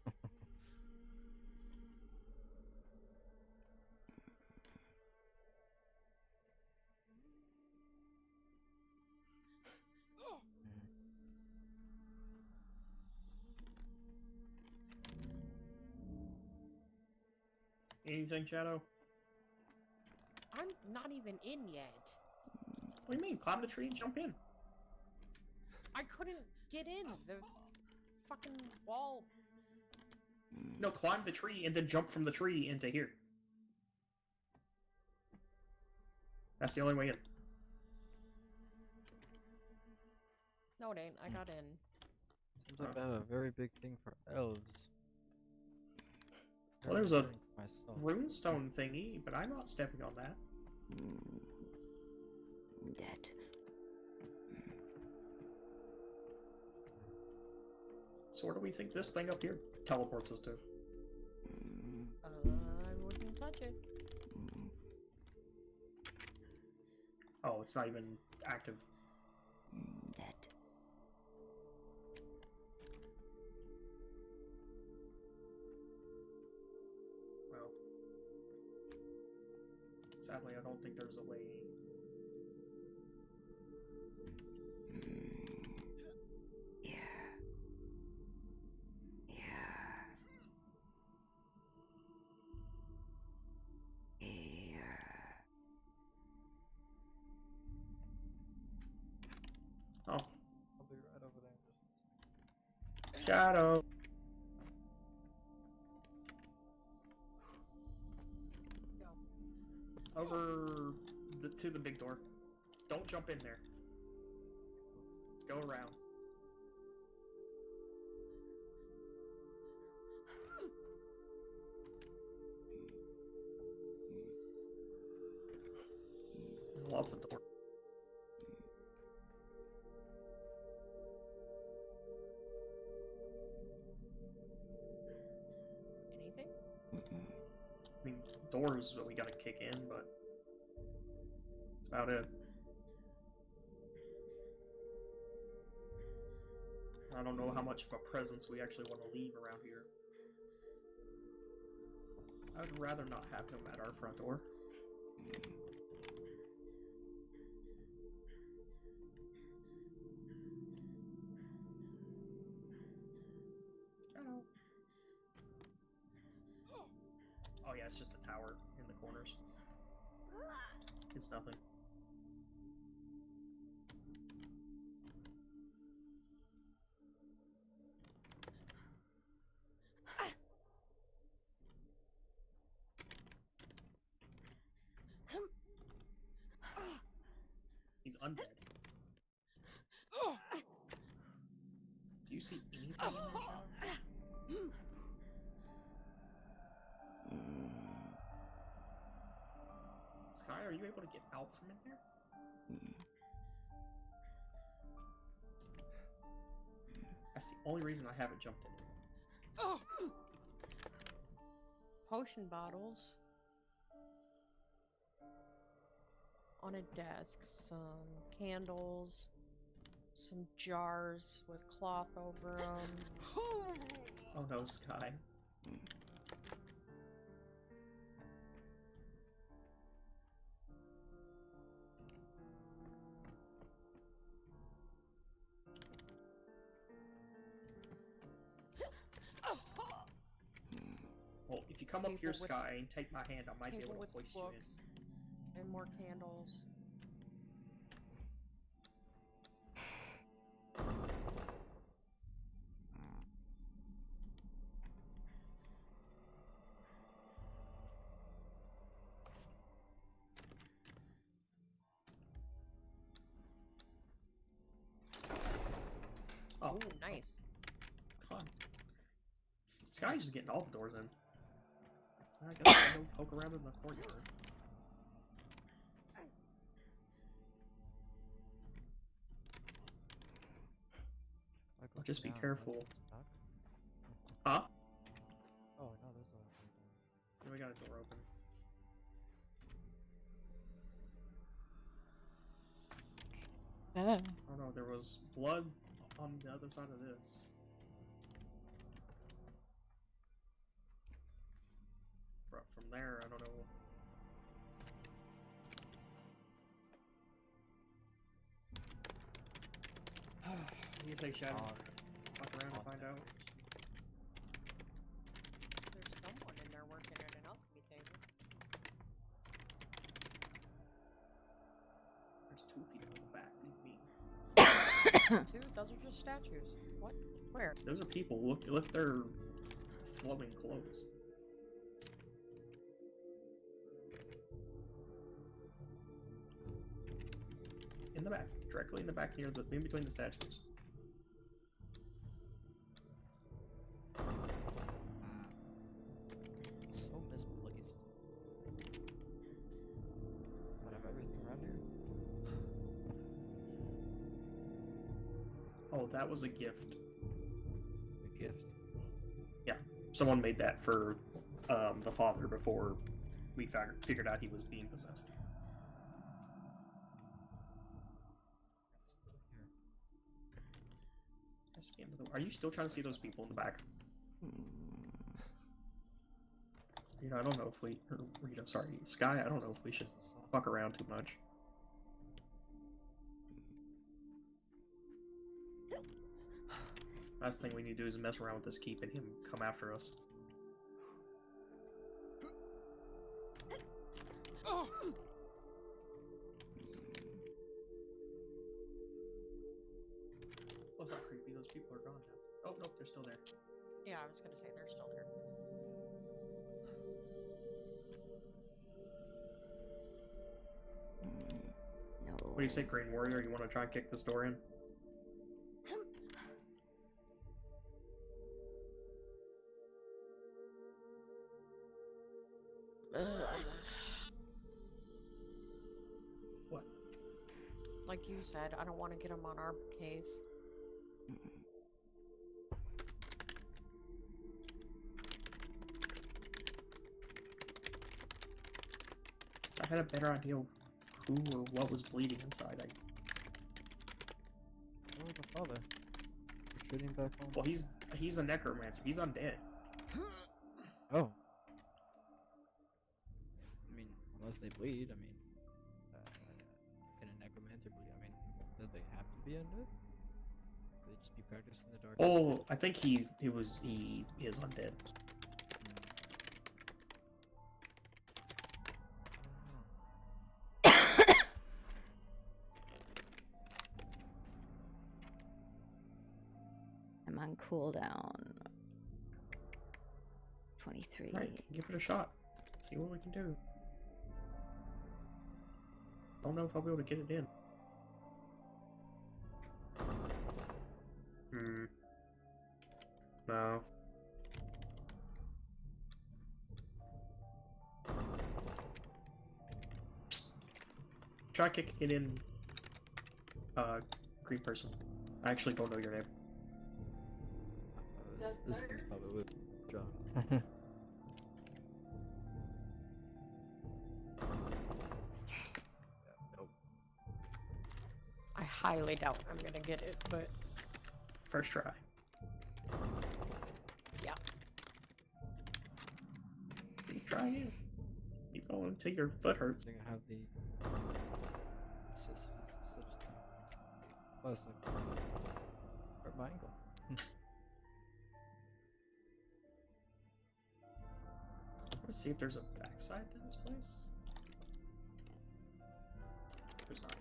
Anything, Shadow? I'm not even in yet. What do you mean? Climb the tree and jump in. I couldn't get in. The fucking wall. No, climb the tree and then jump from the tree into here. That's the only way in. No, it ain't. I got in. Seems like I have a very big thing for elves. Well, there's a myself. runestone thingy, but I'm not stepping on that. Dead. So where do we think this thing up here teleports us to? I wouldn't touch it. Oh, it's not even active. Dead. Well, sadly, I don't think there's a way. Oh. I'll be right over there. Shadow. Over to the big door. Don't jump in there. Go around. Lots of doors. Anything? I mean, doors that we gotta kick in, but that's about it. I don't know how much of a presence we actually want to leave around here. I would rather not have him at our front door. Oh yeah, it's just a tower in the corners. It's nothing. He's undead. Do you see anything in there, Shadow? Sky, are you able to get out from in there? That's the only reason I haven't jumped in. Potion bottles. On a desk. Some candles. Some jars with cloth over them. Oh no, Sky. Well, if you come up here, Sky, and take my hand, I might be able to hoist you in. And more candles. Oh, ooh, nice. Sky just getting all the doors in. I guess I'll go poke around in the courtyard. Michael, Just be down, careful. like, stuck? Huh? Oh, no, there's a door. Yeah, we got a door open. Oh no, there was blood on the other side of this. From there, I don't know. What do you say, Shadow? Walk around and find out. There's someone in there working at an alchemy table. There's two people in the back. What do you mean? Two? Those are just statues. What? Where? Those are people. Look at their flowing clothes. In the back. Directly in the back near the in between the statues. It's so misplaced. Out of everything around here? Oh, that was a gift. A gift? Yeah. Someone made that for the father before we figured out he was being possessed. Are you still trying to see those people in the back? You know, I don't know if we... Or, Rita, sorry, Sky, I don't know if we should fuck around too much. Last thing we need to do is mess around with this keep and him come after us. Oh, it's not creepy. Those people are gone now. Oh, nope, they're still there. Yeah, I was gonna say they're still there. No. What do you say, Green Warrior? You want to try and kick this door in? What? Like you said, I don't want to get them on our case. I had a better idea who or what was bleeding inside. Oh, the father. Retreating back home. Well, he's a necromancer. He's undead. Oh. I mean, unless they bleed, I mean, can a necromancer bleed? I mean, does they have to be undead? Could they just be practiced in the dark? Oh, I think he is undead. I'm on cooldown. 23. Right, give it a shot. See what we can do. Don't know if I'll be able to get it in. No. Psst. Try kicking it in, green person. I actually don't know your name. This thing's probably with John. Nope. I highly doubt I'm gonna get it, but First try. yeah. Keep trying. Keep going until your foot hurts. I think I have the sissies such thing. Plus, like, hurt my ankle. Let's see if there's a backside to this place. There's not.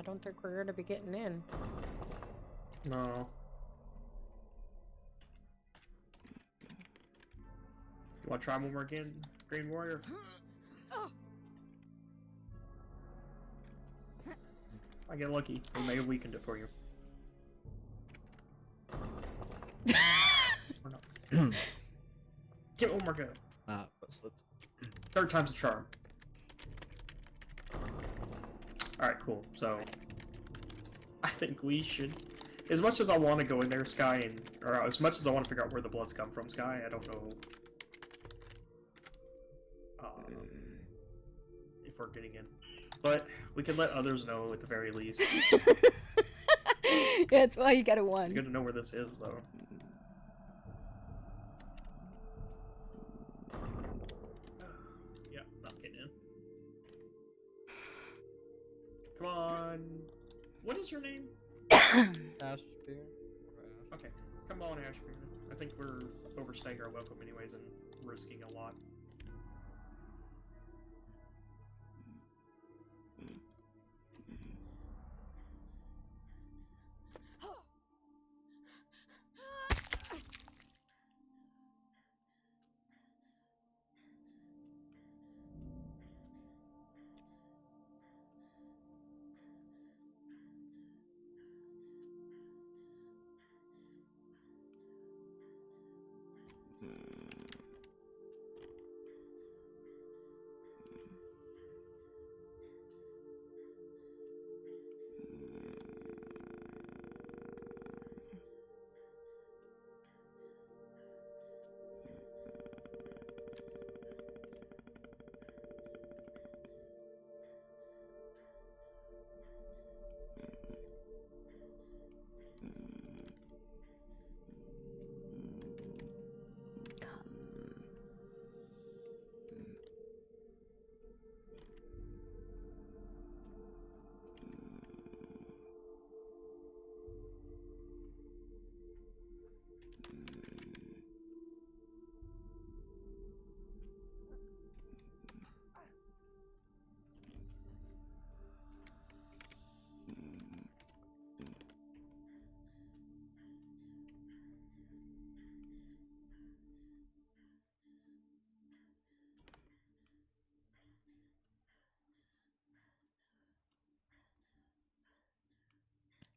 don't think we're gonna be getting in. No. You want to try one more again, Green Warrior? I get lucky. We may have weakened it for you. Or not. Give it one more go. Ah, but slipped. Third time's a charm. Alright, cool. So, I think we should... As much as I want to go in there, Sky, and... Or as much as I want to figure out where the blood's come from, Sky, I don't know... if we're getting in. But, we can let others know at the very least. That's why you got a 1. It's good to know where this is, though. Yeah, not getting in. Come on. What is your name? Ashbeard. Okay, come on, Ashbeard. I think we're overstaying our welcome anyways and risking a lot.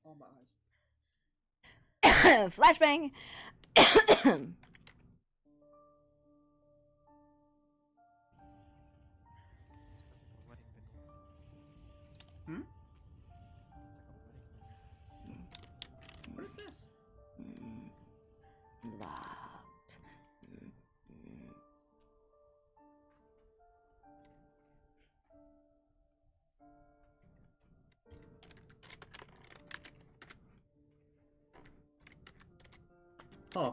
Oh my eyes. Flashbang! Hmm? What is this? Locked. Huh.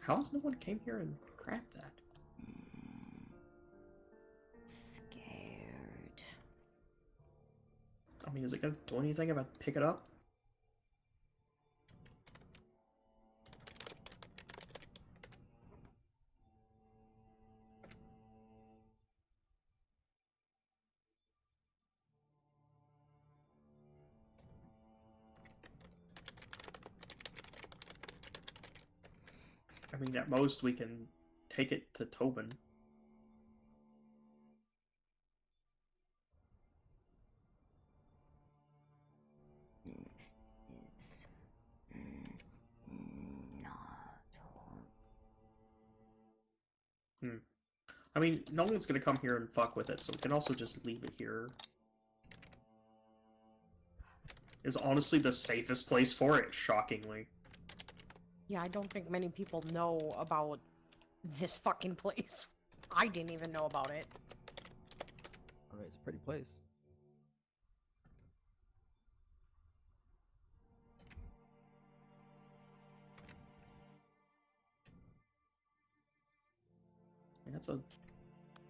How has no one came here and grabbed that? Scared. I mean, is it gonna do anything if I pick it up? I mean, at most we can take it to Tobin. It's not home. I mean, no one's gonna come here and fuck with it, so we can also just leave it here. It's honestly the safest place for it, shockingly. Yeah, I don't think many people know about this fucking place. I didn't even know about it. Alright, it's a pretty place. And that's a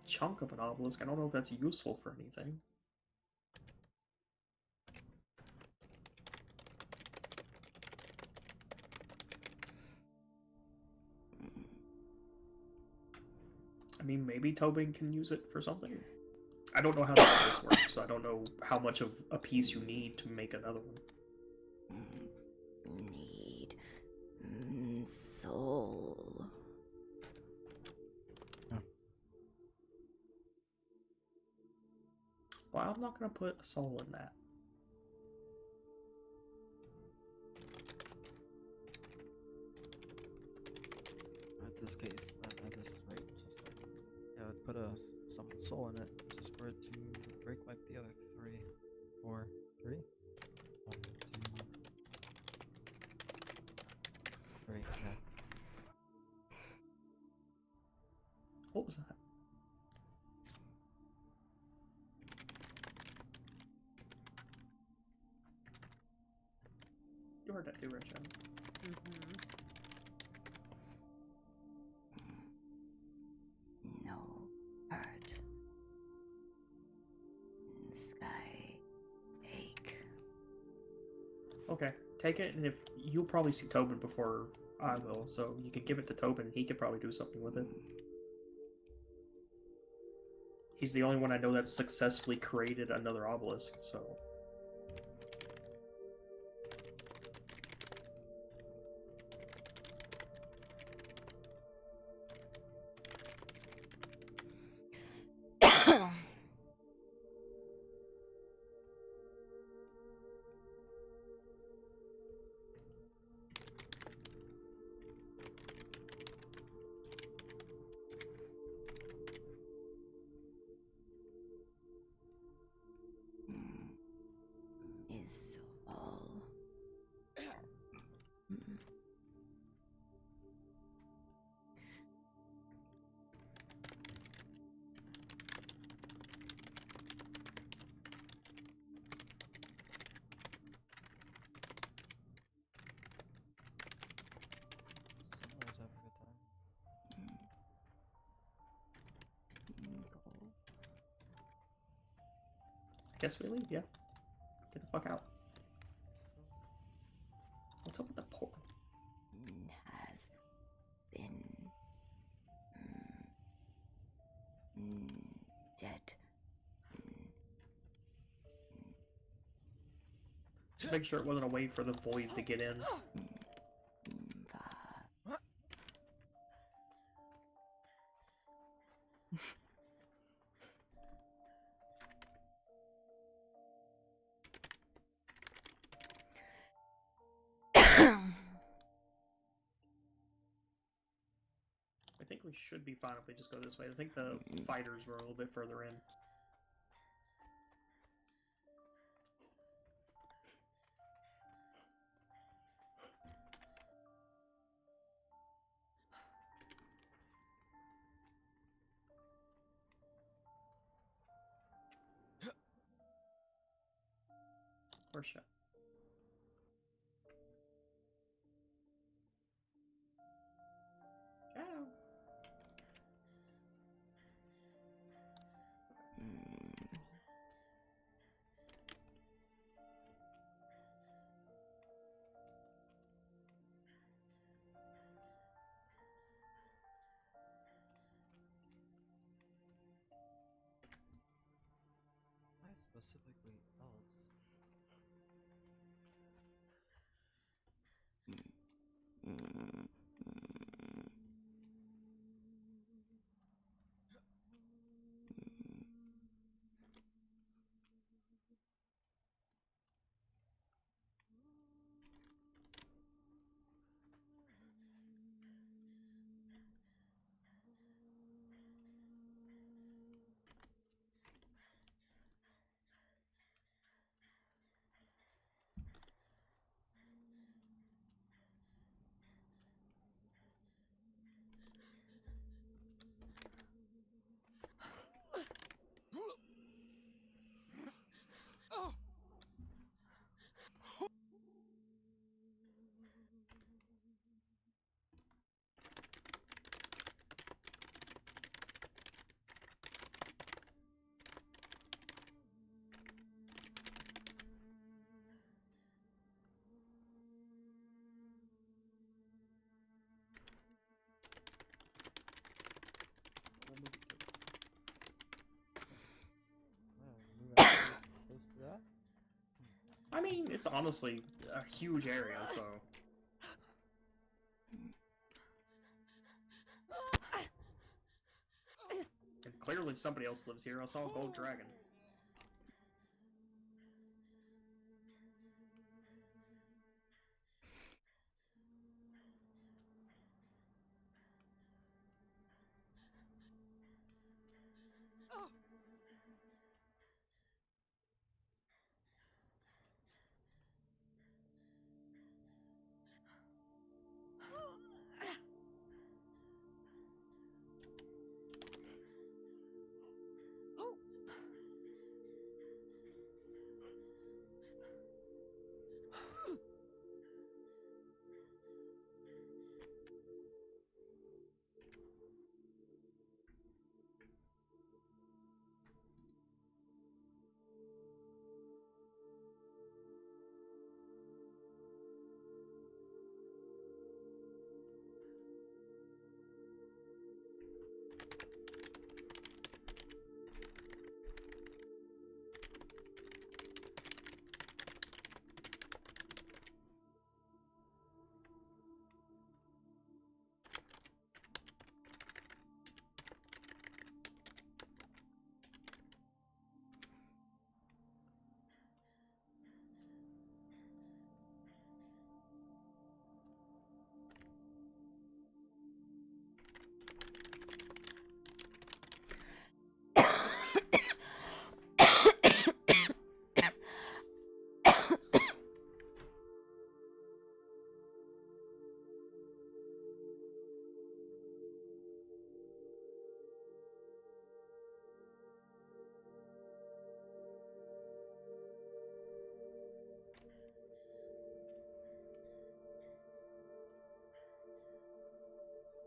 chunk of an obelisk. I don't know if that's useful for anything. I mean, maybe Tobin can use it for something. I don't know how this works, so I don't know how much of a piece you need to make another one. Need soul. Well, I'm not gonna put a soul in that. At this case, at this rate, just like, yeah, let's put some soul in it, just for it to break like the other 3, 4, 3. 1, 2, 3. Yeah. What was that? You heard that too, right, Jen? No hurt. Sky ache. Okay, take it, and if you'll probably see Tobin before I will, so you could give it to Tobin, and he could probably do something with it. He's the only one I know that's successfully created another obelisk, so... Is all. Someone's having a good time. Guess we leave, yeah. Get the fuck out. What's up with the portal? Has been dead. Just make sure it wasn't a way for the void to get in. I think we should be fine if we just go this way. I think the fighters were a little bit further in. Where's shit? Shadow. Why specifically elves? I mean, it's honestly a huge area, so... And clearly somebody else lives here. I saw a gold dragon.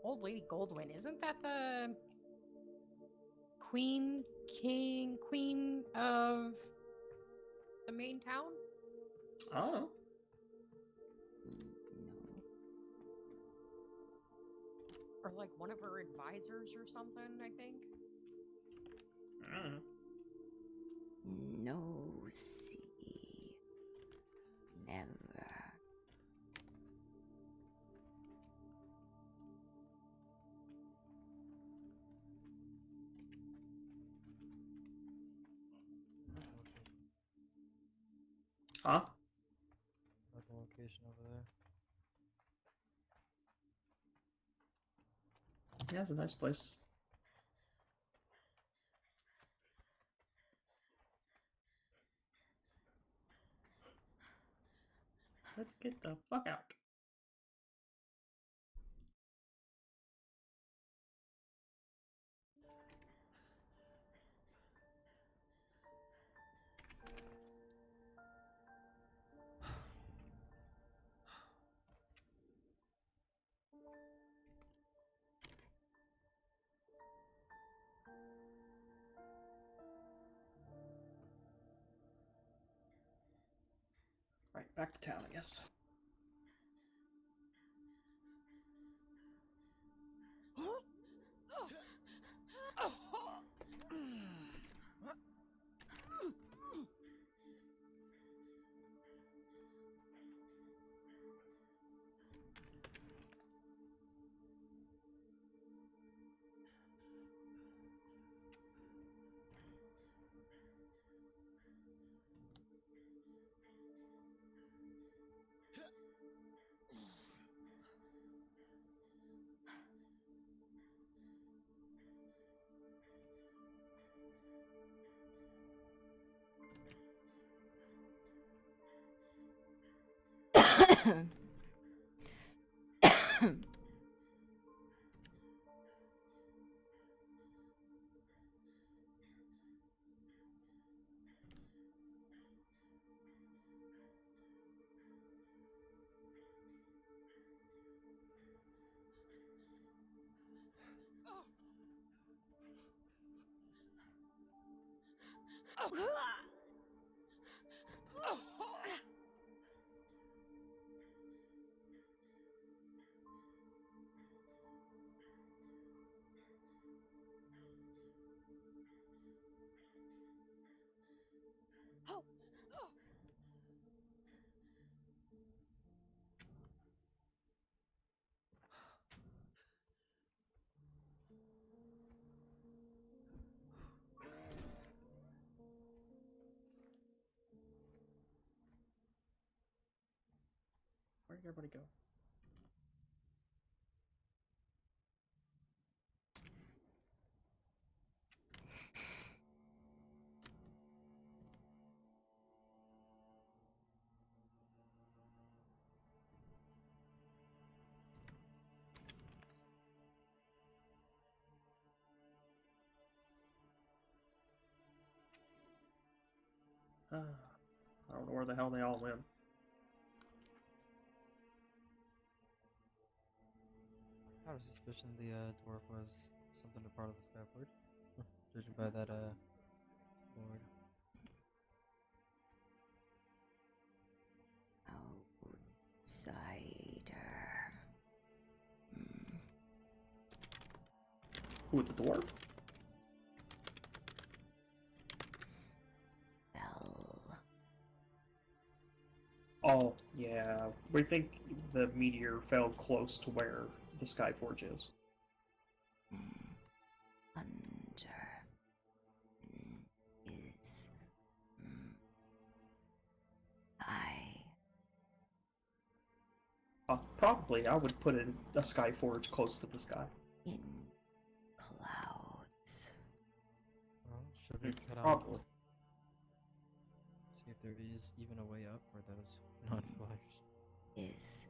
Old Lady Goldwyn, isn't that the queen of the main town? I don't know. Or like one of her advisors or something, I think? I don't know. No, see. Never. Huh? At the location over there. Yeah, it's a nice place. Let's get the fuck out. Right, back to town, I guess. Where did everybody go? I don't know where the hell they all went. I had a suspicion the dwarf was something a part of the Skyforge, judging by that board. Outsider. Who, the dwarf? Oh, yeah. We think the meteor fell close to where the Skyforge is. Under is Probably, I would put a Skyforge close to the sky. in clouds. Well, should we cut out? Probably. See if there is even a way up for those non-flyers. Is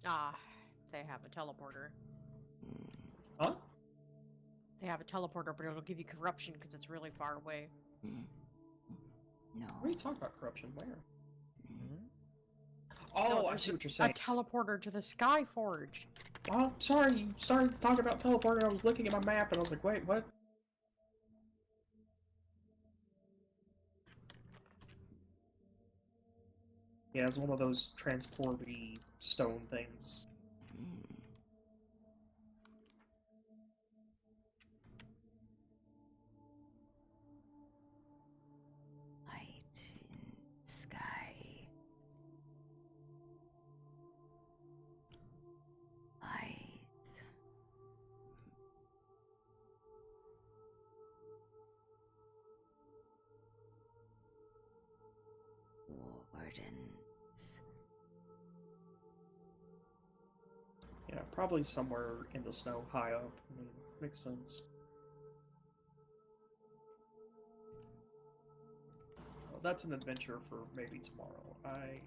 Ah, they have a teleporter. Huh? They have a teleporter, but it'll give you corruption because it's really far away. No. What are you talking about, corruption? Where? No, Oh, I see what you're saying. A teleporter to the Skyforge. Oh, sorry, you started talking about teleporter. I was looking at my map and I was like, wait, what? Yeah, it's one of those transporty stone things. light in sky. Light. Wardens. Yeah, probably somewhere in the snow, high up. I mean, makes sense. Well, that's an adventure for maybe tomorrow. I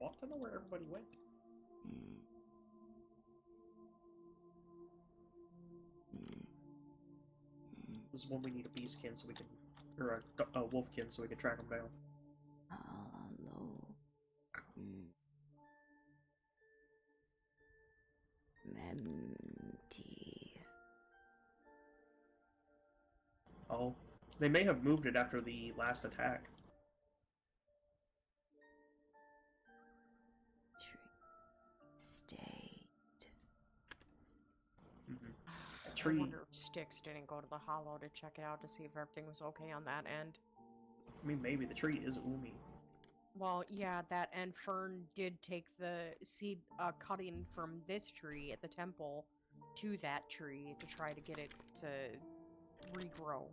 want to know where everybody went. This is when we need a beastkin so we can, or a wolfkin so we can track them down. Empty. Oh, they may have moved it after the last attack. Stayed. Tree. I wonder if Styx didn't go to the Hollow to check it out to see if everything was okay on that end. I mean, maybe the tree is Umi. Well, yeah, that and Fern did take the seed cutting from this tree at the temple to that tree to try to get it to regrow.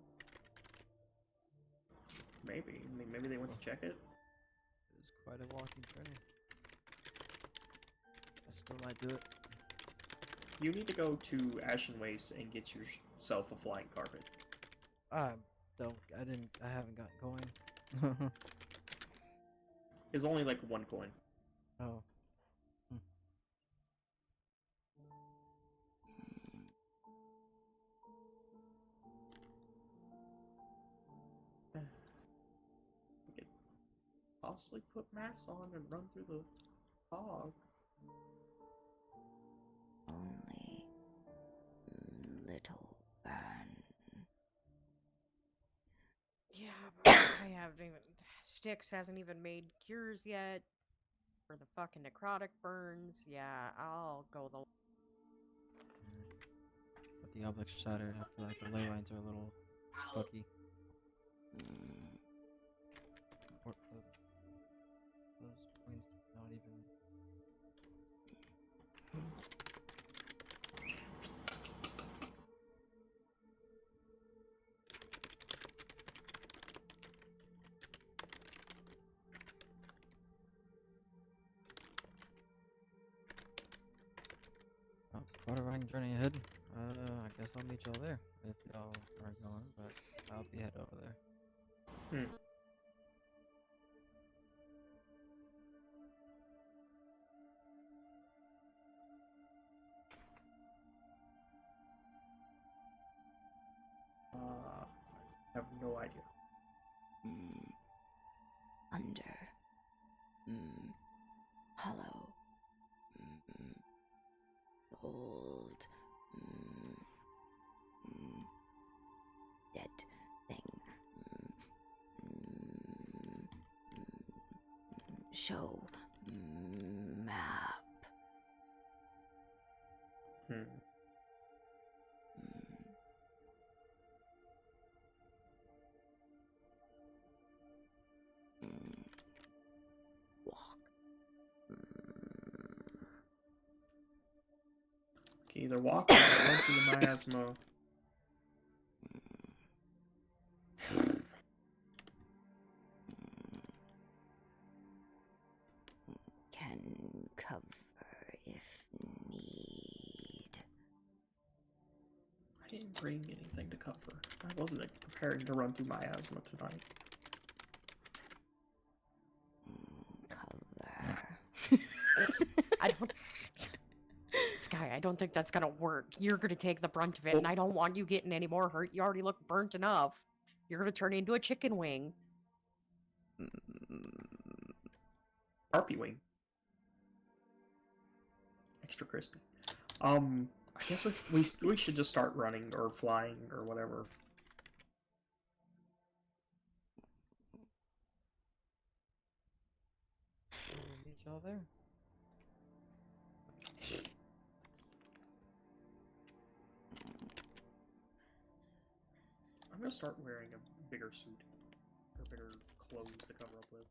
Maybe. I mean, maybe they went to check it. It was quite a walking journey. I still might do it. You need to go to Ashen Waste and get yourself a flying carpet. I haven't gotten going. It's only like 1 coin. Oh. We could possibly put mass on and run through the fog. Only little burn. Yeah, but I haven't even. Styx hasn't even made cures yet for the fucking necrotic burns. Yeah, I'll go the. the obelisk shattered. I feel like the ley lines are a little fucky. Or those points not even. Oh, water running journey ahead. I guess I'll meet y'all there if y'all are going, but I'll be head over there. Hmm. I have no idea. Under. Hollow. Old. Dead thing. Show. Map. Can either walk or run through the miasma. Can cover if need. I didn't bring anything to cover. I wasn't preparing to run through miasma tonight. Cover. I don't. Sky, I don't think that's gonna work. You're gonna take the brunt of it, and I don't want you getting any more hurt. You already look burnt enough. You're gonna turn into a chicken wing. RP wing. Extra crispy. I guess we should just start running or flying or whatever. I'll meet y'all there. I'm gonna start wearing a bigger suit or bigger clothes to cover up with.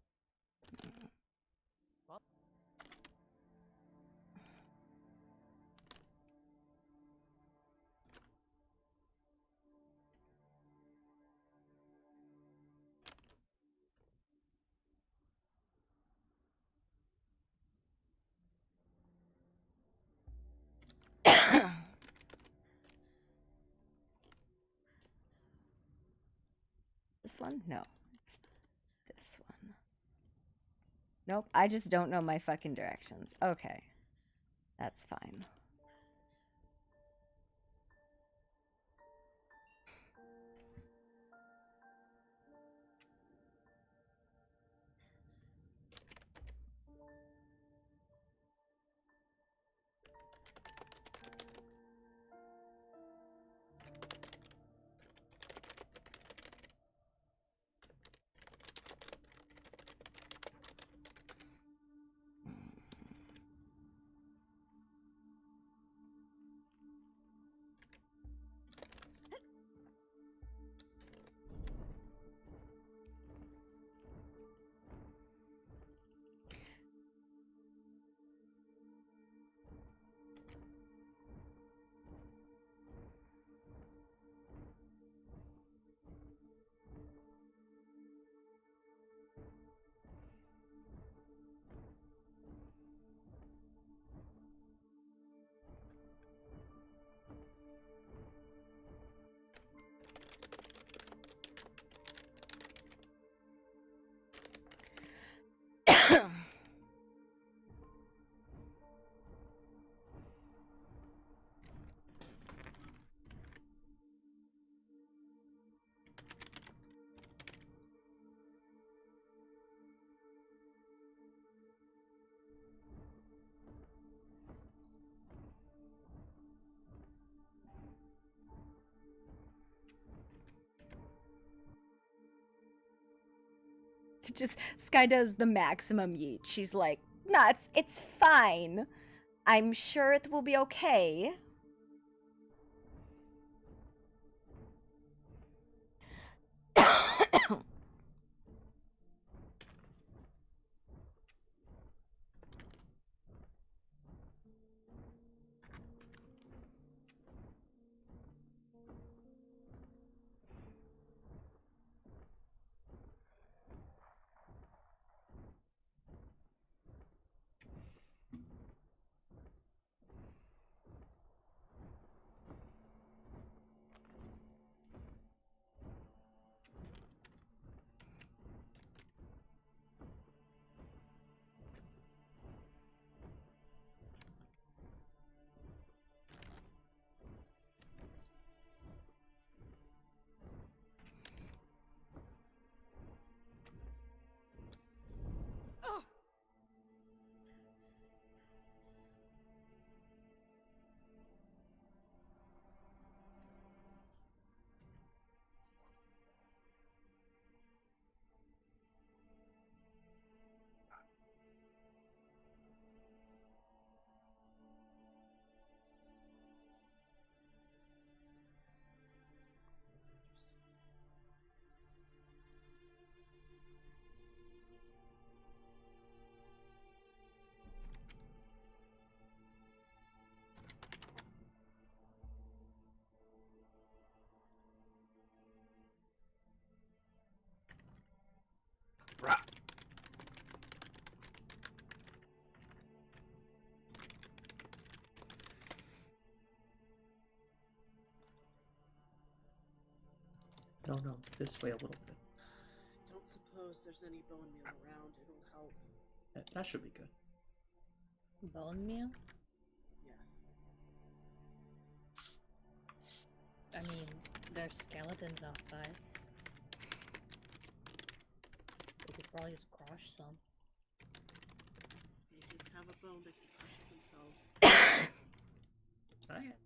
This one? No. It's this one. Nope, I just don't know my fucking directions. Okay. That's fine. Just Sky does the maximum yeet. She's like, nah, it's fine. I'm sure it will be okay. No, this way a little bit. Don't suppose there's any bone meal around. It'll help. That should be good. Bone meal? Yes. I mean, there's skeletons outside. They could probably just crush some. They just have a bone that can crush it themselves. Alright.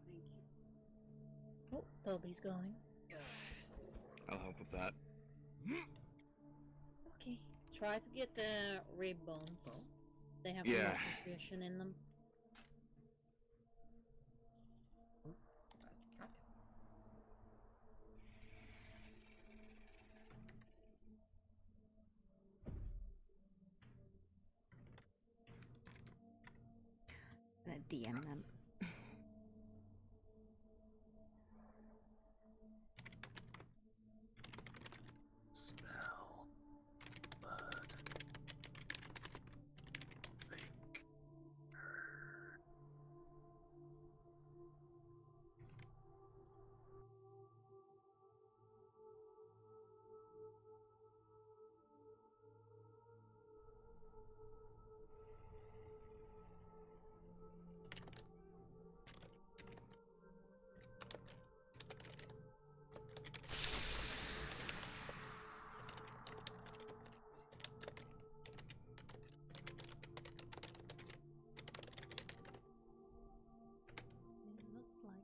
Thank you. Oh, Toby's going. I'll help with that. Okay. Try to get the rib bones. They have Yeah. less nutrition in them. I'm gonna DM them. Smell blood. Think. Heard. It looks like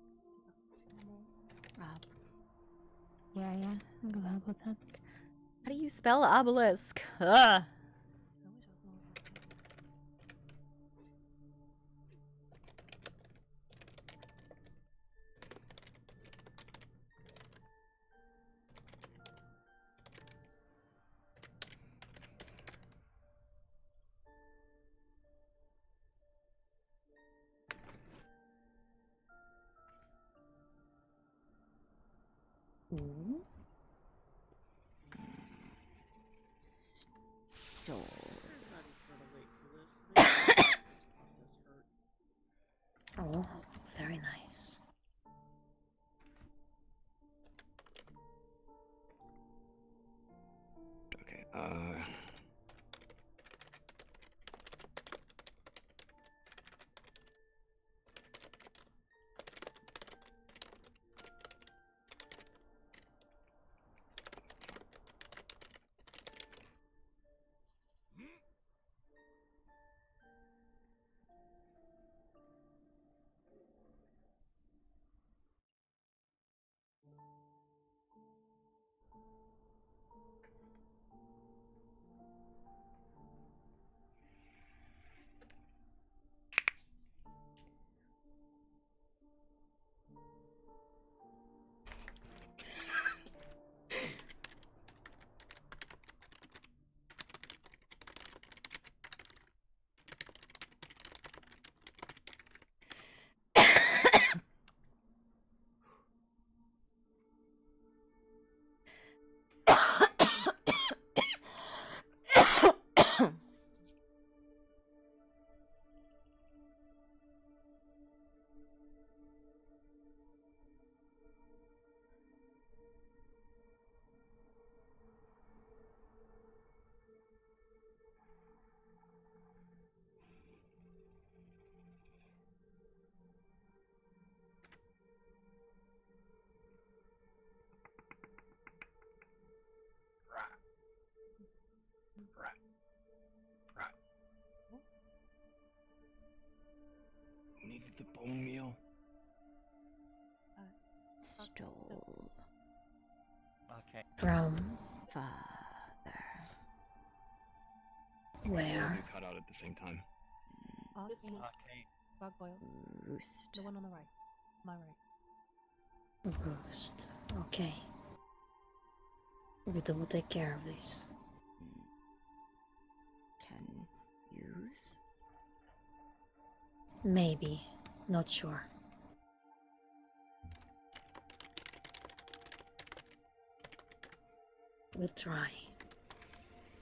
Yeah. I'm gonna help with that. How do you spell obelisk? Ugh. Ooh. Stole. Everybody's gotta wait for this. This process hurt. Oh, very nice. Okay, who needed the bone meal? Stole. Okay. From Father. All of where? you cut out at the same time. Okay. Gargoyle. Roost. The one on the right. My right. Roost. Okay. We will take care of this. Can use. Maybe. Not sure. We'll try.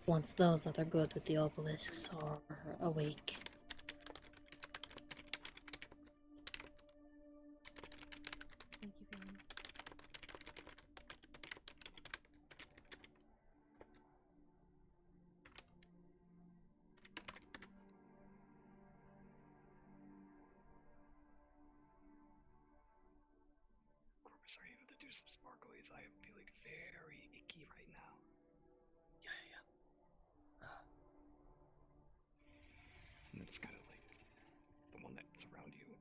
Once those that are good with the obelisks are awake. Thank you very much. is I am feeling very icky right now. Yeah. And it's kind of like the one that's around you.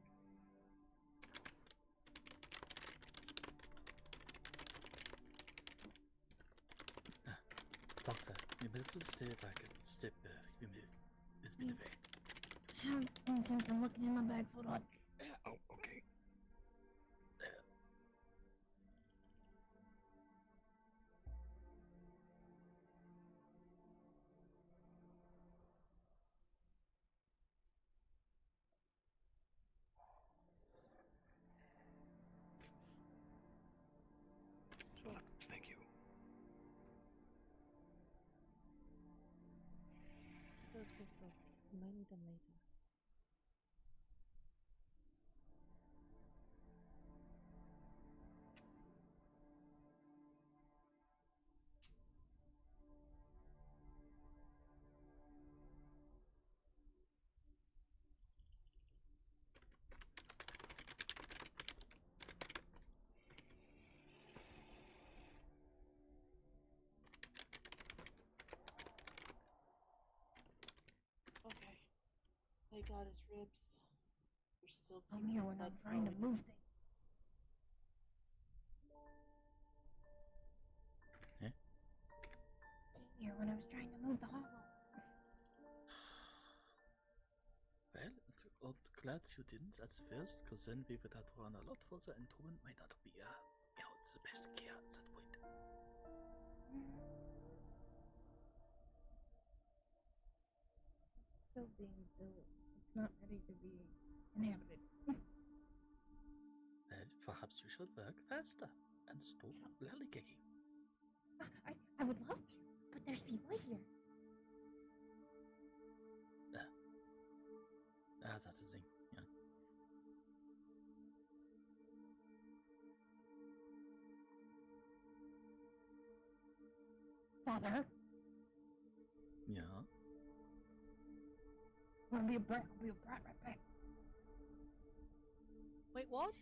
Doctor, you better stay back and step give me this bit of air. Have since I'm looking in my bags. Hold on. Oh, okay. Thank you. Those crystals. You might need them later. Okay. They got his ribs. They're still I'm here when I'm trying to move things. Here when I was trying to move the hollow. Well, it's glad you didn't at first, because then we would have to run a lot further, and Torment might not be, the best care at that point. It's still being built. It's not ready to be inhabited. Well, perhaps you should work faster and stop lollygagging. I would love to, but there's people here. That's the thing, yeah. Father, Yeah. I'm gonna be a brat. I'll be a brat right back. Wait, what?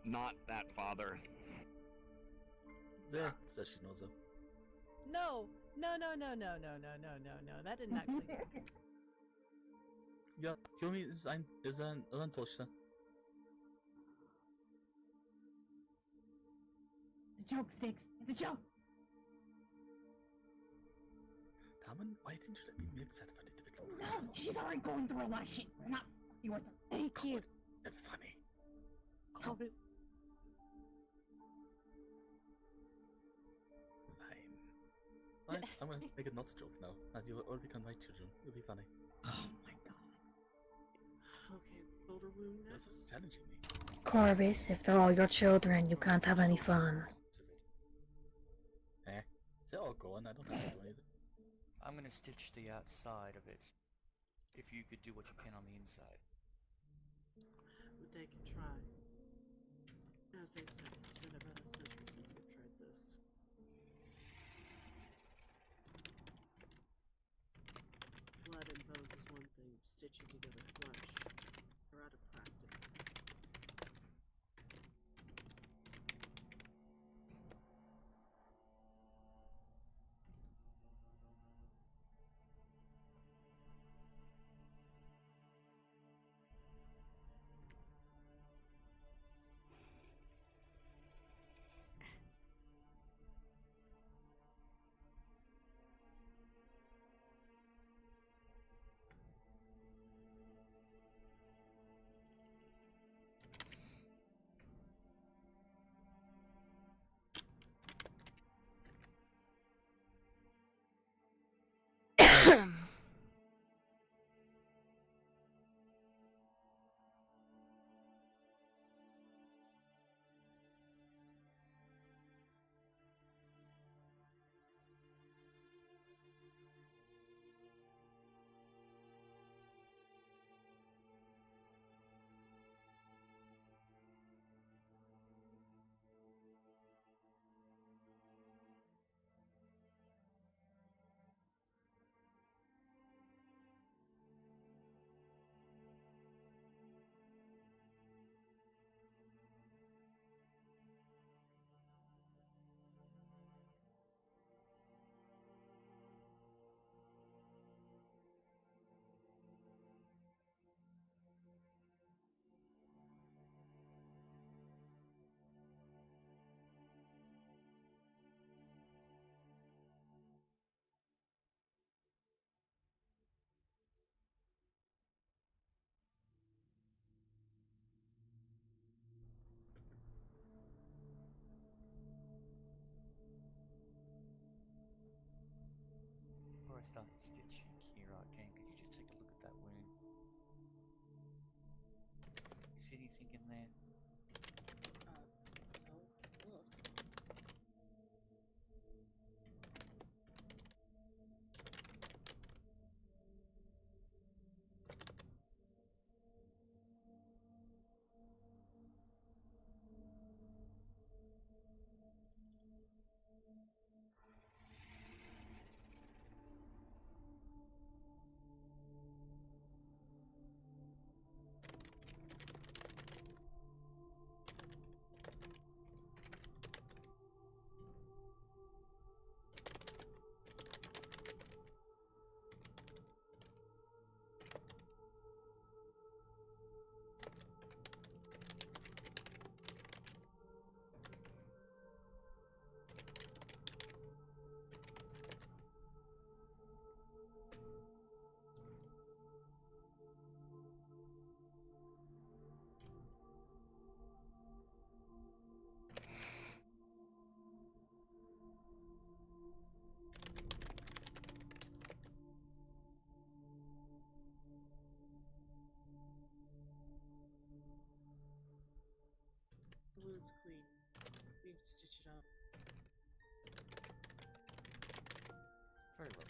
Not that father. There, says she knows up. No. That didn't actually. Ja, Yomi ist ein Tochter. It's a joke, Six. It's a joke. Damon, why didn't you let me make that for a little bit longer? No, she's already going through a lot of shit. We're not fucking with her. Thank you. Funny. Call it. Fine. Right, I'm gonna make it not a joke now. As you will all become my children. It'll be funny. Oh my god. Okay, shoulder wound This next. is challenging me. Corvus, if they're all your children, you can't have any fun. They're all gone. I don't have to do anything. I'm gonna stitch the outside of it. If you could do what you can on the inside. They can try. As they said, it's been about a century since I've tried this. Blood and bones is one thing, stitching together flesh. They're out of practice. I start stitching here out, Jane, could you just take a look at that wound? See anything in there? Look. The wound's clean. We need to stitch it up. Very well.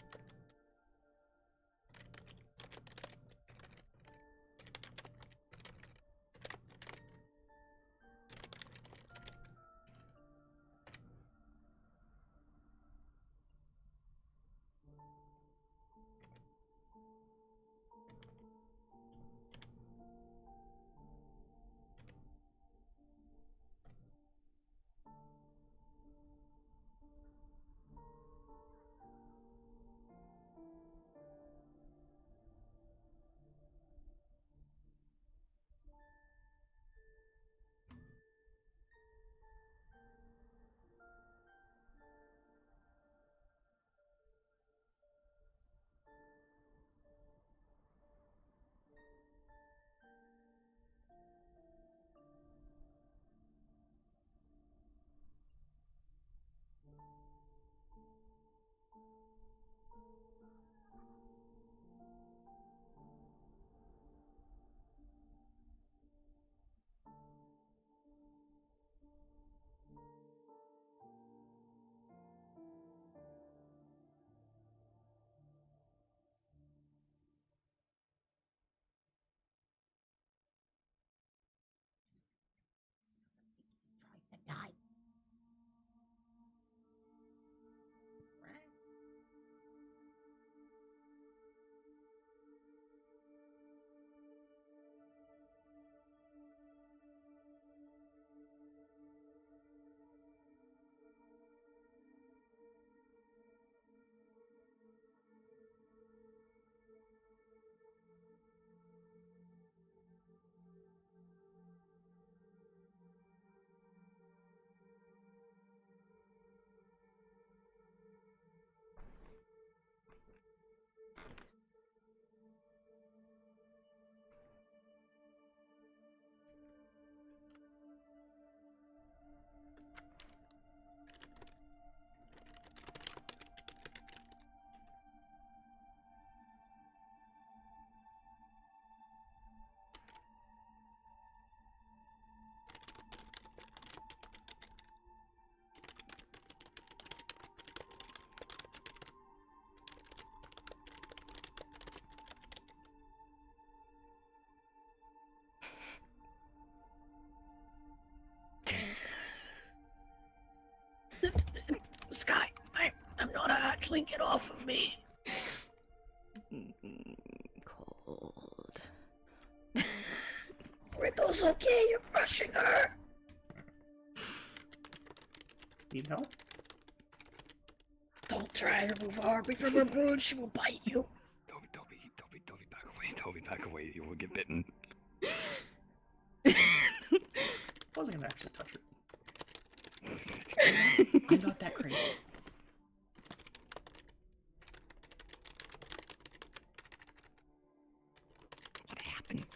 Die. Sky, I'm not actually. Get off of me. Cold. Riddle's okay. You're crushing her. Need help? Don't try to move Harpy from her brood. She will bite you. Toby, back away. Toby, back away. You will get bitten. Wasn't gonna actually touch it. I'm not that crazy. What happened?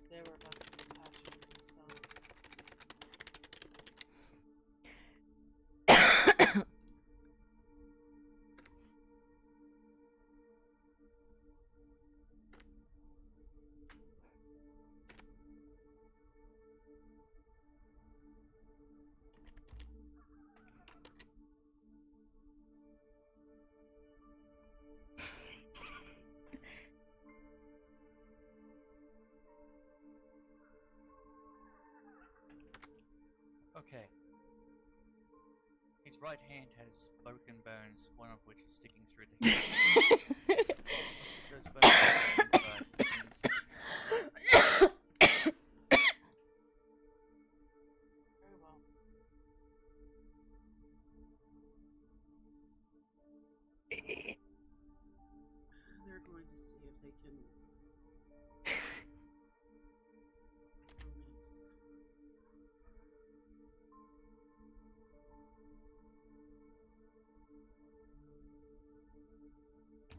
They were about to be patching themselves. Okay. His right hand has broken bones, one of which is sticking through the hip. Let's get those bones inside. Very well. They're going to see if they can release.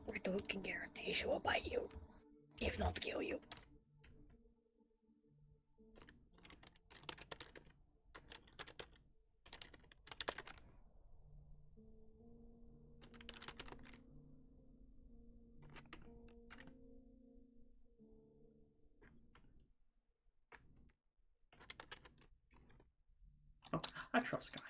Riddle can guarantee she will bite you, if not kill you. Oh, I trust Sky.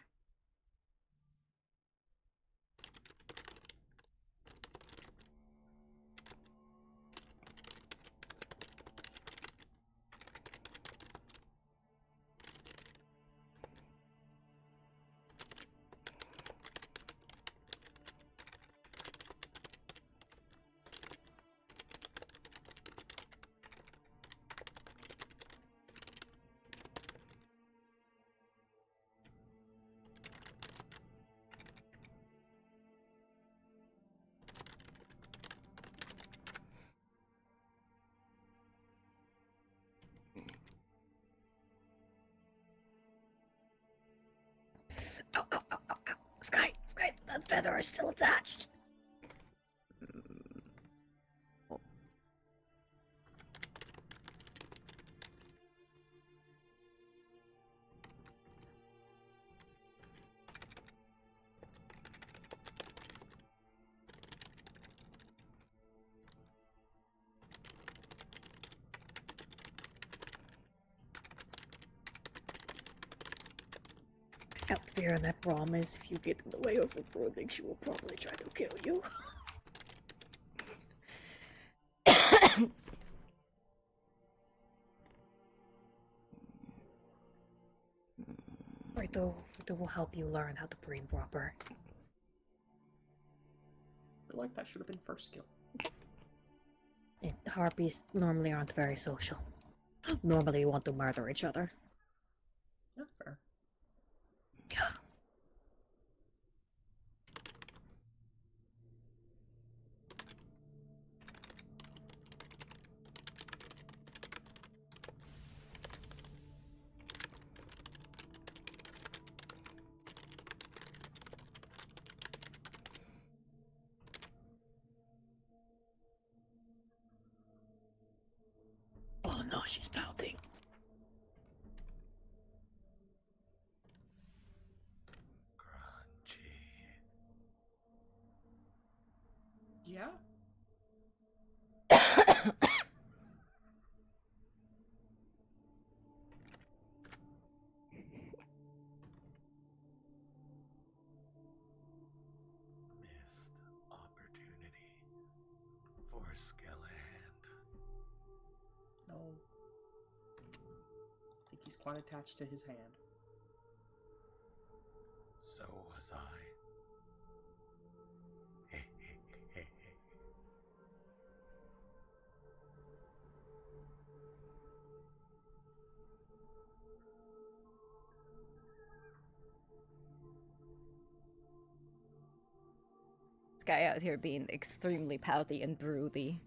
Ow, ow, ow, ow, ow. Sky, Sky, that feather is still attached. Out fear and that promise, if you get in the way of her brooding, she will probably try to kill you. Rito will help you learn how to breed proper. I feel like that should have been first skill. Harpies normally aren't very social. Normally want to murder each other. Yeah, fair. Yeah. Oh no, she's pouting. Crunchy. yeah? Missed opportunity for Skellhand. No. I think he's quite attached to his hand. So was I. This guy out here being extremely pouthy and broody.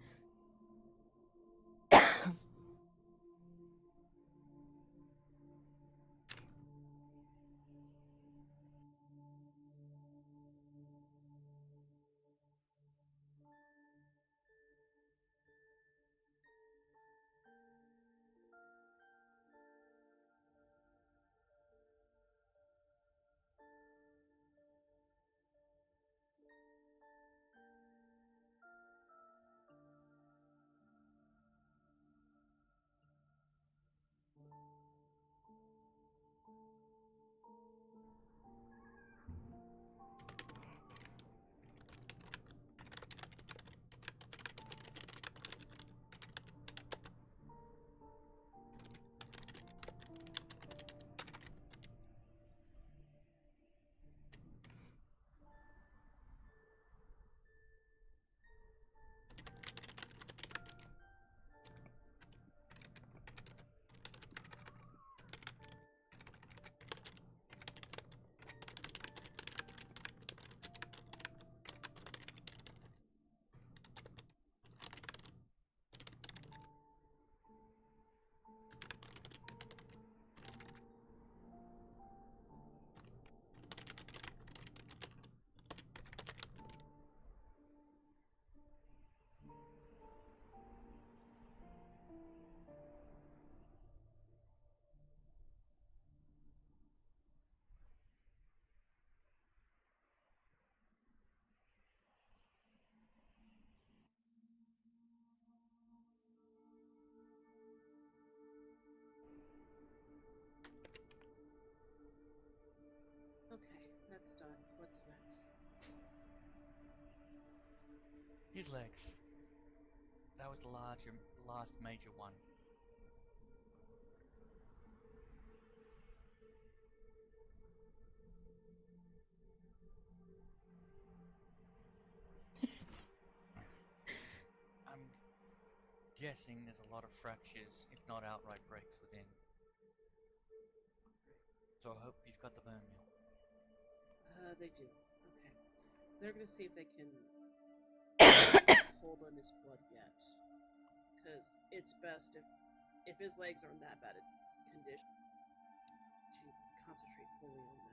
Okay, that's done. What's next? His legs. That was the last major one. I'm guessing there's a lot of fractures, if not outright breaks within. So I hope you've got the bone meal. They do. Okay. They're gonna see if they can hold on his blood yet. Because it's best if his legs are in that bad a condition to concentrate fully on them.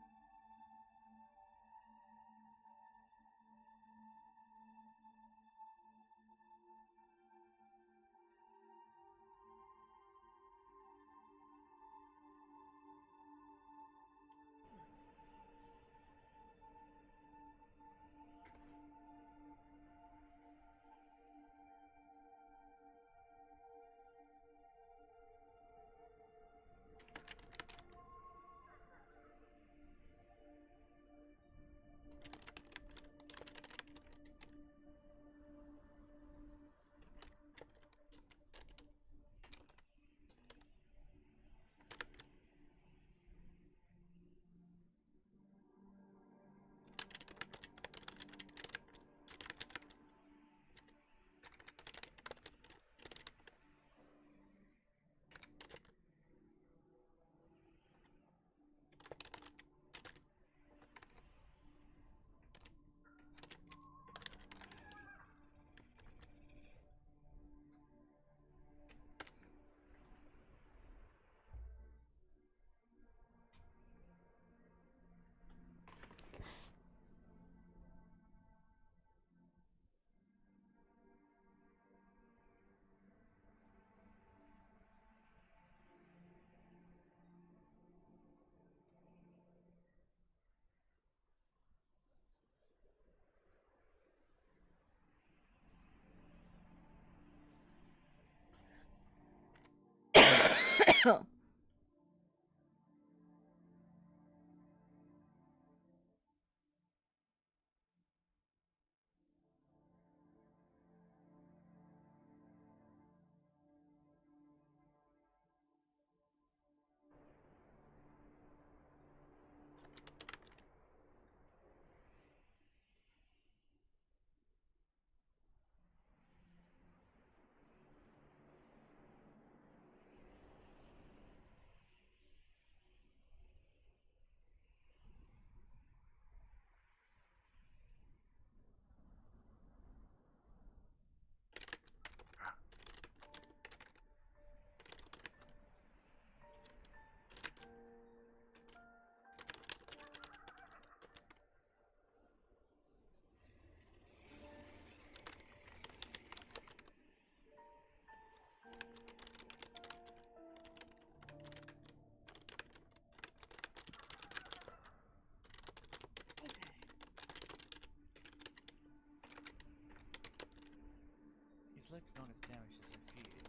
His legs are not as damaged as I feared.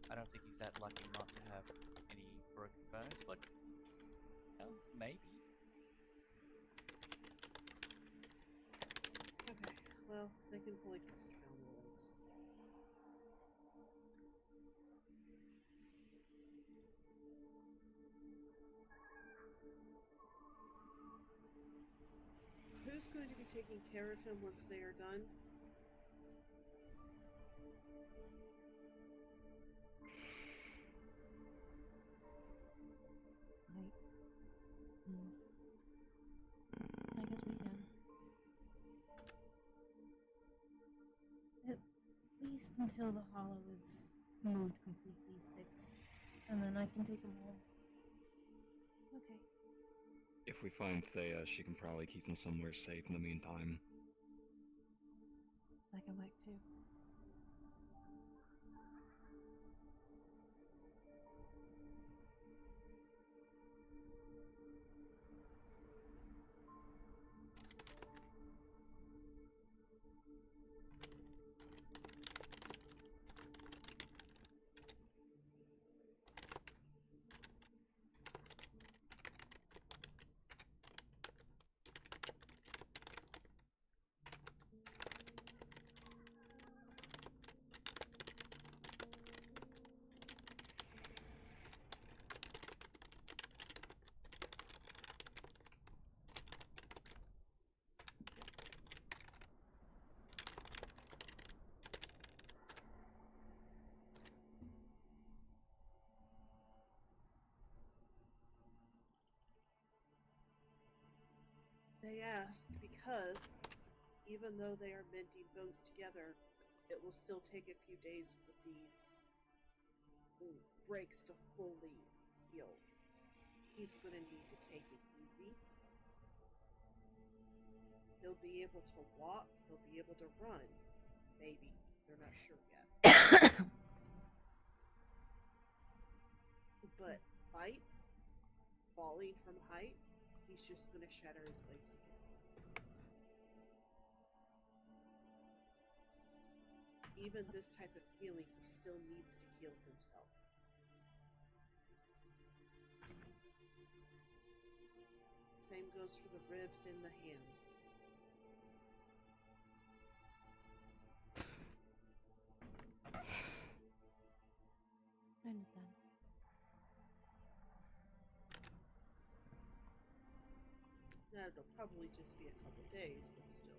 I don't think he's that lucky not to have any broken bones, but well, maybe. Okay, well, they can fully concentrate on the legs. Who's going to be taking care of him once they are done? I guess we can. At least until the hollow is moved completely, Sticks. And then I can take him home. Okay. If we find Thea, she can probably keep him somewhere safe in the meantime. I can wait too. They ask because, even though they are mending bones together, it will still take a few days for these breaks to fully heal. He's going to need to take it easy. He'll be able to walk, he'll be able to run. Maybe. They're not sure yet. But fights, falling from height, he's just going to shatter his legs again. Even this type of healing, he still needs to heal himself. Same goes for the ribs and the hand. I understand. Now, it'll probably just be a couple days, but still.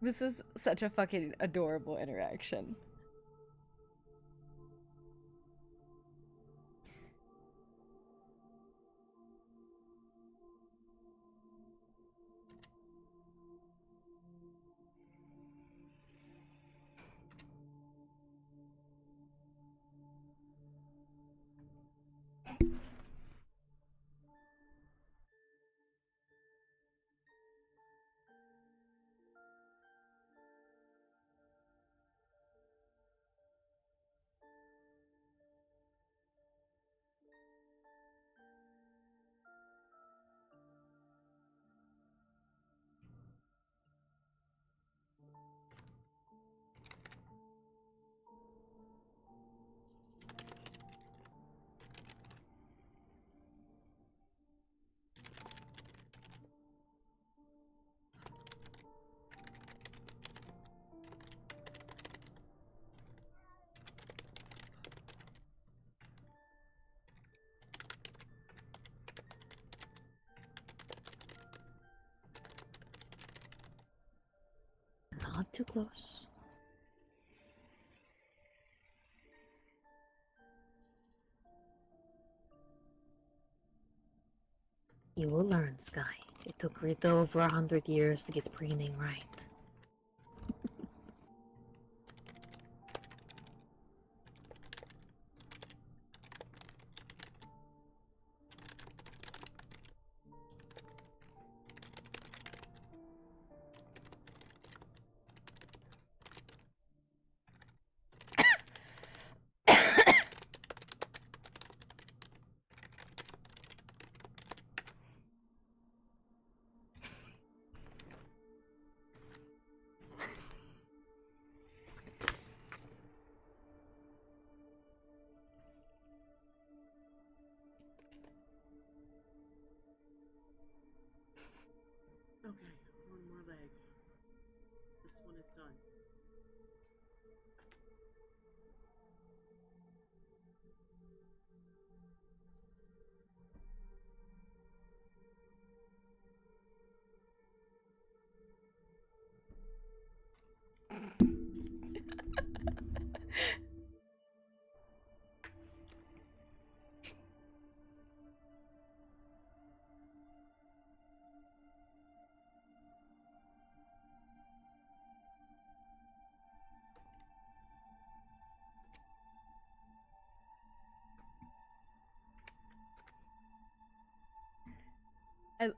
This is such a fucking adorable interaction. Not too close. You will learn, Sky. It took Rita over 100 years to get preening right. Okay, one more leg. This one is done.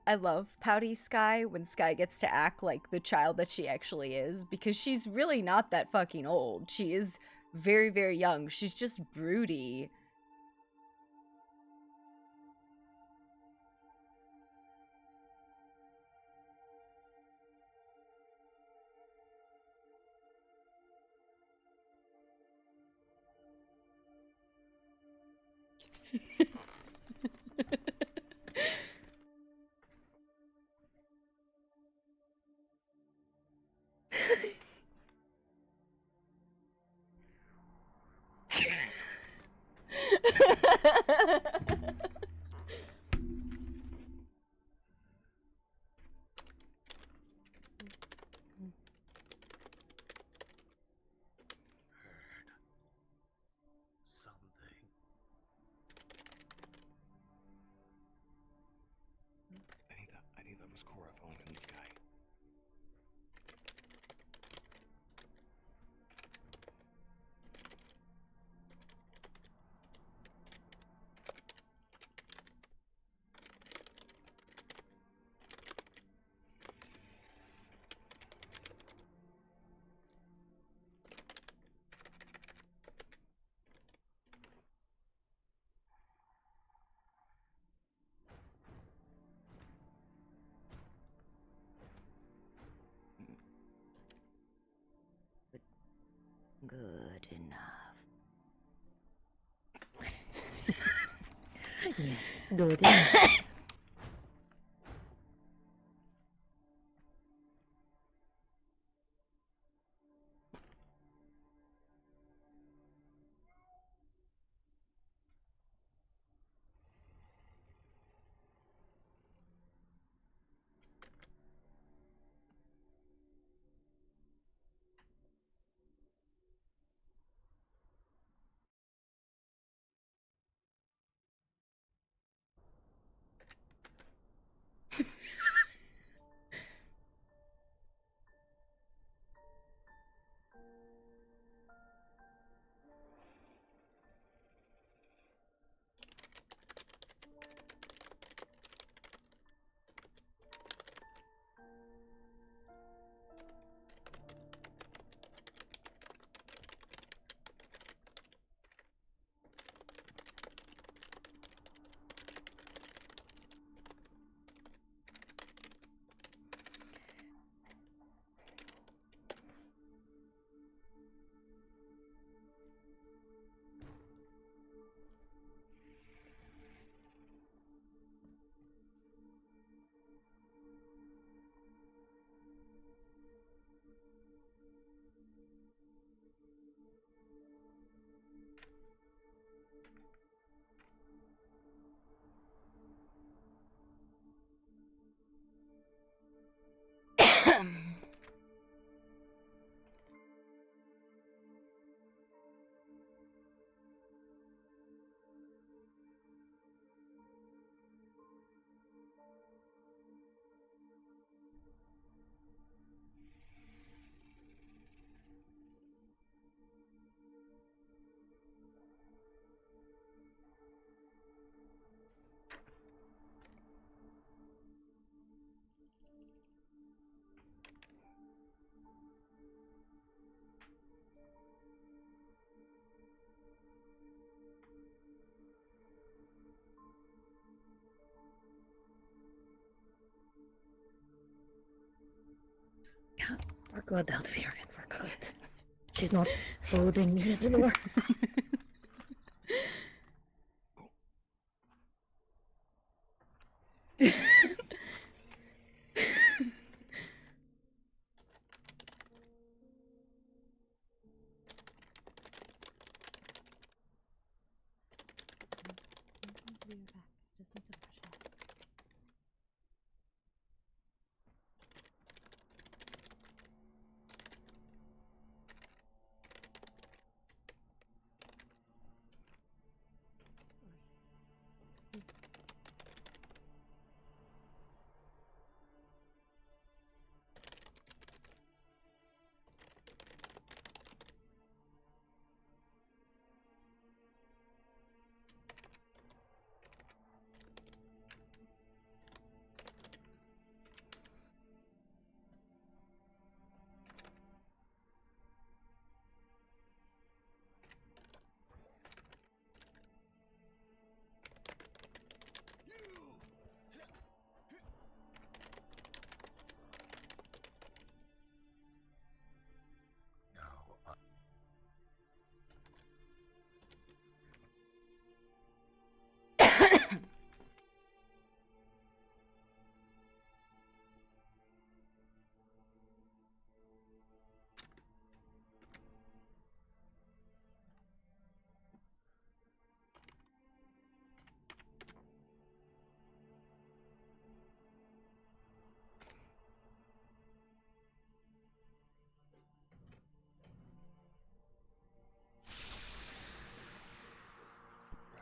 I love Pouty Sky when Sky gets to act like the child that she actually is, because she's really not that fucking old. She is very, very young. She's just broody. Something. I think that was Cora falling in the sky. Good enough. Yes, good enough. Yeah, we're good, Elvira, we're good. She's not holding me anymore. Just need some fresh air.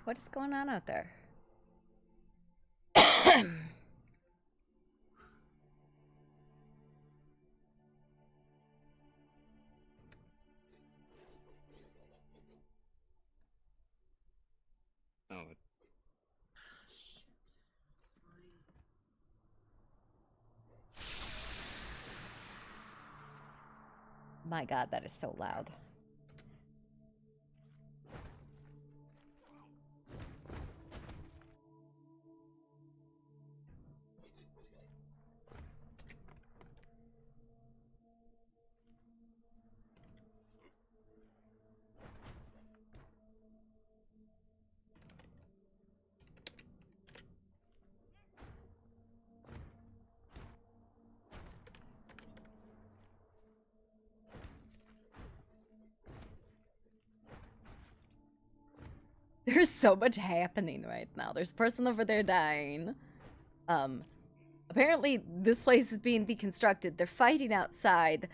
What is going on out there? Oh, My god, that is so loud. There's so much happening right now. There's a person over there dying. Apparently this place is being deconstructed. They're fighting outside.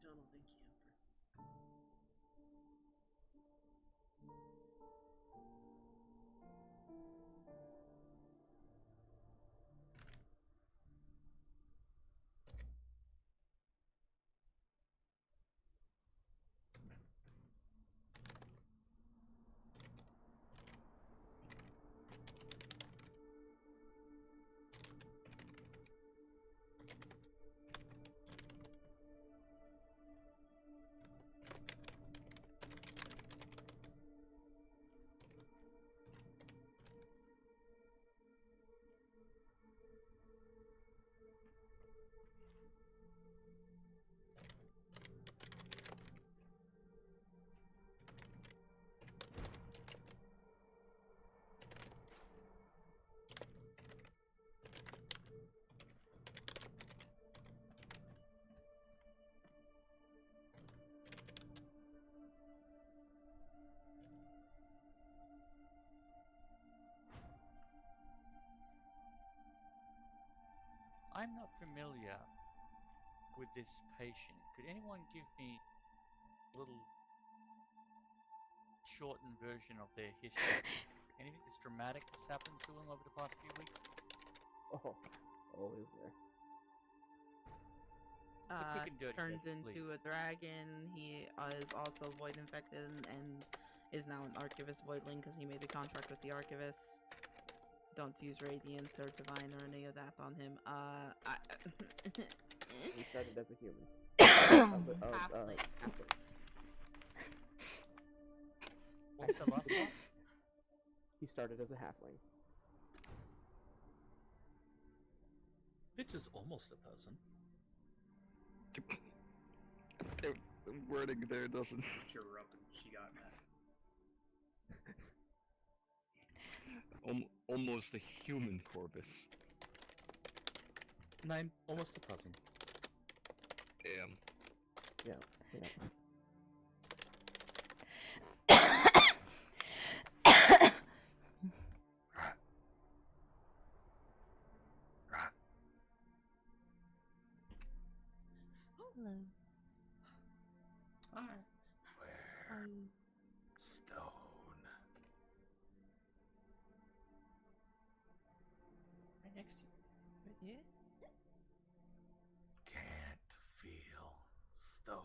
Donald and Camper. I'm not familiar with this patient. Could anyone give me a little shortened version of their history? Anything that's dramatic that's happened to him over the past few weeks? Oh, is there? quick and dirty Turns version, into please. a dragon. He is also void infected and is now an archivist voidling because he made a contract with the archivist. Don't use radiant or divine or any of that on him. He started as a human. Halfling. What was the last part? He started as a halfling. Which is almost a person. The wording there doesn't. Cheer her up and she got mad. Almost a human Corvus. Nein, almost a person. Damn. Yeah. Hello. Hi. Where? Stone. Right next to you. Right here? Can't feel stone.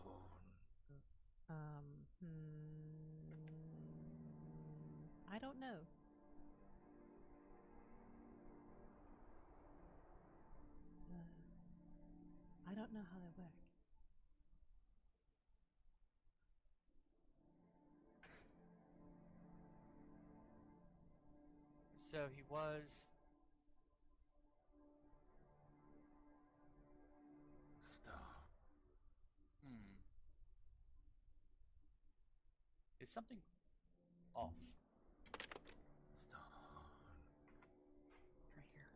I don't know. I don't know how they work. So he was Stone. Is something off? Stone. Right here.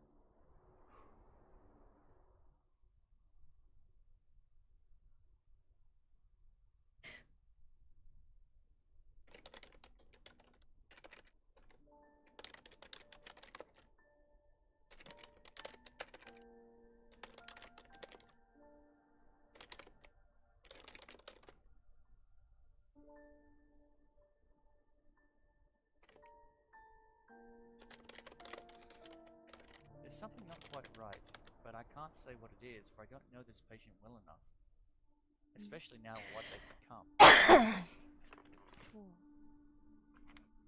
There's something not quite right, but I can't say what it is, for I don't know this patient well enough. Especially now what they've become.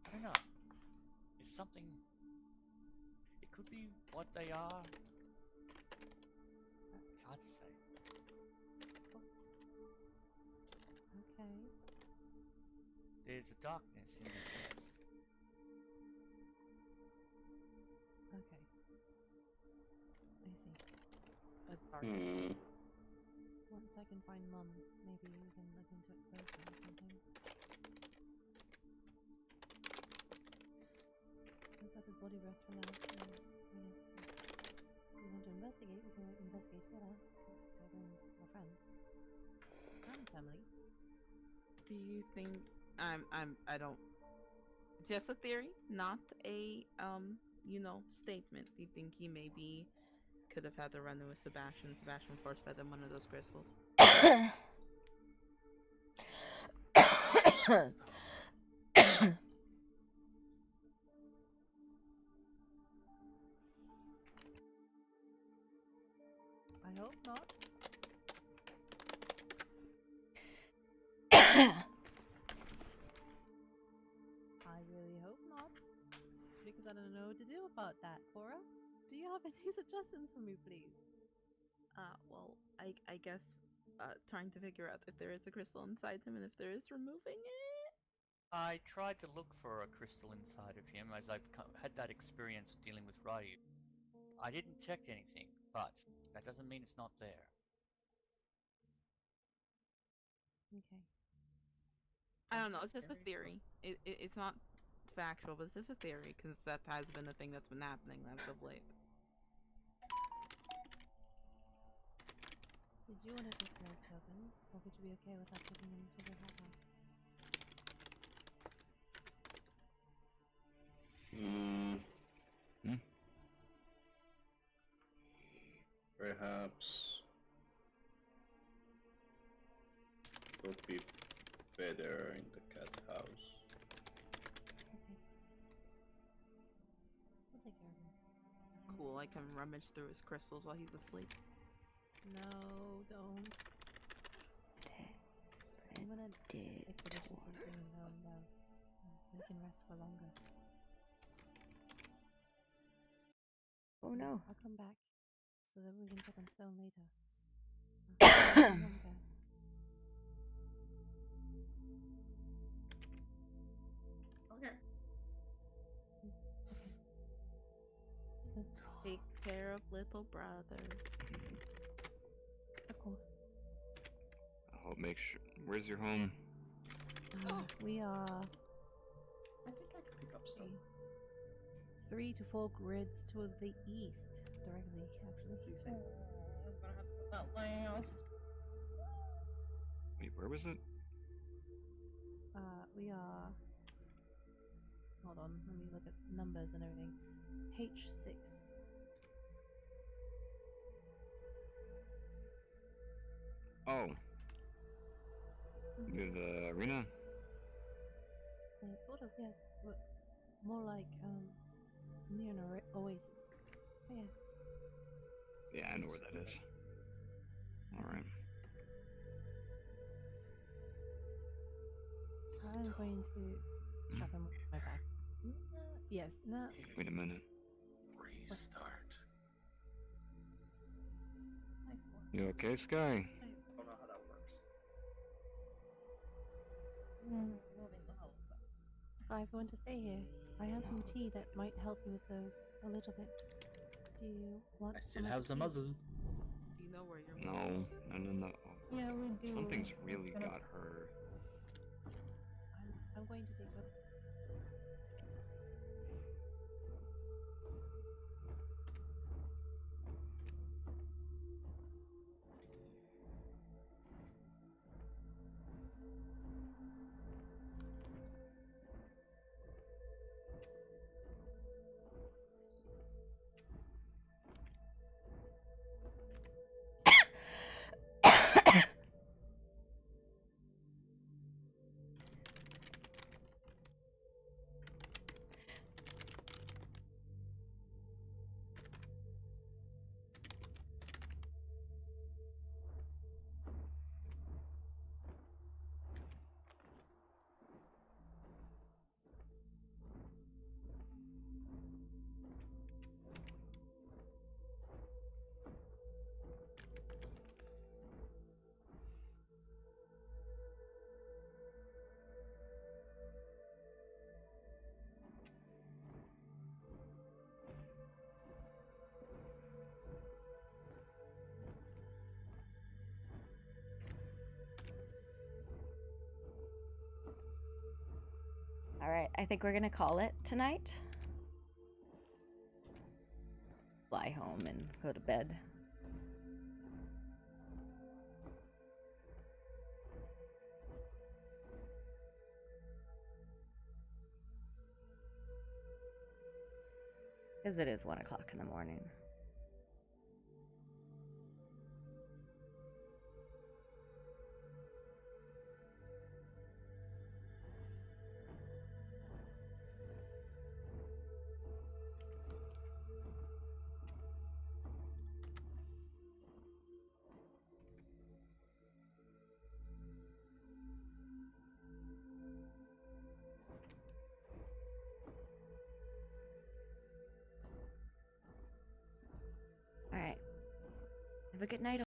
I don't know. It's something... It could be what they are. It's hard to say. Okay. There's a darkness in their chest. Okay. I see. A dark. Once I can find Mum, maybe we can look into it closer or something. Let's let his body rest for now. I guess if we want to investigate, we can investigate together. Tobin's my friend. And family. Do you think I don't just a theory, not a statement. Do you think he maybe could have had a run with Sebastian? Sebastian force fed him one of those crystals. I hope not. I really hope not. Because I don't know what to do about that, Cora. Do you have any suggestions for me, please? Well, I guess trying to figure out if there is a crystal inside him and if there is removing it. I tried to look for a crystal inside of him as I've had that experience dealing with Ryu. I didn't detect anything, but that doesn't mean it's not there. Okay. I don't know. It's just a theory. It's not factual, but it's just a theory because that has been the thing that's been happening as of late. Did you want to take care of Tobin, or would you be okay with us taking him to the hothouse? perhaps would be better in the cat house. Okay. We'll take care of him. Cool, I can rummage through his crystals while he's asleep. No, don't. I'm gonna expeditiously bring him home though, so he can rest for longer. Oh no. I'll come back so that we can check on Stone later. Come home first. Okay. Take care of little brother. Of course. I'll make sure. Where's your home? We are I think I can pick up stuff. 3 to 4 grids to the east, directly, actually. I'm gonna have to put out my house. Wait, where was it? We are. Hold on, let me look at numbers and everything. H6. Oh. Near the arena? Sort of, yes, but more like near an oasis. Oh, yeah. Yeah, I know where that is. Alright. I'm going to strap him with my back. Yes, no. Wait a minute. Restart. You okay, Sky? I don't know how that works. Moving the hollow sides. Sky, if you want to stay here, I have some tea that might help you with those a little bit. Do you want I some still of have the the tea? muzzle. Do you know where your No. Yeah, we do. Something's really got her. I'm going to take you. All right, I think we're gonna call it tonight. Fly home and go to bed. Because it is 1 o'clock in the morning. All right. Have a good night.